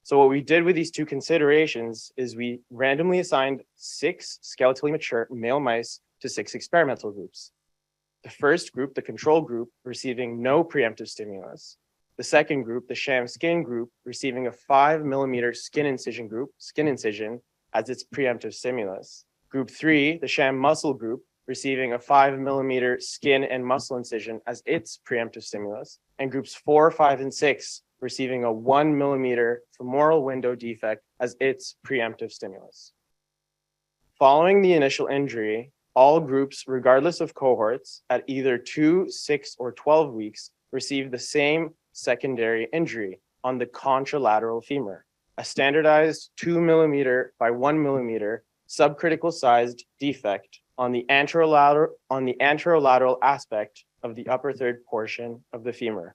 [SPEAKER 6] So what we did with these two considerations is we randomly assigned 6 skeletally mature male mice to 6 experimental groups. The first group, the control group, receiving no preemptive stimulus. The second group, the sham skin group, receiving a 5 millimeter skin incision as its preemptive stimulus. Group 3, the sham muscle group, receiving a 5 millimeter skin and muscle incision as its preemptive stimulus. And groups 4, 5, and 6, receiving a 1 millimeter femoral window defect as its preemptive stimulus. Following the initial injury, all groups, regardless of cohorts, at either 2, 6, or 12 weeks, received the same secondary injury on the contralateral femur, a standardized 2 millimeter by 1 millimeter subcritical sized defect on the anterolateral aspect of the upper third portion of the femur.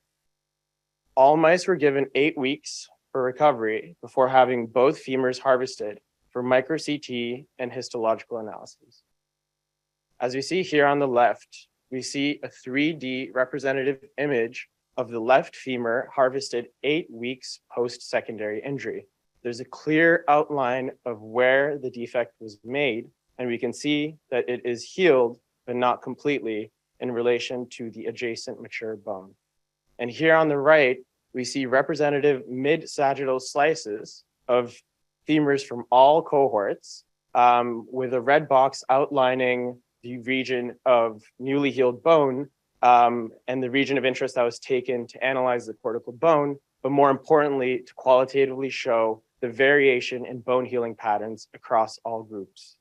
[SPEAKER 6] All mice were given 8 weeks for recovery before having both femurs harvested for micro-CT and histological analyses. As we see here on the left, we see a 3D representative image of the left femur harvested 8 weeks post-secondary injury. There's a clear outline of where the defect was made, and we can see that it is healed, but not completely, in relation to the adjacent mature bone. And here on the right, we see representative mid-sagittal slices of femurs from all cohorts, with a red box outlining the region of newly healed bone and the region of interest that was taken to analyze the cortical bone, but more importantly, to qualitatively show the variation in bone healing patterns across all groups.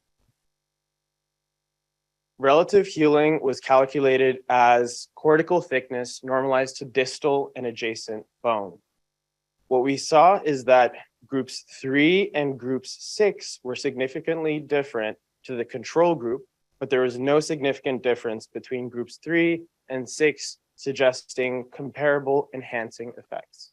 [SPEAKER 6] Relative healing was calculated as cortical thickness normalized to distal and adjacent bone. What we saw is that groups 3 and groups 6 were significantly different to the control group, but there was no significant difference between groups 3 and 6, suggesting comparable enhancing effects.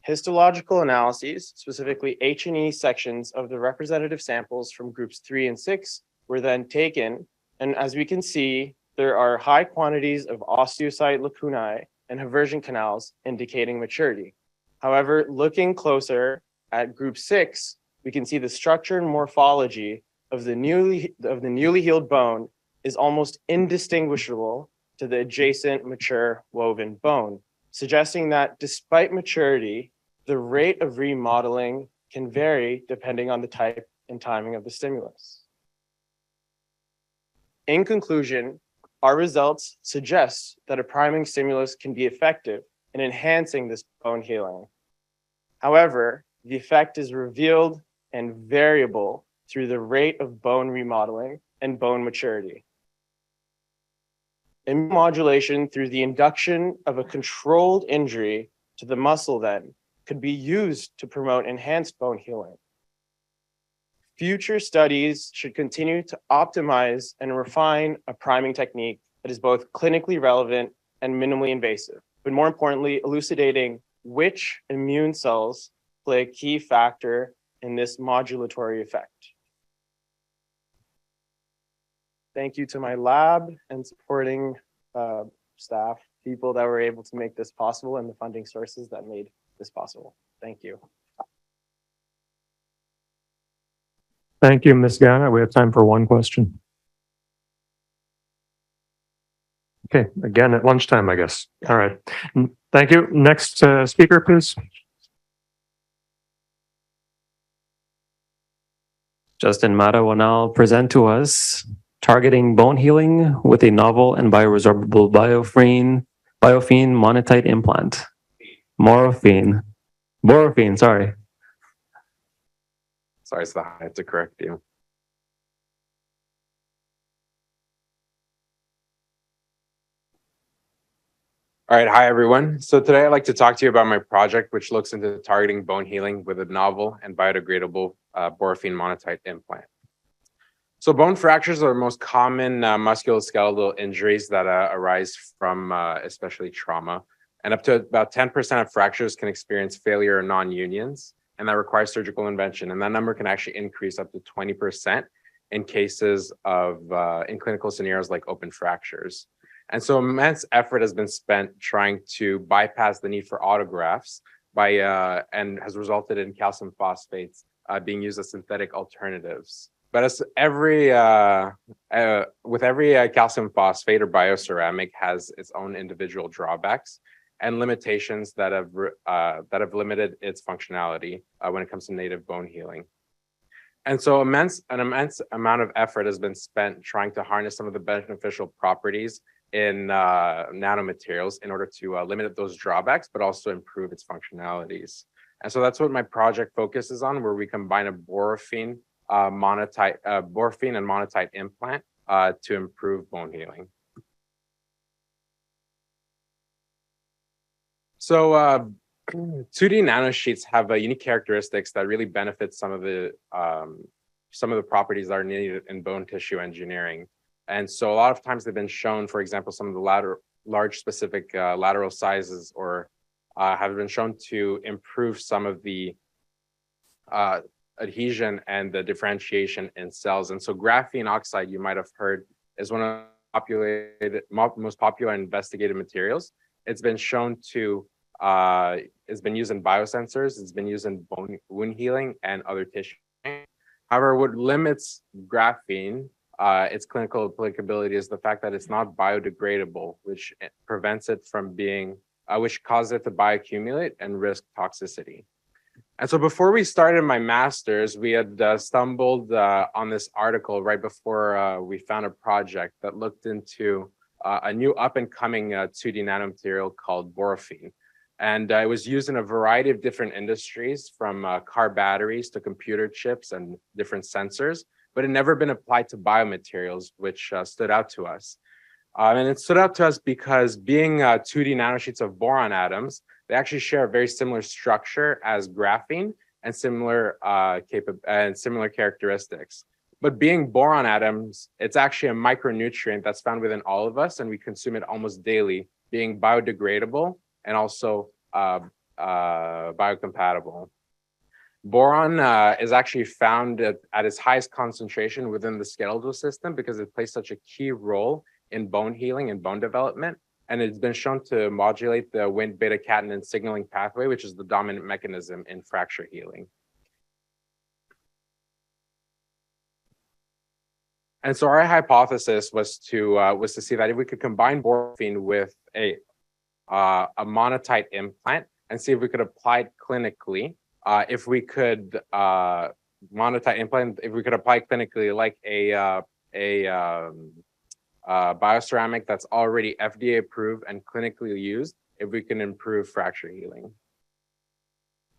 [SPEAKER 6] Histological analyses, specifically H&E sections of the representative samples from groups 3 and 6, were then taken, and as we can see, there are high quantities of osteocyte lacunae and Haversian canals indicating maturity. However, looking closer at group 6, we can see the structure and morphology of the newly healed bone is almost indistinguishable to the adjacent mature woven bone, suggesting that despite maturity, the rate of remodeling can vary depending on the type and timing of the stimulus. In conclusion, our results suggest that a priming stimulus can be effective in enhancing this bone healing. However, the effect is revealed and variable through the rate of bone remodeling and bone maturity. Immunomodulation through the induction of a controlled injury to the muscle then could be used to promote enhanced bone healing. Future studies should continue to optimize and refine a priming technique that is both clinically relevant and minimally invasive, but more importantly, elucidating which immune cells play a key factor in this modulatory effect. Thank you to my lab and supporting staff, people that were able to make this possible, and the funding sources that made this possible. Thank you.
[SPEAKER 17] Thank you, Ms. Gana. We have time for one question. Okay, again at lunchtime, I guess. All right. Thank you. Next speaker, please.
[SPEAKER 18] Justin Mata will now present to us targeting bone healing with a novel and bioresorbable biofein monatite implant. Borofine, sorry.
[SPEAKER 5] Sorry, it's the I have to correct you. All right, hi everyone. So today I'd like to talk to you about my project, which looks into targeting bone healing with a novel and biodegradable borofine monatite implant. So bone fractures are the most common musculoskeletal injuries that arise from especially trauma. And up to about 10% of fractures can experience failure or non-unions, and that requires surgical intervention. And that number can actually increase up to 20% in cases of, in clinical scenarios like open fractures. And so immense effort has been spent trying to bypass the need for autografts and has resulted in calcium phosphates being used as synthetic alternatives. But as with every calcium phosphate or bioceramic has its own individual drawbacks and limitations that have limited its functionality when it comes to native bone healing. And so an immense amount of effort has been spent trying to harness some of the beneficial properties in nanomaterials in order to limit those drawbacks, but also improve its functionalities. And so that's what my project focuses on, where we combine a borofine and monatite implant to improve bone healing. So 2D nanosheets have unique characteristics that really benefit some of the properties that are needed in bone tissue engineering. And so a lot of times they've been shown, for example, some of the large specific lateral sizes or have been shown to improve some of the adhesion and the differentiation in cells. And so graphene oxide, you might have heard, is one of the most popular investigated materials. It's been shown to, it's been used in biosensors, it's been used in bone wound healing and other tissue. However, what limits graphene, its clinical applicability, is the fact that it's not biodegradable, which prevents it from being, which causes it to bioaccumulate and risk toxicity. And so before we started my master's, we had stumbled on this article right before we found a project that looked into a new up-and-coming 2D nanomaterial called borofine. And it was used in a variety of different industries, from car batteries to computer chips and different sensors, but it never been applied to biomaterials, which stood out to us. And it stood out to us because being 2D nanosheets of boron atoms, they actually share a very similar structure as graphene and similar characteristics. But being boron atoms, it's actually a micronutrient that's found within all of us, and we consume it almost daily, being biodegradable and also biocompatible. Boron is actually found at its highest concentration within the skeletal system because it plays such a key role in bone healing and bone development. And it's been shown to modulate the Wnt beta-catenin signaling pathway, which is the dominant mechanism in fracture healing. And so our hypothesis was to see that if we could combine borofine with a monatite implant and see if we could apply it clinically, if we could monatite implant, if we could apply it clinically like a bioceramic that's already FDA approved and clinically used, if we can improve fracture healing.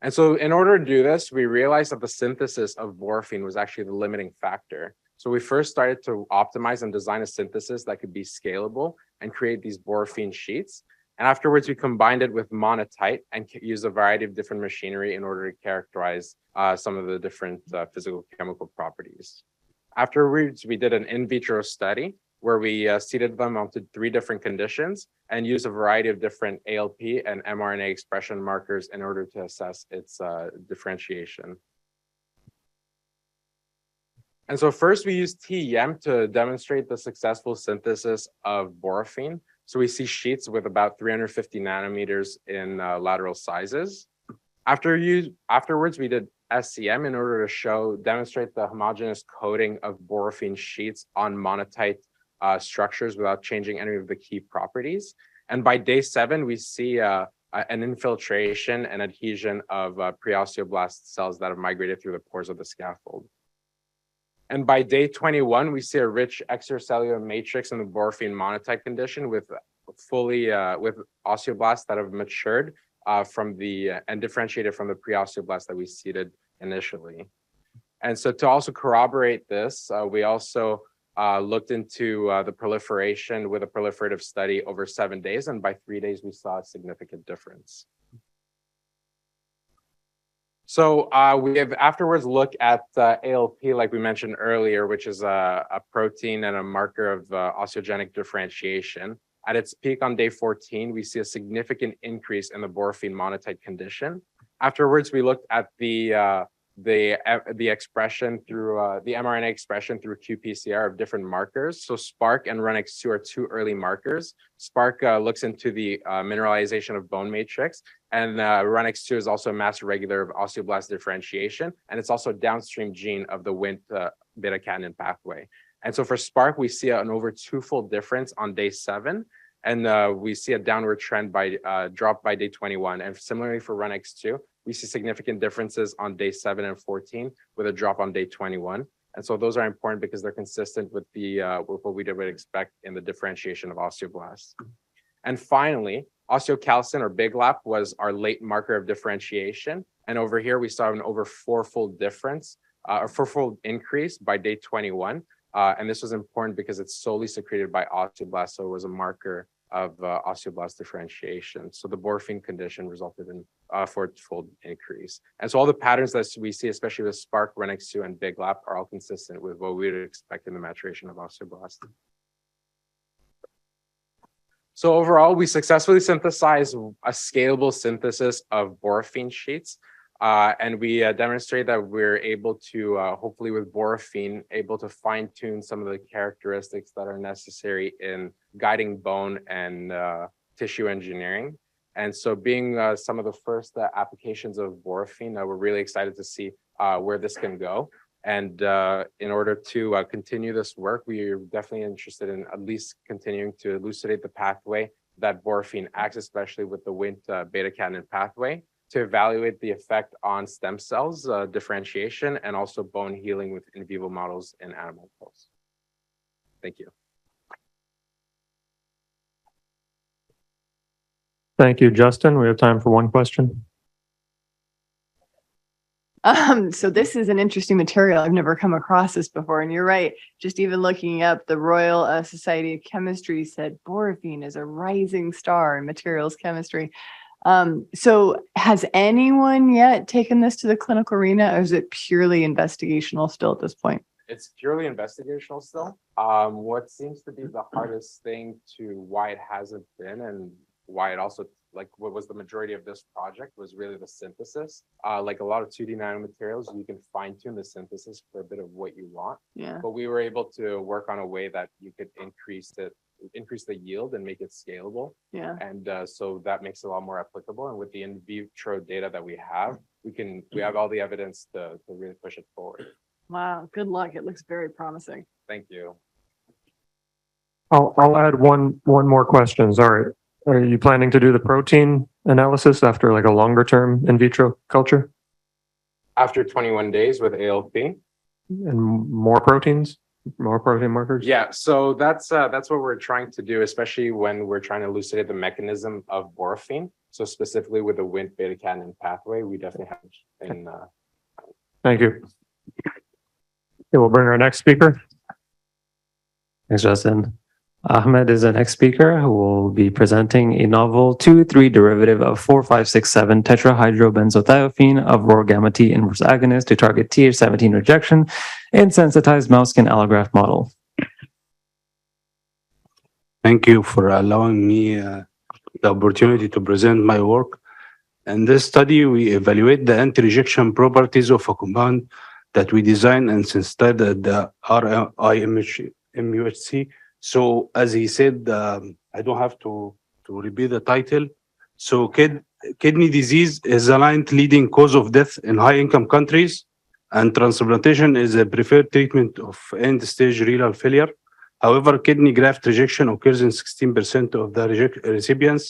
[SPEAKER 5] And so in order to do this, we realized that the synthesis of borofine was actually the limiting factor. So we first started to optimize and design a synthesis that could be scalable and create these borofine sheets. And afterwards, we combined it with monatite and used a variety of different machinery in order to characterize some of the different physical chemical properties. Afterwards, we did an in vitro study where we seeded them onto 3 different conditions and used a variety of different ALP and mRNA expression markers in order to assess its differentiation. And so first we used TEM to demonstrate the successful synthesis of borofine. So we see sheets with about 350 nanometers in lateral sizes. Afterwards, we did SCM in order to demonstrate the homogeneous coating of borofine sheets on monatite structures without changing any of the key properties. And by day 7, we see an infiltration and adhesion of pre-osteoblast cells that have migrated through the pores of the scaffold. And by day 21, we see a rich extracellular matrix in the borphine monotype condition with with osteoblasts that have matured and differentiated from the pre-osteoblasts that we seeded initially. And so to also corroborate this, we also looked into the proliferation with a proliferative study over 7 days, and by 3 days we saw a significant difference. So we have afterwards looked at ALP, like we mentioned earlier, which is a protein and a marker of osteogenic differentiation. At its peak on day 14, we see a significant increase in the borphine monotype condition. Afterwards, we looked at the expression through the mRNA expression through qPCR of different markers. So Spark and RunX2 are 2 early markers. Spark looks into the mineralization of bone matrix, and RunX2 is also a master regulator of osteoblast differentiation, and it's also a downstream gene of the Wnt beta-catenin pathway. And so for Spark, we see an over 2-fold difference on day 7, and we see a downward trend by drop by day 21. And similarly for RunX2, we see significant differences on day 7 and 14 with a drop on day 21. And so those are important because they're consistent with with what we would expect in the differentiation of osteoblasts. And finally, osteocalcin or Big Lap was our late marker of differentiation. And over here, we saw an over 4-fold difference, or 4-fold increase by day 21. And this was important because it's solely secreted by osteoblasts, so it was a marker of osteoblast differentiation. So the borphine condition resulted in a 4-fold increase. And so all the patterns that we see, especially with Spark, RunX2, and Big Lap, are all consistent with what we would expect in the maturation of osteoblasts. So overall, we successfully synthesized a scalable synthesis of borphine sheets. And we demonstrate that we're able to, hopefully with borphine, able to fine tune some of the characteristics that are necessary in guiding bone and tissue engineering. And so being some of the first applications of borphine, we're really excited to see where this can go. And in order to continue this work, we are definitely interested in at least continuing to elucidate the pathway that borphine acts, especially with the Wnt beta-catenin pathway, to evaluate the effect on stem cells, differentiation, and also bone healing with in vivo models in animal models. Thank you.
[SPEAKER 18] Thank you, Justin. We have time for one question.
[SPEAKER 2] So this is an interesting material. I've never come across this before. And you're right. Just even looking up, the Royal Society of Chemistry said borphine is a rising star in materials chemistry. So has anyone yet taken this to the clinical arena, or is it purely investigational still at this point?
[SPEAKER 5] It's purely investigational still. What seems to be the hardest thing to why it hasn't been, and why it also, like what was the majority of this project, was really the synthesis. Like a lot of 2D nanomaterials, you can fine tune the synthesis for a bit of what you want.
[SPEAKER 2] Yeah.
[SPEAKER 5] But we were able to work on a way that you could increase the yield and make it scalable.
[SPEAKER 2] Yeah.
[SPEAKER 5] And so that makes it a lot more applicable. And with the in vitro data that we have, we have all the evidence to really push it forward.
[SPEAKER 2] Wow. Good luck. It looks very promising.
[SPEAKER 5] Thank you.
[SPEAKER 17] I'll add one more question. Sorry. Are you planning to do the protein analysis after like a longer term in vitro culture?
[SPEAKER 5] After 21 days with ALP.
[SPEAKER 17] And more proteins? More protein markers?
[SPEAKER 5] Yeah, so that's what we're trying to do, especially when we're trying to elucidate the mechanism of borphine. So specifically with the Wnt beta-catenin pathway, we definitely have in.
[SPEAKER 17] Thank you. Okay, we'll bring our next speaker.
[SPEAKER 18] Thanks, Justin. Ahmed is the next speaker who will be presenting a novel 2,3 derivative of 4,5,6,7 tetrahydrobenzothiophene of ROR gamma T inverse agonist to target Th17 rejection in sensitized mouse skin allograft model.
[SPEAKER 11] Thank you for allowing me the opportunity to present my work. In this study, we evaluate the anti-rejection properties of a compound that we designed and sensitized at the RIMUHC. So as he said, I don't have to repeat the title. So kidney disease is the ninth leading cause of death in high-income countries, and transplantation is a preferred treatment of end-stage renal failure. However, kidney graft rejection occurs in 16% of the recipients.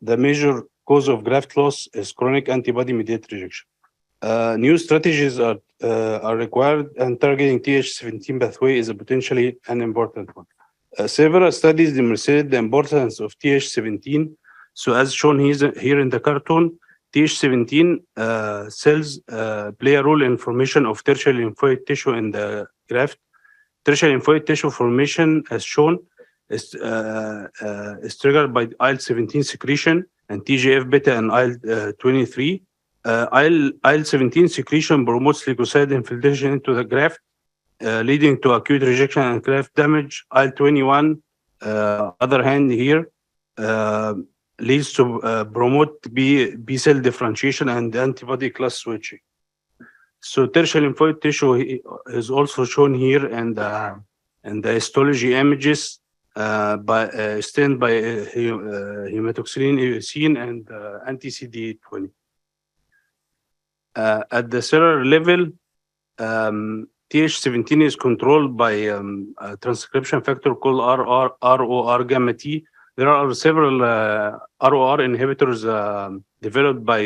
[SPEAKER 11] The major cause of graft loss is chronic antibody-mediated rejection. New strategies are required, and targeting Th17 pathway is potentially an important one. Several studies demonstrated the importance of Th17. So as shown here in the cartoon, Th17 cells play a role in formation of tertiary lymphoid tissue in the graft. Tertiary lymphoid tissue formation, as shown, is triggered by IL-17 secretion and TGF-beta and IL-23. IL-17 secretion promotes leukocyte infiltration into the graft, leading to acute rejection and graft damage. IL-21, other hand here, leads to promote B cell differentiation and antibody class switching. So tertiary lymphoid tissue is also shown here in the histology images stained by hematoxylin eosine and anti-CD20. At the cellular level, Th17 is controlled by a transcription factor called ROR gamma T. There are several ROR inhibitors developed by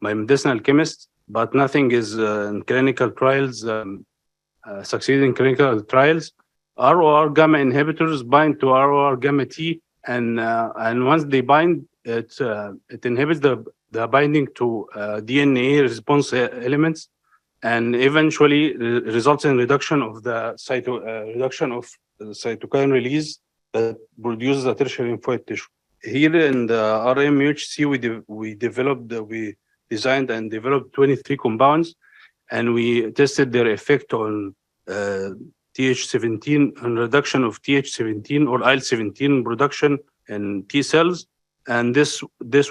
[SPEAKER 11] medicinal chemists, but nothing is in clinical trials, succeeding in clinical trials. ROR gamma inhibitors bind to ROR gamma T, and once they bind, it inhibits the binding to DNA response elements, and eventually results in reduction of the cytokine release that produces the tertiary lymphoid tissue. Here in the RMUHC, we designed and developed 23 compounds, and we tested their effect on Th17 and reduction of Th17 or IL-17 production in T cells. And this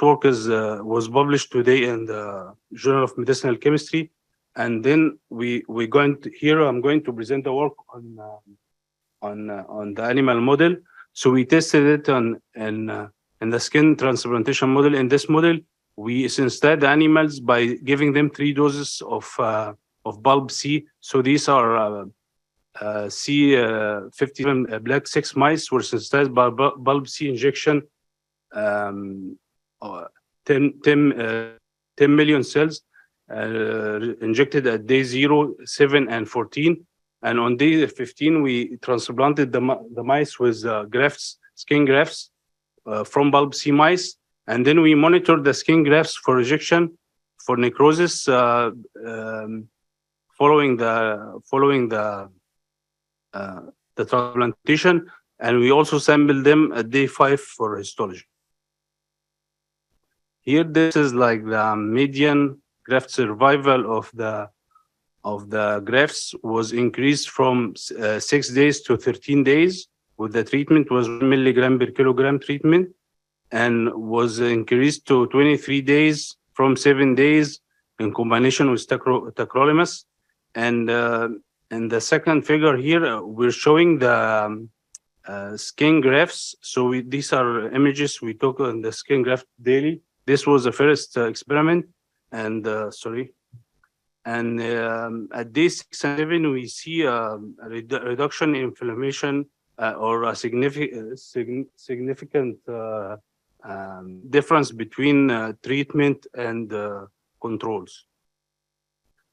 [SPEAKER 11] work was published today in the Journal of Medicinal Chemistry. And then I'm going to present the work on the animal model. So we tested it in the skin transplantation model. In this model, we sensitized the animals by giving them 3 doses of bulb C. So these are C57 black 6 mice were sensitized by bulb C injection, 10 million cells injected at day 0, 7, and 14. And on day 15, we transplanted the mice with grafts, skin grafts from bulb C mice. And then we monitored the skin grafts for rejection, for necrosis, following the transplantation. And we also sampled them at day 5 for histology. Here, this is like the median graft survival of the grafts was increased from 6 days to 13 days with the treatment was 1 milligram per kilogram treatment, and was increased to 23 days from 7 days in combination with tacrolimus. And in the second figure here, we're showing the skin grafts. So these are images we took on the skin graft daily. This was the first experiment, and at day 6 and 7, we see a reduction in inflammation or a significant difference between treatment and controls.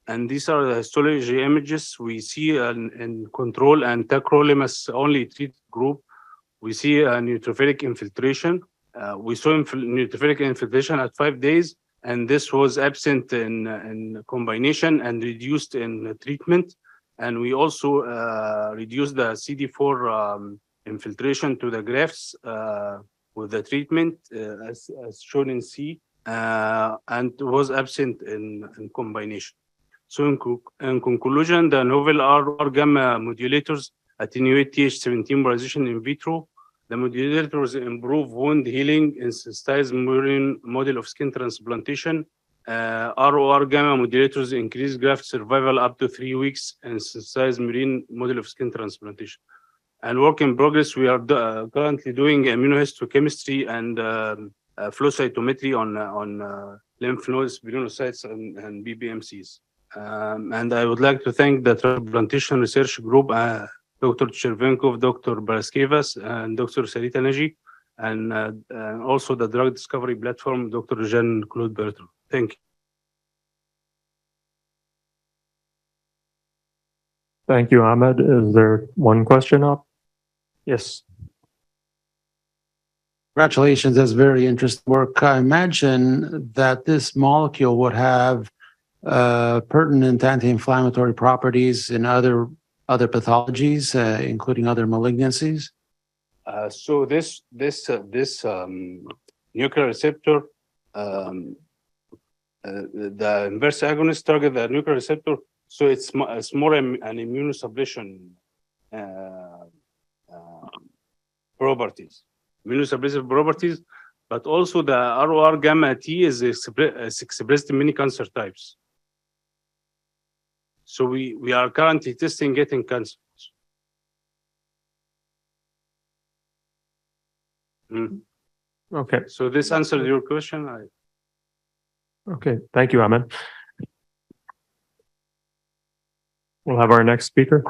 [SPEAKER 11] And these are the histology images we see in control and tacrolimus only treated group. We see a neutrophilic infiltration. We saw neutrophilic infiltration at 5 days, and this was absent in combination and reduced in treatment. And we also reduced the CD4 infiltration to the grafts with the treatment as shown in C, and was absent in combination. So in conclusion, the novel ROR gamma modulators attenuate Th17 polarization in vitro. The modulators improve wound healing in sensitized murine model of skin transplantation. ROR gamma modulators increase graft survival up to 3 weeks in sensitized murine model of skin transplantation. And work in progress, we are currently doing immunohistochemistry and flow cytometry on lymph nodes, melanocytes, and BBMCs. And I would like to thank the transplantation research group Dr. Chervenkov, Dr. Baraskevas, and Dr. Sarita Nagy, and also the drug discovery platform, Dr. Jean-Claude Bertrand. Thank you.
[SPEAKER 18] Thank you, Ahmed. Is there one question up? Yes.
[SPEAKER 11] Congratulations, that's very interesting work. I imagine that this molecule would have pertinent anti-inflammatory properties in other pathologies, including other malignancies. So this nuclear receptor, the inverse agonist target the nuclear receptor, so it's more an immunosuppression properties, immunosuppressive properties, but also the ROR gamma T is expressed in many cancer types. So we are currently testing it in cancer.
[SPEAKER 18] Okay.
[SPEAKER 11] So this answered your question.
[SPEAKER 18] Okay. Thank you, Ahmed. We'll have our next speaker.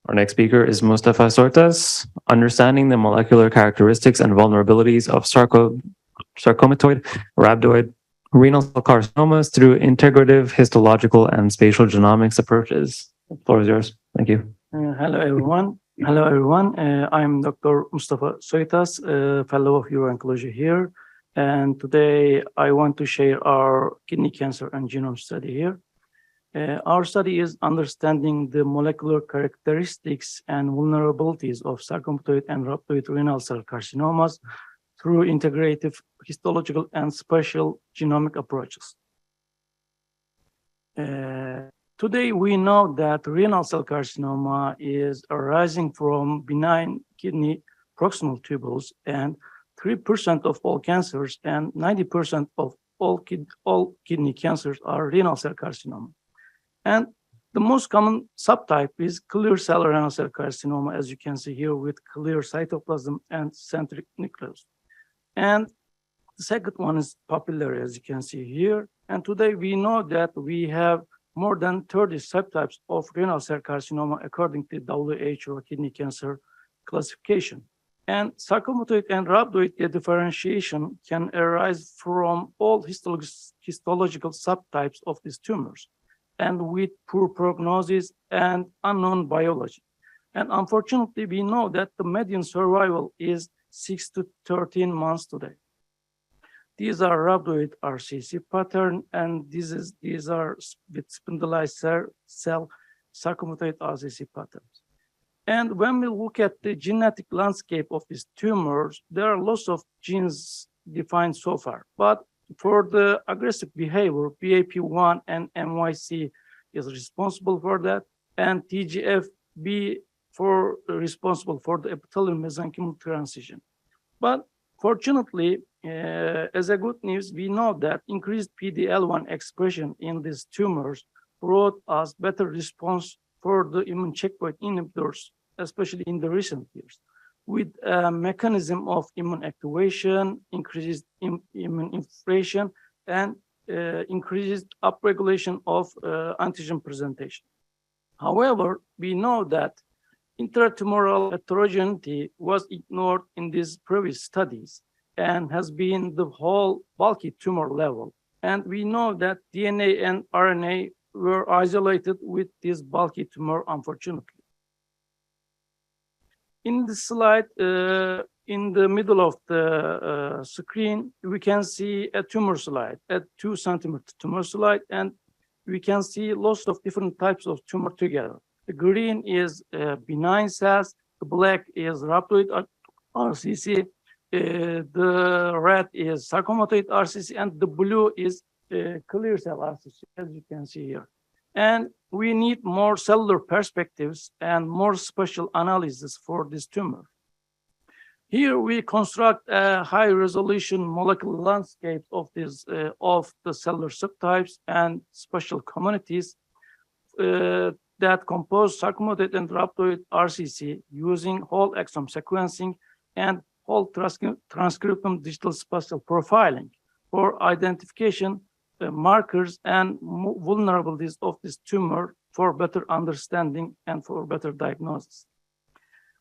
[SPEAKER 18] Our next speaker is Mustafa Sortas, understanding the molecular characteristics and vulnerabilities of sarcomatoid, rhabdoid, renal cell carcinomas through integrative histological and spatial genomics approaches. The floor is yours. Thank you.
[SPEAKER 1] Hello, everyone. I'm Dr. Mustafa Soitas, fellow of Uro-Oncology here. And today I want to share our kidney cancer and genome study here. Our study is understanding the molecular characteristics and vulnerabilities of sarcomatoid and rhabdoid renal cell carcinomas through integrative histological and spatial genomic approaches. Today, we know that renal cell carcinoma is arising from benign kidney proximal tubules, and 3% of all cancers and 90% of all kidney cancers are renal cell carcinoma. And the most common subtype is clear cell renal cell carcinoma, as you can see here, with clear cytoplasm and centric nucleus. And the second one is papillary, as you can see here. And today we know that we have more than 30 subtypes of renal cell carcinoma according to WHO kidney cancer classification. And sarcomatoid and rhabdoid differentiation can arise from all histological subtypes of these tumors, and with poor prognosis and unknown biology. And unfortunately, we know that the median survival is 6 to 13 months today. These are rhabdoid RCC pattern, and these are with spindleized cell sarcomatoid RCC patterns. And when we look at the genetic landscape of these tumors, there are lots of genes defined so far. But for the aggressive behavior, BAP1 and MYC is responsible for that, and TGFB responsible for the epithelial mesenchymal transition. But fortunately, as a good news, we know that increased PD-L1 expression in these tumors brought us better response for the immune checkpoint inhibitors, especially in the recent years, with a mechanism of immune activation, increased immune infiltration, and increased upregulation of antigen presentation. However, we know that intratumoral heterogeneity was ignored in these previous studies and has been the whole bulky tumor level. And we know that DNA and RNA were isolated with this bulky tumor, unfortunately. In the slide, in the middle of the screen, we can see a tumor slide, a 2 centimeter tumor slide, and we can see lots of different types of tumor together. The green is benign cells, the black is rhabdoid RCC, the red is sarcomatoid RCC, and the blue is clear cell RCC, as you can see here. And we need more cellular perspectives and more spatial analysis for this tumor. Here we construct a high resolution molecular landscape of this of the cellular subtypes and spatial communities that compose sarcomatoid and rhabdoid RCC using whole exome sequencing and whole transcriptome digital spatial profiling for identification markers and vulnerabilities of this tumor for better understanding and for better diagnosis.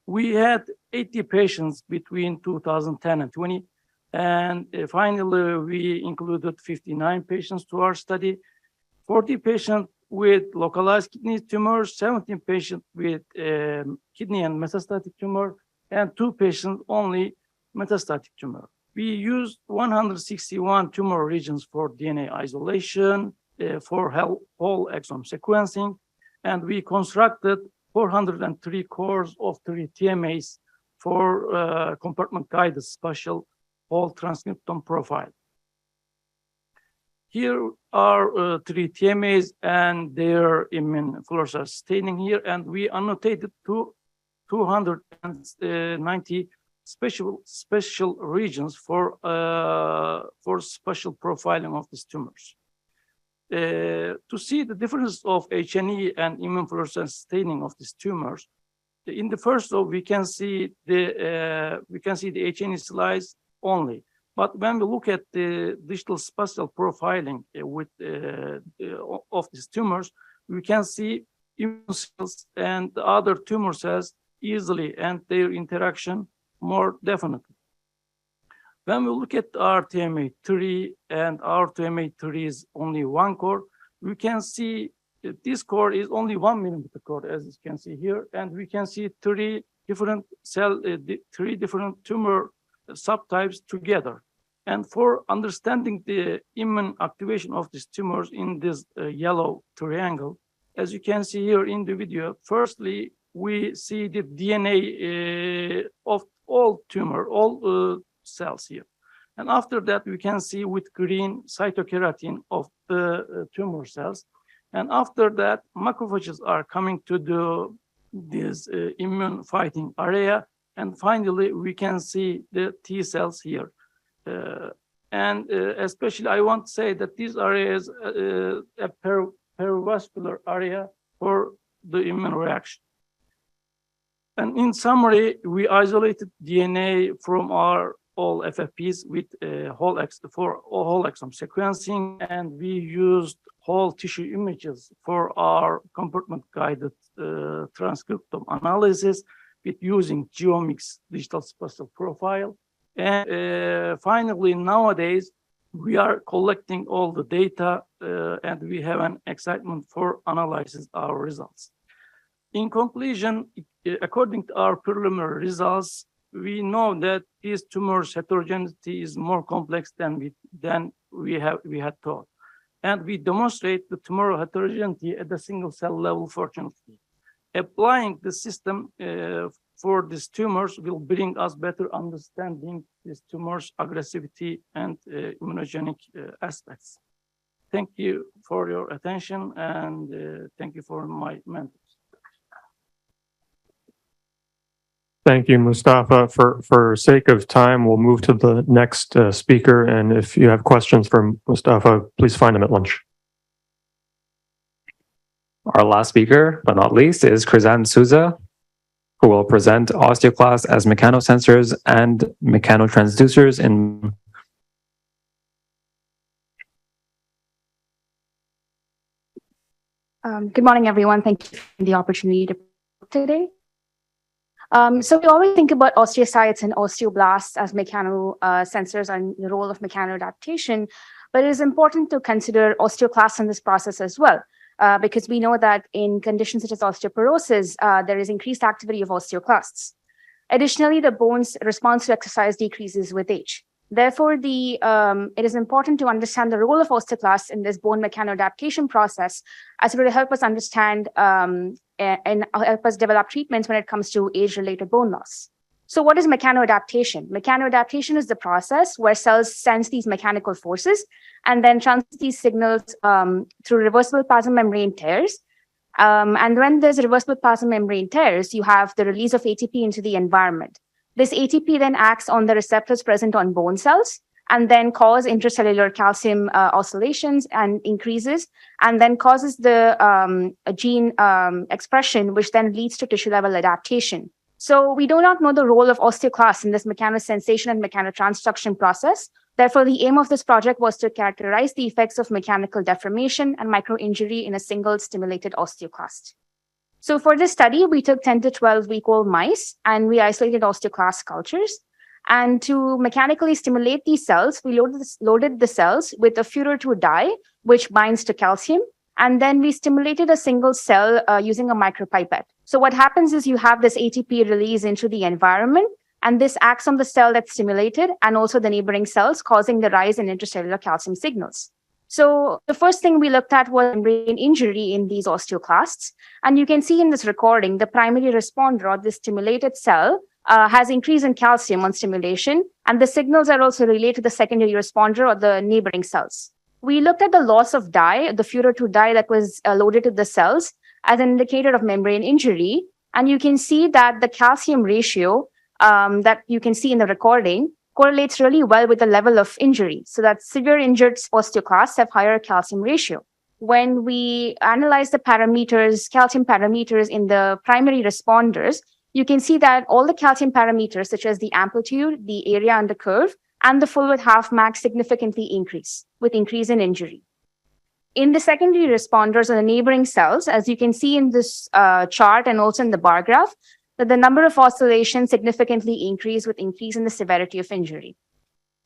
[SPEAKER 1] We had 80 patients between 2010 and 20, and finally we included 59 patients to our study, 40 patients with localized kidney tumors, 17 patients with kidney and metastatic tumor, and 2 patients only metastatic tumor. We used 161 tumor regions for DNA isolation, for whole exome sequencing, and we constructed 403 cores of 3 TMAs for compartment-guided spatial whole transcriptome profile. Here are 3 TMAs and their immune fluorescence staining here, and we annotated 290 special regions for spatial profiling of these tumors. To see the difference of H&E and immune fluorescence staining of these tumors, in the first row we can see the H&E slice only. But when we look at the digital spatial profiling of these tumors, we can see immune cells and other tumor cells easily and their interaction more definitely. When we look at our TMA3 and our TMA3 is only 1 core, we can see that this core is only 1 millimeter core, as you can see here, and we can see 3 different tumor subtypes together. And for understanding the immune activation of these tumors in this yellow triangle, as you can see here in the video, firstly, we see the DNA of all cells here. And after that, we can see with green cytokeratin of the tumor cells. And after that, macrophages are coming to this immune fighting area. And finally, we can see the T cells here. Especially, I want to say that this area is a perivascular area for the immune reaction. And in summary, we isolated DNA from our all FFPs with whole exome sequencing, and we used whole tissue images for our compartment-guided transcriptome analysis with using geomics digital spatial profile. And finally, nowadays, we are collecting all the data and we have an excitement for analyzing our results. In conclusion, according to our preliminary results, we know that these tumors heterogeneity is more complex than we had thought. And we demonstrate the tumor heterogeneity at the single cell level, fortunately. Applying the system for these tumors will bring us better understanding these tumors' aggressivity and immunogenic aspects. Thank you for your attention, and thank you for my mentors.
[SPEAKER 17] Thank you, Mustafa. For sake of time, we'll move to the next speaker. And if you have questions for Mustafa, please find him at lunch.
[SPEAKER 18] Our last speaker, but not least, is Krizan Souza, who will present osteoclasts as mechanosensors and mechanotransducers in
[SPEAKER 4] Good morning, everyone. Thank you for the opportunity to today. So we always think about osteocytes and osteoblasts as mechanosensors and the role of mechanoadaptation, but it is important to consider osteoclasts in this process as well, because we know that in conditions such as osteoporosis, there is increased activity of osteoclasts. Additionally, the bone's response to exercise decreases with age. Therefore, it is important to understand the role of osteoclasts in this bone mechanoadaptation process, as it will help us understand and help us develop treatments when it comes to age-related bone loss. So what is mechanoadaptation? Mechanoadaptation is the process where cells sense these mechanical forces and then transmit these signals through reversible plasma membrane tears. And when there's reversible plasma membrane tears, you have the release of ATP into the environment. This ATP then acts on the receptors present on bone cells and then cause intracellular calcium oscillations and increases, and then causes the gene expression, which then leads to tissue level adaptation. So we do not know the role of osteoclasts in this mechanosensation and mechanotransduction process. Therefore, the aim of this project was to characterize the effects of mechanical deformation and microinjury in a single stimulated osteoclast. So for this study, we took 10 to 12-week-old mice and we isolated osteoclast cultures. And to mechanically stimulate these cells, we loaded the cells with a Führer 2 dye, which binds to calcium. And then we stimulated a single cell using a micropipette. So what happens is you have this ATP release into the environment, and this acts on the cell that's stimulated and also the neighboring cells, causing the rise in intercellular calcium signals. So the first thing we looked at was membrane injury in these osteoclasts. And you can see in this recording, the primary responder or the stimulated cell has increase in calcium on stimulation, and the signals are also relayed to the secondary responder or the neighboring cells. We looked at the loss of dye, the Führer 2 dye that was loaded to the cells as an indicator of membrane injury. And you can see that the calcium ratio that you can see in the recording correlates really well with the level of injury. So that severe injured osteoclasts have higher calcium ratio. When we analyze the parameters, calcium parameters in the primary responders, you can see that all the calcium parameters, such as the amplitude, the area under curve, and the full width half max significantly increase with increase in injury. In the secondary responders or the neighboring cells, as you can see in this chart and also in the bar graph, that the number of oscillations significantly increase with increase in the severity of injury.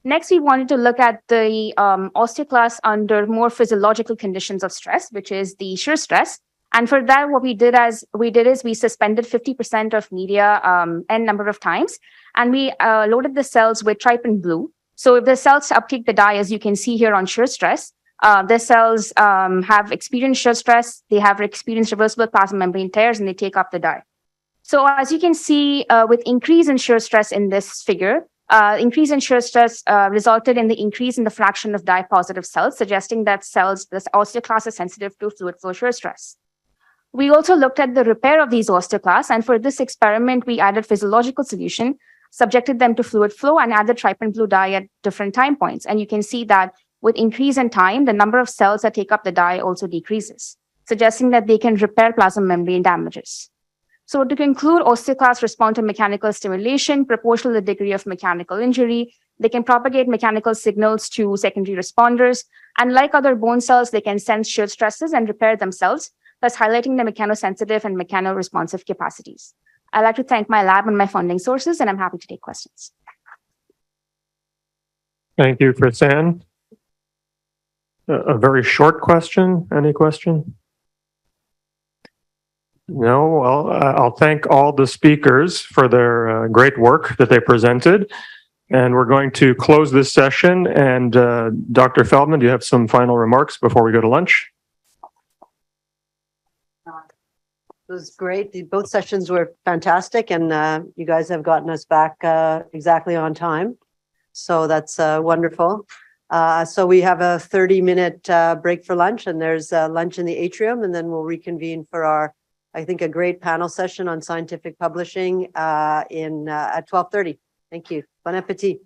[SPEAKER 4] Next, we wanted to look at the osteoclasts under more physiological conditions of stress, which is the shear stress. And for that, what we did is we suspended 50% of media n number of times, and we loaded the cells with trypan blue. So if the cells uptake the dye, as you can see here on shear stress, the cells have experienced shear stress, they have experienced reversible plasma membrane tears, and they take up the dye. So as you can see, with increase in shear stress in this figure, increase in shear stress resulted in the increase in the fraction of dye-positive cells, suggesting that this osteoclast is sensitive to fluid flow shear stress. We also looked at the repair of these osteoclasts, and for this experiment, we added physiological solution, subjected them to fluid flow, and added trypan blue dye at different time points. And you can see that with increase in time, the number of cells that take up the dye also decreases, suggesting that they can repair plasma membrane damages. So to conclude, osteoclasts respond to mechanical stimulation proportional to the degree of mechanical injury. They can propagate mechanical signals to secondary responders. And like other bone cells, they can sense shear stresses and repair themselves, thus highlighting the mechanosensitive and mechanoresponsive capacities. I'd like to thank my lab and my funding sources, and I'm happy to take questions.
[SPEAKER 17] Thank you, Fraser. A very short question. Any question? No, well, I'll thank all the speakers for their great work that they presented. And we're going to close this session. And Dr. Feldman, do you have some final remarks before we go to lunch?
[SPEAKER 3] It was great. Both sessions were fantastic, and you guys have gotten us back exactly on time. So that's wonderful. So we have a 30-minute break for lunch, and there's lunch in the atrium, and then we'll reconvene for our, I think, a great panel session on scientific publishing at 12:30. Thank you. Bon appetit.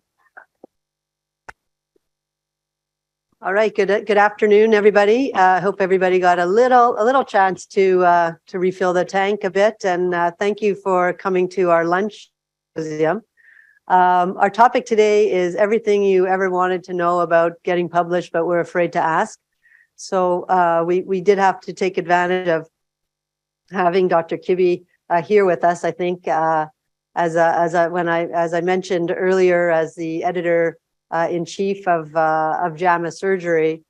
[SPEAKER 3] All right. Good afternoon, everybody. I hope everybody got a little chance to refill the tank a bit, and thank you for coming to our lunch symposium. Our topic today is everything you ever wanted to know about getting published, but were afraid to ask. So we did have to take advantage of having Dr. Kibbe here with us. I think as I mentioned earlier, as the editor in chief of JAMA Surgery,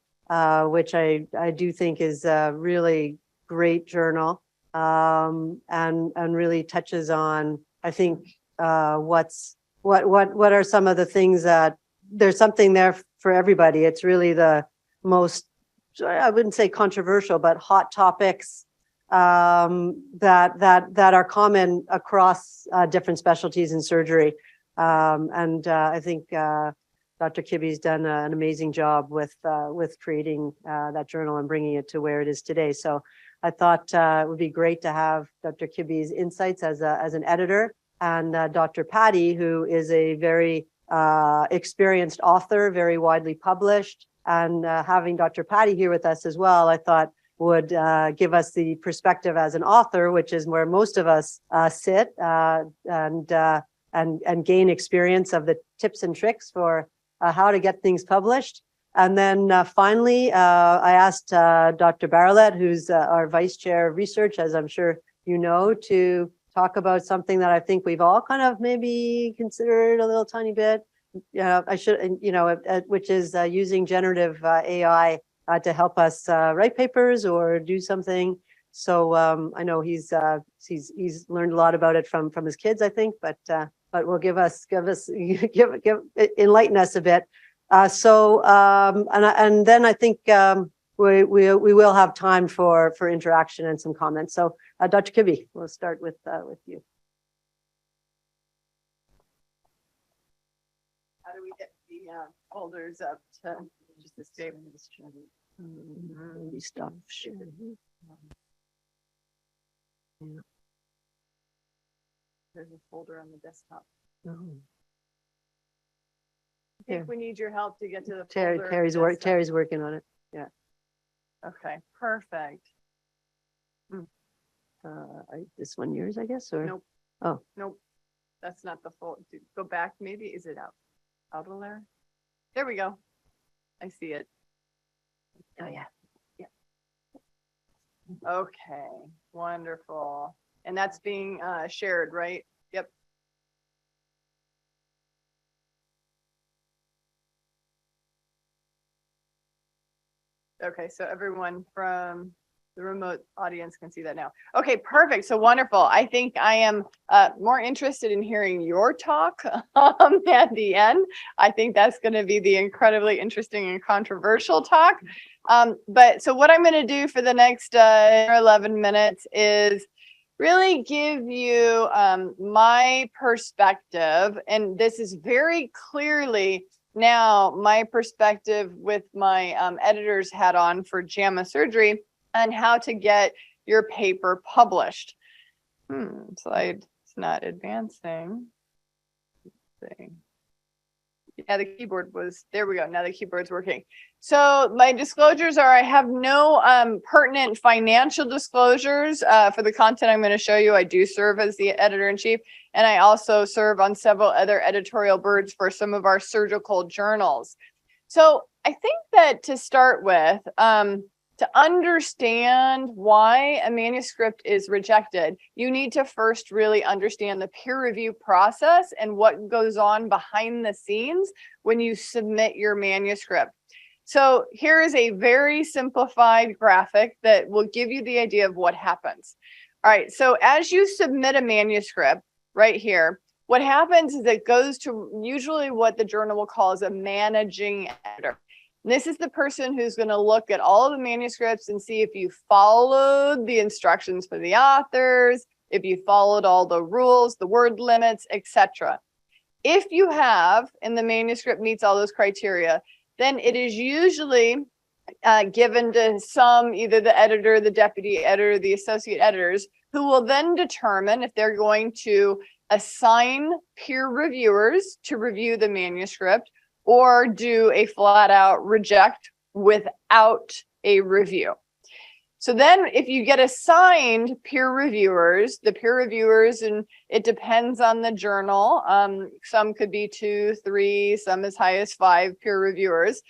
[SPEAKER 3] which I do think is a really great journal, and really touches on, I think, what are some of the things that there's something there for everybody. It's really the most, I wouldn't say controversial, but hot topics that are common across different specialties in surgery. I think Dr. Kibbe's done an amazing job with creating that journal and bringing it to where it is today. So I thought it would be great to have Dr. Kibbe's insights as an editor, and Dr. Patty, who is a very experienced author, very widely published, and having Dr. Patty here with us as well, I thought would give us the perspective as an author, which is where most of us sit, and gain experience of the tips and tricks for how to get things published. And then finally, I asked Dr. Barlett, who's our Vice Chair of Research, as I'm sure you know, to talk about something that I think we've all kind of maybe considered a little tiny bit. I should, which is using generative AI to help us write papers or do something. So I know he's learned a lot about it from his kids, I think, but will enlighten us a bit. And then I think we will have time for interaction and some comments. So Dr. Kibbe, we'll start with you.
[SPEAKER 2] How do we get the folders up to just the statement?
[SPEAKER 3] Stop sharing.
[SPEAKER 2] There's a folder on the desktop.
[SPEAKER 3] Oh.
[SPEAKER 2] I think we need your help to get to the folder.
[SPEAKER 3] Terry's working on it. Yeah.
[SPEAKER 2] Okay, perfect.
[SPEAKER 3] This one yours, I guess, or?
[SPEAKER 2] Nope.
[SPEAKER 3] Oh.
[SPEAKER 2] Nope. That's not the folder. Go back, maybe. Is it out of there? There we go. I see it.
[SPEAKER 3] Oh, yeah. Yeah.
[SPEAKER 2] Okay, wonderful. And that's being shared, right? Yep. Okay, so everyone from the remote audience can see that now. Okay, perfect. So wonderful. I think I am more interested in hearing your talk at the end. I think that's going to be the incredibly interesting and controversial talk. But so what I'm going to do for the next 11 minutes is really give you my perspective. And this is very clearly now my perspective with my editor's hat on for JAMA surgery and how to get your paper published. Slide, it's not advancing. Let's see. Yeah, the keyboard was, there we go. Now the keyboard's working. So my disclosures are, I have no pertinent financial disclosures for the content I'm going to show you. I do serve as the editor-in-chief, and I also serve on several other editorial boards for some of our surgical journals. So I think that to start with, to understand why a manuscript is rejected, you need to first really understand the peer review process and what goes on behind the scenes when you submit your manuscript. So here is a very simplified graphic that will give you the idea of what happens. All right, so as you submit a manuscript right here, what happens is it goes to usually what the journal will call as a managing editor. This is the person who's going to look at all of the manuscripts and see if you followed the instructions for the authors, if you followed all the rules, the word limits, etc. If you have, and the manuscript meets all those criteria, then it is usually given to either the editor, the deputy editor, the associate editors, who will then determine if they're going to assign peer reviewers to review the manuscript or do a flat out reject without a review. So then if you get assigned peer reviewers, the peer reviewers, and it depends on the journal, some could be 2, 3, some as high as 5 peer reviewers.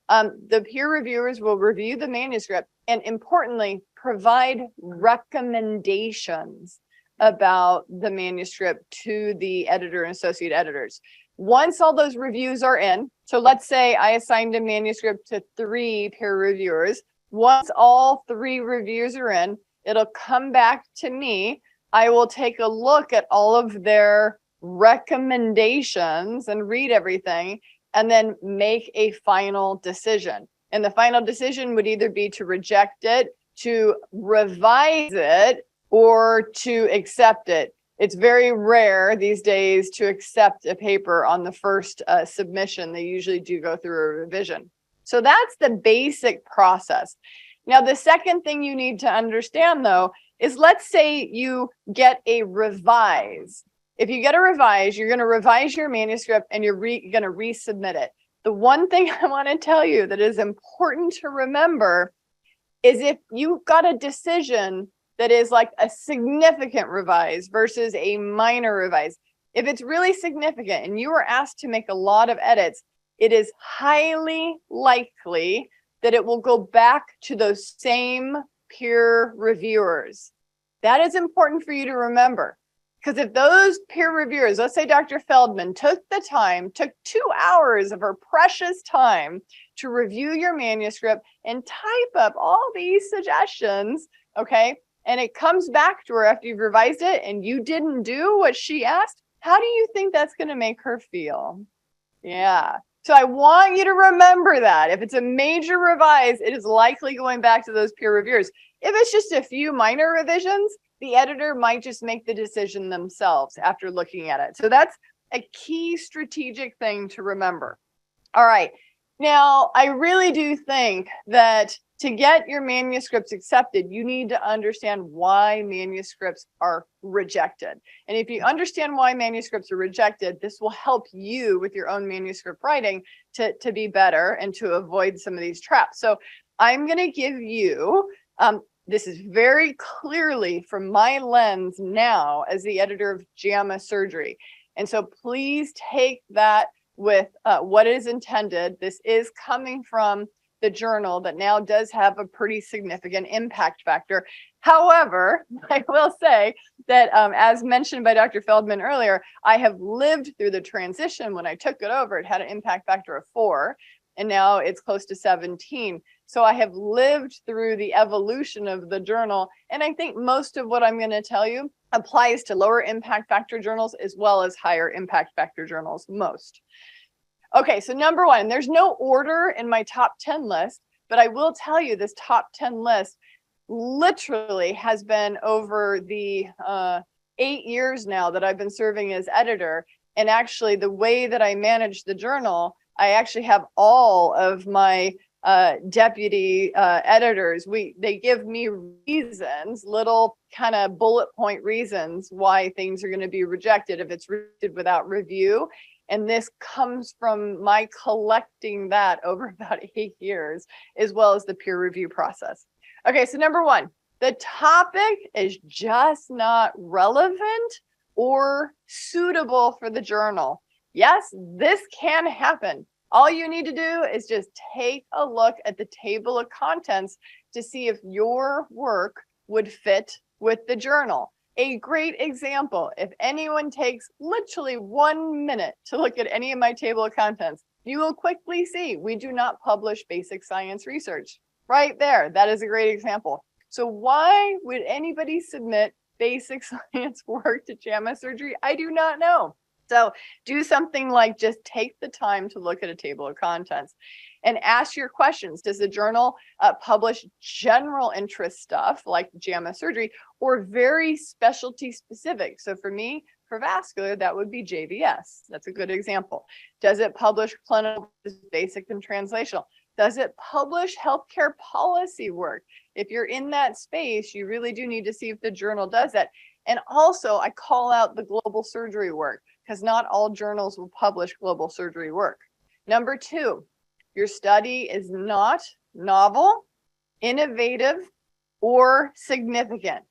[SPEAKER 2] The peer reviewers will review the manuscript and importantly, provide recommendations about the manuscript to the editor and associate editors. Once all those reviews are in, so let's say I assigned a manuscript to 3 peer reviewers. Once all 3 reviews are in, it'll come back to me. I will take a look at all of their recommendations and read everything and then make a final decision. And the final decision would either be to reject it, to revise it, or to accept it. It's very rare these days to accept a paper on the first submission. They usually do go through a revision. So that's the basic process. Now, the second thing you need to understand, though, is let's say you get a revise. If you get a revise, you're going to revise your manuscript and you're going to resubmit it. The one thing I want to tell you that is important to remember is if you got a decision that is like a significant revise versus a minor revise. If it's really significant and you were asked to make a lot of edits, it is highly likely that it will go back to those same peer reviewers. That is important for you to remember. Because if those peer reviewers, let's say Dr. Feldman took 2 hours of her precious time to review your manuscript and type up all these suggestions, okay, and it comes back to her after you've revised it and you didn't do what she asked, how do you think that's going to make her feel? Yeah. So I want you to remember that. If it's a major revise, it is likely going back to those peer reviewers. If it's just a few minor revisions, the editor might just make the decision themselves after looking at it. So that's a key strategic thing to remember. All right. Now, I really do think that to get your manuscripts accepted, you need to understand why manuscripts are rejected. And if you understand why manuscripts are rejected, this will help you with your own manuscript writing to be better and to avoid some of these traps. So I'm going to give you, this is very clearly from my lens now as the editor of JAMA Surgery. And so please take that with what is intended. This is coming from the journal that now does have a pretty significant impact factor. However, I will say that as mentioned by Dr. Feldman earlier, I have lived through the transition. When I took it over, it had an impact factor of 4, and now it's close to 17. So I have lived through the evolution of the journal. And I think most of what I'm going to tell you applies to lower impact factor journals as well as higher impact factor journals, most. Okay, so number 1, there's no order in my top 10 list, but I will tell you this top 10 list literally has been over the 8 years now that I've been serving as editor. And actually the way that I manage the journal, I actually have all of my deputy editors. They give me reasons, little kind of bullet point reasons why things are going to be rejected if it's rejected without review. And this comes from my collecting that over about 8 years, as well as the peer review process. Okay, so number 1, the topic is just not relevant or suitable for the journal. Yes, this can happen. All you need to do is just take a look at the table of contents to see if your work would fit with the journal. A great example, if anyone takes literally 1 minute to look at any of my table of contents, you will quickly see we do not publish basic science research. Right there, that is a great example. So why would anybody submit basic science work to JAMA Surgery? I do not know. So do something like just take the time to look at a table of contents and ask your questions. Does the journal publish general interest stuff like JAMA Surgery or very specialty specific? So for me, for vascular, that would be JVS. That's a good example. Does it publish clinical, basic and translational? Does it publish healthcare policy work? If you're in that space, you really do need to see if the journal does that. And also I call out the global surgery work because not all journals will publish global surgery work. Number 2, your study is not novel, innovative, or significant.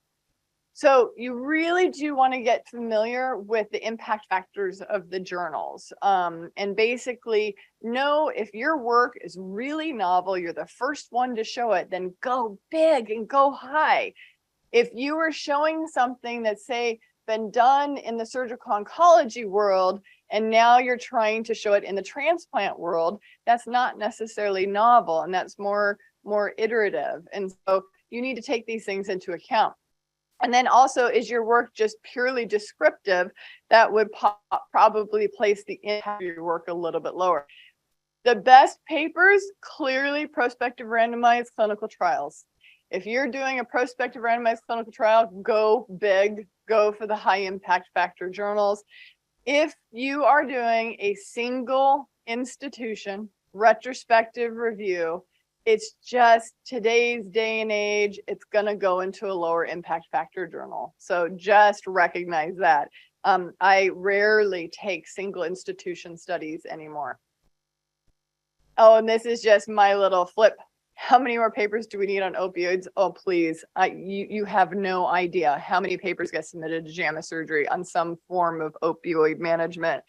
[SPEAKER 2] So you really do want to get familiar with the impact factors of the journals and basically know if your work is really novel, you're the first one to show it, then go big and go high. If you are showing something that's, say, been done in the surgical oncology world, and now you're trying to show it in the transplant world, that's not necessarily novel, and that's more iterative. And so you need to take these things into account. And then also, is your work just purely descriptive? That would probably place the impact of your work a little bit lower. The best papers, clearly prospective randomized clinical trials. If you're doing a prospective randomized clinical trial, go big, go for the high impact factor journals. If you are doing a single institution retrospective review, it's just today's day and age, it's going to go into a lower impact factor journal. So just recognize that. I rarely take single institution studies anymore. Oh, and this is just my little flip. How many more papers do we need on opioids? Oh, please. You have no idea how many papers get submitted to JAMA Surgery on some form of opioid management.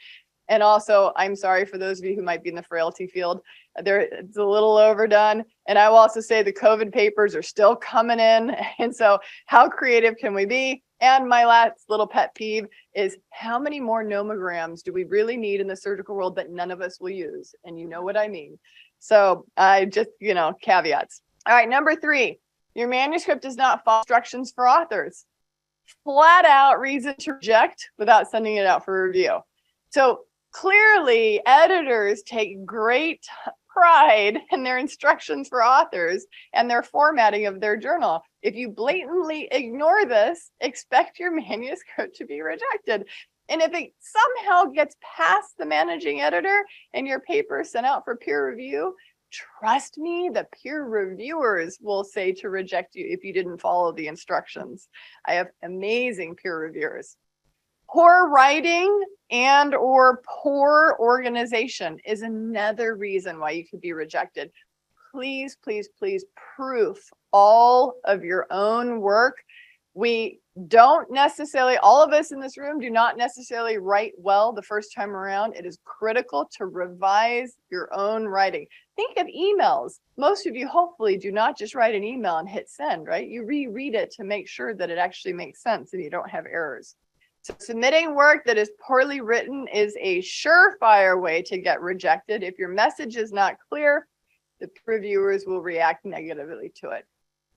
[SPEAKER 2] And also, I'm sorry for those of you who might be in the frailty field. It's a little overdone. And I will also say the COVID papers are still coming in. And so how creative can we be? And my last little pet peeve is how many more nomograms do we really need in the surgical world that none of us will use? And you know what I mean. So I just, caveats. All right, number 3, your manuscript does not follow instructions for authors. Flat out reason to reject without sending it out for review. So clearly, editors take great pride in their instructions for authors and their formatting of their journal. If you blatantly ignore this, expect your manuscript to be rejected. And if it somehow gets past the managing editor and your paper is sent out for peer review, trust me, the peer reviewers will say to reject you if you didn't follow the instructions. I have amazing peer reviewers. Poor writing and or poor organization is another reason why you could be rejected. Please, please, please proof all of your own work. We don't necessarily, all of us in this room do not necessarily write well the first time around. It is critical to revise your own writing. Think of emails. Most of you hopefully do not just write an email and hit send, right? You reread it to make sure that it actually makes sense and you don't have errors. So submitting work that is poorly written is a surefire way to get rejected. If your message is not clear, the reviewers will react negatively to it.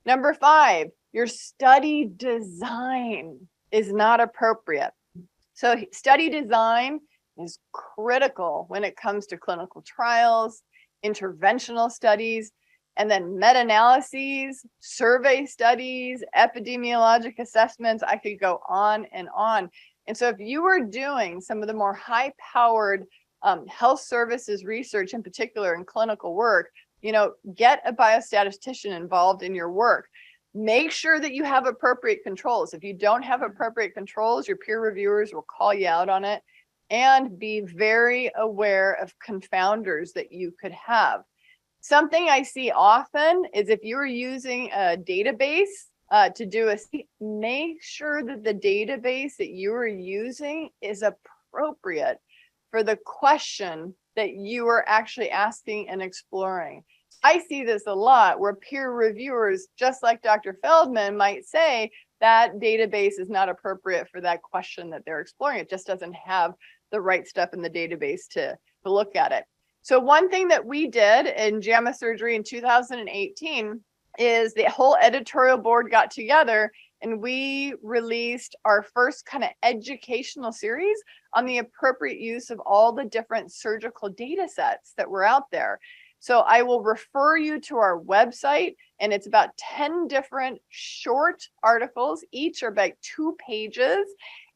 [SPEAKER 2] Number 5, your study design is not appropriate. So study design is critical when it comes to clinical trials, interventional studies, and then meta-analyses, survey studies, epidemiologic assessments. I could go on and on. And so if you are doing some of the more high-powered health services research, in particular in clinical work, get a biostatistician involved in your work. Make sure that you have appropriate controls. If you don't have appropriate controls, your peer reviewers will call you out on it. And be very aware of confounders that you could have. Something I see often is if you're using a database to do make sure that the database that you are using is appropriate for the question that you are actually asking and exploring. I see this a lot where peer reviewers, just like Dr. Feldman, might say that database is not appropriate for that question that they're exploring. It just doesn't have the right stuff in the database to look at it. So one thing that we did in JAMA Surgery in 2018 is the whole editorial board got together and we released our first kind of educational series on the appropriate use of all the different surgical data sets that were out there. So I will refer you to our website, and it's about 10 different short articles. Each are about 2 pages.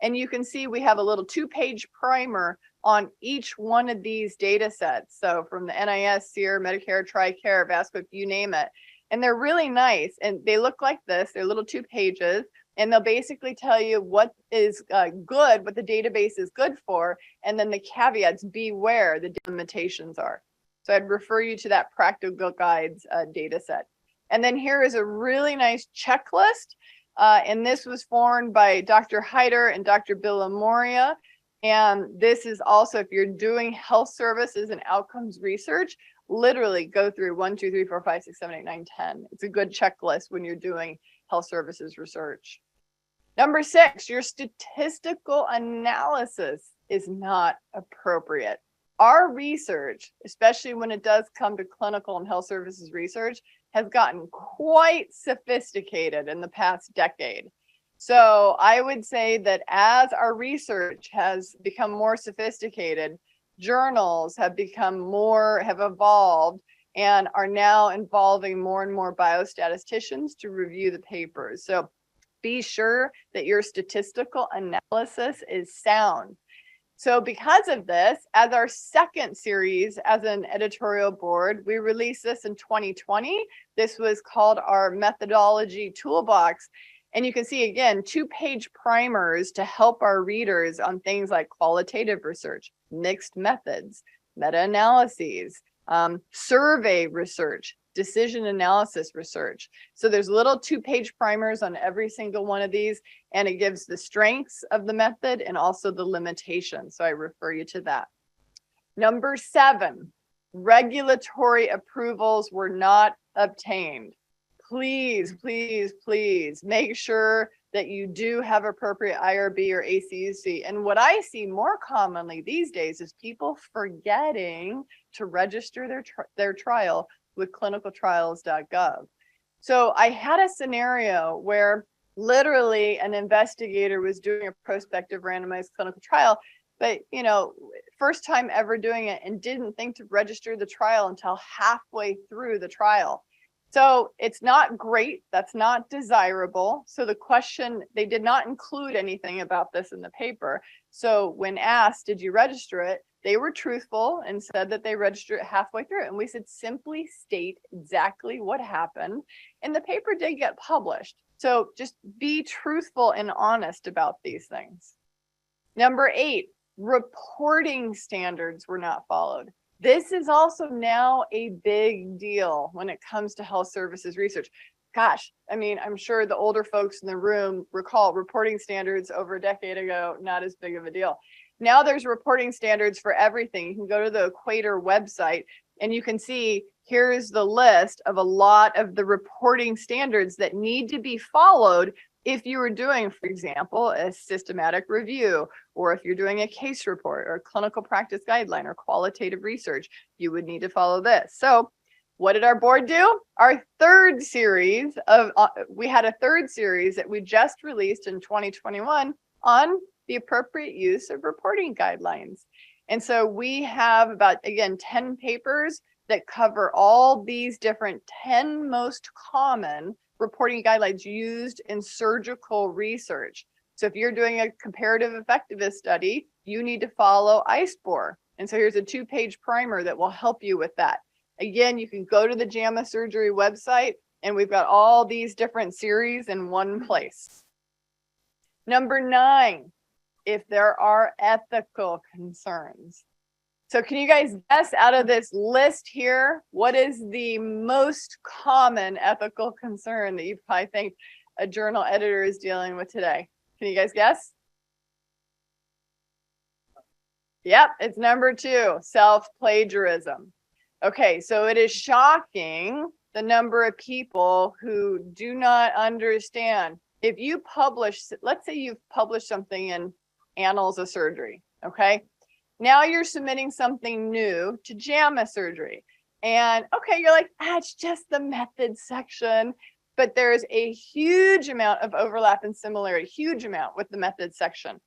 [SPEAKER 2] And you can see we have a little 2-page primer on each one of these data sets. So from the NIS, SEER, Medicare, TRICARE, VASCO, you name it. And they're really nice. And they look like this. They're little 2 pages. And they'll basically tell you what is good, what the database is good for. And then the caveats, beware the limitations are. So I'd refer you to that practical guides data set. And then here is a really nice checklist. And this was formed by Dr. Hyder and Dr. Bill Amoria. And this is also, if you're doing health services and outcomes research, literally go through 1, 2, 3, 4, 5, 6, 7, 8, 9, 10. It's a good checklist when you're doing health services research. Number 6, your statistical analysis is not appropriate. Our research, especially when it does come to clinical and health services research, has gotten quite sophisticated in the past decade. So I would say that as our research has become more sophisticated, journals have evolved and are now involving more and more biostatisticians to review the papers. So be sure that your statistical analysis is sound. So because of this, as our second series as an editorial board, we released this in 2020. This was called our methodology toolbox. And you can see, again, 2-page primers to help our readers on things like qualitative research, mixed methods, meta-analyses, survey research, decision analysis research. So there's little 2-page primers on every single one of these, and it gives the strengths of the method and also the limitations. So I refer you to that. Number 7, regulatory approvals were not obtained. Please, please, please make sure that you do have appropriate IRB or ACUC. And what I see more commonly these days is people forgetting to register their trial with clinicaltrials.gov. So I had a scenario where literally an investigator was doing a prospective randomized clinical trial, but first time ever doing it, and didn't think to register the trial until halfway through the trial. So it's not great. That's not desirable. So the question, they did not include anything about this in the paper. So when asked, did you register it? They were truthful and said that they registered it halfway through. And we said, simply state exactly what happened. And the paper did get published. So just be truthful and honest about these things. Number 8, reporting standards were not followed. This is also now a big deal when it comes to health services research. Gosh, I mean, I'm sure the older folks in the room recall reporting standards over a decade ago, not as big of a deal. Now there's reporting standards for everything. You can go to the Equator website and you can see here's the list of a lot of the reporting standards that need to be followed if you were doing, for example, a systematic review, or if you're doing a case report or a clinical practice guideline or qualitative research, you would need to follow this. So what did our board do? Our third series of, we had a third series that we just released in 2021 on the appropriate use of reporting guidelines. And so we have about, again, 10 papers that cover all these different 10 most common reporting guidelines used in surgical research. So if you're doing a comparative effectiveness study, you need to follow ICEBOR. And so here's a 2-page primer that will help you with that. Again, you can go to the JAMA Surgery website and we've got all these different series in one place. Number 9, if there are ethical concerns. So can you guys guess out of this list here, what is the most common ethical concern that you probably think a journal editor is dealing with today? Can you guys guess? Yep, it's number 2, self-plagiarism. Okay, so it is shocking the number of people who do not understand. If you publish, let's say you've published something in Annals of Surgery, okay? Now you're submitting something new to JAMA Surgery. And okay, you're like, it's just the method section. But there's a huge amount of overlap and similarity, huge amount with the method section,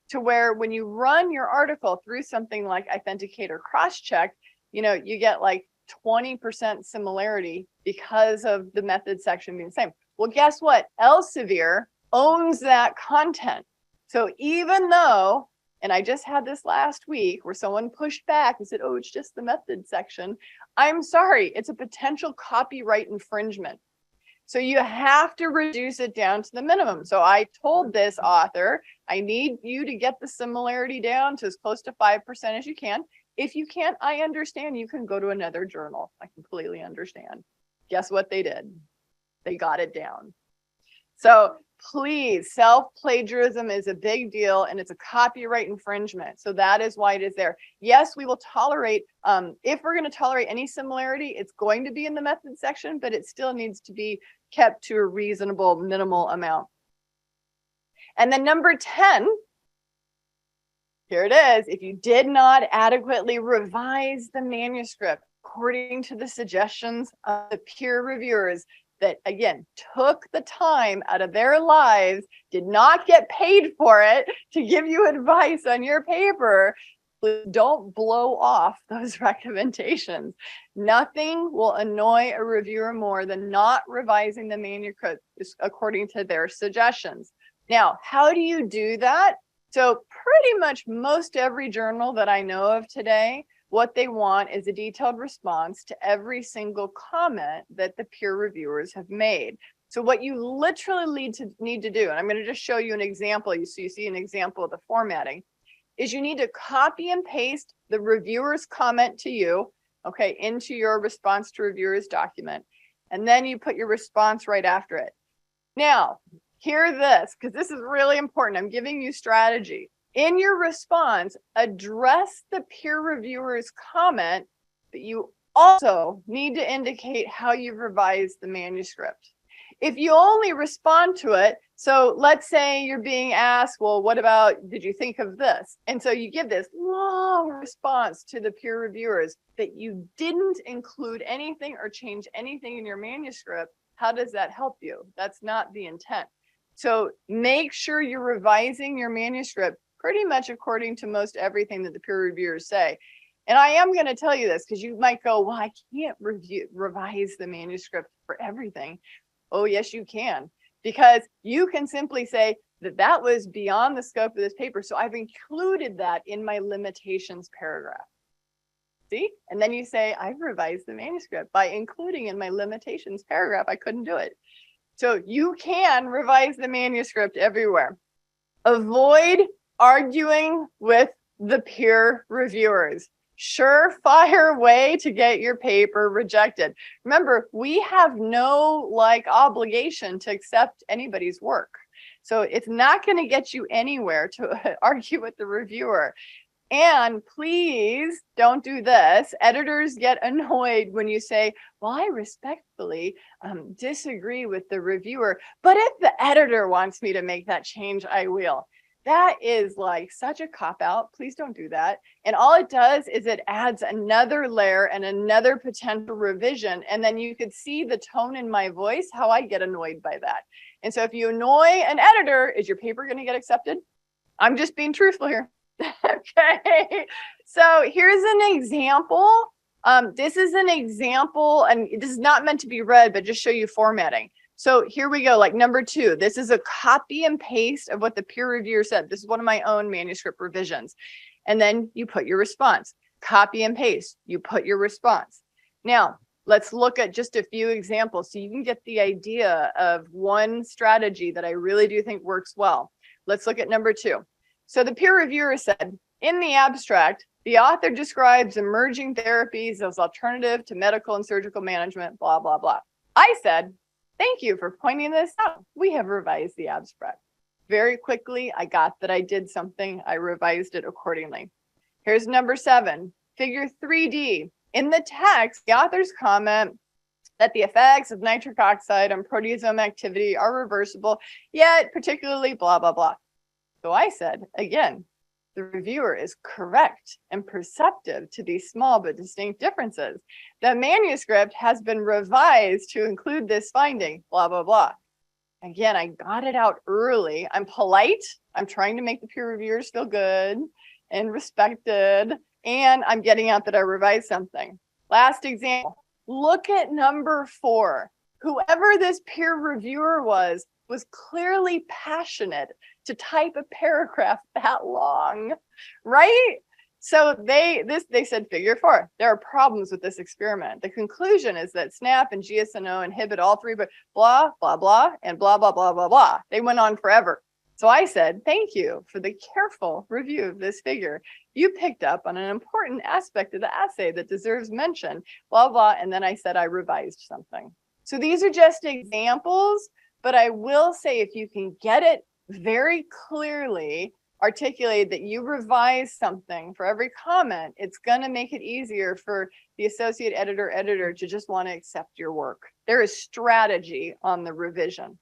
[SPEAKER 2] to where when you run your article through something like Authenticate or Crosscheck, you get like 20% similarity because of the method section being the same. Well, guess what? Elsevier owns that content. So even though, and I just had this last week where someone pushed back and said, oh, it's just the method section. I'm sorry, it's a potential copyright infringement. So you have to reduce it down to the minimum. So I told this author, I need you to get the similarity down to as close to 5% as you can. If you can't, I understand, you can go to another journal. I completely understand. Guess what they did? They got it down. So please, self-plagiarism is a big deal and it's a copyright infringement. So that is why it is there. Yes, we will tolerate, if we're going to tolerate any similarity, it's going to be in the method section, but it still needs to be kept to a reasonable minimal amount. And then number 10, here it is. If you did not adequately revise the manuscript according to the suggestions of the peer reviewers that, again, took the time out of their lives, did not get paid for it to give you advice on your paper, don't blow off those recommendations. Nothing will annoy a reviewer more than not revising the manuscript according to their suggestions. Now, how do you do that? So pretty much most every journal that I know of today, what they want is a detailed response to every single comment that the peer reviewers have made. So what you literally need to do, and I'm going to just show you an example, so you see an example of the formatting, is you need to copy and paste the reviewer's comment to you, okay, into your response to reviewers document, and then you put your response right after it. Now, hear this, because this is really important. I'm giving you strategy. In your response, address the peer reviewer's comment, but you also need to indicate how you've revised the manuscript. If you only respond to it, so let's say you're being asked, well, what about, did you think of this? And so you give this long response to the peer reviewers that you didn't include anything or change anything in your manuscript. How does that help you? That's not the intent. So make sure you're revising your manuscript pretty much according to most everything that the peer reviewers say. And I am going to tell you this because you might go, well, I can't revise the manuscript for everything. Oh, yes, you can, because you can simply say that that was beyond the scope of this paper. So I've included that in my limitations paragraph. See? And then you say, I've revised the manuscript by including in my limitations paragraph. I couldn't do it. So you can revise the manuscript everywhere. Avoid arguing with the peer reviewers. Surefire way to get your paper rejected. Remember, we have no obligation to accept anybody's work. So it's not going to get you anywhere to argue with the reviewer. And please don't do this. Editors get annoyed when you say, well, I respectfully disagree with the reviewer, but if the editor wants me to make that change, I will. That is such a cop-out. Please don't do that. And all it does is it adds another layer and another potential revision. And then you could see the tone in my voice, how I get annoyed by that. And so if you annoy an editor, is your paper going to get accepted? I'm just being truthful here. Okay. So here's an example. This is an example, and this is not meant to be read, but just show you formatting. So here we go, number 2. This is a copy and paste of what the peer reviewer said. This is one of my own manuscript revisions. And then you put your response. Copy and paste. You put your response. Now, let's look at just a few examples so you can get the idea of one strategy that I really do think works well. Let's look at number 2. So the peer reviewer said, in the abstract, the author describes emerging therapies as alternative to medical and surgical management, blah, blah, blah. I said, thank you for pointing this out. We have revised the abstract. Very quickly, I got that I did something. I revised it accordingly. Here's number 7, figure 3D. In the text, the authors comment that the effects of nitric oxide on proteasome activity are reversible, yet particularly blah, blah, blah. So I said, again, the reviewer is correct and perceptive to these small but distinct differences. The manuscript has been revised to include this finding, blah, blah, blah. Again, I got it out early. I'm polite. I'm trying to make the peer reviewers feel good and respected. And I'm getting out that I revised something. Last example, look at number 4. Whoever this peer reviewer was clearly passionate to type a paragraph that long, right? So they said figure 4. There are problems with this experiment. The conclusion is that SNAP and GSNO inhibit all 3, but blah, blah, blah, and blah, blah, blah, blah, blah. They went on forever. So I said, thank you for the careful review of this figure. You picked up on an important aspect of the assay that deserves mention, blah, blah. And then I said, I revised something. So these are just examples, but I will say if you can get it very clearly articulate that you revise something for every comment, it's going to make it easier for the associate editor to just want to accept your work. There is strategy on the revision.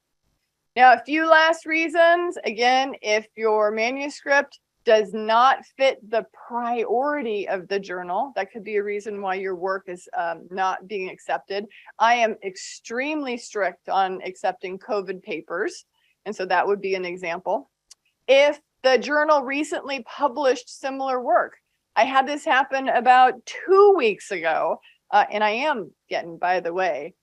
[SPEAKER 2] Now, a few last reasons. Again, if your manuscript does not fit the priority of the journal, that could be a reason why your work is not being accepted. I am extremely strict on accepting COVID papers, and so that would be an example. If the journal recently published similar work, I had this happen about 2 weeks ago, and I am getting, by the way,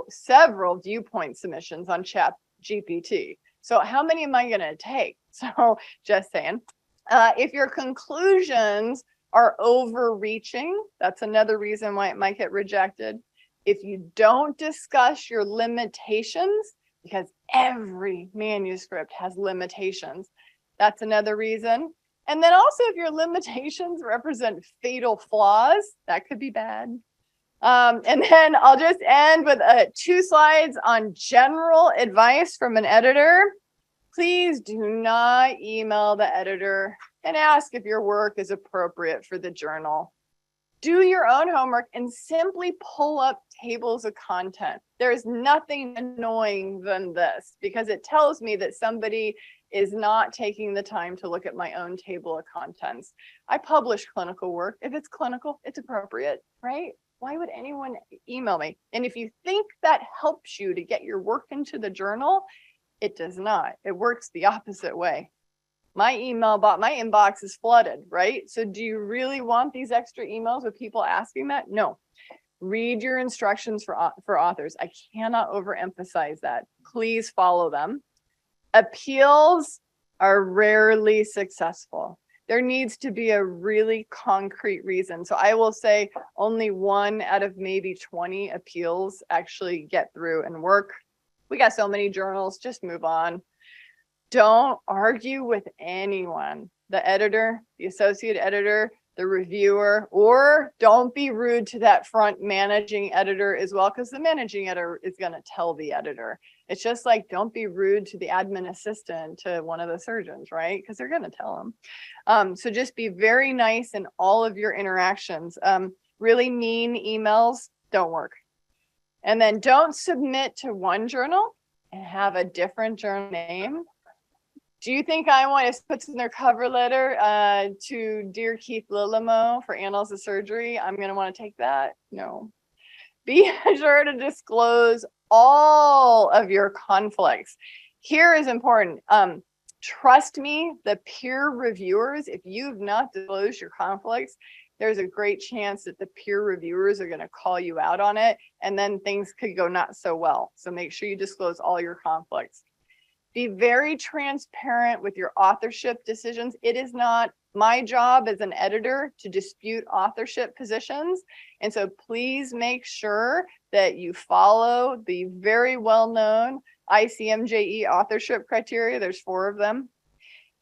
[SPEAKER 2] several viewpoint submissions on ChatGPT. So how many am I going to take? So just saying. If your conclusions are overreaching, that's another reason why it might get rejected. If you don't discuss your limitations, because every manuscript has limitations, that's another reason. And then also if your limitations represent fatal flaws, that could be bad. And then I'll just end with 2 slides on general advice from an editor. Please do not email the editor and ask if your work is appropriate for the journal. Do your own homework and simply pull up tables of content. There's nothing annoying than this because it tells me that somebody is not taking the time to look at my own table of contents. I publish clinical work. If it's clinical, it's appropriate, right? Why would anyone email me? And if you think that helps you to get your work into the journal, it does not. It works the opposite way. My inbox is flooded, right? So do you really want these extra emails with people asking that? No. Read your instructions for authors. I cannot overemphasize that. Please follow them. Appeals are rarely successful. There needs to be a really concrete reason. So I will say only 1 out of maybe 20 appeals actually get through and work. We got so many journals, just move on. Don't argue with anyone, the editor, the associate editor, the reviewer, or don't be rude to that front managing editor as well, because the managing editor is going to tell the editor. It's just like, don't be rude to the admin assistant, to one of the surgeons, right? Because they're going to tell them. So just be very nice in all of your interactions. Really mean emails don't work. And then don't submit to one journal and have a different journal name. Do you think I want to put in their cover letter to Dear Keith Lillimo for Annals of Surgery? I'm going to want to take that? No. Be sure to disclose all of your conflicts. Here is important. Trust me, the peer reviewers, if you've not disclosed your conflicts, there's a great chance that the peer reviewers are going to call you out on it, and then things could go not so well. So make sure you disclose all your conflicts. Be very transparent with your authorship decisions. It is not my job as an editor to dispute authorship positions. And so please make sure that you follow the very well-known ICMJE authorship criteria. There's 4 of them.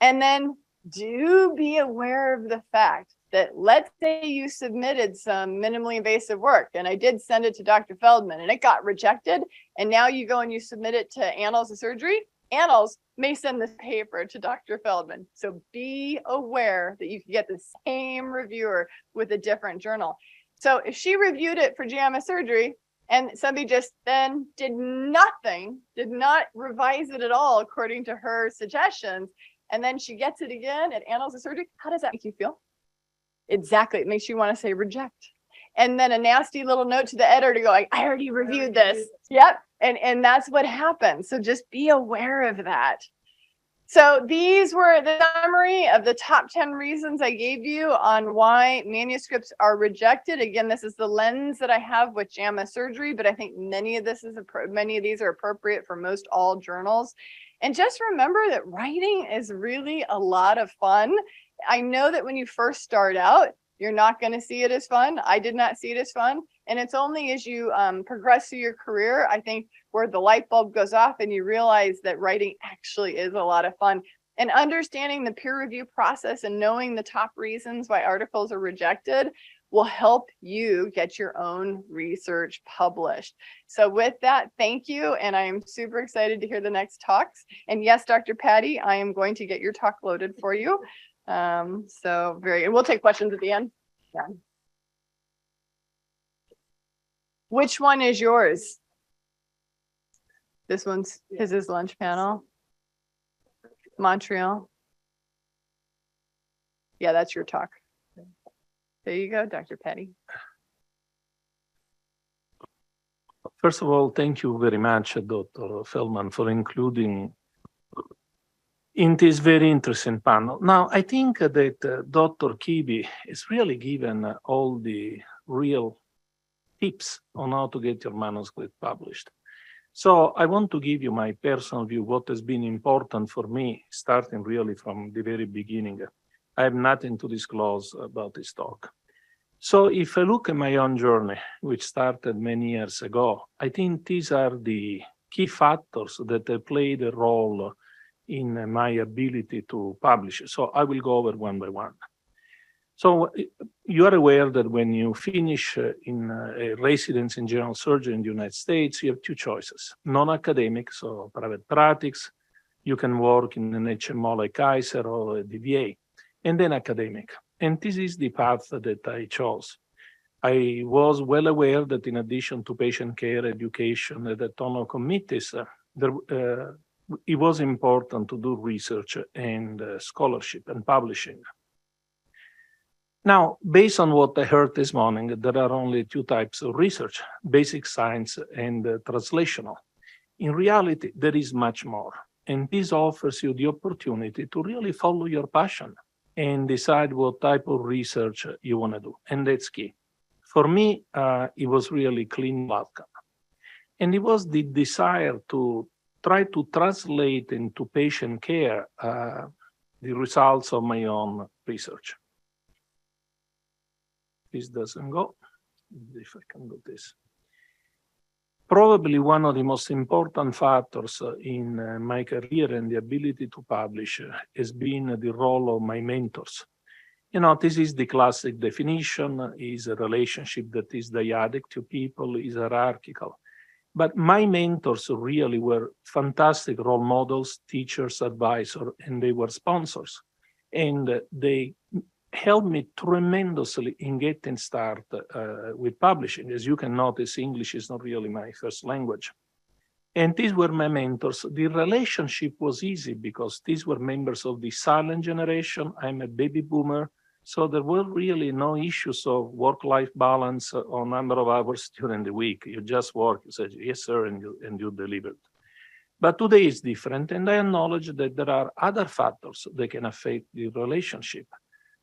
[SPEAKER 2] And then do be aware of the fact that, let's say you submitted some minimally invasive work, and I did send it to Dr. Feldman and it got rejected, and now you go and you submit it to Annals of Surgery. Annals may send this paper to Dr. Feldman. So be aware that you can get the same reviewer with a different journal. So if she reviewed it for JAMA surgery and somebody just then did nothing, did not revise it at all according to her suggestions, and then she gets it again at Annals of Surgery, how does that make you feel? Exactly. It makes you want to say reject. And then a nasty little note to the editor to go, I already reviewed this. Yep. And that's what happens. So just be aware of that. So these were the summary of the top 10 reasons I gave you on why manuscripts are rejected. Again, this is the lens that I have with JAMA surgery, but I think many of these are appropriate for most all journals. And just remember that writing is really a lot of fun. I know that when you first start out, you're not going to see it as fun. I did not see it as fun. And it's only as you progress through your career, I think, where the light bulb goes off and you realize that writing actually is a lot of fun. And understanding the peer review process and knowing the top reasons why articles are rejected will help you get your own research published. So with that, thank you. And I am super excited to hear the next talks. And yes, Dr. Patty, I am going to get your talk loaded for you. And we'll take questions at the end. Yeah. Which one is yours? This one's his lunch panel. Montreal. Yeah, that's your talk. There you go, Dr. Petty.
[SPEAKER 10] First of all, thank you very much, Dr. Feldman, for including in this very interesting panel. Now, I think that Dr. Kibbe is really given all the real tips on how to get your manuscript published. So I want to give you my personal view, what has been important for me, starting really from the very beginning. I have nothing to disclose about this talk. So if I look at my own journey, which started many years ago, I think these are the key factors that have played a role in my ability to publish. So I will go over one by one. So you are aware that when you finish in a residence in general surgery in the United States, you have 2 choices: non-academic, so private practice, You can work in an HMO like Kaiser or a DVA, and then academic. And this is the path that I chose. I was well aware that in addition to patient care, education, and autonomous committees, it was important to do research and scholarship and publishing. Now, based on what I heard this morning, there are only two types of research, basic science and translational. In reality, there is much more. And this offers you the opportunity to really follow your passion and decide what type of research you want to do. And that's key. For me, it was really clean outcome. And it was the desire to try to translate into patient care the results of my own research. This doesn't go. If I can do this. Probably one of the most important factors in my career and the ability to publish has been the role of my mentors. You know, this is the classic definition, is a relationship that is dyadic to people, is hierarchical. But my mentors really were fantastic role models, teachers, advisors, and they were sponsors. And they helped me tremendously in getting started with publishing. As you can notice, English is not really my first language. And these were my mentors. The relationship was easy because these were members of the silent generation. I'm a baby boomer. So there were really no issues of work-life balance or number of hours during the week. You just work, you said, yes, sir, and you delivered. But today is different. And I acknowledge that there are other factors that can affect the relationship.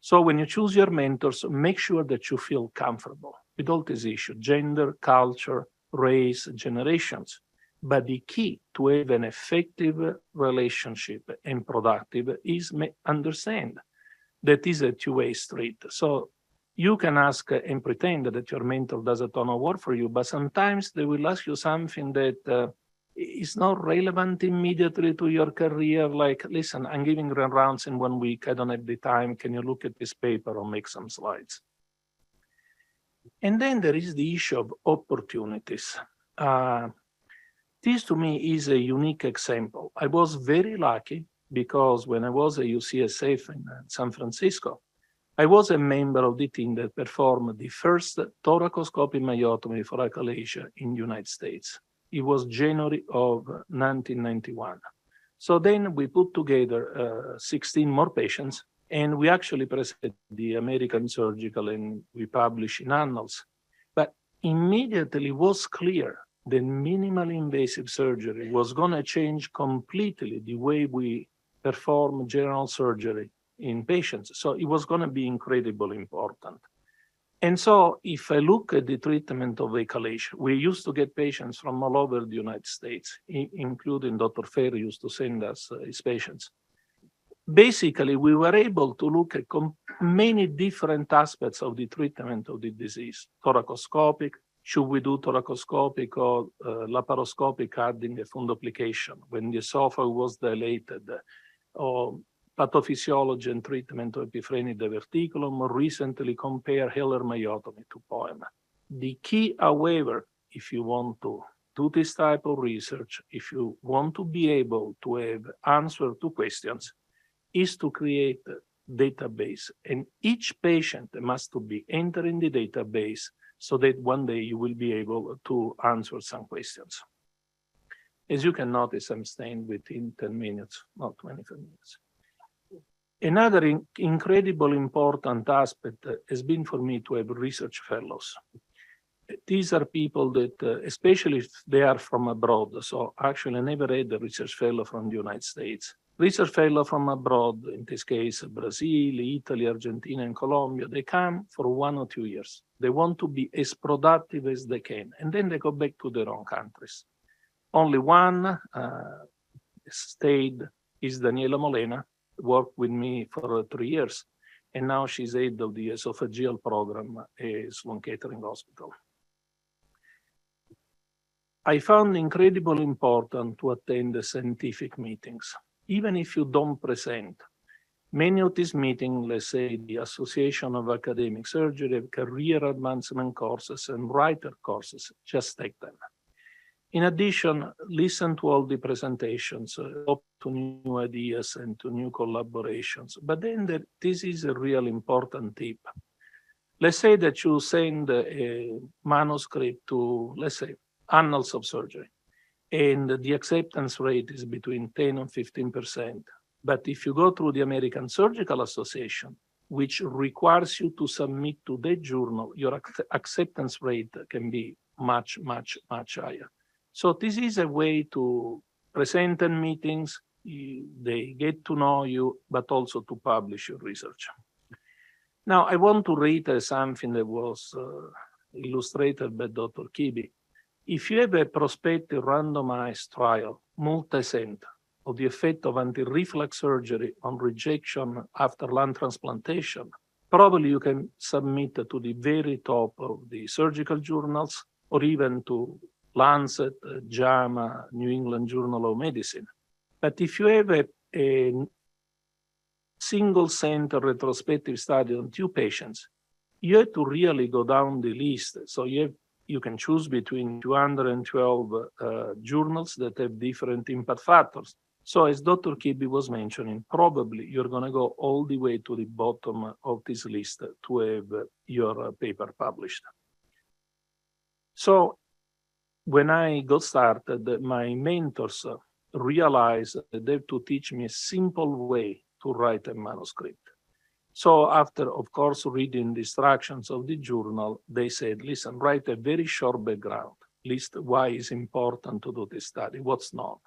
[SPEAKER 10] So when you choose your mentors, make sure that you feel comfortable with all these issues, gender, culture, race, generations. But the key to have an effective relationship and productive is understand that is a two-way street. So you can ask and pretend that your mentor does a ton of work for you, but sometimes they will ask you something that is not relevant immediately to your career. Like, listen, I'm giving rounds in 1 week. I don't have the time. Can you look at this paper or make some slides? And then there is the issue of opportunities. This to me is a unique example. I was very lucky because when I was at UCSF in San Francisco, I was a member of the team that performed the first thoracoscopic myotomy for achalasia in the United States. It was January of 1991. So then we put together 16 more patients, and we actually presented the American Surgical, and we published in Annals. But immediately it was clear that minimally invasive surgery was going to change completely the way we perform general surgery in patients. So it was going to be incredibly important. And so if I look at the treatment of achalasia, we used to get patients from all over the United States, including Dr. Fair used to send us his patients. Basically, we were able to look at many different aspects of the treatment of the disease. Thoracoscopic, should we do thoracoscopic or laparoscopic adding a fundoplication when the esophagus was dilated, or pathophysiology and treatment of epiphrenic diverticulum, more recently compare Heller myotomy to POEM. The key, however, if you want to do this type of research, if you want to be able to have answer to questions, is to create a database. And each patient must be entered in the database so that one day you will be able to answer some questions. As you can notice, I'm staying within 10 minutes, not 25 minutes. Another incredibly important aspect has been for me to have research fellows. These are people that, especially if they are from abroad, so actually I never had a research fellow from the United States. Research fellow from abroad, in this case, Brazil, Italy, Argentina, and Colombia, they come for 1 or 2 years. They want to be as productive as they can, and then they go back to their own countries. Only one stayed is Daniela Molena, worked with me for 3 years, and now she's head of the esophageal program at Sloan Kettering Hospital. I found incredibly important to attend the scientific meetings, even if you don't present. Many of these meetings, let's say the Association of Academic Surgery, career advancement courses, and writer courses, just take them. In addition, listen to all the presentations, open to new ideas and to new collaborations. But then this is a real important tip. Let's say that you send a manuscript to, let's say, Annals of Surgery, and the acceptance rate is between 10 and 15%. But if you go through the American Surgical Association, which requires you to submit to that journal, your acceptance rate can be much, much, much higher. So this is a way to present in meetings, they get to know you, but also to publish your research. Now, I want to read something that was illustrated by Dr. Kibbe. If you have a prospective randomized trial, multi-center, of the effect of anti-reflux surgery on rejection after lung transplantation, probably you can submit to the very top of the surgical journals or even to Lancet, JAMA, New England Journal of Medicine. But if you have a single center retrospective study on 2 patients, you have to really go down the list. So you can choose between 212 journals that have different impact factors. So as Dr. Kibbe was mentioning, probably you're going to go all the way to the bottom of this list to have your paper published. So when I got started, my mentors realized that they have to teach me a simple way to write a manuscript. So after, of course, reading the instructions of the journal, they said, listen, write a very short background, list why it's important to do this study, what's not.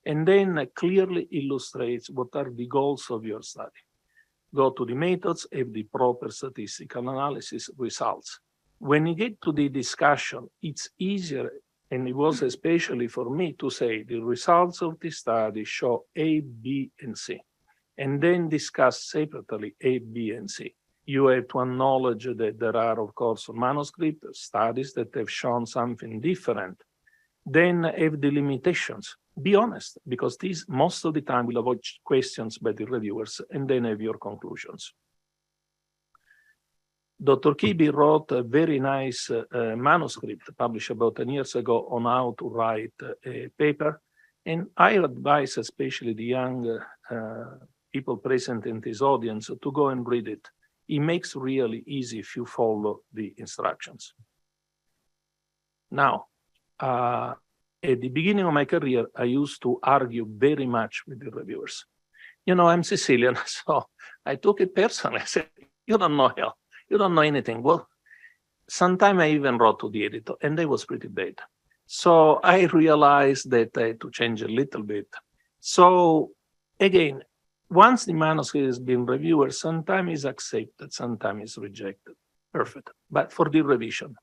[SPEAKER 10] And then clearly illustrates what are the goals of your study. Go to the methods, have the proper statistical analysis results. When you get to the discussion, it's easier, and it was especially for me to say the results of the study show A, B, and C, and then discuss separately A, B, and C. You have to acknowledge that there are, of course, manuscript studies that have shown something different. Then have the limitations. Be honest, because these most of the time will avoid questions by the reviewers, and then have your conclusions. Dr. Kibbe wrote a very nice manuscript published about 10 years ago on how to write a paper. And I advise especially the young people present in this audience to go and read it. It makes really easy if you follow the instructions. Now, at the beginning of my career, I used to argue very much with the reviewers. You know, I'm Sicilian, so I took it personally. I said, you don't know hell. You don't know anything. Well, sometimes I even wrote to the editor, and that was pretty bad. So I realized that I had to change a little bit. So again, once the manuscript has been reviewed, sometimes it's accepted, sometimes it's rejected. Perfect. But for the revision,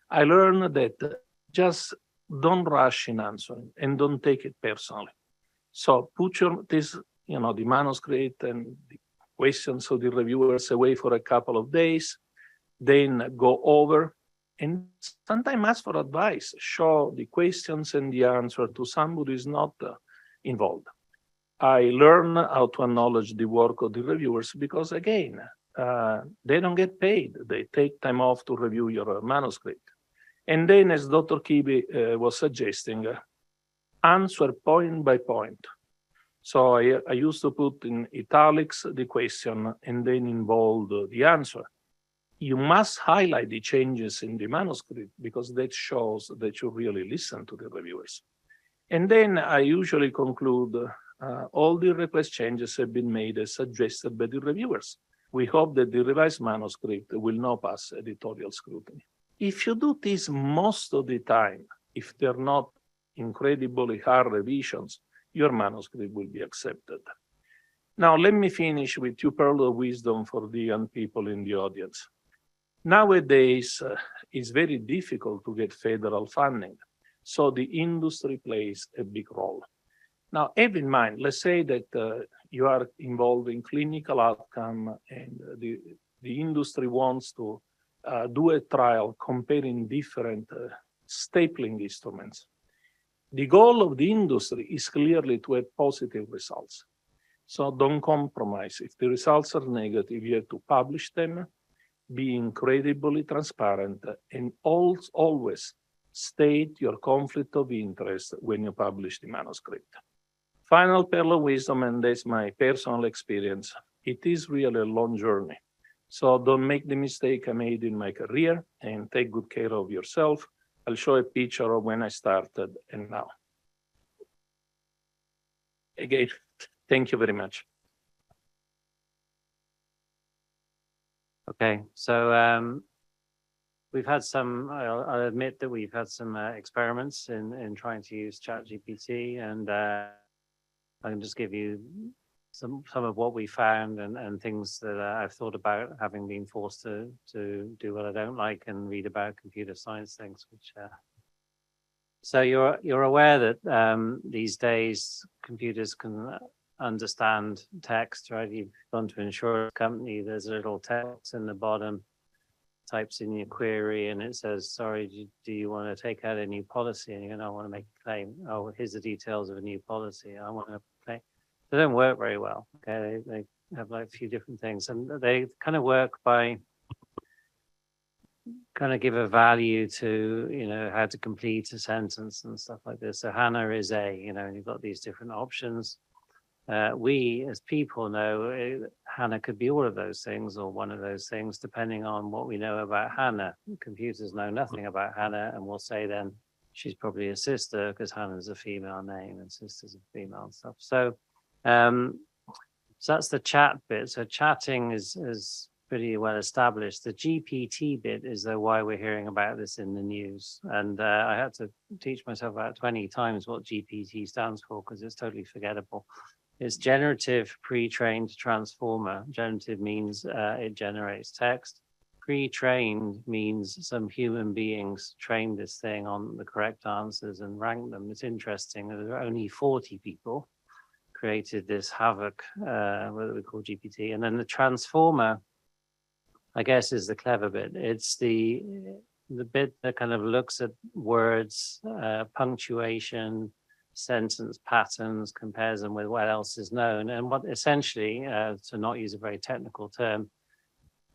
[SPEAKER 10] I learned that just don't rush in answering and don't take it personally. So put the manuscript and the questions of the reviewers away for a couple of days, then go over and sometimes ask for advice. Show the questions and the answer to somebody who is not involved. I learn how to acknowledge the work of the reviewers because, again, they don't get paid. They take time off to review your manuscript. And then, as Dr. Kibbe was suggesting, answer point by point. So I used to put in italics the question and then in bold the answer. You must highlight the changes in the manuscript because that shows that you really listen to the reviewers. And then I usually conclude all the request changes have been made as suggested by the reviewers. We hope that the revised manuscript will now pass editorial scrutiny. If you do this most of the time, if they're not incredibly hard revisions, your manuscript will be accepted. Now, let me finish with 2 pearls of wisdom for the young people in the audience. Nowadays, it's very difficult to get federal funding, so the industry plays a big role. Now, have in mind, let's say that you are involved in clinical outcome and the industry wants to do a trial comparing different stapling instruments. The goal of the industry is clearly to have positive results. So don't compromise. If the results are negative, you have to publish them, be incredibly transparent, and always state your conflict of interest when you publish the manuscript. Final pearl of wisdom, and that's my personal experience. It is really a long journey. So don't make the mistake I made in my career and take good care of yourself. I'll show a picture of when I started and now. Again, thank you very much.
[SPEAKER 12] Okay, so we've had some, I'll admit that we've had some experiments in trying to use ChatGPT, and I can just give you some of what we found and things that I've thought about, having been forced to do what I don't like and read about computer science things, which so you're aware that these days computers can understand text, right? You've gone to an insurance company, there's a little text in the bottom, types in your query, and it says, sorry, do you want to take out a new policy? And you go, no, I want to make a claim. Oh, here's the details of a new policy. I want to claim. They don't work very well. Okay, they have like a few different things, and they kind of work by kind of give a value to, you know, how to complete a sentence and stuff like this. So Hannah is a, you know, and you've got these different options. We as people know Hannah could be all of those things or one of those things, depending on what we know about Hannah. Computers know nothing about Hannah, and we'll say then she's probably a sister because Hannah's a female name and sister's a female and stuff. So, so that's the chat bit. So chatting is pretty well established. The GPT bit is why we're hearing about this in the news. And I had to teach myself about 20 times what GPT stands for because it's totally forgettable. It's generative pre-trained transformer. Generative means it generates text. Pre-trained means some human beings trained this thing on the correct answers and ranked them. It's interesting. There are only 40 people created this havoc, what we call GPT. And then the transformer, I guess, is the clever bit. It's the bit that kind of looks at words, punctuation, sentence patterns, compares them with what else is known. And what essentially, to not use a very technical term,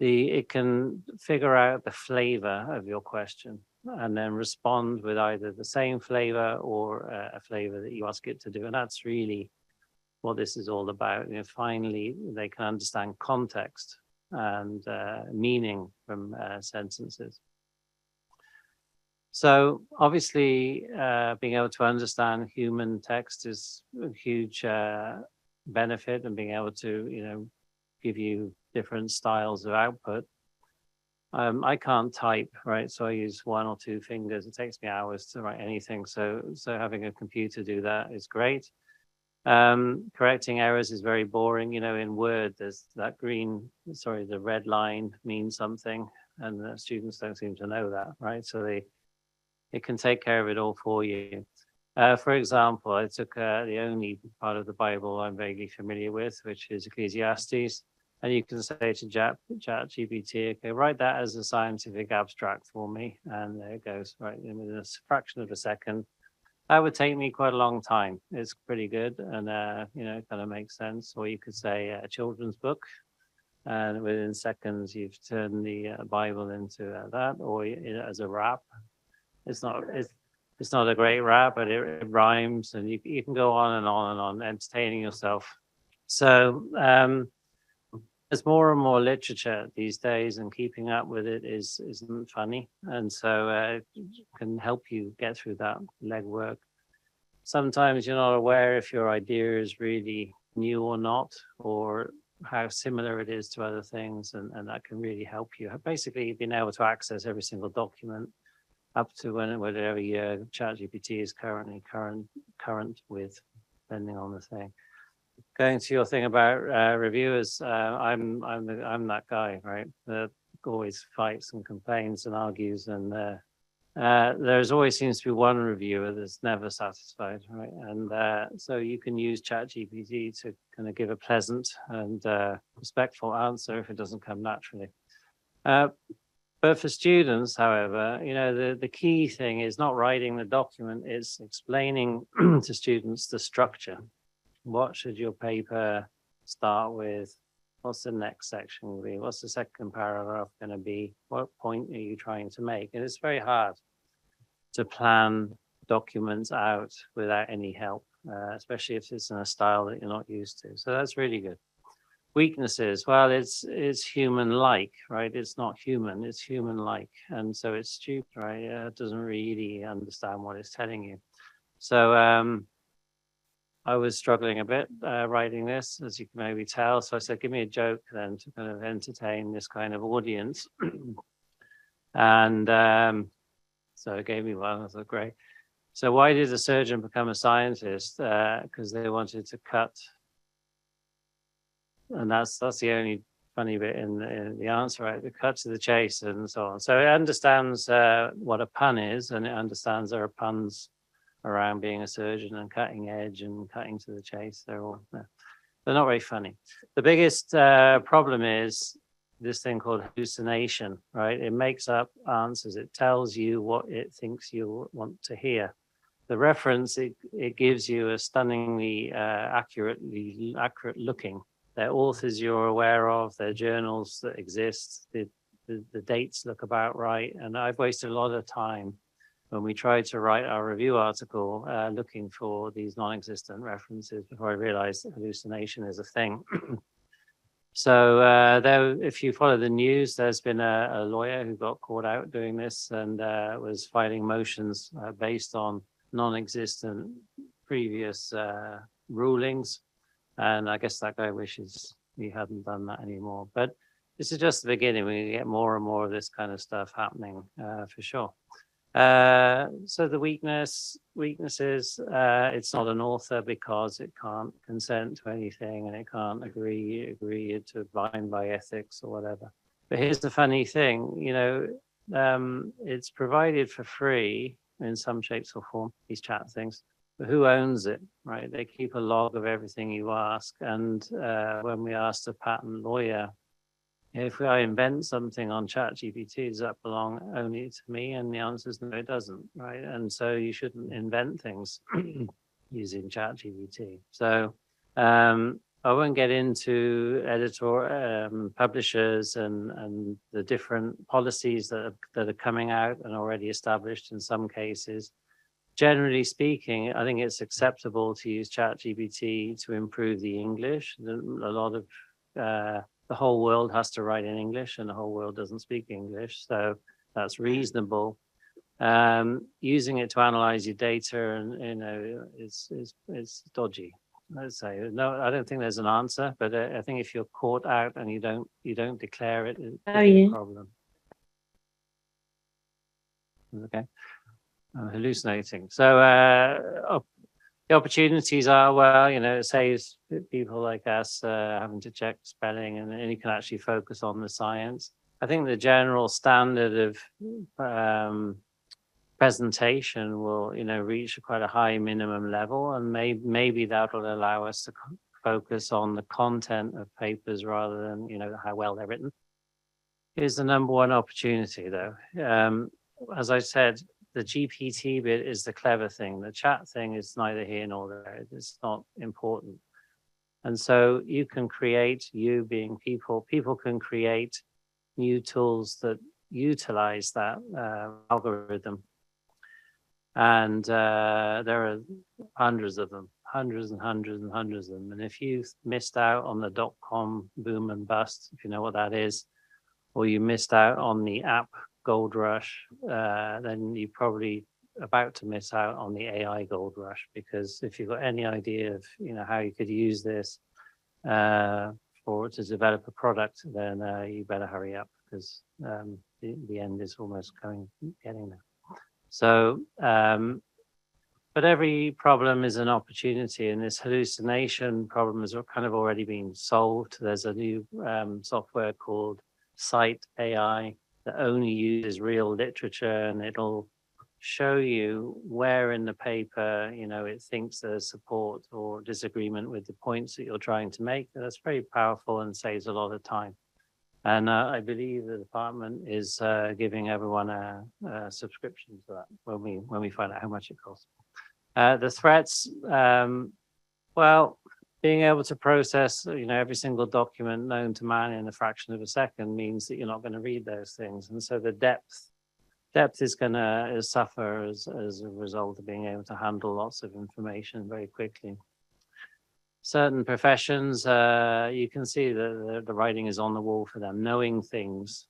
[SPEAKER 12] it can figure out the flavor of your question and then respond with either the same flavor or a flavor that you ask it to do. And that's really what this is all about. You know, finally, they can understand context and meaning from sentences. So obviously, being able to understand human text is a huge benefit, and being able to, you know, give you different styles of output. I can't type, right? So I use one or two fingers. It takes me hours to write anything. So having a computer do that is great. Correcting errors is very boring. You know, in Word, there's that the red line means something, and the students don't seem to know that, right? So it can take care of it all for you. For example, I took the only part of the Bible I'm vaguely familiar with, which is Ecclesiastes. And you can say to ChatGPT, okay, write that as a scientific abstract for me. And there it goes, right, within a fraction of a second. That would take me quite a long time. It's pretty good, and you know, it kind of makes sense. Or you could say a children's book, and within seconds you've turned the Bible into that, or as a rap. It's not a great rap, but it rhymes, and you can go on and on and on, entertaining yourself. So there's more and more literature these days, and keeping up with it isn't funny, and so it can help you get through that legwork. Sometimes you're not aware if your idea is really new or not, or how similar it is to other things, and that can really help you. Basically, being able to access every single document up to whatever year ChatGPT is currently current with, depending on the thing. Going to your thing about reviewers, I'm that guy, right? That always fights and complains and argues, and there's always seems to be one reviewer that's never satisfied, right? And so you can use ChatGPT to kind of give a pleasant and respectful answer if it doesn't come naturally. But for students, however, you know, the key thing is not writing the document, it's explaining to students the structure. What should your paper start with? What's the next section going to be? What's the second paragraph going to be? What point are you trying to make? And it's very hard. to plan documents out without any help, especially if it's in a style that you're not used to. So that's really good. Weaknesses, well, it's human-like, right? It's not human, it's human-like. And so it's stupid, right? It doesn't really understand what it's telling you. So I was struggling a bit writing this, as you can maybe tell. So I said, give me a joke then to kind of entertain this kind of audience. And so it gave me one. I thought, great. So why did a surgeon become a scientist? Because they wanted to cut. And that's the only funny bit in the answer, right? The cut to the chase and so on. So it understands what a pun is, and it understands there are puns around being a surgeon and cutting edge and cutting to the chase. They're not very funny. The biggest problem is this thing called hallucination, right? It makes up answers. It tells you what it thinks you want to hear. The reference, it gives you a stunningly accurate looking. Their authors you're aware of, their journals that exist, the dates look about right. And I've wasted a lot of time when we tried to write our review article looking for these non-existent references before I realized that hallucination is a thing. So if you follow the news, there's been a lawyer who got caught out doing this and was filing motions based on non-existent previous rulings. And I guess that guy wishes he hadn't done that anymore. But this is just the beginning. We get more and more of this kind of stuff happening for sure. So the weaknesses, it's not an author because it can't consent to anything and it can't agree to bind by ethics or whatever. But here's the funny thing, it's provided for free in some shapes or form, these chat things. But who owns it, right? They keep a log of everything you ask. And when we asked a patent lawyer, if I invent something on ChatGPT, does that belong only to me? And the answer is no, it doesn't, right? And so you shouldn't invent things using ChatGPT. So I won't get into publishers and the different policies that are coming out and already established in some cases. Generally speaking, I think it's acceptable to use ChatGPT to improve the English. A lot of the whole world has to write in English, and the whole world doesn't speak English, so that's reasonable. Using it to analyze your data, and it's dodgy. Let's say no. I don't think there's an answer, but I think if you're caught out and you don't declare it, it's a problem. Okay. I'm hallucinating. So the opportunities are, well, it saves people like us having to check spelling, and you can actually focus on the science. I think the general standard of presentation will, reach quite a high minimum level, and maybe that will allow us to focus on the content of papers rather than, how well they're written. Here's the number one opportunity, though. As I said, the GPT bit is the clever thing. The chat thing is neither here nor there. It's not important. And so you can create, you being people can create new tools that utilize that algorithm. And there are hundreds of them, hundreds and hundreds and hundreds of them. And if you missed out on the .com boom and bust, if you know what that is, or you missed out on the app gold rush, then you're probably about to miss out on the AI gold rush, because if you've got any idea of how you could use this to develop a product, then you better hurry up, because the end is almost getting there. So, but every problem is an opportunity, and this hallucination problem has kind of already been solved. There's a new software called Cite AI that only uses real literature, and it'll show you where in the paper, it thinks there's support or disagreement with the points that you're trying to make. And that's very powerful and saves a lot of time. And I believe the department is giving everyone a subscription to that when we find out how much it costs. The threats, well, being able to process, every single document known to man in a fraction of a second means that you're not going to read those things. And so the depth Depth is going to suffer as a result of being able to handle lots of information very quickly. Certain professions, you can see that the writing is on the wall for them. Knowing things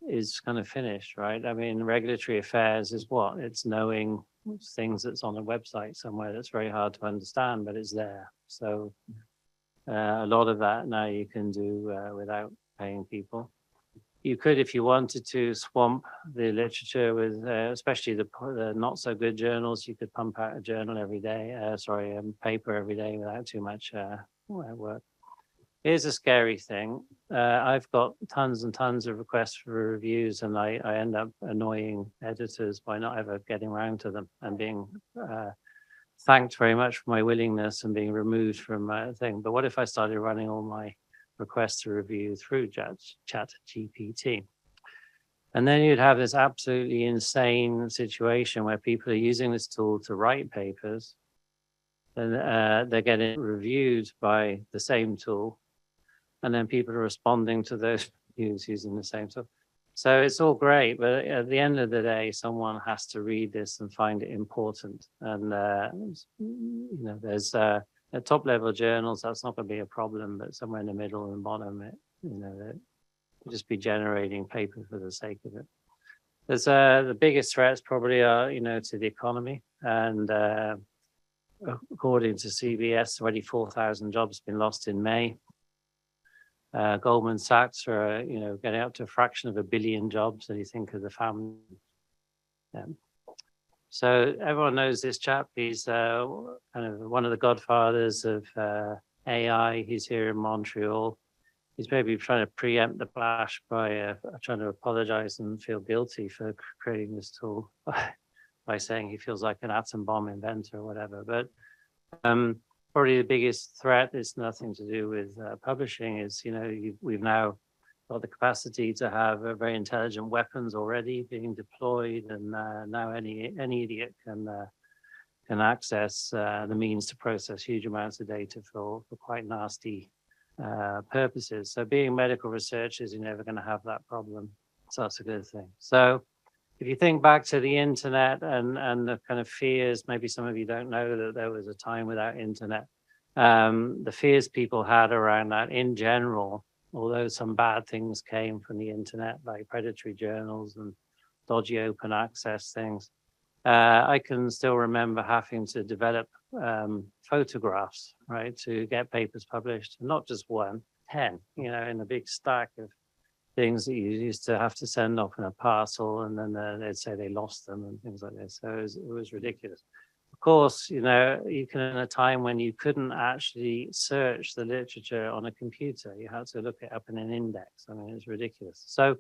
[SPEAKER 12] is kind of finished, right? I mean, regulatory affairs is what? It's knowing things that's on a website somewhere that's very hard to understand, but it's there. So a lot of that now you can do without paying people. You could, if you wanted to, swamp the literature with, especially the not so good journals. You could pump out a journal every day, paper every day without too much work. Here's a scary thing. I've got tons and tons of requests for reviews, and I end up annoying editors by not ever getting around to them and being thanked very much for my willingness and being removed from my thing. But what if I started running all my requests to review through Chat GPT? And then you'd have this absolutely insane situation where people are using this tool to write papers, and they're getting reviewed by the same tool, and then people are responding to those reviews using the same tool. So it's all great, but at the end of the day, someone has to read this and find it important. And there's at top level journals, that's not going to be a problem, but somewhere in the middle and bottom, it just be generating paper for the sake of it. There's the biggest threats probably are, to the economy. And according to CBS, already 4,000 jobs been lost in May. Goldman Sachs are, getting up to a fraction of 1 billion jobs. So you think of the family. Yeah. So everyone knows this chap. He's kind of one of the godfathers of AI. He's here in Montreal. He's maybe trying to preempt the flash by trying to apologize and feel guilty for creating this tool by saying he feels like an atom bomb inventor or whatever. But probably the biggest threat is nothing to do with publishing. Is we've now got the capacity to have very intelligent weapons already being deployed, and now any idiot can access the means to process huge amounts of data for quite nasty purposes. So being medical researchers, you're never going to have that problem. So that's a good thing. So if you think back to the internet and the kind of fears, maybe some of you don't know that there was a time without internet. The fears people had around that in general, although some bad things came from the internet, like predatory journals and dodgy open access things, I can still remember having to develop photographs, right, to get papers published, not just 1, 10, in a big stack of things that you used to have to send off in a parcel, and then they'd say they lost them and things like this. So it was ridiculous. Of course, you can, in a time when you couldn't actually search the literature on a computer, you had to look it up in an index. I mean, it's ridiculous. So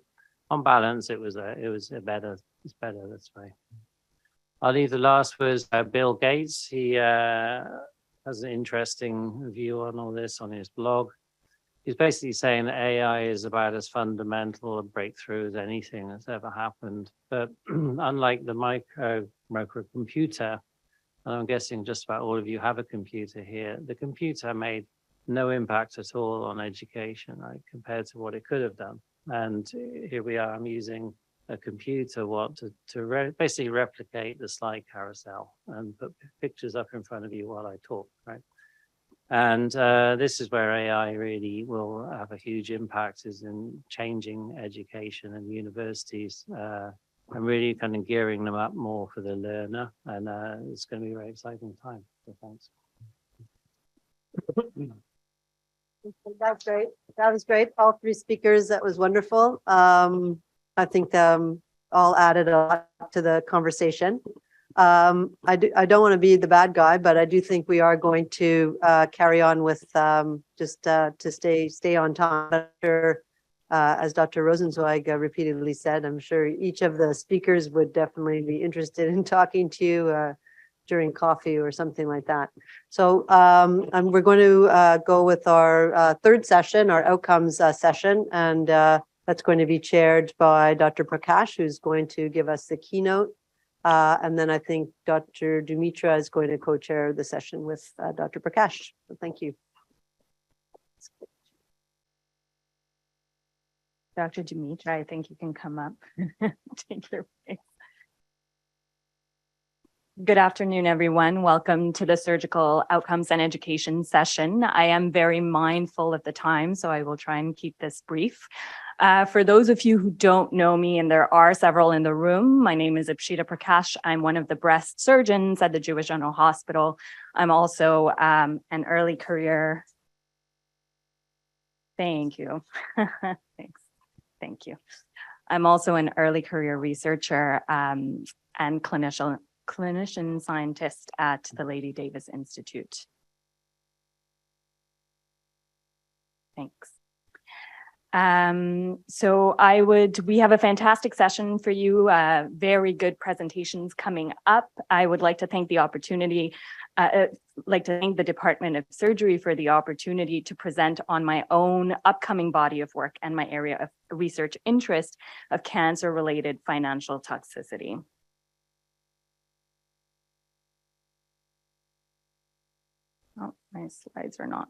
[SPEAKER 12] on balance, it's better this way. I'll leave the last words Bill Gates. He has an interesting view on all this on his blog. He's basically saying that AI is about as fundamental a breakthrough as anything that's ever happened. But unlike the microcomputer, and I'm guessing just about all of you have a computer here, the computer made no impact at all on education, right, compared to what it could have done. And here we are, I'm using a computer to basically replicate the slide carousel and put pictures up in front of you while I talk, right? And this is where AI really will have a huge impact, is in changing education and universities and really kind of gearing them up more for the learner. And it's going to be a very exciting time. So thanks.
[SPEAKER 3] That's great. That was great. All 3 speakers, that was wonderful. I think all added a lot to the conversation. I don't want to be the bad guy, but I do think we are going to carry on with just to stay on time. As Dr. Rosenzweig repeatedly said, I'm sure each of the speakers would definitely be interested in talking to you during coffee or something like that. So and we're going to go with our 3rd session, our outcomes session, and that's going to be chaired by Dr. Prakash, who's going to give us the keynote. And then I think Dr. Dumitra is going to co-chair the session with Dr. Prakash. So thank you.
[SPEAKER 13] Dr. Dimitra, I think you can come up. Take your place. Good afternoon, everyone. Welcome to the Surgical Outcomes and Education session. I am very mindful of the time, so I will try and keep this brief. For those of you who don't know me, and there are several in the room, my name is Ipshita Prakash. I'm one of the breast surgeons at the Jewish General Hospital. I'm also an early career. Thank you. Thanks. Thank you. I'm also an early career researcher and clinician scientist at the Lady Davis Institute. Thanks. We have a fantastic session for you, very good presentations coming up. I would like to thank the opportunity, like to thank the Department of Surgery for the opportunity to present on my own upcoming body of work and my area of research interest of cancer-related financial toxicity. Oh, my slides are not.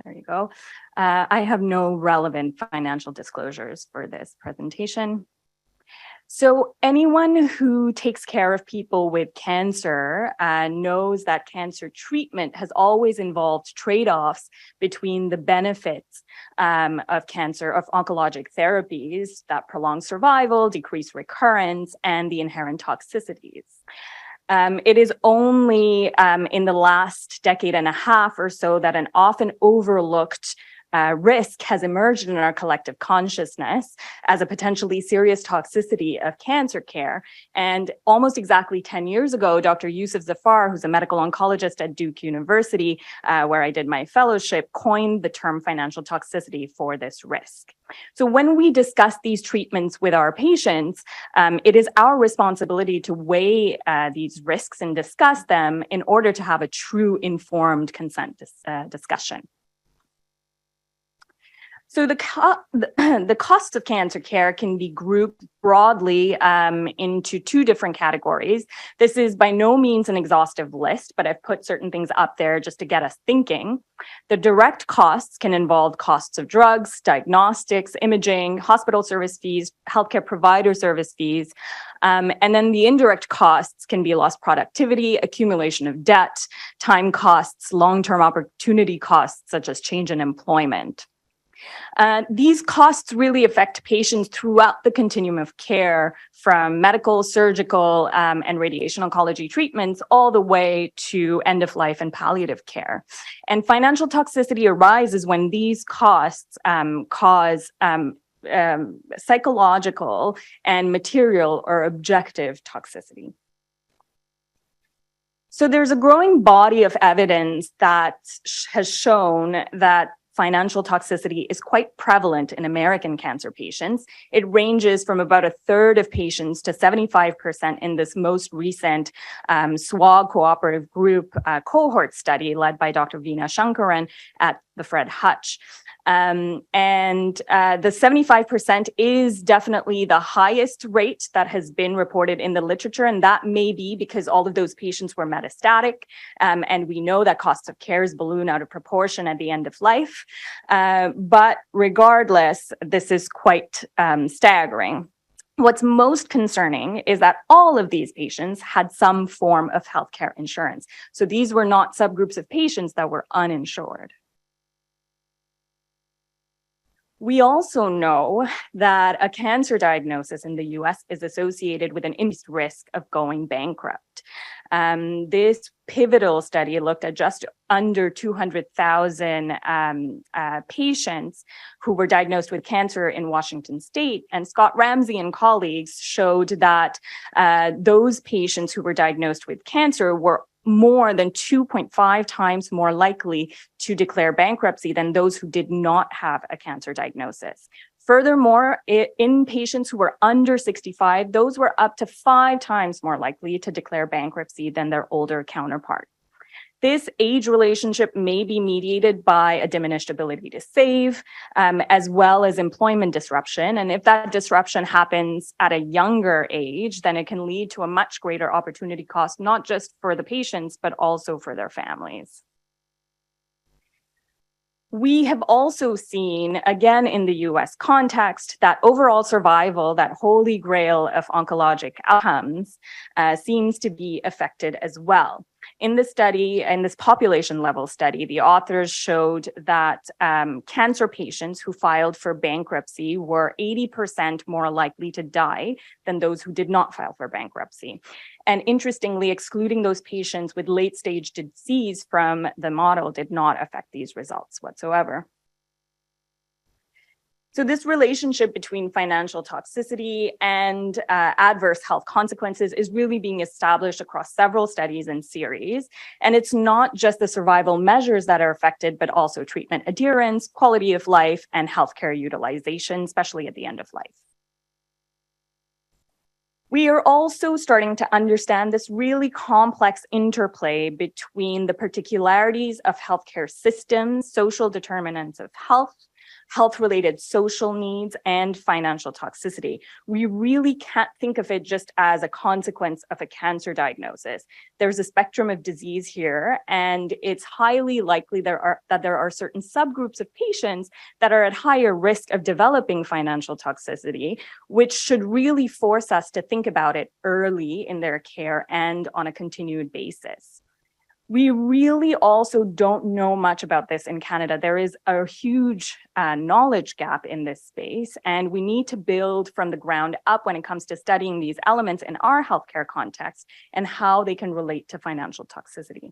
[SPEAKER 13] There you go. I have no relevant financial disclosures for this presentation. So anyone who takes care of people with cancer knows that cancer treatment has always involved trade-offs between the benefits of cancer, of oncologic therapies that prolong survival, decrease recurrence, and the inherent toxicities. It is only in the last decade and a half or so that an often overlooked risk has emerged in our collective consciousness as a potentially serious toxicity of cancer care. And almost exactly 10 years ago, Dr. Yusuf Zafar, who's a medical oncologist at Duke University, where I did my fellowship, coined the term financial toxicity for this risk. So when we discuss these treatments with our patients, it is our responsibility to weigh these risks and discuss them in order to have a true informed consent discussion. So the cost of cancer care can be grouped broadly into two different categories. This is by no means an exhaustive list, but I've put certain things up there just to get us thinking. The direct costs can involve costs of drugs, diagnostics, imaging, hospital service fees, healthcare provider service fees. And then the indirect costs can be lost productivity, accumulation of debt, time costs, long-term opportunity costs, such as change in employment. These costs really affect patients throughout the continuum of care, from medical, surgical, and radiation oncology treatments all the way to end-of-life and palliative care. And financial toxicity arises when these costs cause psychological and material or objective toxicity. So there's a growing body of evidence that has shown that financial toxicity is quite prevalent in American cancer patients. It ranges from about a third of patients to 75% in this most recent SWOG cooperative group cohort study led by Dr. Veena Shankaran at the Fred Hutch. The 75% is definitely the highest rate that has been reported in the literature, and that may be because all of those patients were metastatic, and we know that costs of care balloon out of proportion at the end of life. But regardless, this is quite staggering. What's most concerning is that all of these patients had some form of healthcare insurance. So these were not subgroups of patients that were uninsured. We also know that a cancer diagnosis in the US is associated with an increased risk of going bankrupt. This pivotal study looked at just under 200,000 patients who were diagnosed with cancer in Washington state. And Scott Ramsey and colleagues showed that those patients who were diagnosed with cancer were more than 2.5 times more likely to declare bankruptcy than those who did not have a cancer diagnosis. Furthermore, in patients who were under 65, those were up to 5 times more likely to declare bankruptcy than their older counterpart. This age relationship may be mediated by a diminished ability to save, as well as employment disruption. And if that disruption happens at a younger age, then it can lead to a much greater opportunity cost, not just for the patients, but also for their families. We have also seen, again in the US context, that overall survival, that holy grail of oncologic outcomes, seems to be affected as well. In this study, in this population level study, the authors showed that cancer patients who filed for bankruptcy were 80% more likely to die than those who did not file for bankruptcy. And interestingly, excluding those patients with late stage disease from the model did not affect these results whatsoever. So this relationship between financial toxicity and adverse health consequences is really being established across several studies and series. And it's not just the survival measures that are affected, but also treatment adherence, quality of life, and healthcare utilization, especially at the end of life. We are also starting to understand this really complex interplay between the particularities of healthcare systems, social determinants of health, health-related social needs, and financial toxicity. We really can't think of it just as a consequence of a cancer diagnosis. There's a spectrum of disease here, and it's highly likely that there are certain subgroups of patients that are at higher risk of developing financial toxicity, which should really force us to think about it early in their care and on a continued basis. We really also don't know much about this in Canada. There is a huge knowledge gap in this space, and we need to build from the ground up when it comes to studying these elements in our healthcare context and how they can relate to financial toxicity.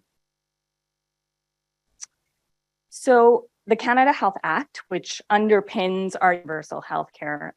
[SPEAKER 13] So the Canada Health Act, which underpins our universal healthcare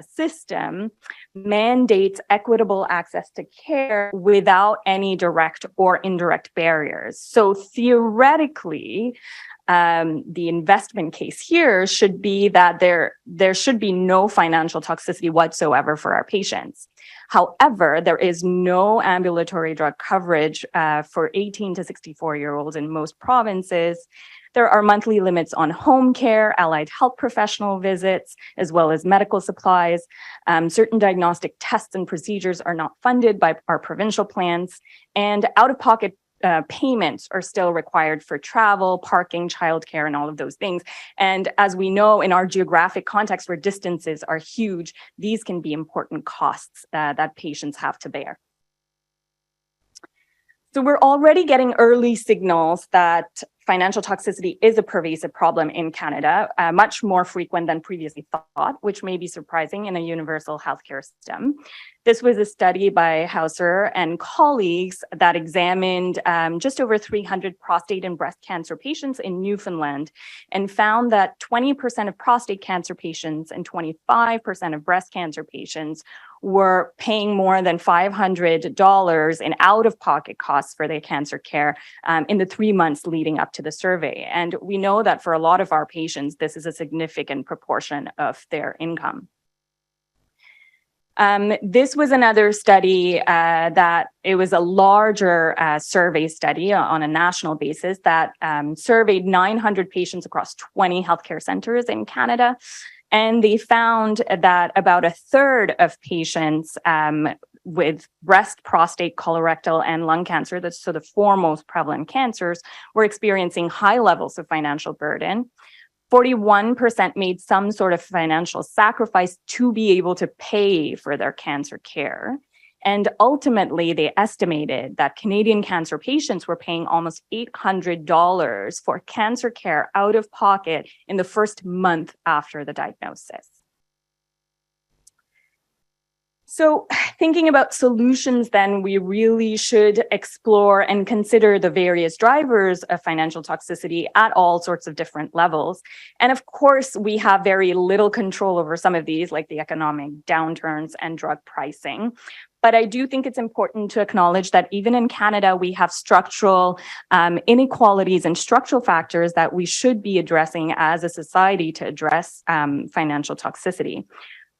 [SPEAKER 13] system, mandates equitable access to care without any direct or indirect barriers. So theoretically, the investment case here should be that there should be no financial toxicity whatsoever for our patients. However, there is no ambulatory drug coverage for 18 to 64-year-olds in most provinces. There are monthly limits on home care, allied health professional visits, as well as medical supplies. Certain diagnostic tests and procedures are not funded by our provincial plans, and out-of-pocket payments are still required for travel, parking, childcare, and all of those things. And as we know, in our geographic context where distances are huge, these can be important costs that patients have to bear. So we're already getting early signals that financial toxicity is a pervasive problem in Canada, much more frequent than previously thought, which may be surprising in a universal healthcare system. This was a study by Hauser and colleagues that examined just over 300 prostate and breast cancer patients in Newfoundland and found that 20% of prostate cancer patients and 25% of breast cancer patients were paying more than $500 in out-of-pocket costs for their cancer care in the 3 months leading up to the survey. And we know that for a lot of our patients, this is a significant proportion of their income. This was another study that it was a larger survey study on a national basis that surveyed 900 patients across 20 healthcare centers in Canada. And they found that about a third of patients with breast, prostate, colorectal, and lung cancer, that's so the four most prevalent cancers, were experiencing high levels of financial burden. 41% made some sort of financial sacrifice to be able to pay for their cancer care. And ultimately, they estimated that Canadian cancer patients were paying almost $800 for cancer care out of pocket in the first month after the diagnosis. So thinking about solutions, then, we really should explore and consider the various drivers of financial toxicity at all sorts of different levels. And of course, we have very little control over some of these, like the economic downturns and drug pricing. But I do think it's important to acknowledge that even in Canada, we have structural inequalities and structural factors that we should be addressing as a society to address financial toxicity.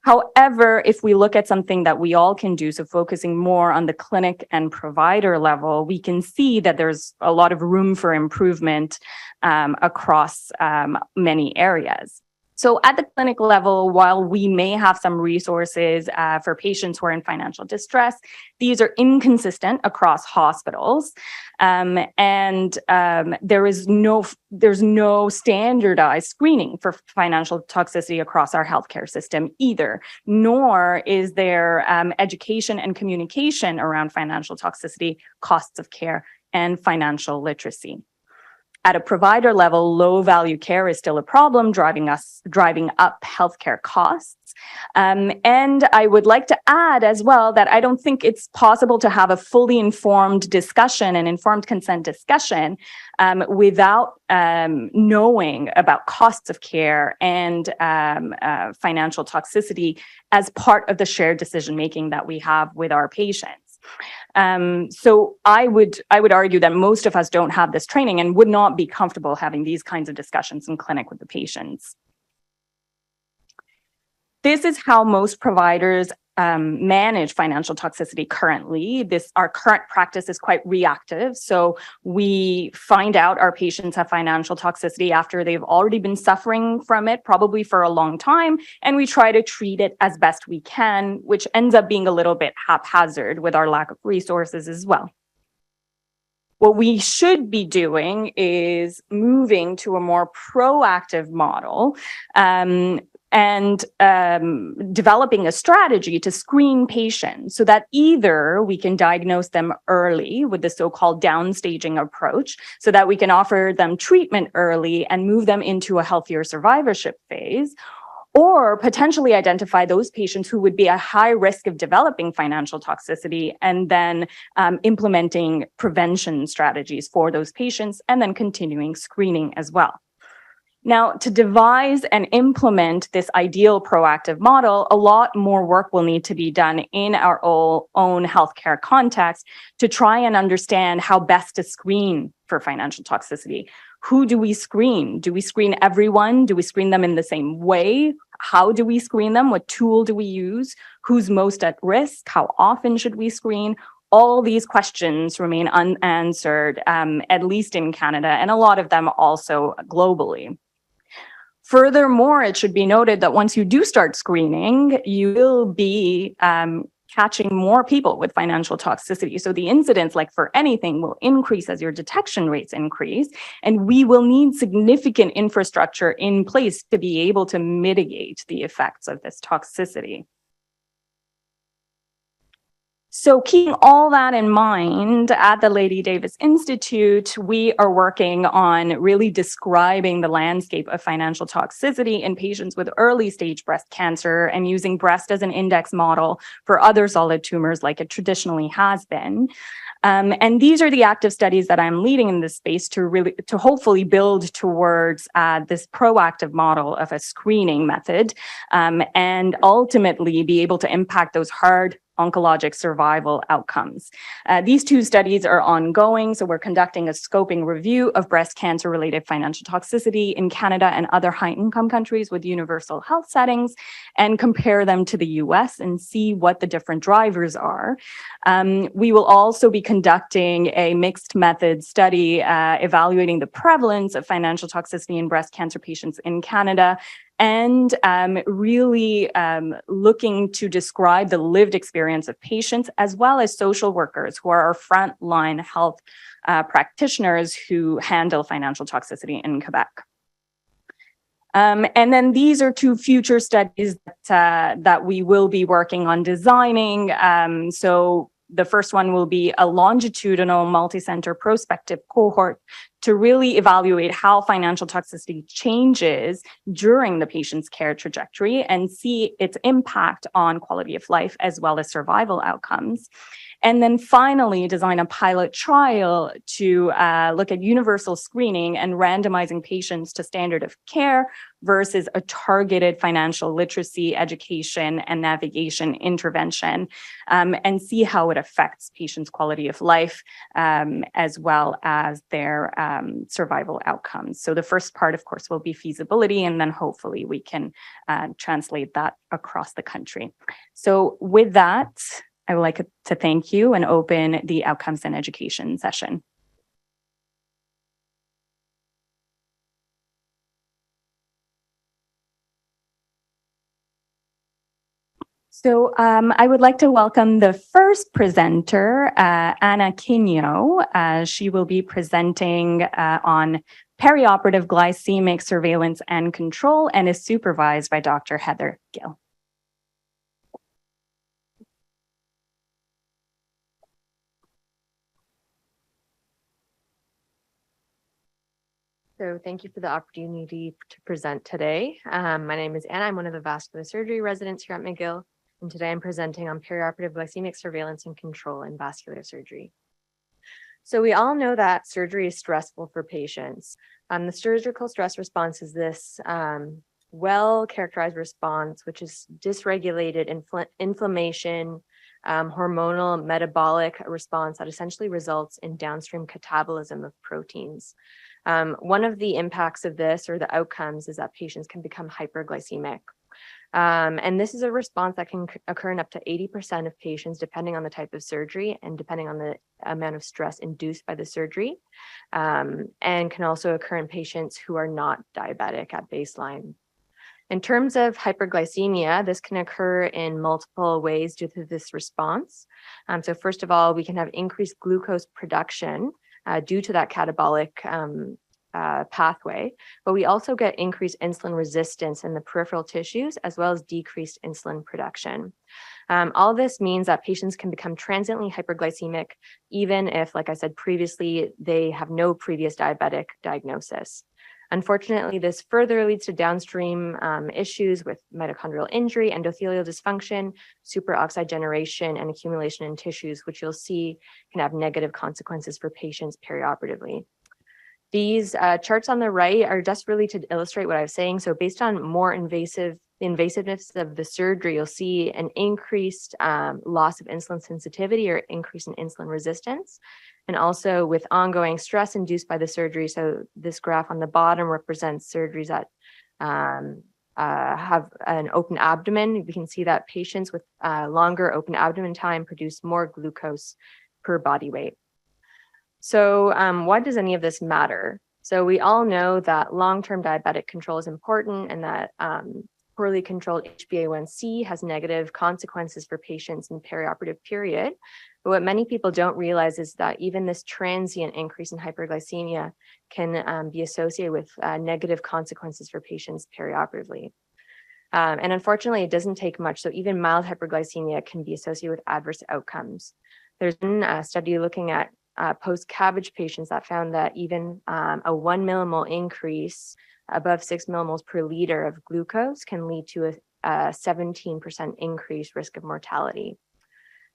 [SPEAKER 13] However, if we look at something that we all can do, so focusing more on the clinic and provider level, we can see that there's a lot of room for improvement across many areas. So at the clinic level, while we may have some resources for patients who are in financial distress, these are inconsistent across hospitals. There's no standardized screening for financial toxicity across our healthcare system either, nor is there education and communication around financial toxicity, costs of care, and financial literacy. At a provider level, low value care is still a problem, driving up healthcare costs. And I would like to add as well that I don't think it's possible to have a fully informed discussion, an informed consent discussion, without knowing about costs of care and financial toxicity as part of the shared decision making that we have with our patients. So I would argue that most of us don't have this training and would not be comfortable having these kinds of discussions in clinic with the patients. This is how most providers manage financial toxicity currently. Our current practice is quite reactive. So we find out our patients have financial toxicity after they've already been suffering from it, probably for a long time, and we try to treat it as best we can, which ends up being a little bit haphazard with our lack of resources as well. What we should be doing is moving to a more proactive model, and developing a strategy to screen patients so that either we can diagnose them early with the so-called downstaging approach so that we can offer them treatment early and move them into a healthier survivorship phase, or potentially identify those patients who would be at high risk of developing financial toxicity and then implementing prevention strategies for those patients and then continuing screening as well. Now, to devise and implement this ideal proactive model, a lot more work will need to be done in our own healthcare context to try and understand how best to screen for financial toxicity. Who do we screen? Do we screen everyone? Do we screen them in the same way? How do we screen them? What tool do we use? Who's most at risk? How often should we screen? All these questions remain unanswered, at least in Canada, and a lot of them also globally. Furthermore, it should be noted that once you do start screening, you will be catching more people with financial toxicity. So the incidence, like for anything, will increase as your detection rates increase, and we will need significant infrastructure in place to be able to mitigate the effects of this toxicity. So keeping all that in mind, at the Lady Davis Institute, we are working on really describing the landscape of financial toxicity in patients with early stage breast cancer and using breast as an index model for other solid tumors like it traditionally has been. And these are the active studies that I'm leading in this space to hopefully build towards this proactive model of a screening method, and ultimately be able to impact those hard oncologic survival outcomes. These two studies are ongoing, so we're conducting a scoping review of breast cancer-related financial toxicity in Canada and other high-income countries with universal health settings, and compare them to the US and see what the different drivers are. We will also be conducting a mixed method study evaluating the prevalence of financial toxicity in breast cancer patients in Canada, and really looking to describe the lived experience of patients as well as social workers who are our frontline health practitioners who handle financial toxicity in Quebec. And then these are two future studies that we will be working on designing. So the first one will be a longitudinal multi-center prospective cohort to really evaluate how financial toxicity changes during the patient's care trajectory and see its impact on quality of life as well as survival outcomes. And then finally, design a pilot trial to look at universal screening and randomizing patients to standard of care versus a targeted financial literacy, education, and navigation intervention, and see how it affects patients' quality of life as well as their survival outcomes. So the first part, of course, will be feasibility, and then hopefully we can translate that across the country. So with that, I would like to thank you and open the outcomes and education session. So I would like to welcome the first presenter, Anna Quino. She will be presenting on perioperative glycemic surveillance and control and is supervised by Dr. Heather Gill.
[SPEAKER 15] So thank you for the opportunity to present today. My name is Anna. I'm one of the vascular surgery residents here at McGill. And today I'm presenting on perioperative glycemic surveillance and control in vascular surgery. So we all know that surgery is stressful for patients. The surgical stress response is this well-characterized response, which is dysregulated inflammation, hormonal metabolic response that essentially results in downstream catabolism of proteins. One of the impacts of this or the outcomes is that patients can become hyperglycemic. And this is a response that can occur in up to 80% of patients, depending on the type of surgery and depending on the amount of stress induced by the surgery, and can also occur in patients who are not diabetic at baseline. In terms of hyperglycemia, this can occur in multiple ways due to this response. So first of all, we can have increased glucose production due to that catabolic pathway, but we also get increased insulin resistance in the peripheral tissues as well as decreased insulin production. All this means that patients can become transiently hyperglycemic, even if, like I said previously, they have no previous diabetic diagnosis. Unfortunately, this further leads to downstream issues with mitochondrial injury, endothelial dysfunction, superoxide generation, and accumulation in tissues, which you'll see can have negative consequences for patients perioperatively. These charts on the right are just really to illustrate what I was saying. So based on more invasiveness of the surgery, you'll see an increased loss of insulin sensitivity or increase in insulin resistance. And also with ongoing stress induced by the surgery. So this graph on the bottom represents surgeries that have an open abdomen. We can see that patients with longer open abdomen time produce more glucose per body weight. So why does any of this matter? So we all know that long-term diabetic control is important and that poorly controlled HbA1c has negative consequences for patients in the perioperative period. But what many people don't realize is that even this transient increase in hyperglycemia can be associated with negative consequences for patients perioperatively. And unfortunately, it doesn't take much. So even mild hyperglycemia can be associated with adverse outcomes. There's been a study looking at post-CABG patients that found that even a 1 millimole increase above 6 millimoles per liter of glucose can lead to a 17% increased risk of mortality.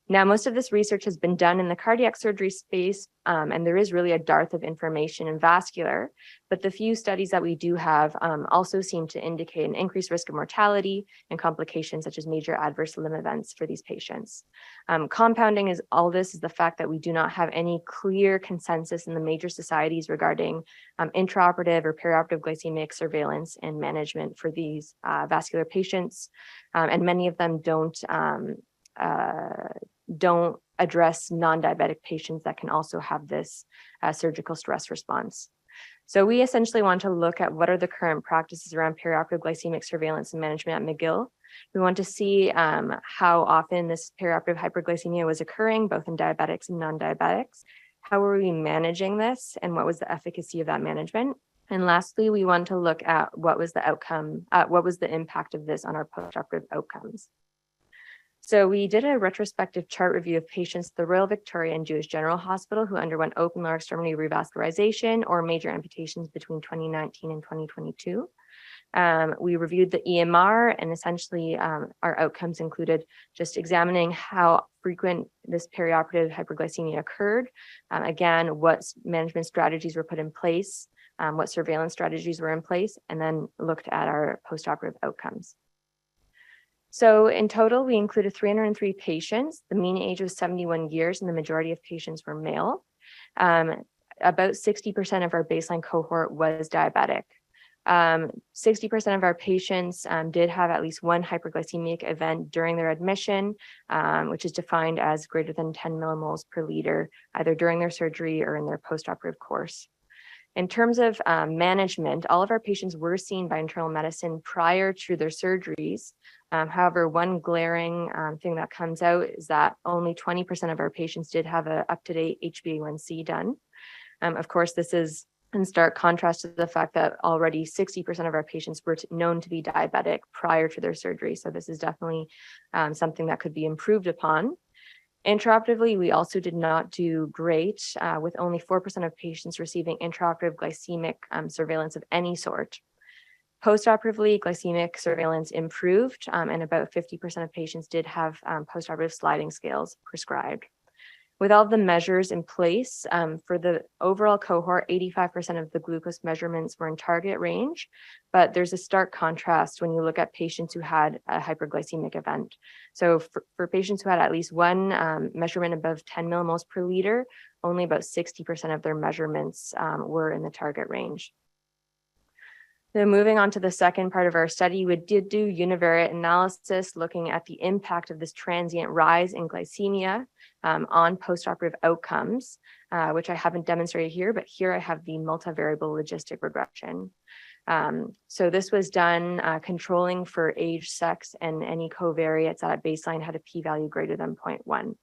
[SPEAKER 15] Now, most of this research has been done in the cardiac surgery space, and there is really a dearth of information in vascular, but the few studies that we do have also seem to indicate an increased risk of mortality and complications such as major adverse limb events for these patients. Compounding is all this is the fact that we do not have any clear consensus in the major societies regarding intraoperative or perioperative glycemic surveillance and management for these vascular patients, and many of them don't address non-diabetic patients that can also have this surgical stress response. So we essentially want to look at what are the current practices around perioperative glycemic surveillance and management at McGill. We want to see how often this perioperative hyperglycemia was occurring, both in diabetics and non-diabetics. How were we managing this and what was the efficacy of that management? And lastly, we want to look at what was the outcome, what was the impact of this on our postoperative outcomes. So we did a retrospective chart review of patients at the Royal Victoria and Jewish General Hospital who underwent open lower extremity revascularization or major amputations between 2019 and 2022. We reviewed the EMR, and essentially our outcomes included just examining how frequent this perioperative hyperglycemia occurred. Again, what management strategies were put in place, what surveillance strategies were in place, and then looked at our postoperative outcomes. So in total, we included 303 patients. The mean age was 71 years, and the majority of patients were male. About 60% of our baseline cohort was diabetic. 60% of our patients did have at least one hyperglycemic event during their admission, which is defined as greater than 10 millimoles per liter, either during their surgery or in their postoperative course. In terms of management, all of our patients were seen by internal medicine prior to their surgeries. However, one glaring thing that comes out is that only 20% of our patients did have an up-to-date HbA1c done. Of course, this is in stark contrast to the fact that already 60% of our patients were known to be diabetic prior to their surgery. So this is definitely something that could be improved upon. Intraoperatively, we also did not do great, with only 4% of patients receiving intraoperative glycemic surveillance of any sort. Postoperatively, glycemic surveillance improved, and about 50% of patients did have postoperative sliding scales prescribed. With all the measures in place, for the overall cohort, 85% of the glucose measurements were in target range, but there's a stark contrast when you look at patients who had a hyperglycemic event. So for patients who had at least one measurement above 10 millimoles per liter, only about 60% of their measurements were in the target range. So moving on to the second part of our study, we did do univariate analysis looking at the impact of this transient rise in glycemia on postoperative outcomes, which I haven't demonstrated here, but here I have the multivariable logistic regression. So this was done controlling for age, sex, and any covariates that at baseline had a p-value greater than 0.1.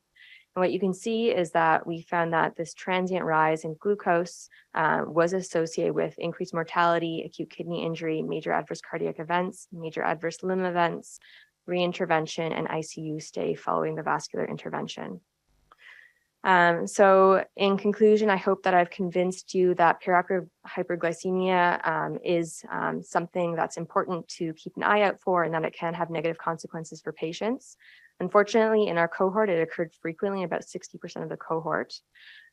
[SPEAKER 15] And what you can see is that we found that this transient rise in glucose was associated with increased mortality, acute kidney injury, major adverse cardiac events, major adverse limb events, reintervention, and ICU stay following the vascular intervention. So in conclusion, I hope that I've convinced you that perioperative hyperglycemia is something that's important to keep an eye out for and that it can have negative consequences for patients. Unfortunately, in our cohort, it occurred frequently, about 60% of the cohort.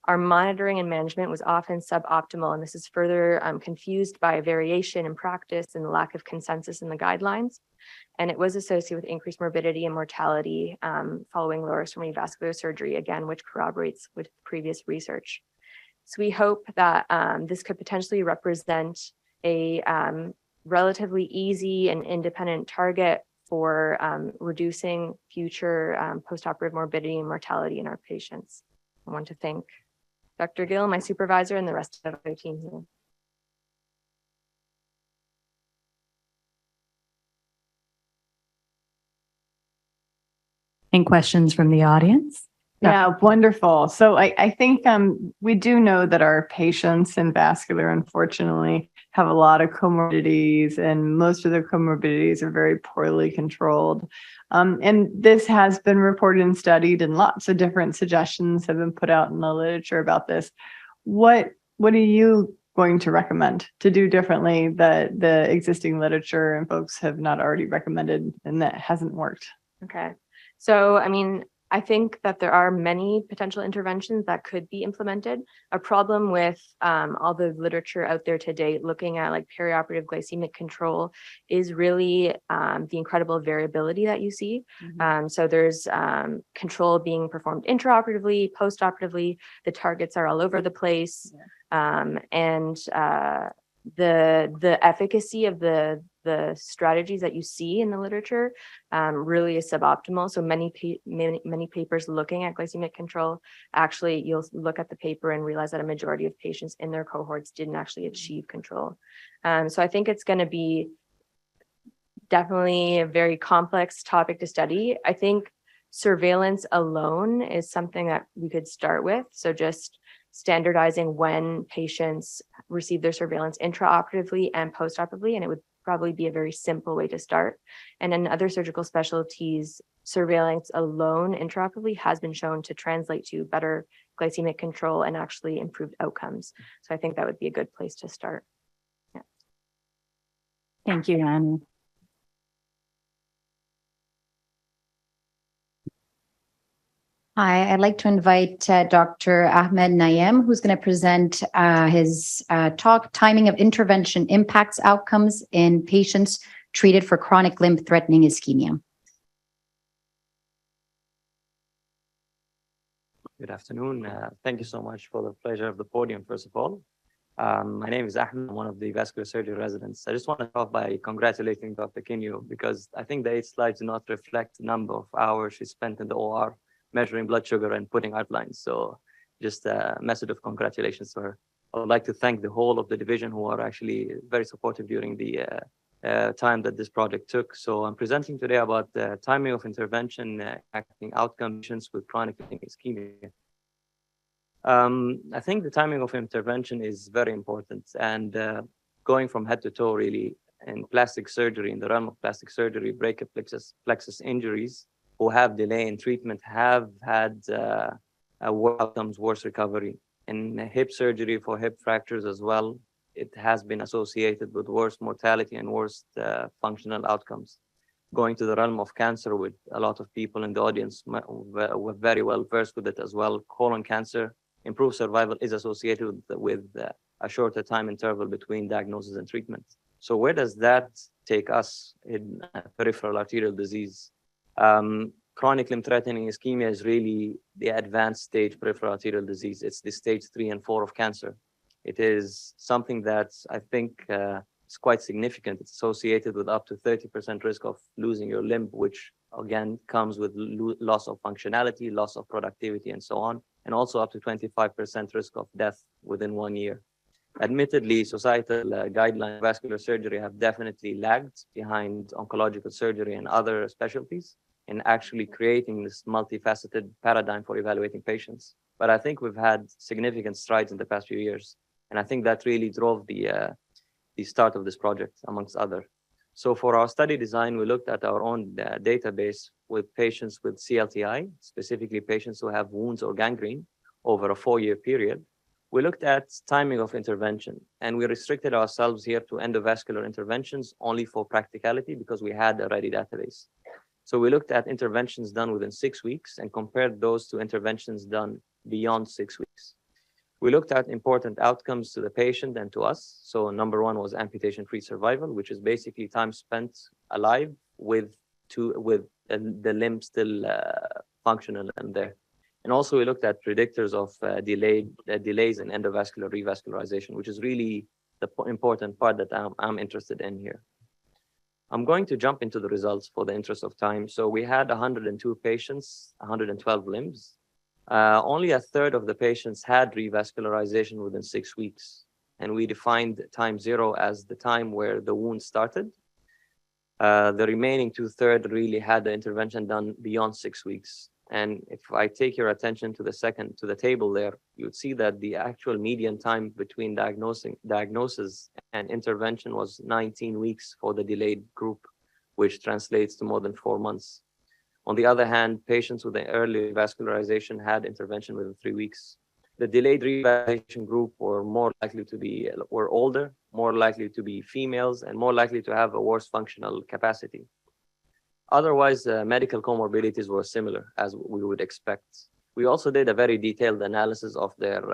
[SPEAKER 15] Our monitoring and management was often suboptimal, and this is further confused by variation in practice and the lack of consensus in the guidelines. And it was associated with increased morbidity and mortality following lower extremity vascular surgery, again, which corroborates with previous research. So we hope that this could potentially represent a relatively easy and independent target for reducing future postoperative morbidity and mortality in our patients. I want to thank Dr. Gill, my supervisor, and the rest of the team here.
[SPEAKER 7] Any questions from the audience?
[SPEAKER 2] Yeah, wonderful. So I think we do know that our patients in vascular, unfortunately, have a lot of comorbidities, and most of their comorbidities are very poorly controlled. And this has been reported and studied, and lots of different suggestions have been put out in the literature about this. What are you going to recommend to do differently that the existing literature and folks have not already recommended and that hasn't worked?
[SPEAKER 15] Okay. So, I mean, I think that there are many potential interventions that could be implemented. A problem with all the literature out there to date, looking at like perioperative glycemic control, is really the incredible variability that you see. So there's control being performed intraoperatively, postoperatively, the targets are all over the place. And the efficacy of the strategies that you see in the literature really is suboptimal. So many papers looking at glycemic control, actually you'll look at the paper and realize that a majority of patients in their cohorts didn't actually achieve control. So I think it's going to be definitely a very complex topic to study. I think surveillance alone is something that we could start with. So just standardizing when patients receive their surveillance intraoperatively and postoperatively, and it would probably be a very simple way to start. And in other surgical specialties, surveillance alone intraoperatively has been shown to translate to better glycemic control and actually improved outcomes. So I think that would be a good place to start. Yeah.
[SPEAKER 7] Thank you, Annie. Hi, I'd like to invite Dr. Ahmed Nayem, who's going to present his talk, Timing of Intervention Impacts Outcomes in Patients Treated for Chronic Limb-Threatening Ischemia.
[SPEAKER 22] Good afternoon. Thank you so much for the pleasure of the podium, first of all. My name is Ahmed, I'm one of the vascular surgery residents. I just want to start off by congratulating Dr. Kinyo, because I think the 8 slides do not reflect the number of hours she spent in the OR measuring blood sugar and putting outlines. So just a message of congratulations to her. I would like to thank the whole of the division who are actually very supportive during the time that this project took. So I'm presenting today about the timing of intervention impacting outcome patients with chronic limb ischemia. I think the timing of intervention is very important, and going from head to toe really in plastic surgery, in the realm of plastic surgery, plexus injuries who have delay in treatment have had outcomes, worse recovery. In hip surgery for hip fractures as well, it has been associated with worse mortality and worse functional outcomes. Going to the realm of cancer, with a lot of people in the audience were very well versed with it as well. Colon cancer, improved survival is associated with a shorter time interval between diagnosis and treatment. So where does that take us in peripheral arterial disease? Chronic limb-threatening ischemia is really the advanced stage peripheral arterial disease. It's the stage 3 and 4 of cancer. It is something that I think is quite significant. It's associated with up to 30% risk of losing your limb, which again comes with loss of functionality, loss of productivity, and so on, and also up to 25% risk of death within 1 year. Admittedly, societal guidelines vascular surgery have definitely lagged behind oncological surgery and other specialties in actually creating this multifaceted paradigm for evaluating patients. But I think we've had significant strides in the past few years. And I think that really drove the start of this project, amongst other. So for our study design, we looked at our own database with patients with CLTI, specifically patients who have wounds or gangrene over a 4-year period. We looked at timing of intervention, and we restricted ourselves here to endovascular interventions only for practicality because we had a ready database. So we looked at interventions done within 6 weeks and compared those to interventions done beyond 6 weeks. We looked at important outcomes to the patient and to us. So number one was amputation-free survival, which is basically time spent alive with the limb still functional and there. And also we looked at predictors of delays in endovascular revascularization, which is really the important part that I'm interested in here. I'm going to jump into the results for the interest of time. So we had 102 patients, 112 limbs. Only a third of the patients had revascularization within 6 weeks. And we defined time 0 as the time where the wound started. The remaining 2/3 really had the intervention done beyond 6 weeks. And if I take your attention to the table there, you'd see that the actual median time between diagnosis and intervention was 19 weeks for the delayed group, which translates to more than 4 months. On the other hand, patients with the early vascularization had intervention within 3 weeks. The delayed revascularization group were older, more likely to be females, and more likely to have a worse functional capacity. Otherwise, medical comorbidities were similar, as we would expect. We also did a very detailed analysis of their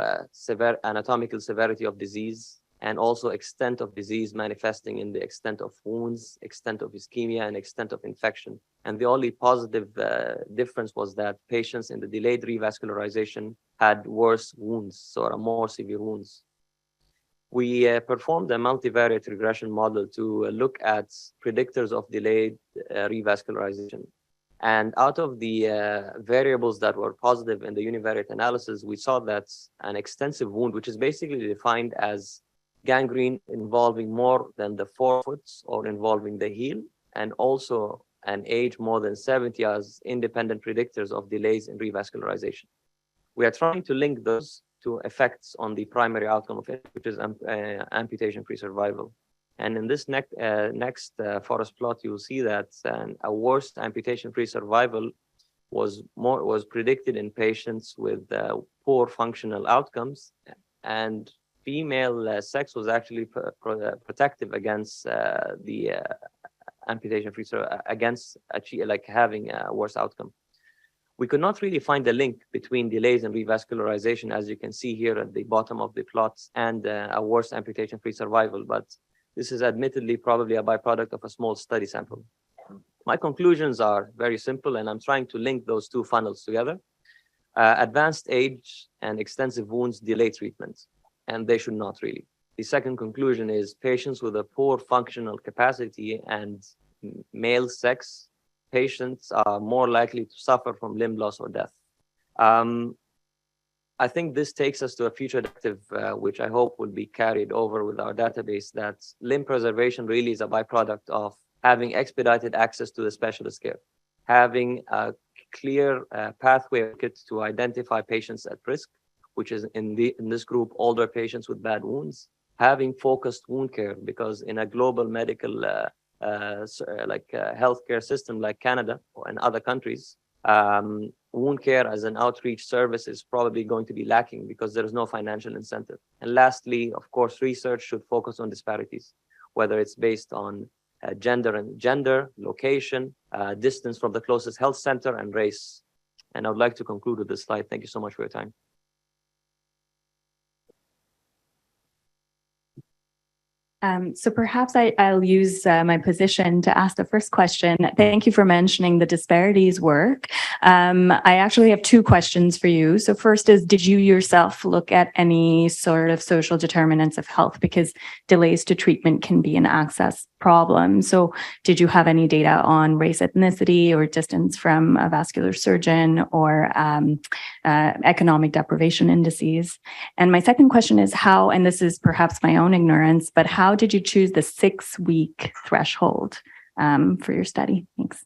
[SPEAKER 22] anatomical severity of disease and also extent of disease manifesting in the extent of wounds, extent of ischemia, and extent of infection. And the only positive difference was that patients in the delayed revascularization had worse wounds, so more severe wounds. We performed a multivariate regression model to look at predictors of delayed revascularization. And out of the variables that were positive in the univariate analysis, we saw that an extensive wound, which is basically defined as gangrene involving more than the forefoot or involving the heel, and also an age more than 70 as independent predictors of delays in revascularization. We are trying to link those to effects on the primary outcome of it, which is amputation-free survival. And in this next forest plot, you'll see that a worse amputation-free survival was predicted in patients with poor functional outcomes, and female sex was actually protective against the amputation-free, against having a worse outcome. We could not really find a link between delays in revascularization, as you can see here at the bottom of the plots, and a worse amputation-free survival, but this is admittedly probably a byproduct of a small study sample. My conclusions are very simple, and I'm trying to link those two funnels together. Advanced age and extensive wounds delay treatment, and they should not really. The second conclusion is patients with a poor functional capacity and male sex patients are more likely to suffer from limb loss or death. I think this takes us to a future directive, which I hope will be carried over with our database, that limb preservation really is a byproduct of having expedited access to the specialist care, having a clear pathway to identify patients at risk, which is in this group, older patients with bad wounds, having focused wound care, because in a global medical healthcare system like Canada and other countries, wound care as an outreach service is probably going to be lacking because there is no financial incentive. And lastly, of course, research should focus on disparities, whether it's based on gender, location, distance from the closest health center, and race. And I would like to conclude with this slide. Thank you so much for your time.
[SPEAKER 13] So perhaps I'll use my position to ask the first question. Thank you for mentioning the disparities work. I actually have two questions for you. So first is, did you yourself look at any sort of social determinants of health? Because delays to treatment can be an access problem. So did you have any data on race, ethnicity, or distance from a vascular surgeon, or economic deprivation indices? And my second question is how, and this is perhaps my own ignorance, but how did you choose the 6-week threshold for your study? Thanks.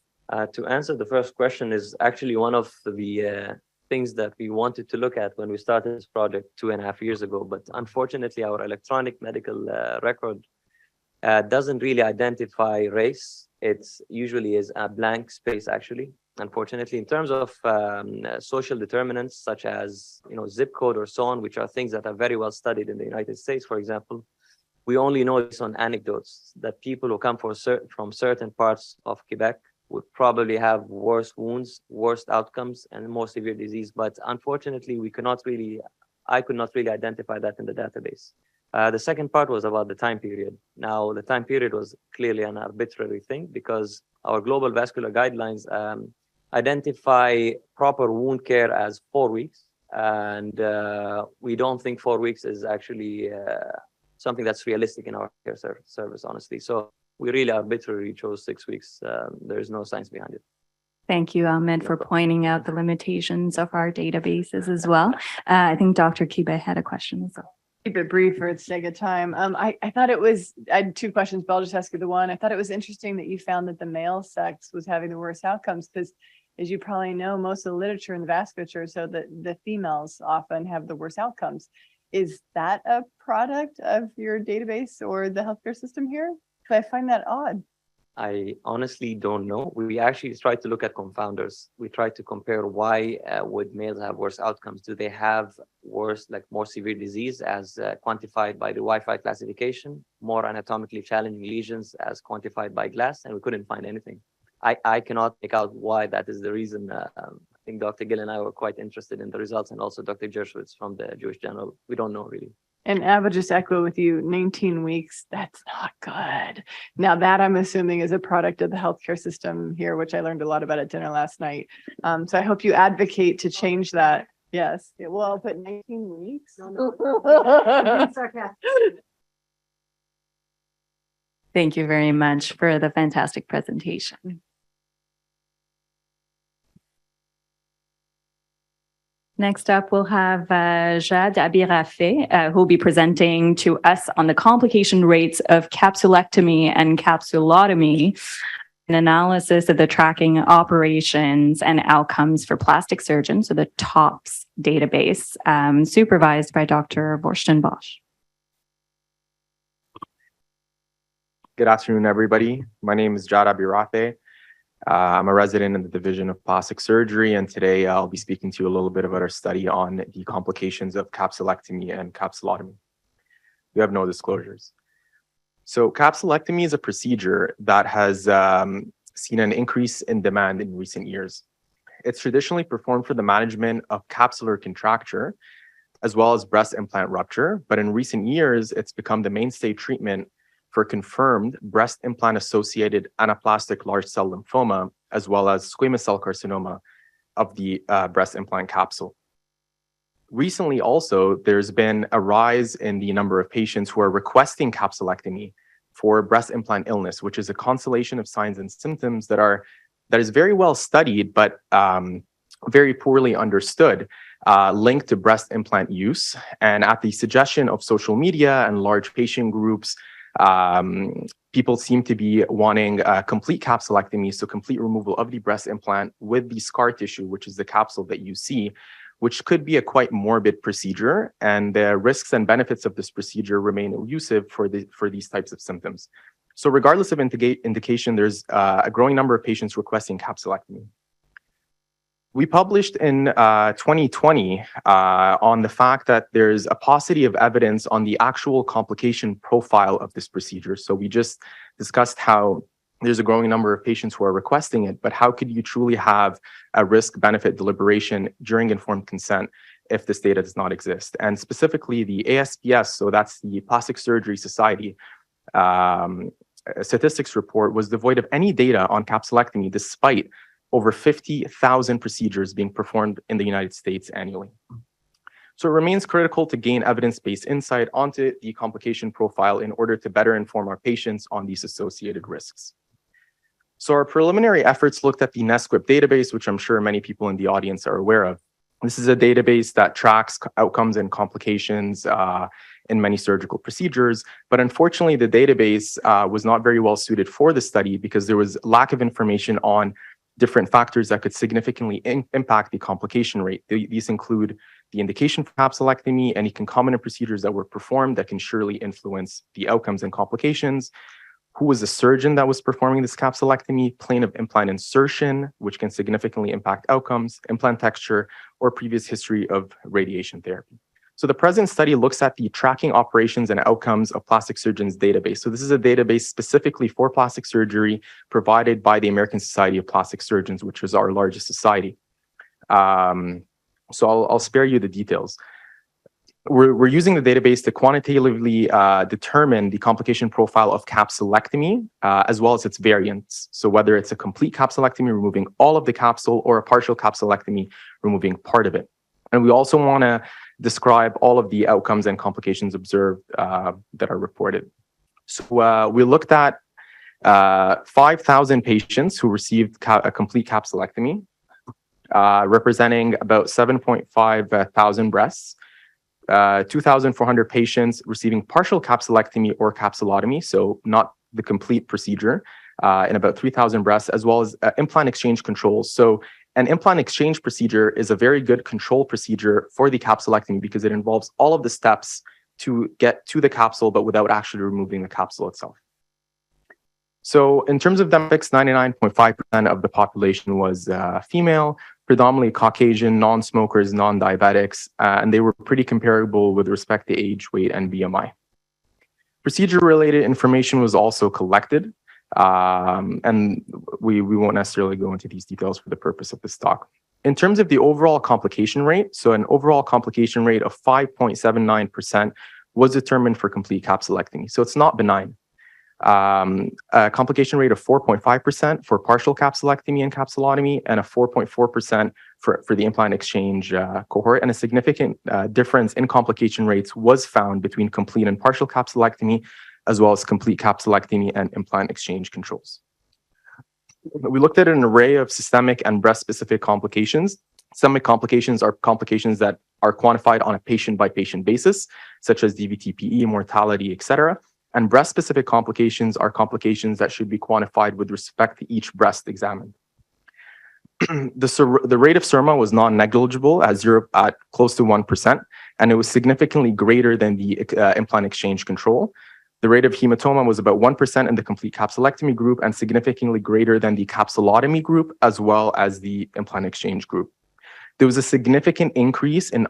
[SPEAKER 22] To answer the first question is actually one of the things that we wanted to look at when we started this project 2.5 years ago. But unfortunately, our electronic medical record doesn't really identify race. It's usually is a blank space, actually. Unfortunately, in terms of social determinants such as zip code or so on, which are things that are very well studied in the United States, for example, we only know this on anecdotes that people who come from certain parts of Quebec would probably have worse wounds, worse outcomes, and more severe disease. But unfortunately, I could not really identify that in the database. The second part was about the time period. Now, the time period was clearly an arbitrary thing because our global vascular guidelines identify proper wound care as 4 weeks. And we don't think 4 weeks is actually something that's realistic in our care service, honestly. So we really arbitrarily chose 6 weeks. There's no science behind it.
[SPEAKER 13] Thank you, Ahmed, for pointing out the limitations of our databases as well. I think Dr. Kibbe had a question as well.
[SPEAKER 2] Keep it brief for the sake of time. I thought I had two questions, but I'll just ask you the one. I thought it was interesting that you found that the male sex was having the worst outcomes because, as you probably know, most of the literature in the vasculature, so that the females often have the worst outcomes. Is that a product of your database or the healthcare system here? Because I find that odd.
[SPEAKER 22] I honestly don't know. We actually tried to look at confounders. We tried to compare why would males have worse outcomes. Do they have worse, more severe disease as quantified by the Wi-Fi classification, more anatomically challenging lesions as quantified by GLASS, and we couldn't find anything. I cannot make out why that is the reason. I think Dr. Gill and I were quite interested in the results, and also Dr. Gershwitz from the Jewish General. We don't know really.
[SPEAKER 2] And I would just echo with you, 19 weeks, that's not good. Now that I'm assuming is a product of the healthcare system here, which I learned a lot about at dinner last night. So I hope you advocate to change that. Yes. Well, but 19 weeks? No.
[SPEAKER 13] Thank you very much for the fantastic presentation. Next up, we'll have Jad Abirafe, who will be presenting to us on the complication rates of capsulectomy and capsulotomy, an analysis of the tracking operations and outcomes for plastic surgeons, so the TOPS database, supervised by Dr. Vorstenbosch.
[SPEAKER 16] Good afternoon, everybody. My name is Jad Abirafe. I'm a resident in the Division of Plastic Surgery, and today I'll be speaking to you a little bit about our study on the complications of capsulectomy and capsulotomy. We have no disclosures. So capsulectomy is a procedure that has seen an increase in demand in recent years. It's traditionally performed for the management of capsular contracture, as well as breast implant rupture, but in recent years, it's become the mainstay treatment for confirmed breast implant-associated anaplastic large cell lymphoma, as well as squamous cell carcinoma of the breast implant capsule. Recently also, there's been a rise in the number of patients who are requesting capsulectomy for breast implant illness, which is a constellation of signs and symptoms that is very well studied, but very poorly understood linked to breast implant use. And at the suggestion of social media and large patient groups, people seem to be wanting complete capsulectomy, so complete removal of the breast implant with the scar tissue, which is the capsule that you see, which could be a quite morbid procedure. And the risks and benefits of this procedure remain elusive for these types of symptoms. So regardless of indication, there's a growing number of patients requesting capsulectomy. We published in 2020 on the fact that there's a paucity of evidence on the actual complication profile of this procedure. So we just discussed how there's a growing number of patients who are requesting it, but how could you truly have a risk-benefit deliberation during informed consent if this data does not exist? And specifically the ASPS, so that's the Plastic Surgery Society, statistics report was devoid of any data on capsulectomy despite over 50,000 procedures being performed in the United States annually. So it remains critical to gain evidence-based insight onto the complication profile in order to better inform our patients on these associated risks. So our preliminary efforts looked at the NESQIP database, which I'm sure many people in the audience are aware of. This is a database that tracks outcomes and complications in many surgical procedures, but unfortunately the database was not very well suited for the study because there was lack of information on different factors that could significantly impact the complication rate. These include the indication for capsulectomy, any concomitant procedures that were performed that can surely influence the outcomes and complications, who was the surgeon that was performing this capsulectomy, plane of implant insertion, which can significantly impact outcomes, implant texture, or previous history of radiation therapy. So the present study looks at the tracking operations and outcomes of plastic surgeons database. So this is a database specifically for plastic surgery provided by the American Society of Plastic Surgeons, which is our largest society. So I'll spare you the details. We're using the database to quantitatively determine the complication profile of capsulectomy, as well as its variants. So whether it's a complete capsulectomy, removing all of the capsule, or a partial capsulectomy, removing part of it. And we also want to describe all of the outcomes and complications observed that are reported. So we looked at 5,000 patients who received a complete capsulectomy, representing about 7.5 thousand breasts. 2,400 patients receiving partial capsulectomy or capsulotomy, so not the complete procedure, in about 3,000 breasts, as well as implant exchange controls. So an implant exchange procedure is a very good control procedure for the capsulectomy because it involves all of the steps to get to the capsule, but without actually removing the capsule itself. So in terms of demographics, 99.5% of the population was female, predominantly Caucasian, non-smokers, non-diabetics, and they were pretty comparable with respect to age, weight, and BMI. Procedure-related information was also collected, and we won't necessarily go into these details for the purpose of this talk. In terms of the overall complication rate, so an overall complication rate of 5.79% was determined for complete capsulectomy. So it's not benign. A complication rate of 4.5% for partial capsulectomy and capsulotomy, and a 4.4% for the implant exchange cohort, and a significant difference in complication rates was found between complete and partial capsulectomy, as well as complete capsulectomy and implant exchange controls. We looked at an array of systemic and breast-specific complications. Systemic complications are complications that are quantified on a patient-by-patient basis, such as DVT-PE, mortality, etc. And breast-specific complications are complications that should be quantified with respect to each breast examined. The rate of SIRMA was non-negligible at close to 1%, and it was significantly greater than the implant exchange control. The rate of hematoma was about 1% in the complete capsulectomy group and significantly greater than the capsulotomy group, as well as the implant exchange group. There was a significant increase in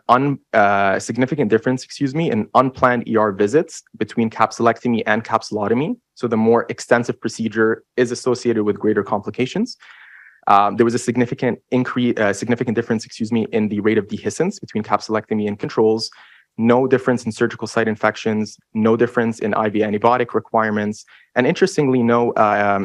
[SPEAKER 16] significant difference, in unplanned ER visits between capsulectomy and capsulotomy. So the more extensive procedure is associated with greater complications. There was a significant difference, in the rate of dehiscence between capsulectomy and controls. No difference in surgical site infections, no difference in IV antibiotic requirements, and interestingly, no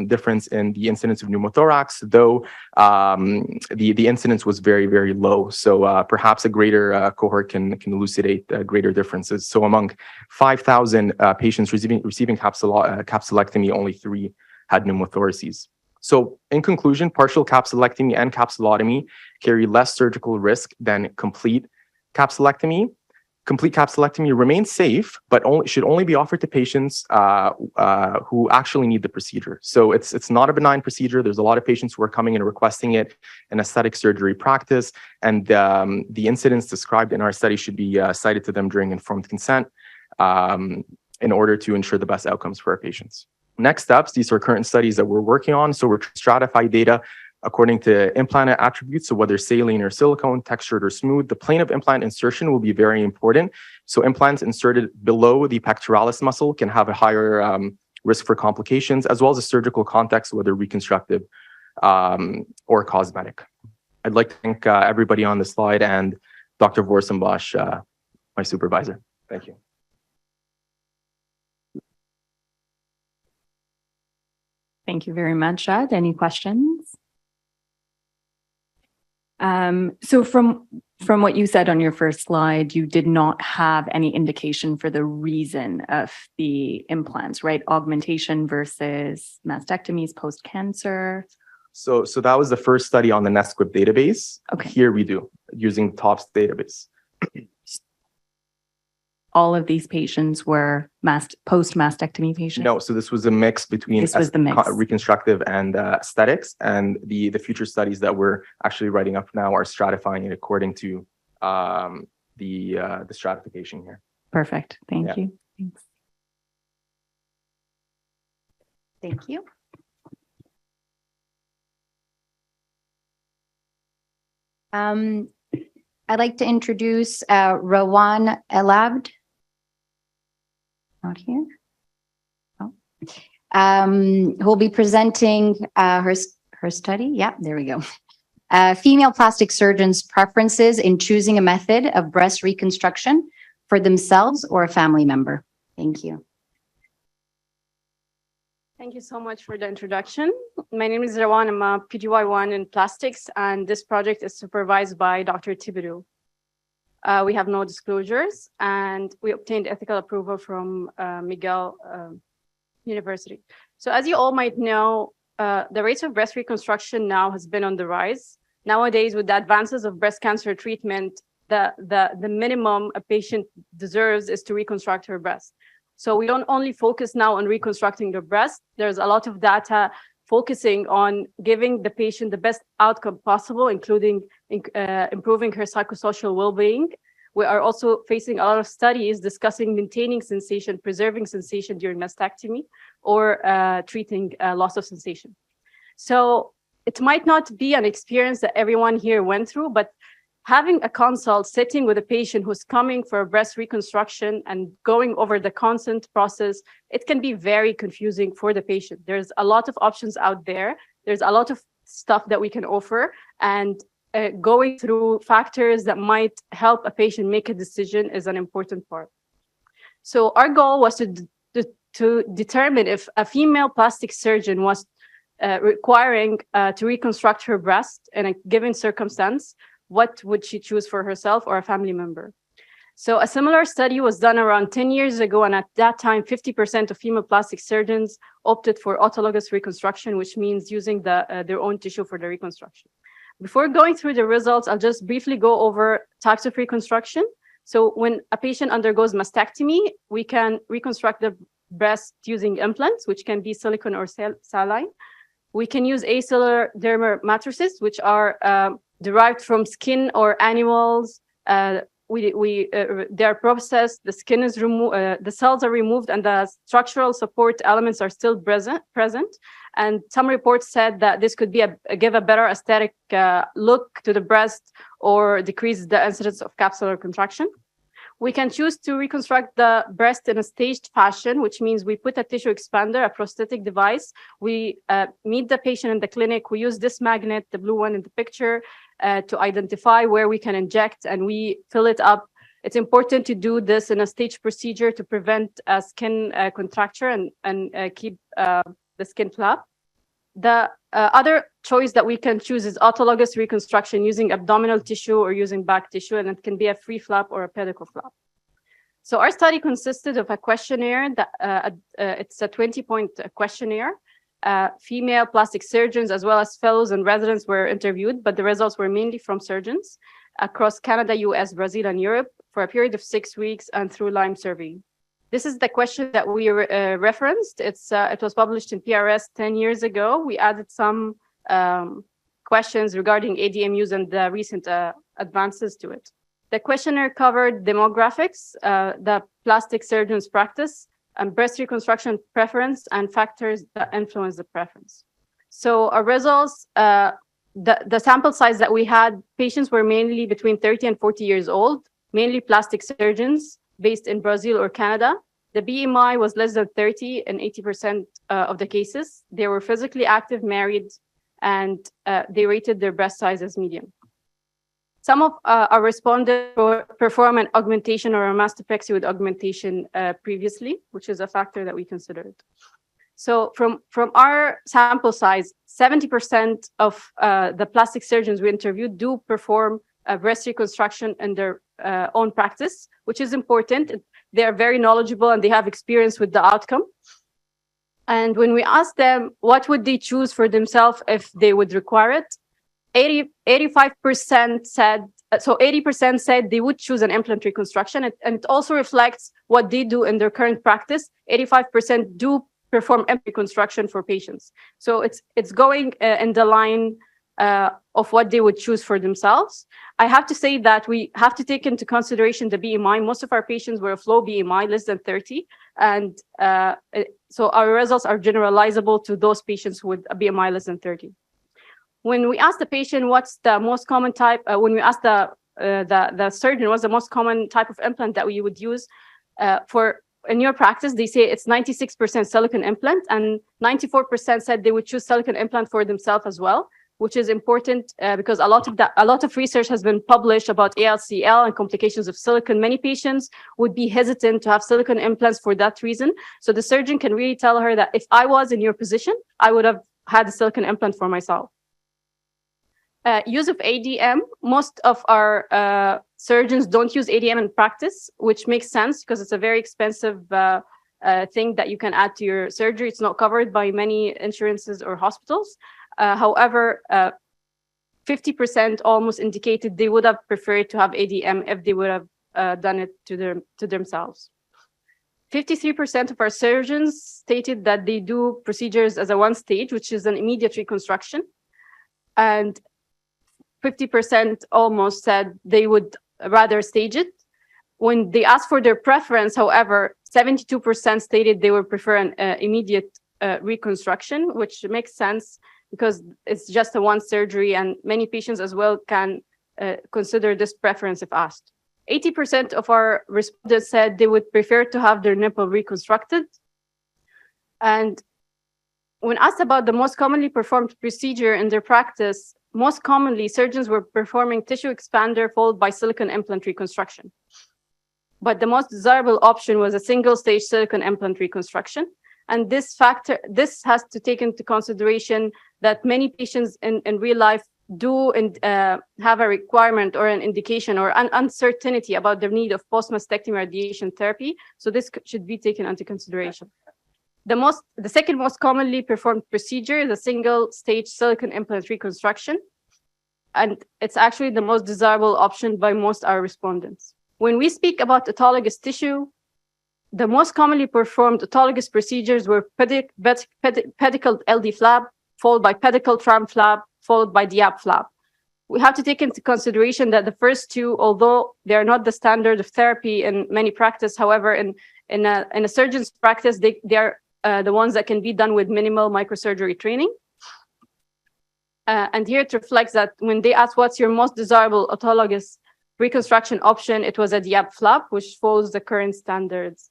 [SPEAKER 16] difference in the incidence of pneumothorax, though the incidence was very, very low. So perhaps a greater cohort can elucidate greater differences. So among 5,000 patients receiving capsulectomy, only 3 had pneumothoraces. So in conclusion, partial capsulectomy and capsulotomy carry less surgical risk than complete capsulectomy, complete capsulectomy remains safe, but should only be offered to patients who actually need the procedure. So it's not a benign procedure. There's a lot of patients who are coming and requesting it in aesthetic surgery practice, and the incidents described in our study should be cited to them during informed consent in order to ensure the best outcomes for our patients. Next steps, these are current studies that we're working on. So we're stratifying data according to implant attributes, so whether saline or silicone, textured or smooth. The plane of implant insertion will be very important. So implants inserted below the pectoralis muscle can have a higher risk for complications, as well as a surgical context, whether reconstructive or cosmetic. I'd like to thank everybody on the slide and Dr. Vorsenbosch, my supervisor. Thank you.
[SPEAKER 13] Thank you very much, Ed. Any questions? So from what you said on your first slide, you did not have any indication for the reason of the implants, right? Augmentation versus mastectomies post-cancer.
[SPEAKER 16] So that was the first study on the NSQIP database.
[SPEAKER 13] Okay.
[SPEAKER 16] Here we do, using TOPS database.
[SPEAKER 13] All of these patients were post-mastectomy patients?
[SPEAKER 16] No, so this was a mix between
[SPEAKER 13] This was the mix.
[SPEAKER 16] reconstructive and aesthetics, and the future studies that we're actually writing up now are stratifying it according to the stratification here.
[SPEAKER 13] Perfect. Thank
[SPEAKER 16] Yeah.
[SPEAKER 13] you. Thanks.
[SPEAKER 7] Thank you. I'd like to introduce Rawan Elabd. Not here. Oh. Who'll be presenting her study. Yeah, there we go. Female plastic surgeons' preferences in choosing a method of breast reconstruction for themselves or a family member. Thank you.
[SPEAKER 21] Thank you so much for the introduction. My name is Rawan. I'm a PGY1 in plastics, and this project is supervised by Dr. Thibodeau. We have no disclosures, and we obtained ethical approval from McGill University. So as you all might know, the rates of breast reconstruction now has been on the rise. Nowadays, with the advances of breast cancer treatment, the minimum a patient deserves is to reconstruct her breast. So we don't only focus now on reconstructing the breast. There's a lot of data focusing on giving the patient the best outcome possible, including improving her psychosocial well-being. We are also facing a lot of studies discussing maintaining sensation, preserving sensation during mastectomy, or treating loss of sensation. So it might not be an experience that everyone here went through, but having a consult, sitting with a patient who's coming for a breast reconstruction and going over the consent process, it can be very confusing for the patient. There's a lot of options out there. There's a lot of stuff that we can offer, and going through factors that might help a patient make a decision is an important part. So our goal was to determine if a female plastic surgeon was requiring to reconstruct her breast in a given circumstance, what would she choose for herself or a family member? So a similar study was done around 10 years ago, and at that time, 50% of female plastic surgeons opted for autologous reconstruction, which means using their own tissue for the reconstruction. Before going through the results, I'll just briefly go over types of reconstruction. So when a patient undergoes mastectomy, we can reconstruct the breast using implants, which can be silicone or saline. We can use acellular dermal matrices, which are derived from skin or animals. They're processed, the skin is removed, the cells are removed, and the structural support elements are still present. And some reports said that this could be give a better aesthetic look to the breast or decrease the incidence of capsular contraction. We can choose to reconstruct the breast in a staged fashion, which means we put a tissue expander, a prosthetic device. We meet the patient in the clinic. We use this magnet, the blue one in the picture, to identify where we can inject, and we fill it up. It's important to do this in a staged procedure to prevent skin contracture and keep the skin flap. The other choice that we can choose is autologous reconstruction using abdominal tissue or using back tissue, and it can be a free flap or a pedicle flap. So our study consisted of a questionnaire that it's a 20-point questionnaire. Female plastic surgeons as well as fellows and residents were interviewed, but the results were mainly from surgeons. across Canada, US, Brazil, and Europe for a period of 6 weeks and through Lyme survey. This is the question that we referenced. It was published in PRS 10 years ago. We added some questions regarding ADMUs and the recent advances to it. The questionnaire covered demographics, the plastic surgeon's practice, and breast reconstruction preference, and factors that influence the preference. So our results, the sample size that we had, patients were mainly between 30 and 40 years old, mainly plastic surgeons based in Brazil or Canada. The BMI was less than 30 in 80% of the cases. They were physically active, married, and they rated their breast size as medium. Some of our respondents perform an augmentation or a mastopexy with augmentation previously, which is a factor that we considered. So from our sample size, 70% of the plastic surgeons we interviewed do perform breast reconstruction in their own practice, which is important. They are very knowledgeable and they have experience with the outcome. And when we asked them what would they choose for themselves if they would require it, 85% said, so 80% said they would choose an implant reconstruction. And it also reflects what they do in their current practice. 85% do perform implant reconstruction for patients. So it's going in the line of what they would choose for themselves. I have to say that we have to take into consideration the BMI. Most of our patients were of low BMI, less than 30. And so our results are generalizable to those patients with a BMI less than 30. When we asked the patient what's the most common type, when we asked the surgeon what's the most common type of implant that we would use in your practice, they say it's 96% silicone implant, and 94% said they would choose silicone implant for themselves as well, which is important because a lot of research has been published about ALCL and complications of silicone. Many patients would be hesitant to have silicone implants for that reason. So the surgeon can really tell her that if I was in your position, I would have had a silicone implant for myself. Use of ADM, most of our surgeons don't use ADM in practice, which makes sense because it's a very expensive thing that you can add to your surgery. It's not covered by many insurances or hospitals. However, 50% almost indicated they would have preferred to have ADM if they would have done it to themselves. 53% of our surgeons stated that they do procedures as a one stage, which is an immediate reconstruction. And 50% almost said they would rather stage it. When they asked for their preference, however, 72% stated they would prefer an immediate reconstruction, which makes sense because it's just a one surgery and many patients as well can consider this preference if asked. 80% of our respondents said they would prefer to have their nipple reconstructed. And when asked about the most commonly performed procedure in their practice, most commonly surgeons were performing tissue expander followed by silicone implant reconstruction. But the most desirable option was a single stage silicone implant reconstruction. And this has to take into consideration that many patients in real life do have a requirement or an indication or an uncertainty about their need of post-mastectomy radiation therapy. So this should be taken into consideration. The second most commonly performed procedure is a single stage silicone implant reconstruction. And it's actually the most desirable option by most our respondents. When we speak about autologous tissue, the most commonly performed autologous procedures were pedicle LD flap, followed by pedicle tram flap, followed by DIAP flap. We have to take into consideration that the first two, although they are not the standard of therapy in many practice, however, in a surgeon's practice, they are the ones that can be done with minimal microsurgery training. And here it reflects that when they asked what's your most desirable autologous reconstruction option, it was a DIAP flap, which follows the current standards.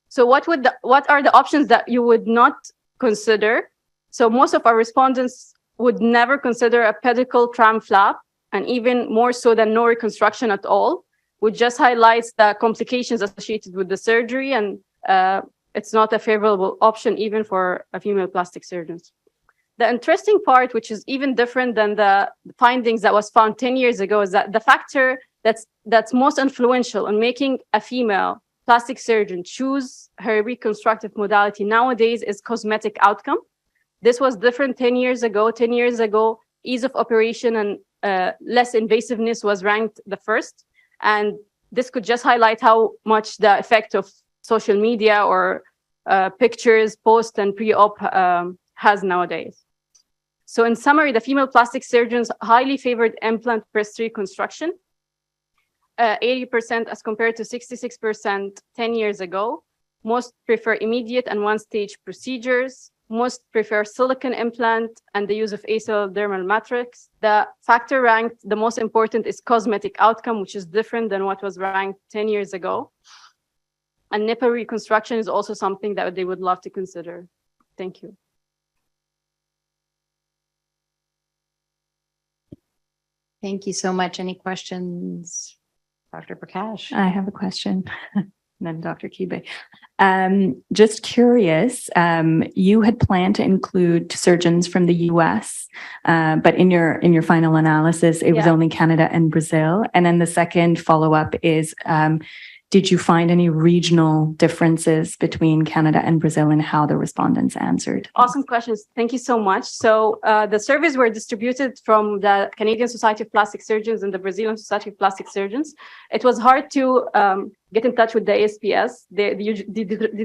[SPEAKER 21] So what are the options that you would not consider? So most of our respondents would never consider a pedicle tram flap, and even more so than no reconstruction at all, which just highlights the complications associated with the surgery, and it's not a favorable option even for a female plastic surgeons. The interesting part, which is even different than the findings that was found 10 years ago, is that the factor that's most influential in making a female plastic surgeon choose her reconstructive modality nowadays is cosmetic outcome. This was different 10 years ago. 10 years ago, ease of operation and less invasiveness was ranked the first. And this could just highlight how much the effect of social media or pictures, post and pre-op has nowadays. So in summary, the female plastic surgeons highly favored implant breast reconstruction, 80% as compared to 66% 10 years ago. Most prefer immediate and one-stage procedures. Most prefer silicone implant and the use of acyl dermal matrix. The factor ranked the most important is cosmetic outcome, which is different than what was ranked 10 years ago. And nipple reconstruction is also something that they would love to consider. Thank you.
[SPEAKER 7] Thank you so much. Any questions? Dr. Prakash?
[SPEAKER 13] I have a question. And then Dr. Kibbe. Just curious, you had planned to include surgeons from the US, but in your final analysis, it was only Canada and Brazil. And then the second follow-up is, did you find any regional differences between Canada and Brazil in how the respondents answered?
[SPEAKER 21] Awesome questions. Thank you so much. So the surveys were distributed from the Canadian Society of Plastic Surgeons and the Brazilian Society of Plastic Surgeons. It was hard to get in touch with the ASPS. They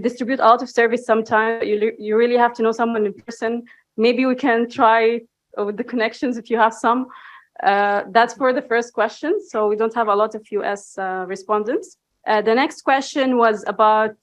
[SPEAKER 21] distribute a lot of surveys sometimes. You really have to know someone in person. Maybe we can try with the connections if you have some. That's for the first question. So we don't have a lot of US respondents. The next question was about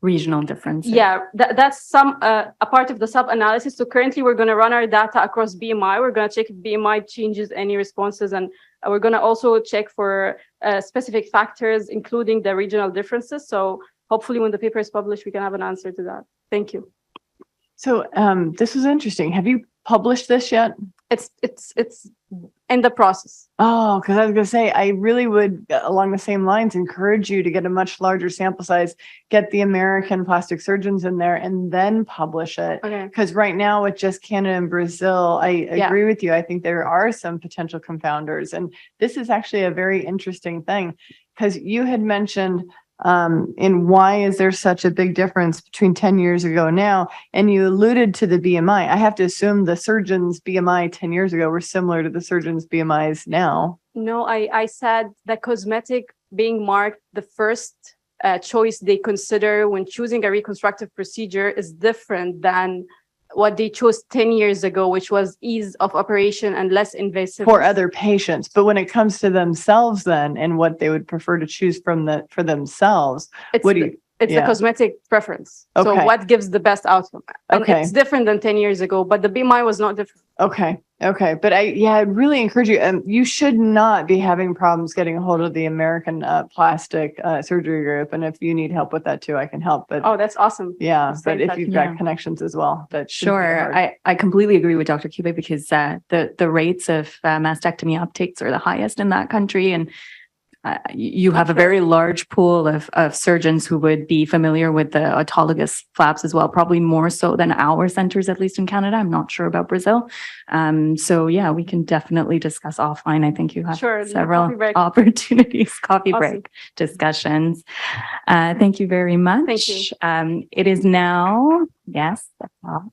[SPEAKER 13] regional differences.
[SPEAKER 21] Yeah, that's a part of the sub-analysis. So currently we're going to run our data across BMI. We're going to check if BMI changes any responses, and we're going to also check for specific factors, including the regional differences. So hopefully when the paper is published, we can have an answer to that. Thank you.
[SPEAKER 2] So this is interesting. Have you published this yet?
[SPEAKER 21] It's in the process.
[SPEAKER 2] Oh, because I was going to say, I really would, along the same lines, encourage you to get a much larger sample size, get the American plastic surgeons in there, and then publish it.
[SPEAKER 21] Okay.
[SPEAKER 2] Because right now with just Canada and Brazil, I agree with you. I think there are some potential confounders. And this is actually a very interesting thing, because you had mentioned in why is there such a big difference between 10 years ago now, and you alluded to the BMI. I have to assume the surgeons' BMI 10 years ago were similar to the surgeons' BMIs now.
[SPEAKER 21] No, I said the cosmetic being marked the first choice they consider when choosing a reconstructive procedure is different than what they chose 10 years ago, which was ease of operation and less invasive.
[SPEAKER 2] For other patients. But when it comes to themselves then, and what they would prefer to choose for themselves,
[SPEAKER 21] it's the cosmetic preference.
[SPEAKER 2] Okay.
[SPEAKER 21] So what gives the best outcome? And
[SPEAKER 2] Okay.
[SPEAKER 21] it's different than 10 years ago, but the BMI was not different.
[SPEAKER 2] Okay. But I'd really encourage you, you should not be having problems getting a hold of the American plastic surgery group. And if you need help with that too, I can help. But
[SPEAKER 21] oh, that's awesome.
[SPEAKER 2] yeah,
[SPEAKER 21] Stay in
[SPEAKER 2] but if
[SPEAKER 21] touch.
[SPEAKER 2] you've got connections as well, that should be
[SPEAKER 13] Sure.
[SPEAKER 2] hard.
[SPEAKER 13] I completely agree with Dr. Kibbe, because the rates of mastectomy uptakes are the highest in that country. And you have a very large pool of surgeons who would be familiar with the autologous flaps as well, probably more so than our centers, at least in Canada. I'm not sure about Brazil. So yeah, we can definitely discuss offline. I think you have several
[SPEAKER 21] coffee break.
[SPEAKER 13] opportunities, coffee
[SPEAKER 21] Awesome.
[SPEAKER 13] break discussions. Thank you very much.
[SPEAKER 21] Thank you.
[SPEAKER 13] It is now, yes, that's all.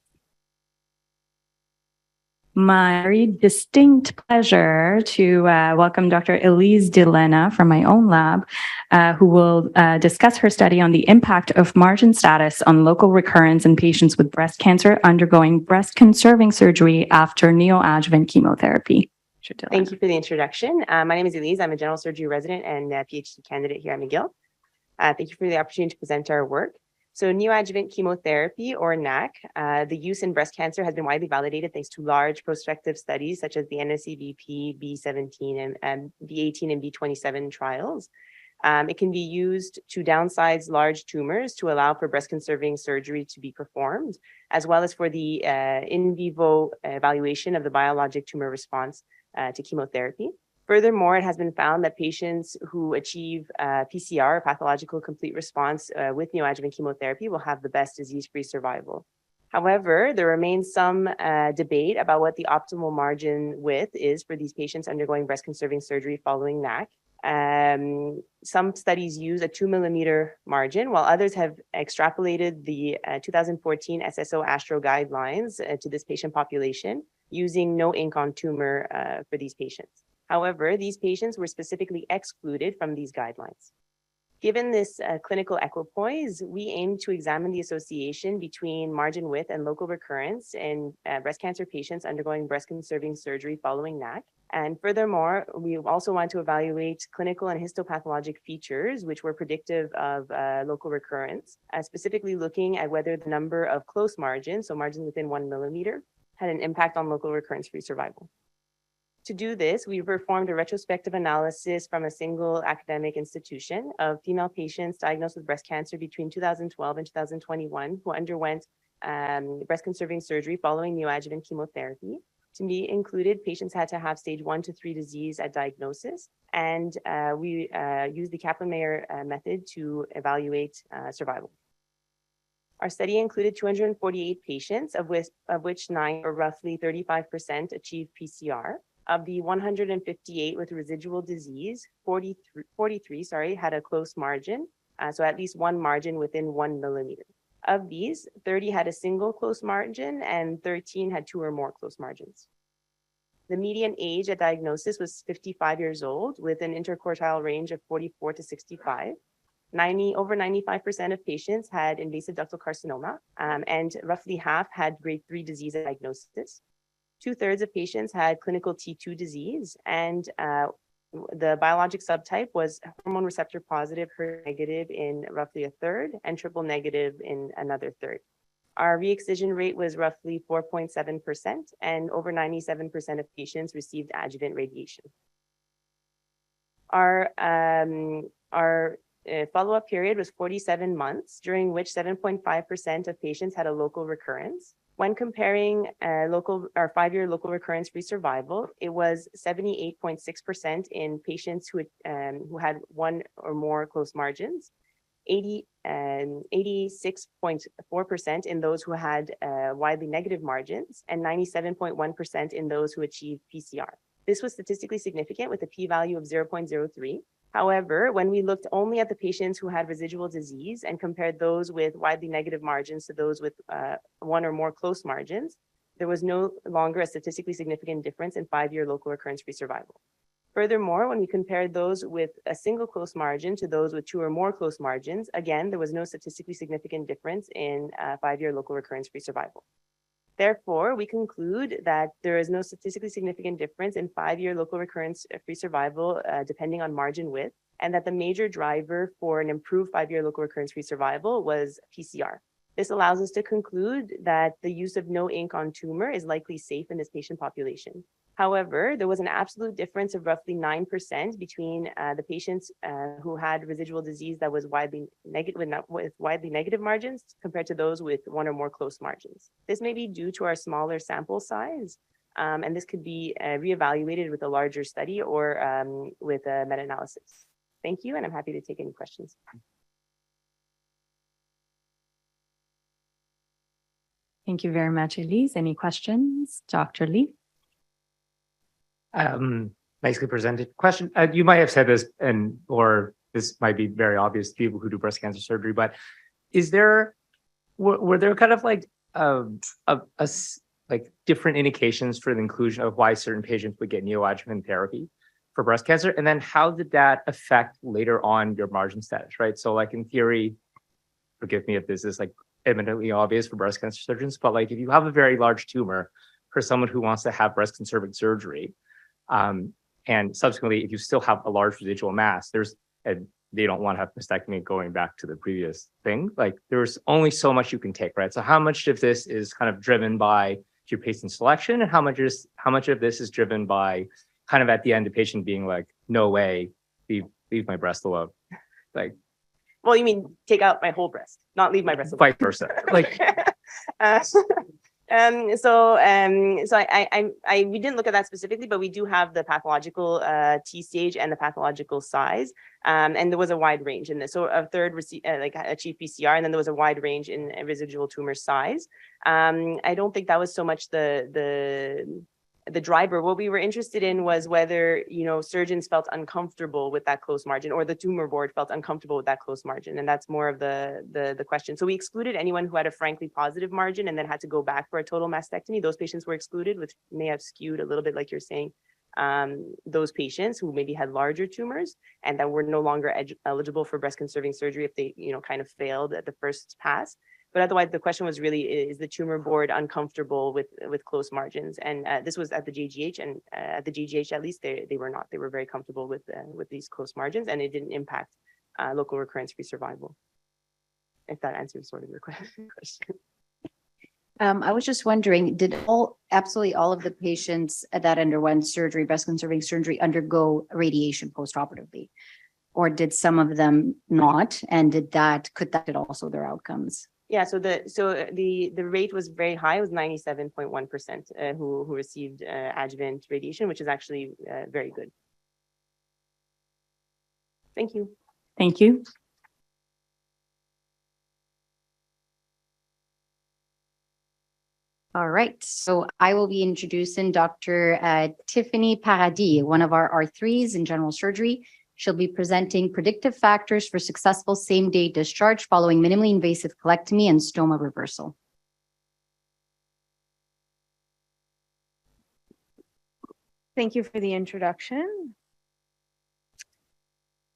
[SPEAKER 13] My very distinct pleasure to welcome Dr. Elise Delena from my own lab, who will discuss her study on the impact of margin status on local recurrence in patients with breast cancer undergoing breast-conserving surgery after neoadjuvant chemotherapy.
[SPEAKER 8] Thank you for the introduction. My name is Elise. I'm a general surgery resident and a PhD candidate here at McGill. Thank you for the opportunity to present our work. So neoadjuvant chemotherapy, or NAC, the use in breast cancer has been widely validated thanks to large prospective studies such as the NSCVP, B17, and B18 and B27 trials. It can be used to downsize large tumors to allow for breast-conserving surgery to be performed, as well as for the in vivo evaluation of the biologic tumor response to chemotherapy. Furthermore, it has been found that patients who achieve PCR, pathological complete response with neoadjuvant chemotherapy, will have the best disease-free survival. However, there remains some debate about what the optimal margin width is for these patients undergoing breast-conserving surgery following NAC. Some studies use a 2mm margin, while others have extrapolated the 2014 SSO Astro guidelines to this patient population. using no ink on tumor for these patients. However, these patients were specifically excluded from these guidelines. Given this clinical equipoise, we aim to examine the association between margin width and local recurrence in breast cancer patients undergoing breast-conserving surgery following NAC. And furthermore, we also want to evaluate clinical and histopathologic features which were predictive of local recurrence, specifically looking at whether the number of close margins, so margins within 1 millimeter, had an impact on local recurrence-free survival. To do this, we performed a retrospective analysis from a single academic institution of female patients diagnosed with breast cancer between 2012 and 2021 who underwent breast-conserving surgery following neoadjuvant chemotherapy. To be included, patients had to have stage 1 to 3 disease at diagnosis, and we used the Kaplan-Meier method to evaluate survival. Our study included 248 patients, of which 9, or roughly 35%, achieved PCR. Of the 158 with residual disease, 43 had a close margin, so at least one margin within 1 millimeter. Of these, 30 had a single close margin and 13 had 2 or more close margins. The median age at diagnosis was 55 years old with an interquartile range of 44 to 65. Over 95% of patients had invasive ductal carcinoma, and roughly half had grade 3 disease at diagnosis. 2/3 of patients had clinical T2 disease, and the biologic subtype was hormone receptor positive, HER negative in roughly 1/3, and triple negative in another 1/3. Our re-excision rate was roughly 4.7%, and over 97% of patients received adjuvant radiation. Our follow-up period was 47 months, during which 7.5% of patients had a local recurrence. When comparing 5-year local recurrence-free survival, it was 78.6% in patients who had 1 or more close margins, 86.4% in those who had widely negative margins, and 97.1% in those who achieved PCR. This was statistically significant with a p-value of 0.03. However, when we looked only at the patients who had residual disease and compared those with widely negative margins to those with 1 or more close margins, there was no longer a statistically significant difference in 5-year local recurrence-free survival. Furthermore, when we compared those with a single close margin to those with 2 or more close margins, again, there was no statistically significant difference in 5-year local recurrence-free survival. Therefore, we conclude that there is no statistically significant difference in 5-year local recurrence-free survival depending on margin width, and that the major driver for an improved 5-year local recurrence-free survival was PCR. This allows us to conclude that the use of no ink on tumor is likely safe in this patient population. However, there was an absolute difference of roughly 9% between the patients who had residual disease that was widely negative with widely negative margins compared to those with 1 or more close margins. This may be due to our smaller sample size, and this could be reevaluated with a larger study or with a meta-analysis. Thank you, and I'm happy to take any questions.
[SPEAKER 13] Thank you very much, Elise. Any questions? Dr. Lee?
[SPEAKER 14] Nicely presented. Question, you might have said this, or this might be very obvious to people who do breast cancer surgery, but were there kind of like different indications for the inclusion of why certain patients would get neoadjuvant therapy for breast cancer? And then how did that affect later on your margin status, right? So like in theory, forgive me if this is like eminently obvious for breast cancer surgeons, but like if you have a very large tumor for someone who wants to have breast conserving surgery, and subsequently, if you still have a large residual mass, they don't want to have mastectomy going back to the previous thing. Like there's only so much you can take, right? So how much of this is kind of driven by your patient selection, and how much of this is driven by kind of at the end the patient being like, no way, leave my breast alone, like.
[SPEAKER 8] Well, you mean take out my whole breast, not leave my breast alone.
[SPEAKER 14] Vice versa, like.
[SPEAKER 8] We didn't look at that specifically, but we do have the pathological T stage and the pathological size, and there was a wide range in this. So a third achieved PCR, and then there was a wide range in residual tumor size. I don't think that was so much the the driver. What we were interested in was whether, surgeons felt uncomfortable with that close margin, or the tumor board felt uncomfortable with that close margin. And that's more of the question. So we excluded anyone who had a frankly positive margin and then had to go back for a total mastectomy. Those patients were excluded, which may have skewed a little bit, like you're saying, those patients who maybe had larger tumors and that were no longer eligible for breast conserving surgery if they, kind of failed at the first pass. But otherwise, the question was really, is the tumor board uncomfortable with close margins? And this was at the JGH, and at the JGH, at least, they were not. They were very comfortable with these close margins, and it didn't impact local recurrence-free survival. If that answers sort of your question.
[SPEAKER 7] I was just wondering, did absolutely all of the patients that underwent surgery, breast conserving surgery, undergo radiation postoperatively? Or did some of them not? And could that also their outcomes?
[SPEAKER 8] Yeah, so the rate was very high. It was 97.1% who received adjuvant radiation, which is actually very good. Thank you.
[SPEAKER 13] Thank you.
[SPEAKER 7] All right, so I will be introducing Dr. Tiffany Paradis, one of our R3s in general surgery. She'll be presenting predictive factors for successful same-day discharge following minimally invasive colectomy and stoma reversal.
[SPEAKER 9] Thank you for the introduction.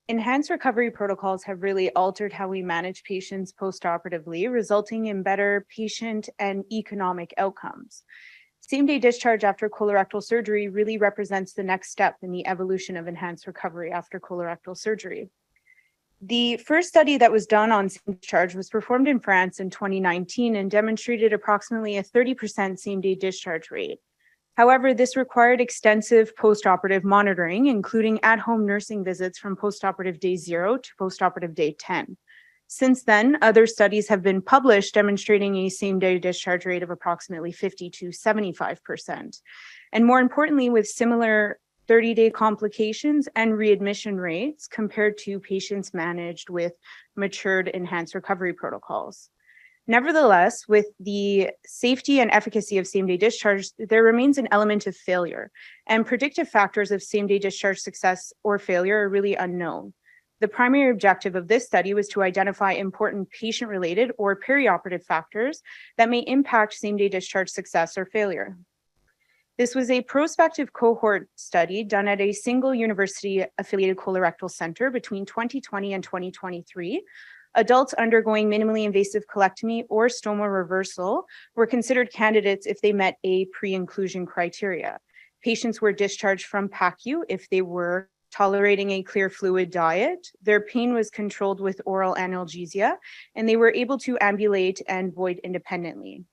[SPEAKER 9] Enhanced recovery protocols have really altered how we manage patients postoperatively, resulting in better patient and economic outcomes. Same-day discharge after colorectal surgery really represents the next step in the evolution of enhanced recovery after colorectal surgery. The first study that was done on same-day discharge was performed in France in 2019 and demonstrated approximately a 30% same-day discharge rate. However, this required extensive postoperative monitoring, including at-home nursing visits from postoperative day 0 to postoperative day 10. Since then, other studies have been published demonstrating a same-day discharge rate of approximately 50 to 75%. And more importantly, with similar 30-day complications and readmission rates compared to patients managed with matured enhanced recovery protocols. Nevertheless, with the safety and efficacy of same-day discharge, there remains an element of failure, and predictive factors of same-day discharge success or failure are really unknown. The primary objective of this study was to identify important patient-related or perioperative factors that may impact same-day discharge success or failure. This was a prospective cohort study done at a single university-affiliated colorectal center between 2020 and 2023. Adults undergoing minimally invasive colectomy or stoma reversal were considered candidates if they met a pre-inclusion criteria. Patients were discharged from PACU if they were tolerating a clear fluid diet, their pain was controlled with oral analgesia, and they were able to ambulate and void independently.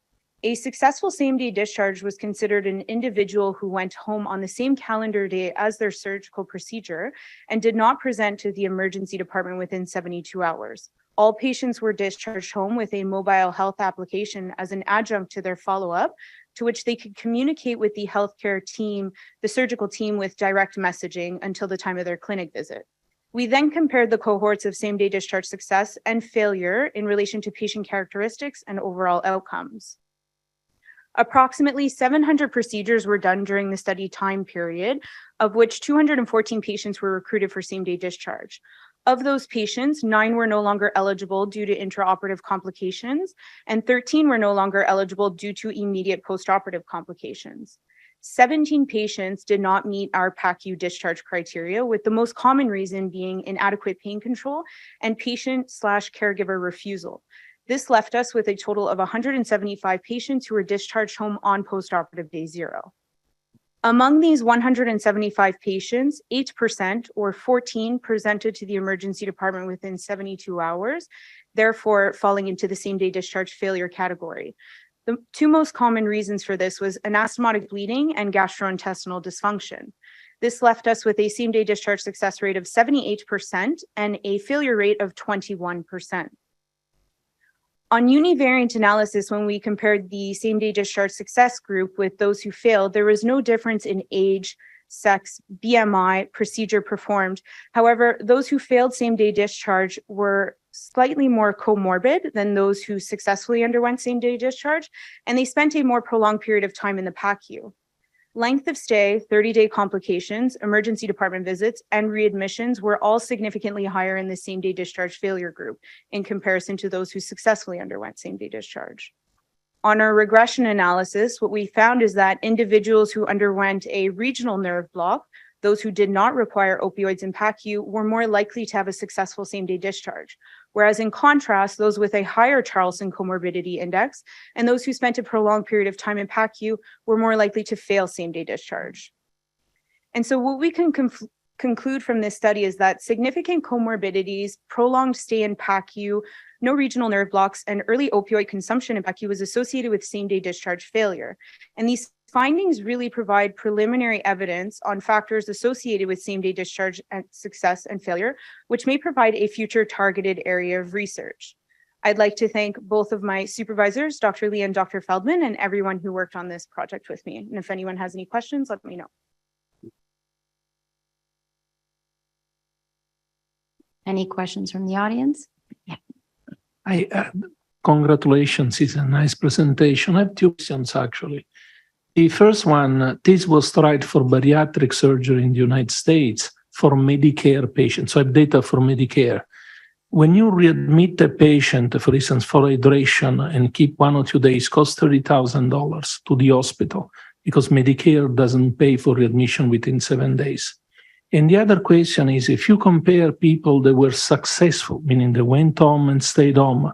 [SPEAKER 9] A successful same-day discharge was considered an individual who went home on the same calendar day as their surgical procedure and did not present to the emergency department within 72 hours. All patients were discharged home with a mobile health application as an adjunct to their follow-up, to which they could communicate with the healthcare team, the surgical team, with direct messaging until the time of their clinic visit. We then compared the cohorts of same-day discharge success and failure in relation to patient characteristics and overall outcomes. Approximately 700 procedures were done during the study time period, of which 214 patients were recruited for same-day discharge. Of those patients, 9 were no longer eligible due to intraoperative complications, and 13 were no longer eligible due to immediate postoperative complications. 17 patients did not meet our PACU discharge criteria, with the most common reason being inadequate pain control and patient/caregiver refusal. This left us with a total of 175 patients who were discharged home on postoperative day 0. Among these 175 patients, 8% or 14 presented to the emergency department within 72 hours, therefore falling into the same-day discharge failure category. The two most common reasons for this was anastomotic bleeding and gastrointestinal dysfunction. This left us with a same-day discharge success rate of 78% and a failure rate of 21%. On univariate analysis, when we compared the same-day discharge success group with those who failed, there was no difference in age, sex, BMI, procedure performed. However, those who failed same-day discharge were slightly more comorbid than those who successfully underwent same-day discharge, and they spent a more prolonged period of time in the PACU. Length of stay, 30-day complications, emergency department visits, and readmissions were all significantly higher in the same-day discharge failure group in comparison to those who successfully underwent same-day discharge. On our regression analysis, what we found is that individuals who underwent a regional nerve block, those who did not require opioids in PACU, were more likely to have a successful same-day discharge. Whereas in contrast, those with a higher Charlson comorbidity index and those who spent a prolonged period of time in PACU were more likely to fail same-day discharge. And so what we can conclude from this study is that significant comorbidities, prolonged stay in PACU, no regional nerve blocks, and early opioid consumption in PACU was associated with same-day discharge failure. And these findings really provide preliminary evidence on factors associated with same-day discharge and success and failure, which may provide a future targeted area of research. I'd like to thank both of my supervisors, Dr. Lee and Dr. Feldman, and everyone who worked on this project with me. And if anyone has any questions, let me know.
[SPEAKER 7] Any questions from the audience?
[SPEAKER 10] Congratulations, it's a nice presentation. I have two questions actually. The first one, this was tried for bariatric surgery in the United States for Medicare patients. So I have data for Medicare. When you readmit a patient, for instance, for hydration and keep 1 or 2 days, costs $30,000 to the hospital because Medicare doesn't pay for readmission within 7 days. And the other question is, if you compare people that were successful, meaning they went home and stayed home,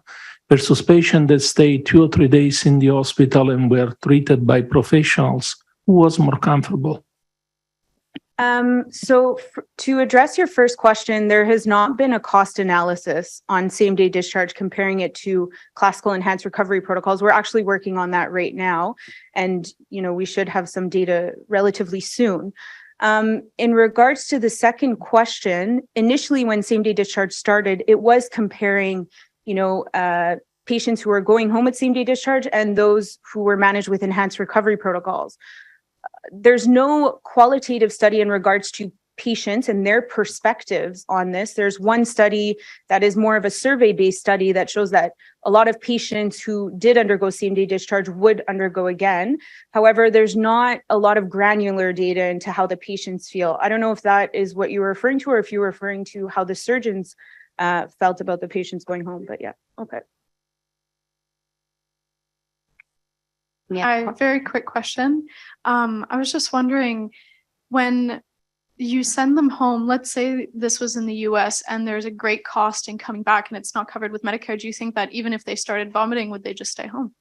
[SPEAKER 10] versus patients that stayed 2 or 3 days in the hospital and were treated by professionals, who was more comfortable?
[SPEAKER 9] To address your first question, there has not been a cost analysis on same-day discharge comparing it to classical enhanced recovery protocols. We're actually working on that right now, and we should have some data relatively soon. In regards to the second question, initially when same-day discharge started, it was comparing, patients who were going home at same-day discharge and those who were managed with enhanced recovery protocols. There's no qualitative study in regards to patients and their perspectives on this. There's one study that is more of a survey-based study that shows that a lot of patients who did undergo same-day discharge would undergo again. However, there's not a lot of granular data into how the patients feel. I don't know if that is what you were referring to or if you were referring to how the surgeons felt about the patients going home, but yeah, okay.
[SPEAKER 19] Hi, very quick question. I was just wondering, when you send them home, let's say this was in the US and there's a great cost in coming back and it's not covered with Medicare, do you think that even if they started vomiting, would they just stay home?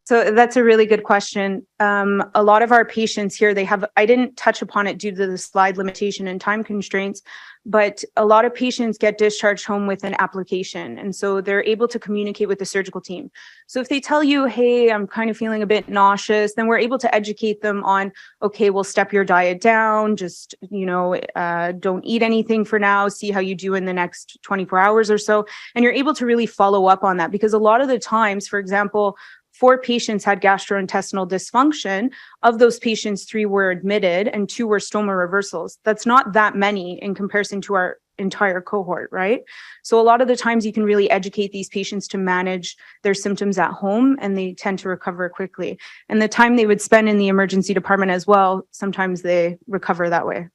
[SPEAKER 9] So that's a really good question. A lot of our patients here, I didn't touch upon it due to the slide limitation and time constraints, but a lot of patients get discharged home with an application. And so they're able to communicate with the surgical team. So if they tell you, hey, I'm kind of feeling a bit nauseous, then we're able to educate them on, okay, we'll step your diet down, just, don't eat anything for now, see how you do in the next 24 hours or so. And you're able to really follow up on that because a lot of the times, for example, 4 patients had gastrointestinal dysfunction. Of those patients, 3 were admitted and 2 were stoma reversals. That's not that many in comparison to our entire cohort, right? So a lot of the times you can really educate these patients to manage their symptoms at home and they tend to recover quickly. And the time they would spend in the emergency department as well, sometimes they recover that way.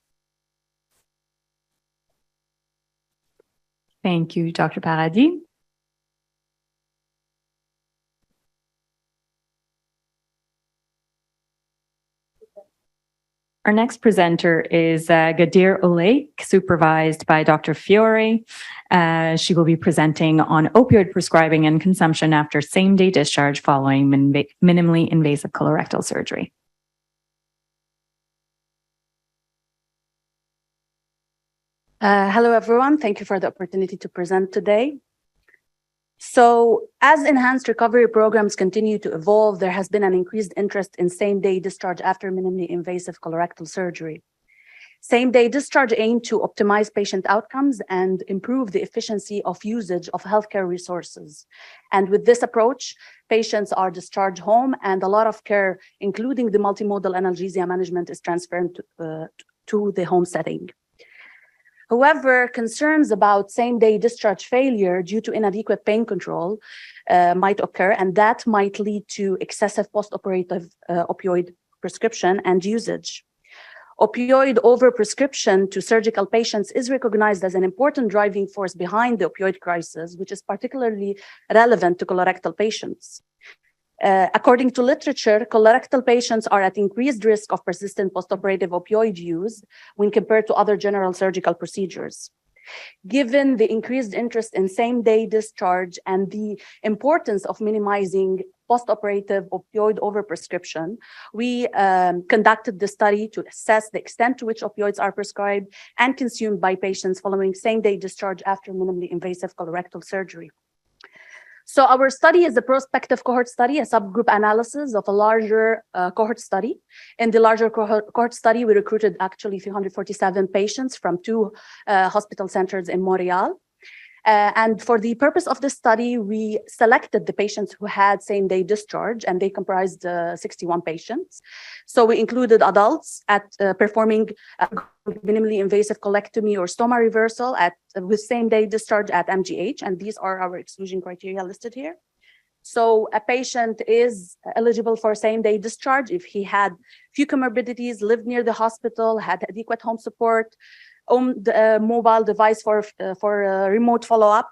[SPEAKER 13] Thank you, Dr. Paradis. Our next presenter is Gadir Olay, supervised by Dr. Fiore. She will be presenting on opioid prescribing and consumption after same-day discharge following minimally invasive colorectal surgery.
[SPEAKER 21] Hello, everyone. Thank you for the opportunity to present today. So as enhanced recovery programs continue to evolve, there has been an increased interest in same-day discharge after minimally invasive colorectal surgery. Same-day discharge aims to optimize patient outcomes and improve the efficiency of usage of healthcare resources. And with this approach, patients are discharged home and a lot of care, including the multimodal analgesia management, is transferred to the home setting. However, concerns about same-day discharge failure due to inadequate pain control might occur, and that might lead to excessive post-operative opioid prescription and usage. Opioid overprescription to surgical patients is recognized as an important driving force behind the opioid crisis, which is particularly relevant to colorectal patients. According to literature, colorectal patients are at increased risk of persistent postoperative opioid use when compared to other general surgical procedures. Given the increased interest in same-day discharge and the importance of minimizing postoperative opioid overprescription, we conducted the study to assess the extent to which opioids are prescribed and consumed by patients following same-day discharge after minimally invasive colorectal surgery. So our study is a prospective cohort study, a subgroup analysis of a larger cohort study. In the larger cohort study, we recruited actually 347 patients from 2 hospital centers in Montreal. And for the purpose of this study, we selected the patients who had same-day discharge, and they comprised 61 patients. So we included adults at performing minimally invasive colectomy or stoma reversal with same-day discharge at MGH, and these are our exclusion criteria listed here. So a patient is eligible for same-day discharge if he had few comorbidities, lived near the hospital, had adequate home support, owned a mobile device for remote follow-up.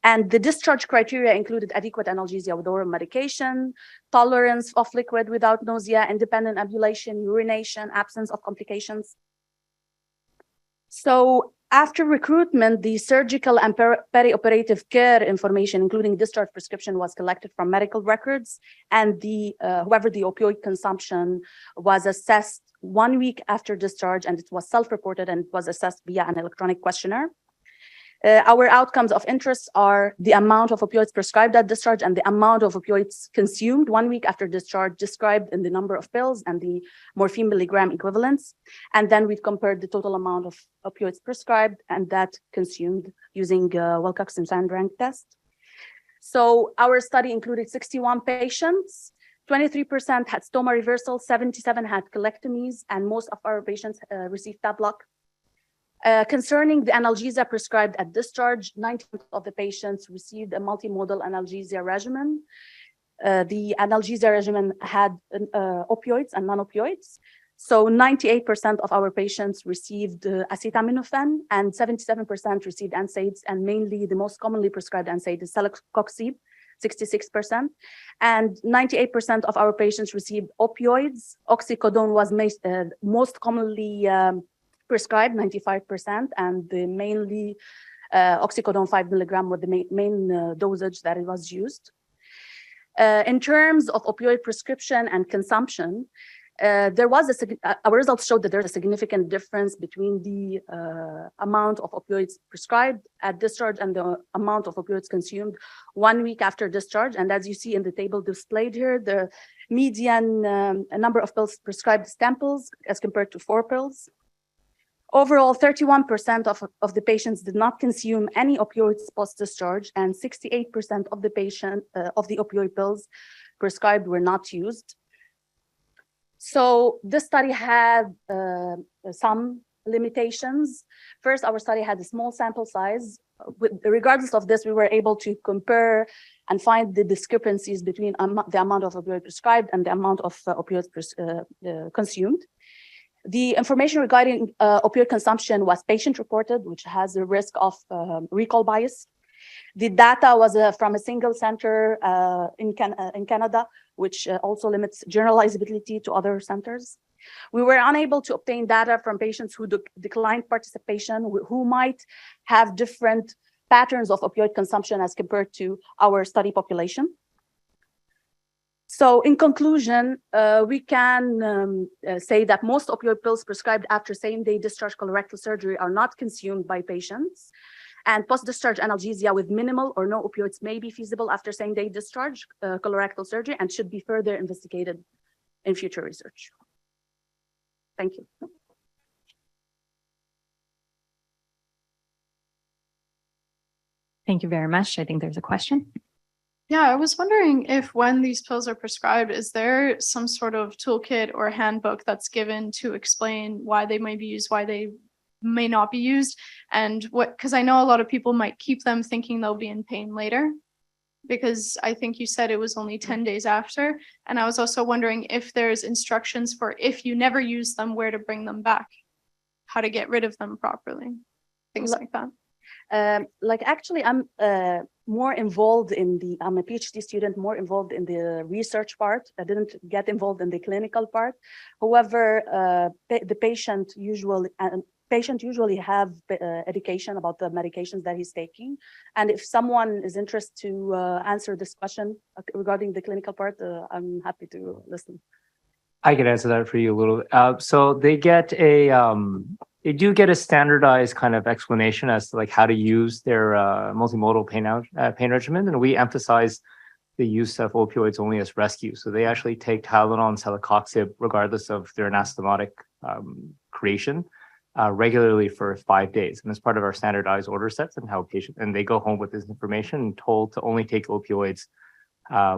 [SPEAKER 21] And the discharge criteria included adequate analgesia with oral medication, tolerance of liquid without nausea, independent ambulation, urination, absence of complications. So after recruitment, the surgical and perioperative care information, including discharge prescription, was collected from medical records, and whoever the opioid consumption was assessed 1 week after discharge, and it was self-reported and it was assessed via an electronic questionnaire. Our outcomes of interest are the amount of opioids prescribed at discharge and the amount of opioids consumed 1 week after discharge, described in the number of pills and the morphine milligram equivalents. And then we compared the total amount of opioids prescribed and that consumed using Wilcoxon rank test. So our study included 61 patients. 23% had stoma reversal, 77 had colectomies, and most of our patients received tab block. Concerning the analgesia prescribed at discharge, 90% of the patients received a multimodal analgesia regimen. The analgesia regimen had opioids and non-opioids. So 98% of our patients received acetaminophen and 77% received NSAIDs, and mainly the most commonly prescribed NSAID is celecoxib, 66%. And 98% of our patients received opioids. Oxycodone was most commonly prescribed, 95%, and the mainly oxycodone 5 milligram was the main dosage that it was used. In terms of opioid prescription and consumption, our results showed that there's a significant difference between the amount of opioids prescribed at discharge and the amount of opioids consumed 1 week after discharge. And as you see in the table displayed here, the median number of pills prescribed is 10 pills as compared to 4 pills. Overall, 31% of the patients did not consume any opioids post-discharge, and 68% of the opioid pills prescribed were not used. So this study had some limitations. First, our study had a small sample size. Regardless of this, we were able to compare and find the discrepancies between the amount of opioid prescribed and the amount of opioids consumed. The information regarding opioid consumption was patient-reported, which has a risk of recall bias. The data was from a single center in Canada, which also limits generalizability to other centers. We were unable to obtain data from patients who declined participation, who might have different patterns of opioid consumption as compared to our study population. So in conclusion, we can say that most opioid pills prescribed after same-day discharge colorectal surgery are not consumed by patients, and post-discharge analgesia with minimal or no opioids may be feasible after same-day discharge colorectal surgery and should be further investigated in future research. Thank you.
[SPEAKER 6] Thank you very much. I think there's a question.
[SPEAKER 19] Yeah, I was wondering if when these pills are prescribed, is there some sort of toolkit or handbook that's given to explain why they might be used, why they may not be used, and what, because I know a lot of people might keep them thinking they'll be in pain later. Because I think you said it was only 10 days after. And I was also wondering if there's instructions for if you never use them, where to bring them back, how to get rid of them properly, things like that.
[SPEAKER 21] Like actually, I'm more involved in I'm a PhD student, more involved in the research part. I didn't get involved in the clinical part. However, the patient usually have education about the medications that he's taking. And if someone is interested to answer this question regarding the clinical part, I'm happy to listen.
[SPEAKER 14] I can answer that for you a little bit. So they get they do get a standardized kind of explanation as to like how to use their multimodal pain regimen, and we emphasize the use of opioids only as rescue. So they actually take Tylenol and celecoxib regardless of their anastomotic creation regularly for 5 days, and as part of our standardized order sets and how and they go home with this information and told to only take opioids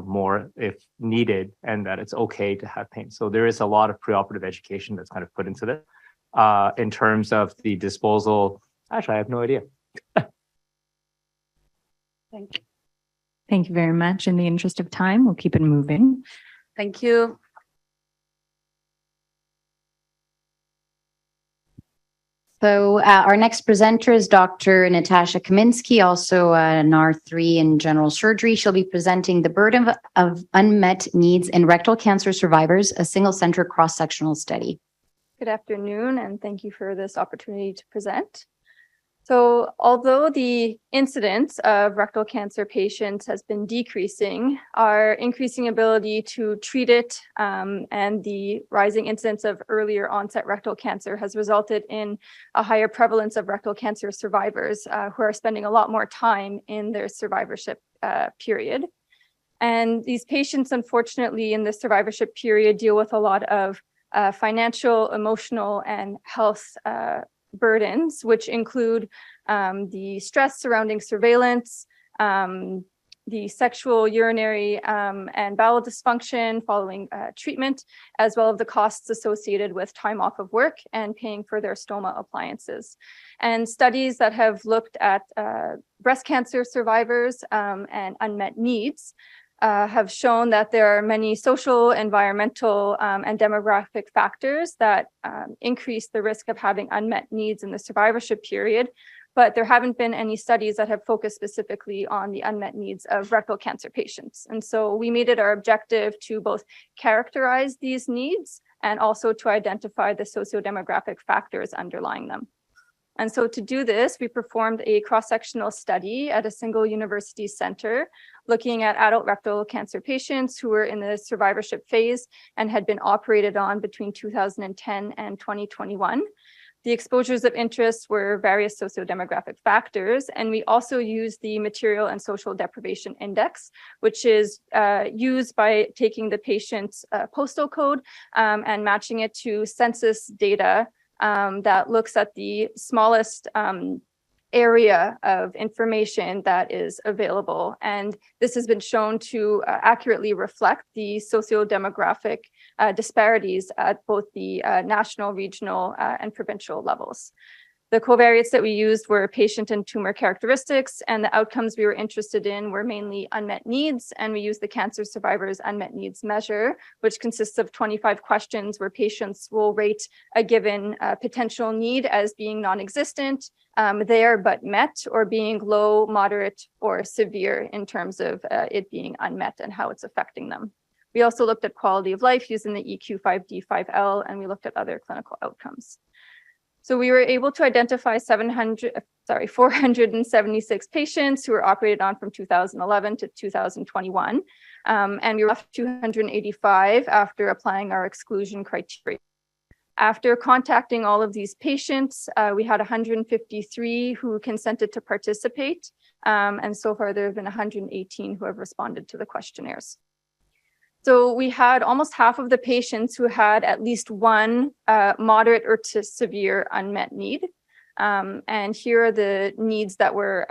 [SPEAKER 14] more if needed, and that it's okay to have pain. So there is a lot of preoperative education that's kind of put into this. In terms of the disposal, actually, I have no idea.
[SPEAKER 21] Thank you.
[SPEAKER 6] Thank you very much. In the interest of time, we'll keep it moving.
[SPEAKER 21] Thank you.
[SPEAKER 7] So our next presenter is Dr. Natasha Kaminsky, also an R3 in general surgery. She'll be presenting the burden of unmet needs in rectal cancer survivors, a single center cross-sectional study.
[SPEAKER 4] Good afternoon, and thank you for this opportunity to present. So although the incidence of rectal cancer patients has been decreasing, our increasing ability to treat it and the rising incidence of earlier onset rectal cancer has resulted in a higher prevalence of rectal cancer survivors who are spending a lot more time in their survivorship period. And these patients, unfortunately, in the survivorship period deal with a lot of financial, emotional, and health burdens, which include the stress surrounding surveillance, the sexual, urinary, and bowel dysfunction following treatment, as well as the costs associated with time off of work and paying for their stoma appliances. And studies that have looked at breast cancer survivors and unmet needs have shown that there are many social, environmental, and demographic factors that increase the risk of having unmet needs in the survivorship period, but there haven't been any studies that have focused specifically on the unmet needs of rectal cancer patients. And so we made it our objective to both characterize these needs and also to identify the socio-demographic factors underlying them. And so to do this, we performed a cross-sectional study at a single university center looking at adult rectal cancer patients who were in the survivorship phase and had been operated on between 2010 and 2021. The exposures of interest were various socio-demographic factors, and we also used the Material and Social Deprivation Index, which is used by taking the patient's postal code and matching it to census data that looks at the smallest area of information that is available. And this has been shown to accurately reflect the socio-demographic disparities at both the national, regional, and provincial levels. The covariates that we used were patient and tumor characteristics, and the outcomes we were interested in were mainly unmet needs, and we used the Cancer Survivors Unmet Needs Measure, which consists of 25 questions where patients will rate a given potential need as being non-existent, there but met, or being low, moderate, or severe in terms of it being unmet and how it's affecting them. We also looked at quality of life using the EQ5D5L, and we looked at other clinical outcomes. So we were able to identify 476 patients who were operated on from 2011 to 2021. And we were left 285 after applying our exclusion criteria. After contacting all of these patients, we had 153 who consented to participate. And so far there have been 118 who have responded to the questionnaires. So we had almost half of the patients who had at least one moderate or to severe unmet need. And here are the needs that were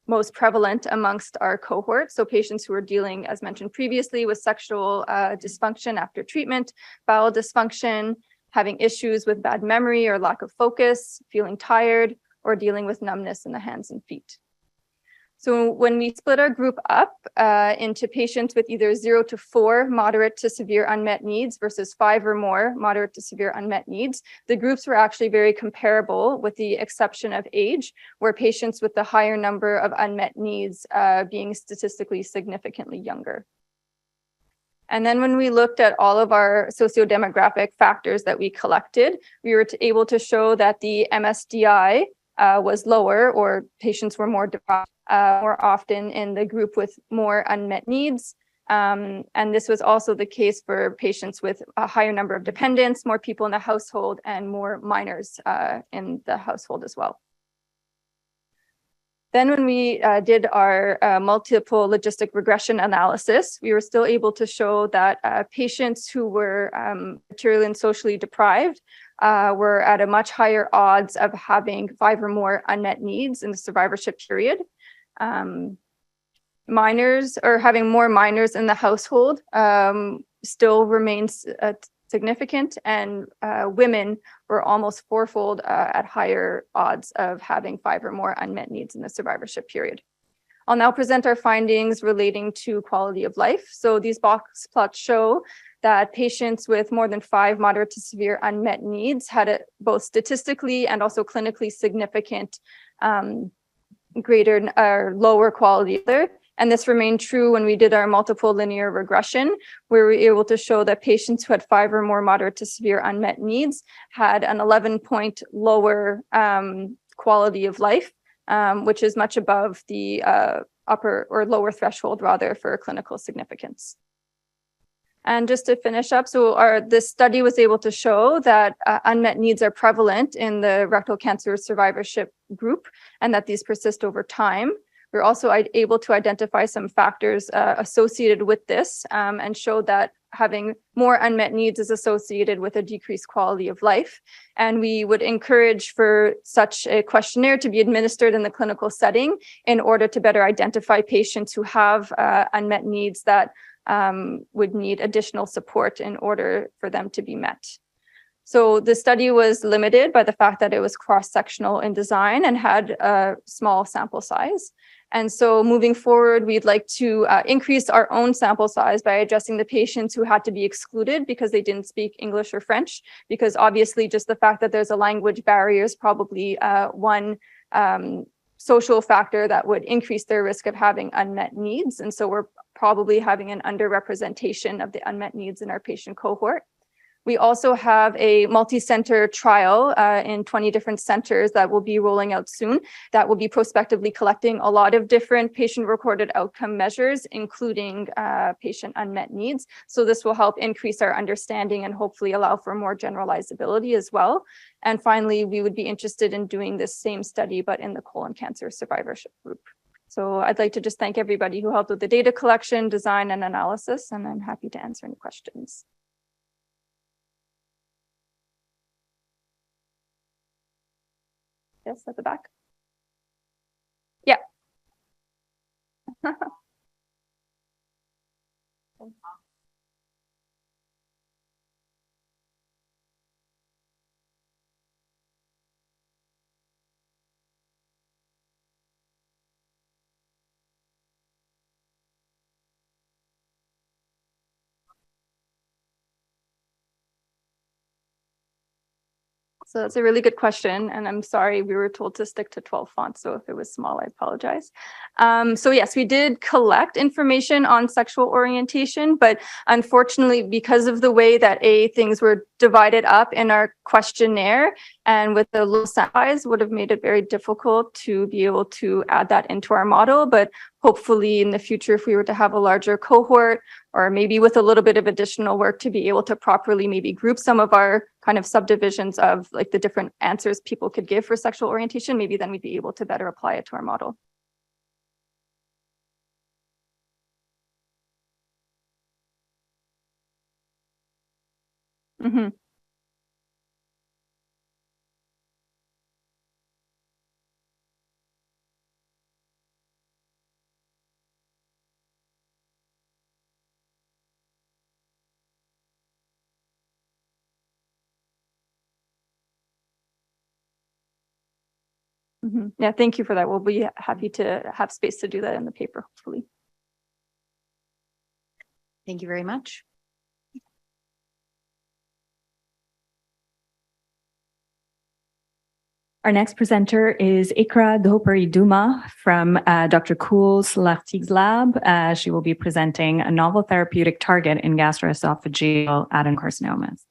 [SPEAKER 4] most prevalent amongst our cohort. So patients who are dealing, as mentioned previously, with sexual dysfunction after treatment, bowel dysfunction, having issues with bad memory or lack of focus, feeling tired, or dealing with numbness in the hands and feet. So when we split our group up into patients with either 0 to 4 moderate to severe unmet needs versus 5 or more moderate to severe unmet needs, the groups were actually very comparable with the exception of age, where patients with the higher number of unmet needs being statistically significantly younger. And then when we looked at all of our sociodemographic factors that we collected, we were able to show that the MSDI was lower, or patients were more deprived more often in the group with more unmet needs. And this was also the case for patients with a higher number of dependents, more people in the household, and more minors in the household as well. Then when we did our multiple logistic regression analysis, we were still able to show that patients who were materially and socially deprived were at a much higher odds of having 5 or more unmet needs in the survivorship period. Minors, or having more minors in the household, still remains significant, and women were almost 4-fold at higher odds of having 5 or more unmet needs in the survivorship period. I'll now present our findings relating to quality of life. So these box plots show that patients with more than 5 moderate to severe unmet needs had a both statistically and also clinically significant greater or lower quality of life. And this remained true when we did our multiple linear regression, where we were able to show that patients who had 5 or more moderate to severe unmet needs had an 11-point lower quality of life, which is much above the upper or lower threshold rather for clinical significance. And just to finish up, so this study was able to show that unmet needs are prevalent in the rectal cancer survivorship group, and that these persist over time. We're also able to identify some factors associated with this and showed that having more unmet needs is associated with a decreased quality of life. And we would encourage for such a questionnaire to be administered in the clinical setting in order to better identify patients who have unmet needs that would need additional support in order for them to be met. So the study was limited by the fact that it was cross-sectional in design and had a small sample size. And so moving forward, we'd like to increase our own sample size by addressing the patients who had to be excluded because they didn't speak English or French, because obviously just the fact that there's a language barrier is probably one social factor that would increase their risk of having unmet needs. And so we're probably having an underrepresentation of the unmet needs in our patient cohort. We also have a multi-center trial in 20 different centers that will be rolling out soon, that will be prospectively collecting a lot of different patient-recorded outcome measures, including patient unmet needs. So this will help increase our understanding and hopefully allow for more generalizability as well. And finally, we would be interested in doing this same study, but in the colon cancer survivorship group. So I'd like to just thank everybody who helped with the data collection, design, and analysis, and I'm happy to answer any questions. Yes, at the back. Yeah. So that's a really good question. And I'm sorry, we were told to stick to 12 fonts. So if it was small, I apologize. So yes, we did collect information on sexual orientation, but unfortunately, because of the way that things were divided up in our questionnaire and with the low size would have made it very difficult to be able to add that into our model. But hopefully in the future, if we were to have a larger cohort, or maybe with a little bit of additional work to be able to properly maybe group some of our kind of subdivisions of like the different answers people could give for sexual orientation, maybe then we'd be able to better apply it to our model. Mm-hmm.
[SPEAKER 13] Yeah, thank you for that. We'll be happy to have space to do that in the paper, hopefully.
[SPEAKER 7] Thank you very much.
[SPEAKER 6] Our next presenter is Ikra Dhopari Duma from Dr. Kool's Lartig's lab. She will be presenting a novel therapeutic target in gastroesophageal adenocarcinomas.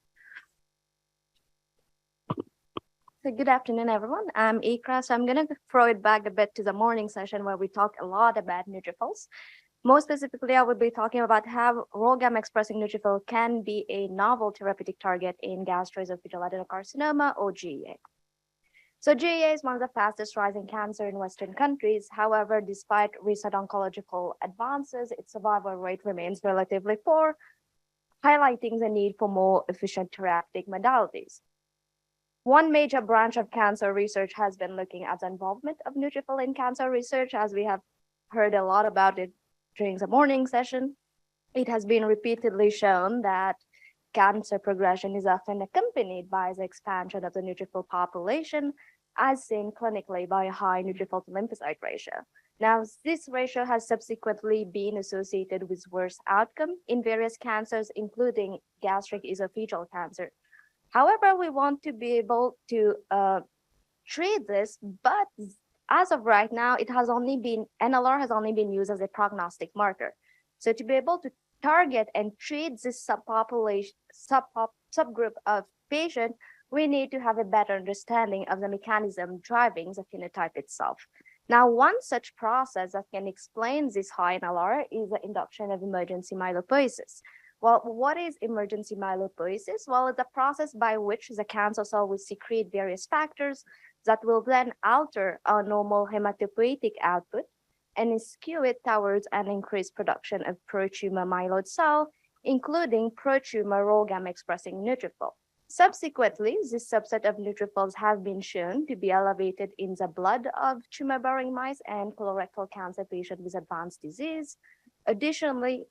[SPEAKER 5] So good afternoon, everyone. I'm Ikra. So I'm going to throw it back a bit to the morning session where we talk a lot about neutrophils. More specifically, I will be talking about how ROGAM expressing neutrophil can be a novel therapeutic target in gastroesophageal adenocarcinoma or GEA. So GEA is one of the fastest rising cancer in Western countries. However, despite recent oncological advances, its survival rate remains relatively poor, highlighting the need for more efficient therapeutic modalities. One major branch of cancer research has been looking at the involvement of neutrophil in cancer research, as we have heard a lot about it during the morning session. It has been repeatedly shown that cancer progression is often accompanied by the expansion of the neutrophil population, as seen clinically by a high neutrophil to lymphocyte ratio. Now, this ratio has subsequently been associated with worse outcome in various cancers, including gastric esophageal cancer. However, we want to be able to treat this, but as of right now, NLR has only been used as a prognostic marker. So to be able to target and treat this subgroup of patients, we need to have a better understanding of the mechanism driving the phenotype itself. Now, one such process that can explain this high NLR is the induction of emergency myelopoiesis. Well, what is emergency myelopoiesis? Well, it's a process by which the cancer cell will secrete various factors that will then alter our normal hematopoietic output and skew it towards an increased production of pro-tumor myeloid cell, including pro-tumor ROGAM expressing neutrophil. Subsequently, this subset of neutrophils have been shown to be elevated in the blood of tumor-bearing mice and colorectal cancer patients with advanced disease. Additionally,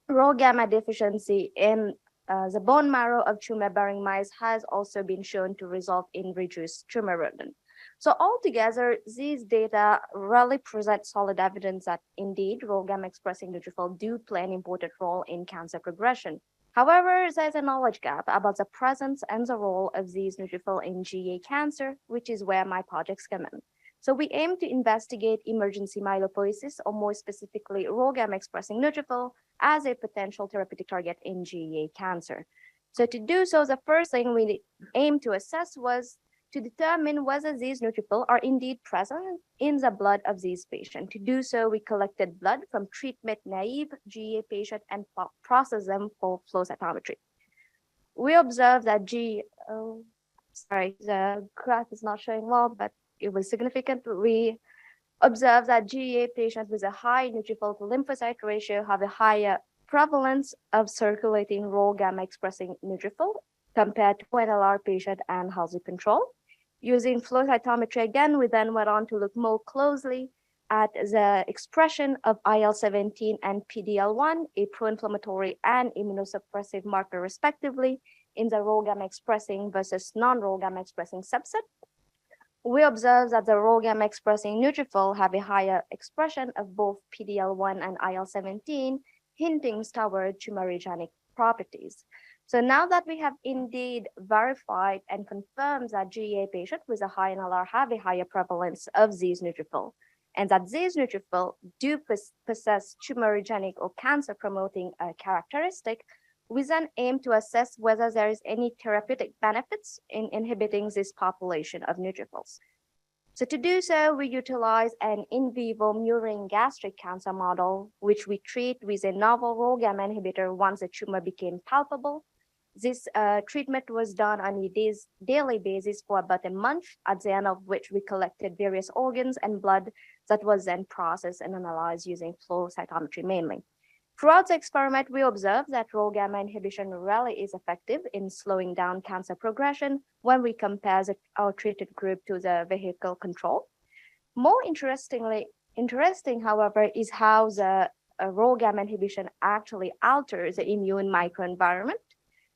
[SPEAKER 5] raw gamma deficiency in the bone marrow of tumor-bearing mice has also been shown to result in reduced tumor burden. So altogether, these data really present solid evidence that indeed raw gamma expressing neutrophils do play an important role in cancer progression. However, there's a knowledge gap about the presence and the role of these neutrophils in GEA cancer, which is where my projects come in. So we aim to investigate emergency myelopoiesis, or more specifically, ROGAM expressing neutrophil as a potential therapeutic target in GEA cancer. So to do so, the first thing we aim to assess was to determine whether these neutrophils are indeed present in the blood of these patients. To do so, we collected blood from treatment-naive GEA patients and processed them for flow cytometry. We observed that the graph is not showing well, but it was significant. We observed that GEA patients with a high neutrophil to lymphocyte ratio have a higher prevalence of circulating raw gamma expressing neutrophil compared to NLR patient and healthy control. Using flow cytometry again, we then went on to look more closely at the expression of IL-17 and PD-L1, a pro-inflammatory and immunosuppressive marker respectively, in the raw gamma expressing versus non-raw gamma expressing subset. We observed that the raw gamma expressing neutrophil have a higher expression of both PD-L1 and IL-17, hinting toward tumorigenic properties. So now that we have indeed verified and confirmed that GEA patients with a high NLR have a higher prevalence of these neutrophils, and that these neutrophils do possess tumorigenic or cancer-promoting characteristic, we then aim to assess whether there is any therapeutic benefits in inhibiting this population of neutrophils. So to do so, we utilize an in vivo murine gastric cancer model, which we treat with a novel raw gamma inhibitor once the tumor became palpable. This treatment was done on a daily basis for about a month, at the end of which we collected various organs and blood that was then processed and analyzed using flow cytometry mainly. Throughout the experiment, we observed that raw gamma inhibition really is effective in slowing down cancer progression when we compare our treated group to the vehicle control. More interesting, however, is how the raw gamma inhibition actually alters the immune microenvironment.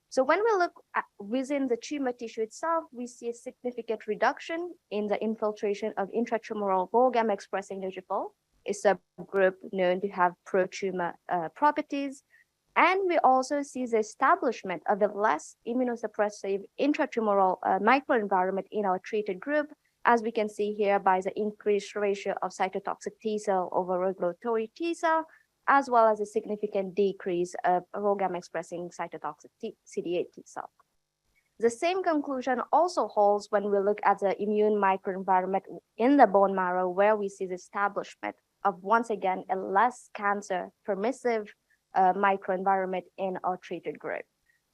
[SPEAKER 5] So when we look at within the tumor tissue itself, we see a significant reduction in the infiltration of intratumoral Rho gamma expressing neutrophil, a subgroup known to have pro-tumor properties. And we also see the establishment of a less immunosuppressive intratumoral microenvironment in our treated group, as we can see here by the increased ratio of cytotoxic T cell over regulatory T cell, as well as a significant decrease of Rho gamma expressing cytotoxic CD8 T cell. The same conclusion also holds when we look at the immune microenvironment in the bone marrow, where we see the establishment of, once again, a less cancer permissive microenvironment in our treated group.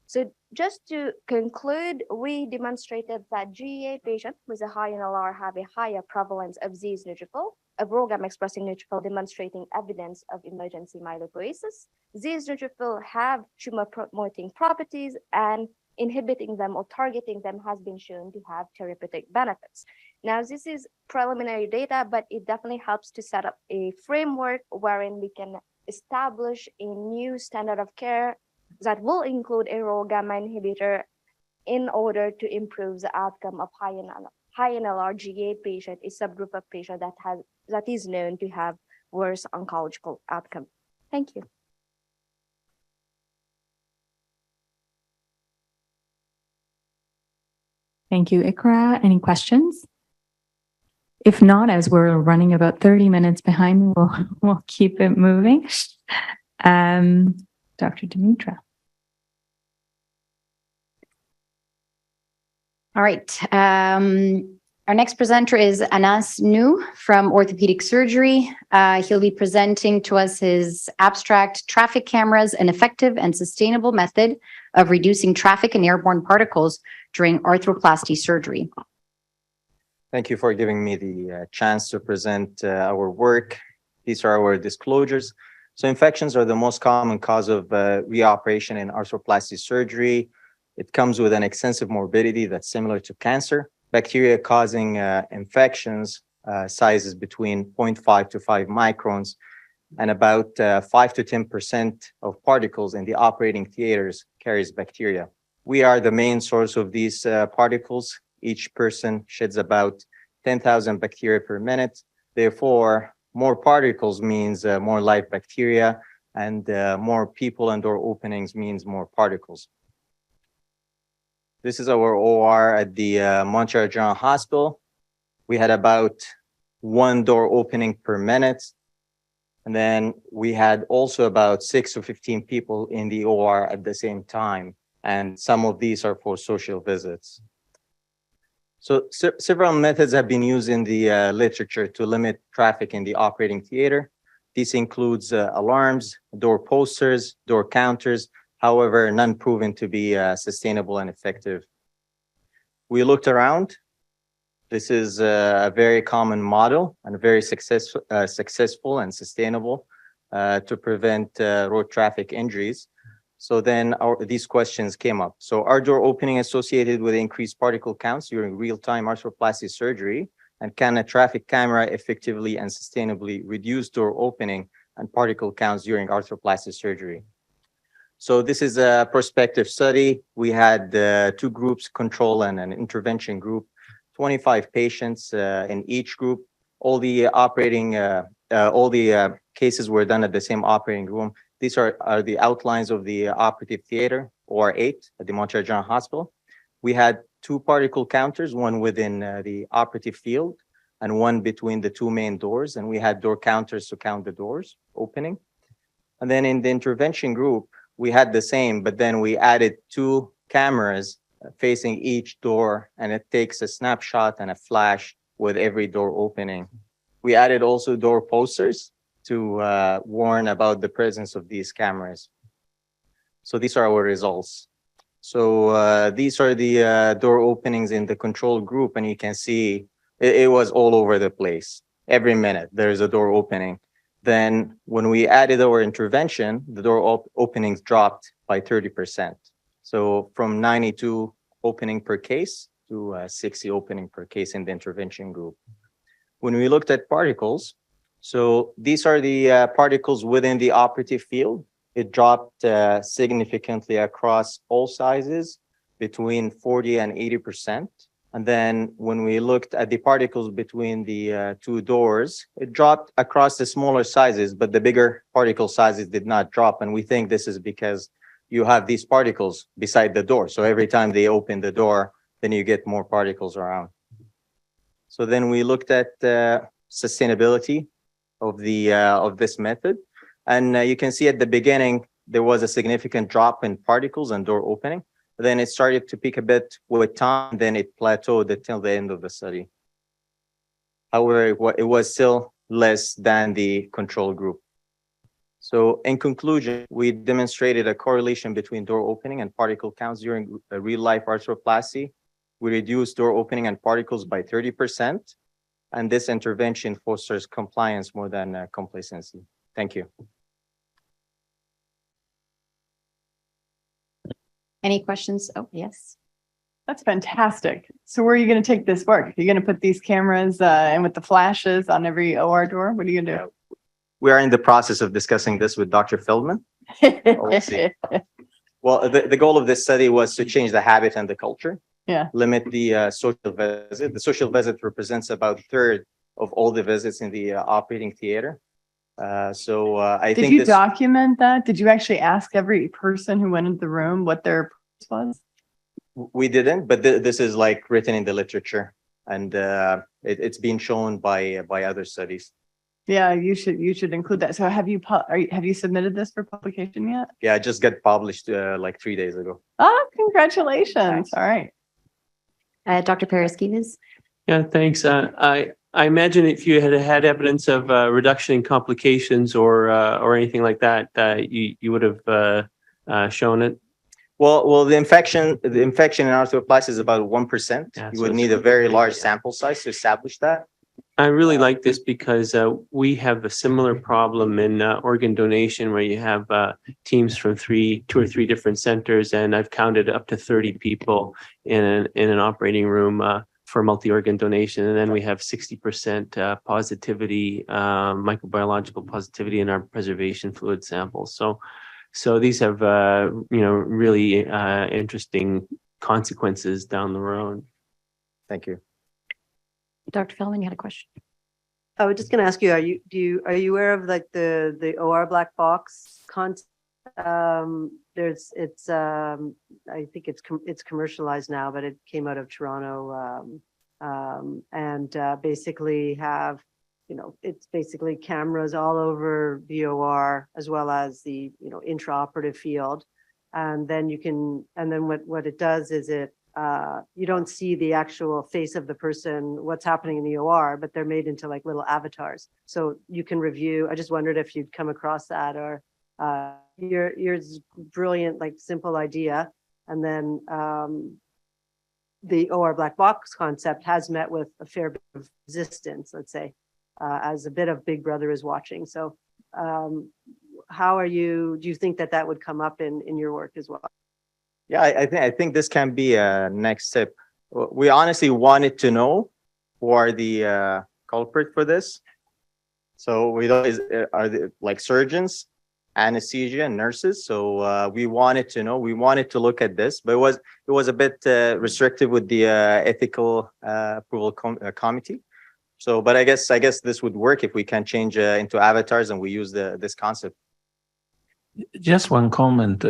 [SPEAKER 5] So just to conclude, we demonstrated that GEA patients with a high NLR have a higher prevalence of these neutrophil, a Rho gamma expressing neutrophil demonstrating evidence of emergency myelopoiesis. These neutrophils have tumor promoting properties, and inhibiting them or targeting them has been shown to have therapeutic benefits. Now, this is preliminary data, but it definitely helps to set up a framework wherein we can establish a new standard of care that will include a Rho gamma inhibitor in order to improve the outcome of high NLR GA patient, a subgroup of patient that is known to have worse oncological outcome. Thank you.
[SPEAKER 6] Thank you, Ikra. Any questions? If not, as we're running about 30 minutes behind, we'll keep it moving. Dr. Dimitra.
[SPEAKER 7] All right. Our next presenter is Anas Nu from orthopedic surgery. He'll be presenting to us his abstract, Traffic Cameras, an effective and sustainable method of reducing traffic and airborne particles during arthroplasty surgery.
[SPEAKER 11] Thank you for giving me the chance to present our work. These are our disclosures. So infections are the most common cause of reoperation in arthroplasty surgery. It comes with an extensive morbidity that's similar to cancer. Bacteria causing infections sizes between 0.5 to 5 microns, and about 5 to 10% of particles in the operating theaters carries bacteria. We are the main source of these particles. Each person sheds about 10,000 bacteria per minute. Therefore, more particles means more live bacteria, and more people and door openings means more particles. This is our OR at the Montreal General Hospital. We had about 1 door opening per minute. And then we had also about 6 to 15 people in the OR at the same time. And some of these are for social visits. So several methods have been used in the literature to limit traffic in the operating theater. This includes alarms, door posters, door counters, however, none proven to be sustainable and effective. We looked around. This is a very common model and very successful and sustainable to prevent road traffic injuries. So then these questions came up. So are door opening associated with increased particle counts during real-time arthroplasty surgery? And can a traffic camera effectively and sustainably reduce door opening and particle counts during arthroplasty surgery? So this is a prospective study. We had 2 groups, control and an intervention group, 25 patients in each group. All the cases were done at the same operating room. These are the outlines of the operative theater, or 8 at the Montreal General Hospital. We had 2 particle counters, one within the operative field and one between the 2 main doors. And we had door counters to count the doors opening. And then in the intervention group, we had the same, but then we added 2 cameras facing each door, and it takes a snapshot and a flash with every door opening. We added also door posters to warn about the presence of these cameras. So these are our results. So these are the door openings in the control group, and you can see it was all over the place. Every minute there's a door opening. Then when we added our intervention, the door openings dropped by 30%. So from 92 opening per case to 60 opening per case in the intervention group. When we looked at particles, so these are the particles within the operative field. it dropped significantly across all sizes, between 40 and 80%. And then when we looked at the particles between the two doors, it dropped across the smaller sizes, but the bigger particle sizes did not drop. And we think this is because you have these particles beside the door. So every time they open the door, then you get more particles around. So then we looked at sustainability of this method. And you can see at the beginning, there was a significant drop in particles and door opening. Then it started to peak a bit with time, then it plateaued until the end of the study. However, it was still less than the control group. So in conclusion, we demonstrated a correlation between door opening and particle counts during a real-life arthroplasty. We reduced door opening and particles by 30%, and this intervention fosters compliance more than complacency. Thank you.
[SPEAKER 7] Any questions? Oh, yes.
[SPEAKER 2] That's fantastic. So where are you going to take this work? Are you going to put these cameras and with the flashes on every OR door? What are you going to do?
[SPEAKER 11] We are in the process of discussing this with Dr. Feldman. We'll see. Well, the goal of this study was to change the habit and the culture.
[SPEAKER 2] Yeah.
[SPEAKER 11] Limit the social visit. The social visit represents about a third of all the visits in the operating theater. I
[SPEAKER 2] Did
[SPEAKER 11] think
[SPEAKER 2] you document that? Did you actually ask every person who went into the room what their purpose was?
[SPEAKER 11] we didn't, but this is like written in the literature, and it's been shown by other studies.
[SPEAKER 2] Yeah, you should include that. So have you submitted this for publication yet?
[SPEAKER 11] Yeah, it just got published like 3 days ago.
[SPEAKER 2] Oh, congratulations. All right.
[SPEAKER 7] Dr. Paraskevas?
[SPEAKER 1] Yeah, thanks. I imagine if you had evidence of reduction in complications or anything like that, you would have shown it.
[SPEAKER 11] Well, the infection in arthroplasty is about 1%.
[SPEAKER 1] Yeah,
[SPEAKER 11] You
[SPEAKER 1] so
[SPEAKER 11] would
[SPEAKER 1] it's
[SPEAKER 11] need a very large sample size to establish that.
[SPEAKER 1] I really like this because we have a similar problem in organ donation where you have teams from two or three different centers, and I've counted up to 30 people in an operating room for multi-organ donation, and then we have 60% positivity, microbiological positivity in our preservation fluid samples. So these have really interesting consequences down the road.
[SPEAKER 11] Thank you.
[SPEAKER 7] Dr. Feldman, you had a question?
[SPEAKER 3] I was just going to ask you, are you aware of like the OR black box concept? I think it's commercialized now, but it came out of Toronto, and basically have, it's basically cameras all over the OR as well as the intraoperative field, and then what it does is you don't see the actual face of the person, what's happening in the OR, but they're made into like little avatars. So you can review. I just wondered if you'd come across that, or your brilliant, like simple idea. And then the OR black box concept has met with a fair bit of resistance, let's say, as a bit of Big Brother is watching. So do you think that would come up in your work as well?
[SPEAKER 11] Yeah, I think this can be a next step. We honestly wanted to know who are the culprit for this. So we don't are they like surgeons, anesthesia, and nurses. So we wanted to know. We wanted to look at this, but it was a bit restrictive with the ethical approval committee. So, but I guess this would work if we can change into avatars and we use this concept.
[SPEAKER 10] Just one comment.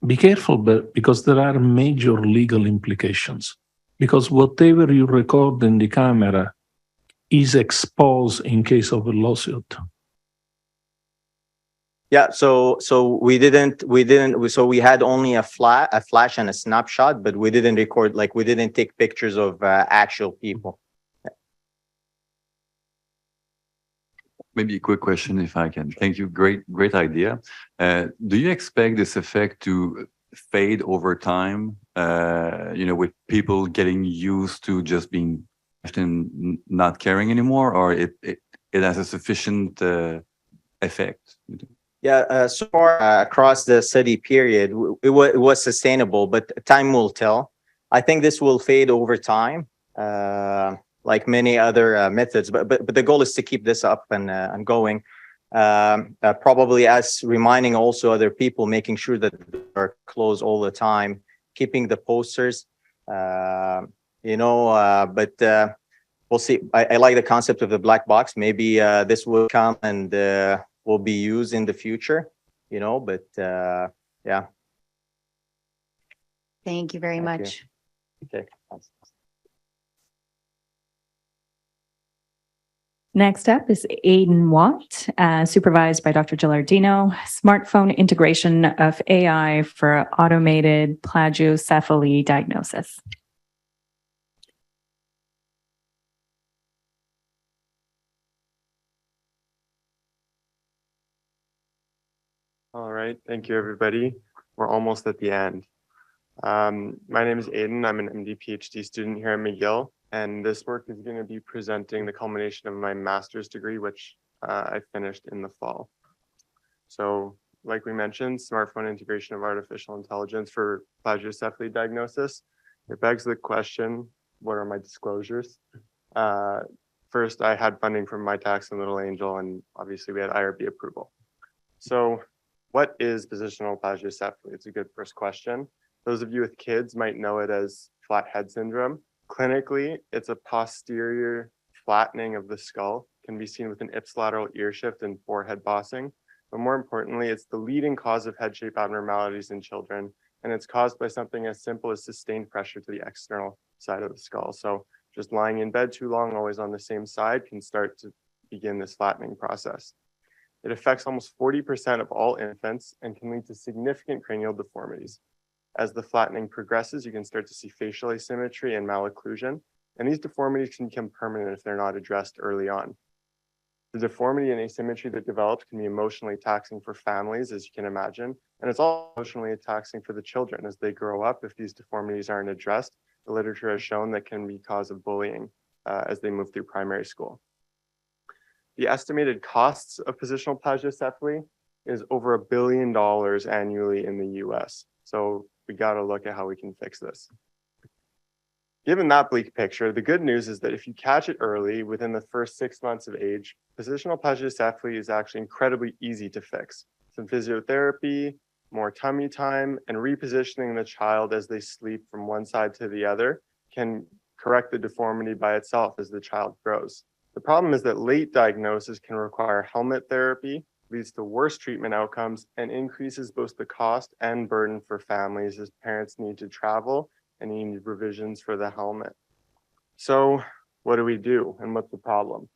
[SPEAKER 10] Be careful, because there are major legal implications. Because whatever you record in the camera is exposed in case of a lawsuit.
[SPEAKER 11] Yeah, so we had only a flash and a snapshot, but we didn't record, like we didn't take pictures of actual people.
[SPEAKER 20] Maybe a quick question, if I can. Thank you. Great idea. Do you expect this effect to fade over time? With people getting used to just being and not caring anymore, or it has a sufficient effect?
[SPEAKER 11] Yeah. So far across the study period, it was sustainable, but time will tell. I think this will fade over time. Like many other methods, but the goal is to keep this up and going. Probably as reminding also other people, making sure that they're closed all the time, keeping the posters, but we'll see. I like the concept of the black box. Maybe this will come and will be used in the future, but yeah.
[SPEAKER 7] Thank you very
[SPEAKER 11] Thank you.
[SPEAKER 7] much.
[SPEAKER 11] Okay.
[SPEAKER 6] Next up is Aiden Watt, supervised by Dr. Gilardino, smartphone integration of AI for automated plagiocephaly diagnosis.
[SPEAKER 17] All right, thank you, everybody. We're almost at the end. My name is Aiden. I'm an MD PhD student here at McGill, and this work is going to be presenting the culmination of my master's degree, which I finished in the fall. So, like we mentioned, smartphone integration of artificial intelligence for plagiocephaly diagnosis. It begs the question, what are my disclosures? First, I had funding from my tax and Little Angel, and obviously we had IRB approval. So, what is positional plagiocephaly? It's a good first question. Those of you with kids might know it as flat head syndrome. Clinically, it's a posterior flattening of the skull, can be seen with an ipsilateral ear shift and forehead bossing. But more importantly, it's the leading cause of head shape abnormalities in children, and it's caused by something as simple as sustained pressure to the external side of the skull. So just lying in bed too long, always on the same side, can start to begin this flattening process. It affects almost 40% of all infants and can lead to significant cranial deformities. As the flattening progresses, you can start to see facial asymmetry and malocclusion, and these deformities can become permanent if they're not addressed early on. The deformity and asymmetry that develops can be emotionally taxing for families, as you can imagine, and it's also emotionally taxing for the children as they grow up. If these deformities aren't addressed, the literature has shown that can be cause of bullying as they move through primary school. The estimated costs of positional plagiocephaly is over $1 billion annually in the US. So we got to look at how we can fix this. Given that bleak picture, the good news is that if you catch it early within the first 6 months of age, positional plagiocephaly is actually incredibly easy to fix. Some physiotherapy, more tummy time, and repositioning the child as they sleep from one side to the other can correct the deformity by itself as the child grows. The problem is that late diagnosis can require helmet therapy, leads to worse treatment outcomes, and increases both the cost and burden for families as parents need to travel and need revisions for the helmet. So what do we do, and what's the problem?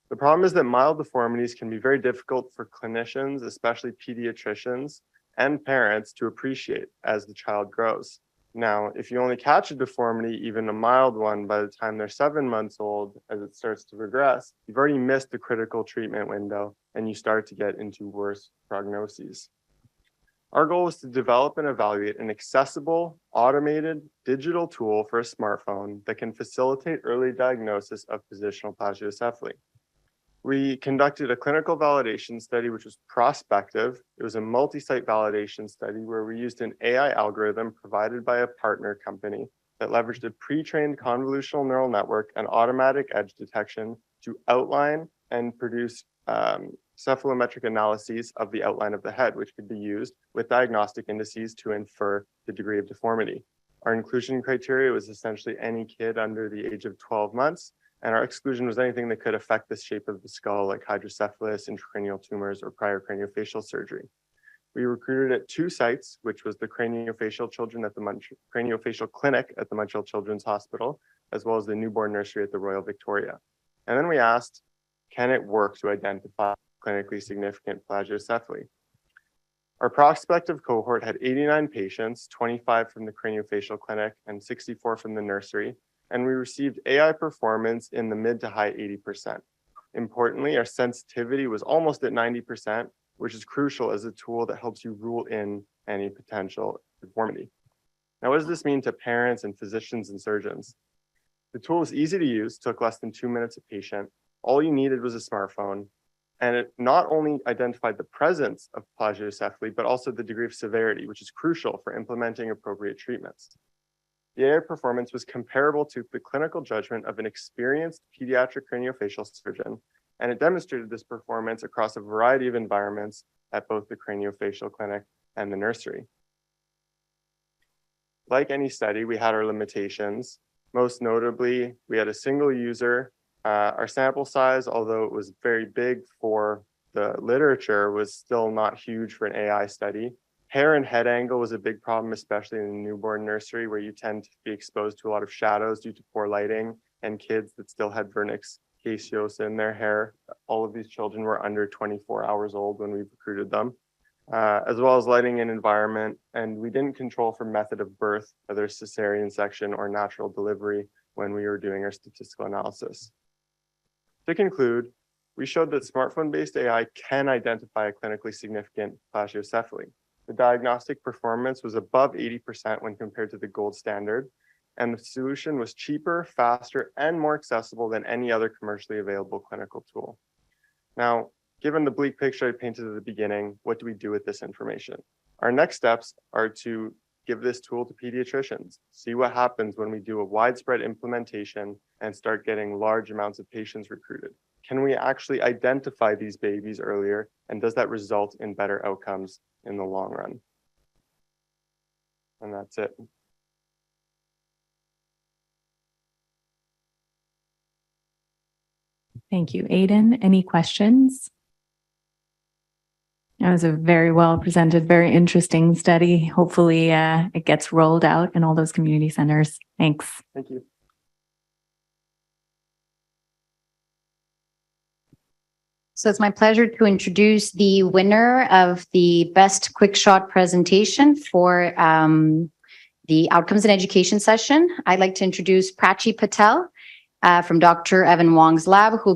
[SPEAKER 17] The problem is that mild deformities can be very difficult for clinicians, especially pediatricians and parents, to appreciate as the child grows. Now, if you only catch a deformity, even a mild one, by the time they're 7 months old, as it starts to progress, you've already missed the critical treatment window and you start to get into worse prognoses. Our goal is to develop and evaluate an accessible, automated, digital tool for a smartphone that can facilitate early diagnosis of positional plagiocephaly. We conducted a clinical validation study, which was prospective. It was a multi-site validation study where we used an AI algorithm provided by a partner company that leveraged a pre-trained convolutional neural network and automatic edge detection to outline and produce cephalometric analyses of the outline of the head, which could be used with diagnostic indices to infer the degree of deformity. Our inclusion criteria was essentially any kid under the age of 12 months, and our exclusion was anything that could affect the shape of the skull, like hydrocephalus, intracranial tumors, or prior craniofacial surgery. We recruited at 2 sites, which was the craniofacial children at the craniofacial clinic at the Montreal Children's Hospital, as well as the newborn nursery at the Royal Victoria. And then we asked, can it work to identify clinically significant plagiocephaly? Our prospective cohort had 89 patients, 25 from the craniofacial clinic and 64 from the nursery, and we received AI performance in the mid to high 80%. Importantly, our sensitivity was almost at 90%, which is crucial as a tool that helps you rule in any potential deformity. Now, what does this mean to parents and physicians and surgeons? The tool was easy to use, took less than 2 minutes a patient. All you needed was a smartphone, and it not only identified the presence of plagiocephaly, but also the degree of severity, which is crucial for implementing appropriate treatments. The AI performance was comparable to the clinical judgment of an experienced pediatric craniofacial surgeon, and it demonstrated this performance across a variety of environments at both the craniofacial clinic and the nursery. Like any study, we had our limitations. Most notably, we had a single user. Our sample size, although it was very big for the literature, was still not huge for an AI study. Hair and head angle was a big problem, especially in the newborn nursery, where you tend to be exposed to a lot of shadows due to poor lighting, and kids that still had vernix caseosa in their hair. All of these children were under 24 hours old when we recruited them, as well as lighting and environment. And we didn't control for method of birth, whether cesarean section or natural delivery, when we were doing our statistical analysis. To conclude, we showed that smartphone-based AI can identify a clinically significant plagiocephaly. The diagnostic performance was above 80% when compared to the gold standard, and the solution was cheaper, faster, and more accessible than any other commercially available clinical tool. Now, given the bleak picture I painted at the beginning, what do we do with this information? Our next steps are to give this tool to pediatricians, see what happens when we do a widespread implementation and start getting large amounts of patients recruited. Can we actually identify these babies earlier, and does that result in better outcomes in the long run? And that's it.
[SPEAKER 6] Thank you, Aiden. Any questions? That was a very well presented, very interesting study. Hopefully it gets rolled out in all those community centers. Thanks.
[SPEAKER 17] Thank you.
[SPEAKER 7] So it's my pleasure to introduce the winner of the best quick shot presentation for the outcomes in education session. I'd like to introduce Prachi Patel from Dr. Evan Wong's lab, who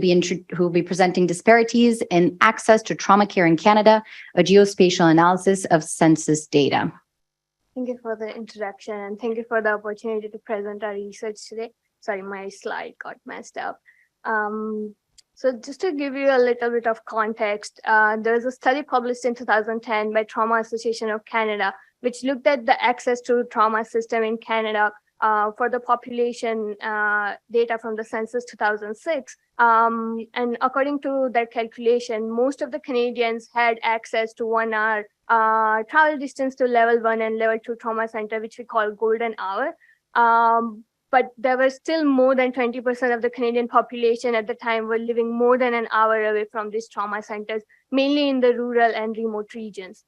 [SPEAKER 7] will be presenting disparities in access to trauma care in Canada, a geospatial analysis of census data.
[SPEAKER 12] Thank you for the introduction, and thank you for the opportunity to present our research today. Sorry, my slide got messed up. So just to give you a little bit of context, there's a study published in 2010 by Trauma Association of Canada, which looked at the access to trauma system in Canada for the population data from the census 2006. And according to their calculation, most of the Canadians had access to 1 hour travel distance to level 1 and level 2 trauma center, which we call golden hour. But there were still more than 20% of the Canadian population at the time were living more than an hour away from these trauma centers, mainly in the rural and remote regions.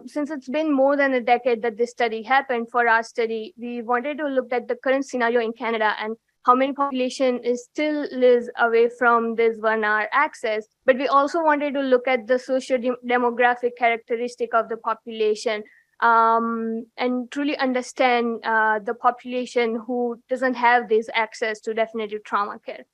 [SPEAKER 12] Since it's been more than a decade that this study happened, for our study, we wanted to look at the current scenario in Canada and how many population is still lives away from this 1 hour access. But we also wanted to look at the socio-demographic characteristic of the population, and truly understand the population who doesn't have this access to definitive trauma care.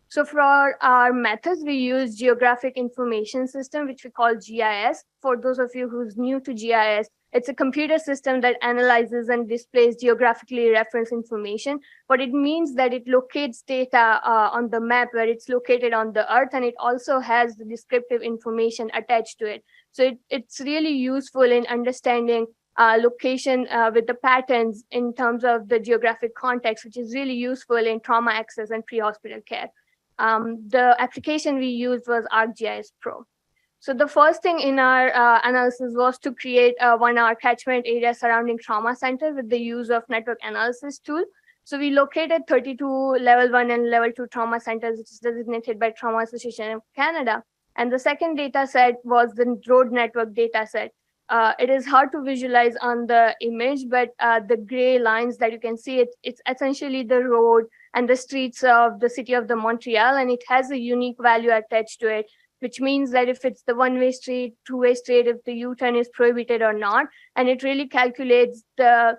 [SPEAKER 12] So for our methods, we use Geographic Information System, which we call GIS. For those of you who's new to GIS, it's a computer system that analyzes and displays geographically referenced information. But it means that it locates data on the map where it's located on the Earth, and it also has the descriptive information attached to it. So it's really useful in understanding location with the patterns in terms of the geographic context, which is really useful in trauma access and pre-hospital care. The application we used was ArcGIS Pro. So the first thing in our analysis was to create a 1 hour catchment area surrounding trauma center with the use of network analysis tool. So we located 32 level 1 and level 2 trauma centers, which is designated by Trauma Association of Canada. And the second data set was the road network data set. It is hard to visualize on the image, but the gray lines that you can see, it's essentially the road and the streets of the city of the Montreal, and it has a unique value attached to it, which means that if it's the one-way street, two-way street, if the U-turn is prohibited or not, and it really calculates the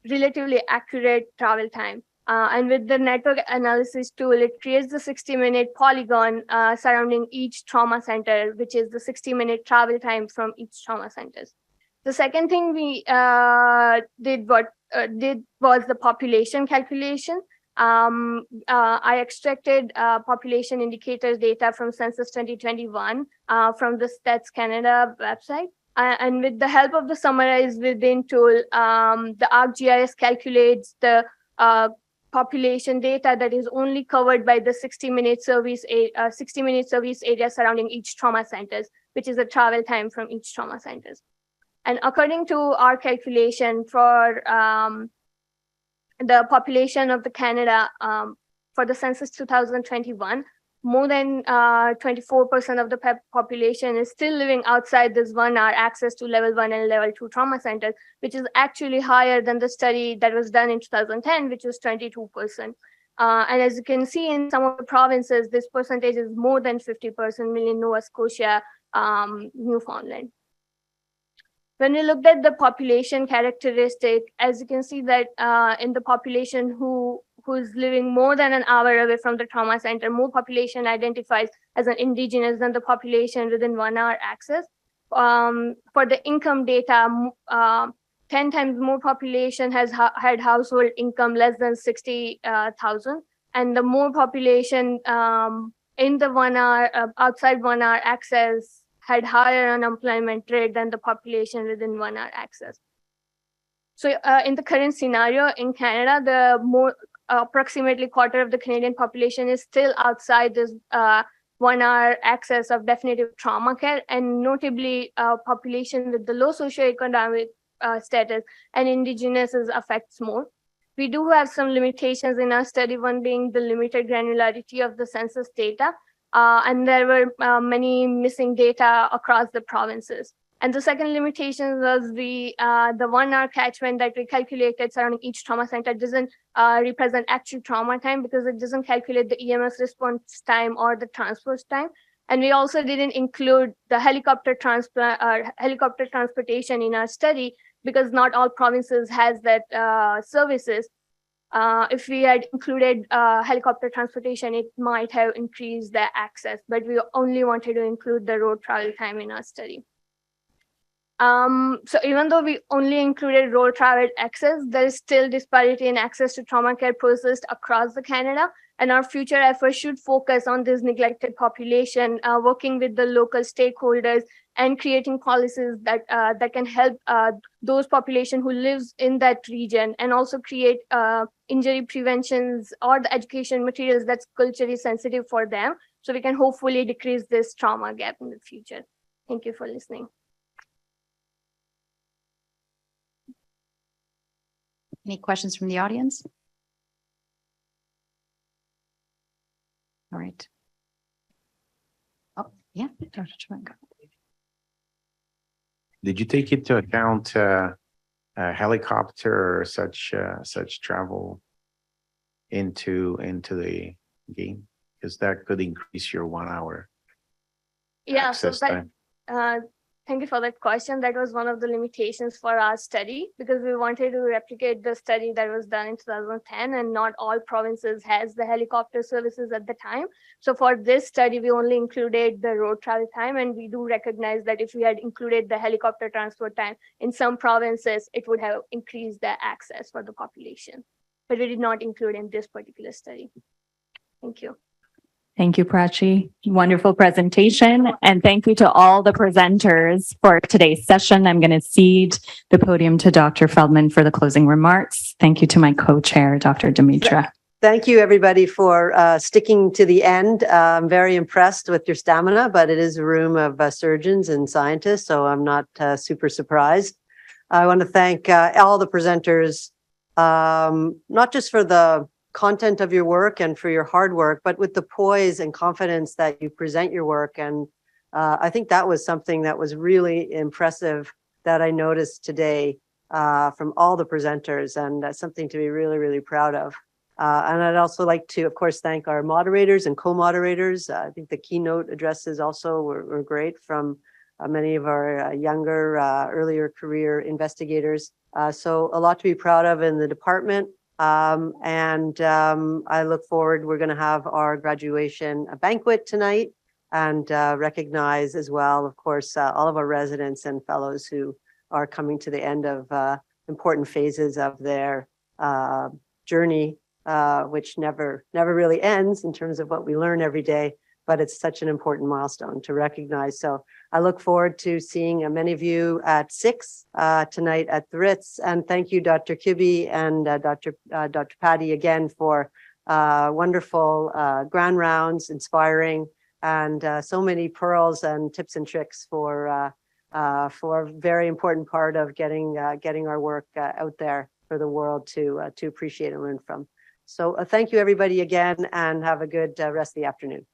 [SPEAKER 12] relatively accurate travel time. And with the network analysis tool, it creates the 60-minute polygon surrounding each trauma center, which is the 60-minute travel time from each trauma centers. The second thing we did was the population calculation. I extracted population indicators data from Census 2021 from the Stats Canada website. And with the help of the Summarize Within tool, the ArcGIS calculates the population data that is only covered by the 60-minute service area surrounding each trauma centers, which is the travel time from each trauma centers. And according to our calculation for the population of the Canada for the census 2021, more than 24% of the population is still living outside this 1 hour access to level 1 and level 2 trauma centers, which is actually higher than the study that was done in 2010, which was 22%. And as you can see in some of the provinces, this percentage is more than 50%, mainly Nova Scotia, Newfoundland. When we looked at the population characteristic, as you can see that in the population who's living more than an hour away from the trauma center, more population identifies as an indigenous than the population within 1 hour access. For the income data, 10 times more population has had household income less than 60,000, and the more population in the 1 hour outside 1 hour access had higher unemployment rate than the population within 1 hour access. So in the current scenario in Canada, the more approximately quarter of the Canadian population is still outside this 1 hour access of definitive trauma care, and notably population with the low socioeconomic status and indigenous affects more. We do have some limitations in our study, one being the limited granularity of the census data, and there were many missing data across the provinces. And the second limitation was the 1 hour catchment that we calculated surrounding each trauma center doesn't represent actual trauma time because it doesn't calculate the EMS response time or the transport time. And we also didn't include the helicopter transportation in our study because not all provinces has that services. If we had included helicopter transportation, it might have increased the access, but we only wanted to include the road travel time in our study. So even though we only included road travel access, there is still disparity in access to trauma care processed across the Canada, and our future efforts should focus on this neglected population, working with the local stakeholders and creating policies that that can help those population who lives in that region, and also create injury preventions or the education materials that's culturally sensitive for them, so we can hopefully decrease this trauma gap in the future. Thank you for listening.
[SPEAKER 7] Any questions from the audience? All right. Oh, yeah, Dr. Chimenko.
[SPEAKER 15] Did you take into account a helicopter or such travel into the game? Because that could increase your 1 hour.
[SPEAKER 12] Yeah, so
[SPEAKER 15] access time.
[SPEAKER 12] thank you for that question. That was one of the limitations for our study because we wanted to replicate the study that was done in 2010, and not all provinces has the helicopter services at the time. So for this study, we only included the road travel time, and we do recognize that if we had included the helicopter transport time in some provinces, it would have increased the access for the population. But we did not include in this particular study. Thank you.
[SPEAKER 6] Thank you, Prachi. Wonderful presentation. And thank you to all the presenters for today's session. I'm going to cede the podium to Dr. Feldman for the closing remarks. Thank you to my co-chair, Dr. Dimitra.
[SPEAKER 3] Thank you, everybody, for sticking to the end. I'm very impressed with your stamina, but it is a room of surgeons and scientists, so I'm not super surprised. I want to thank all the presenters, not just for the content of your work and for your hard work, but with the poise and confidence that you present your work. And I think that was something that was really impressive that I noticed today from all the presenters, and that's something to be really, really proud of. And I'd also like to, of course, thank our moderators and co-moderators. I think the keynote addresses also were great from many of our younger, earlier career investigators. So a lot to be proud of in the department. I look forward, we're going to have our graduation banquet tonight and recognize as well, of course, all of our residents and fellows who are coming to the end of important phases of their journey, which never really ends in terms of what we learn every day, but it's such an important milestone to recognize. So I look forward to seeing many of you at 6 tonight at the Ritz. And thank you, Dr. Kibbe and Dr. Patty again for wonderful grand rounds, inspiring, and so many pearls and tips and tricks for a very important part of getting our work out there for the world to appreciate and learn from. So thank you, everybody, again, and have a good rest of the afternoon.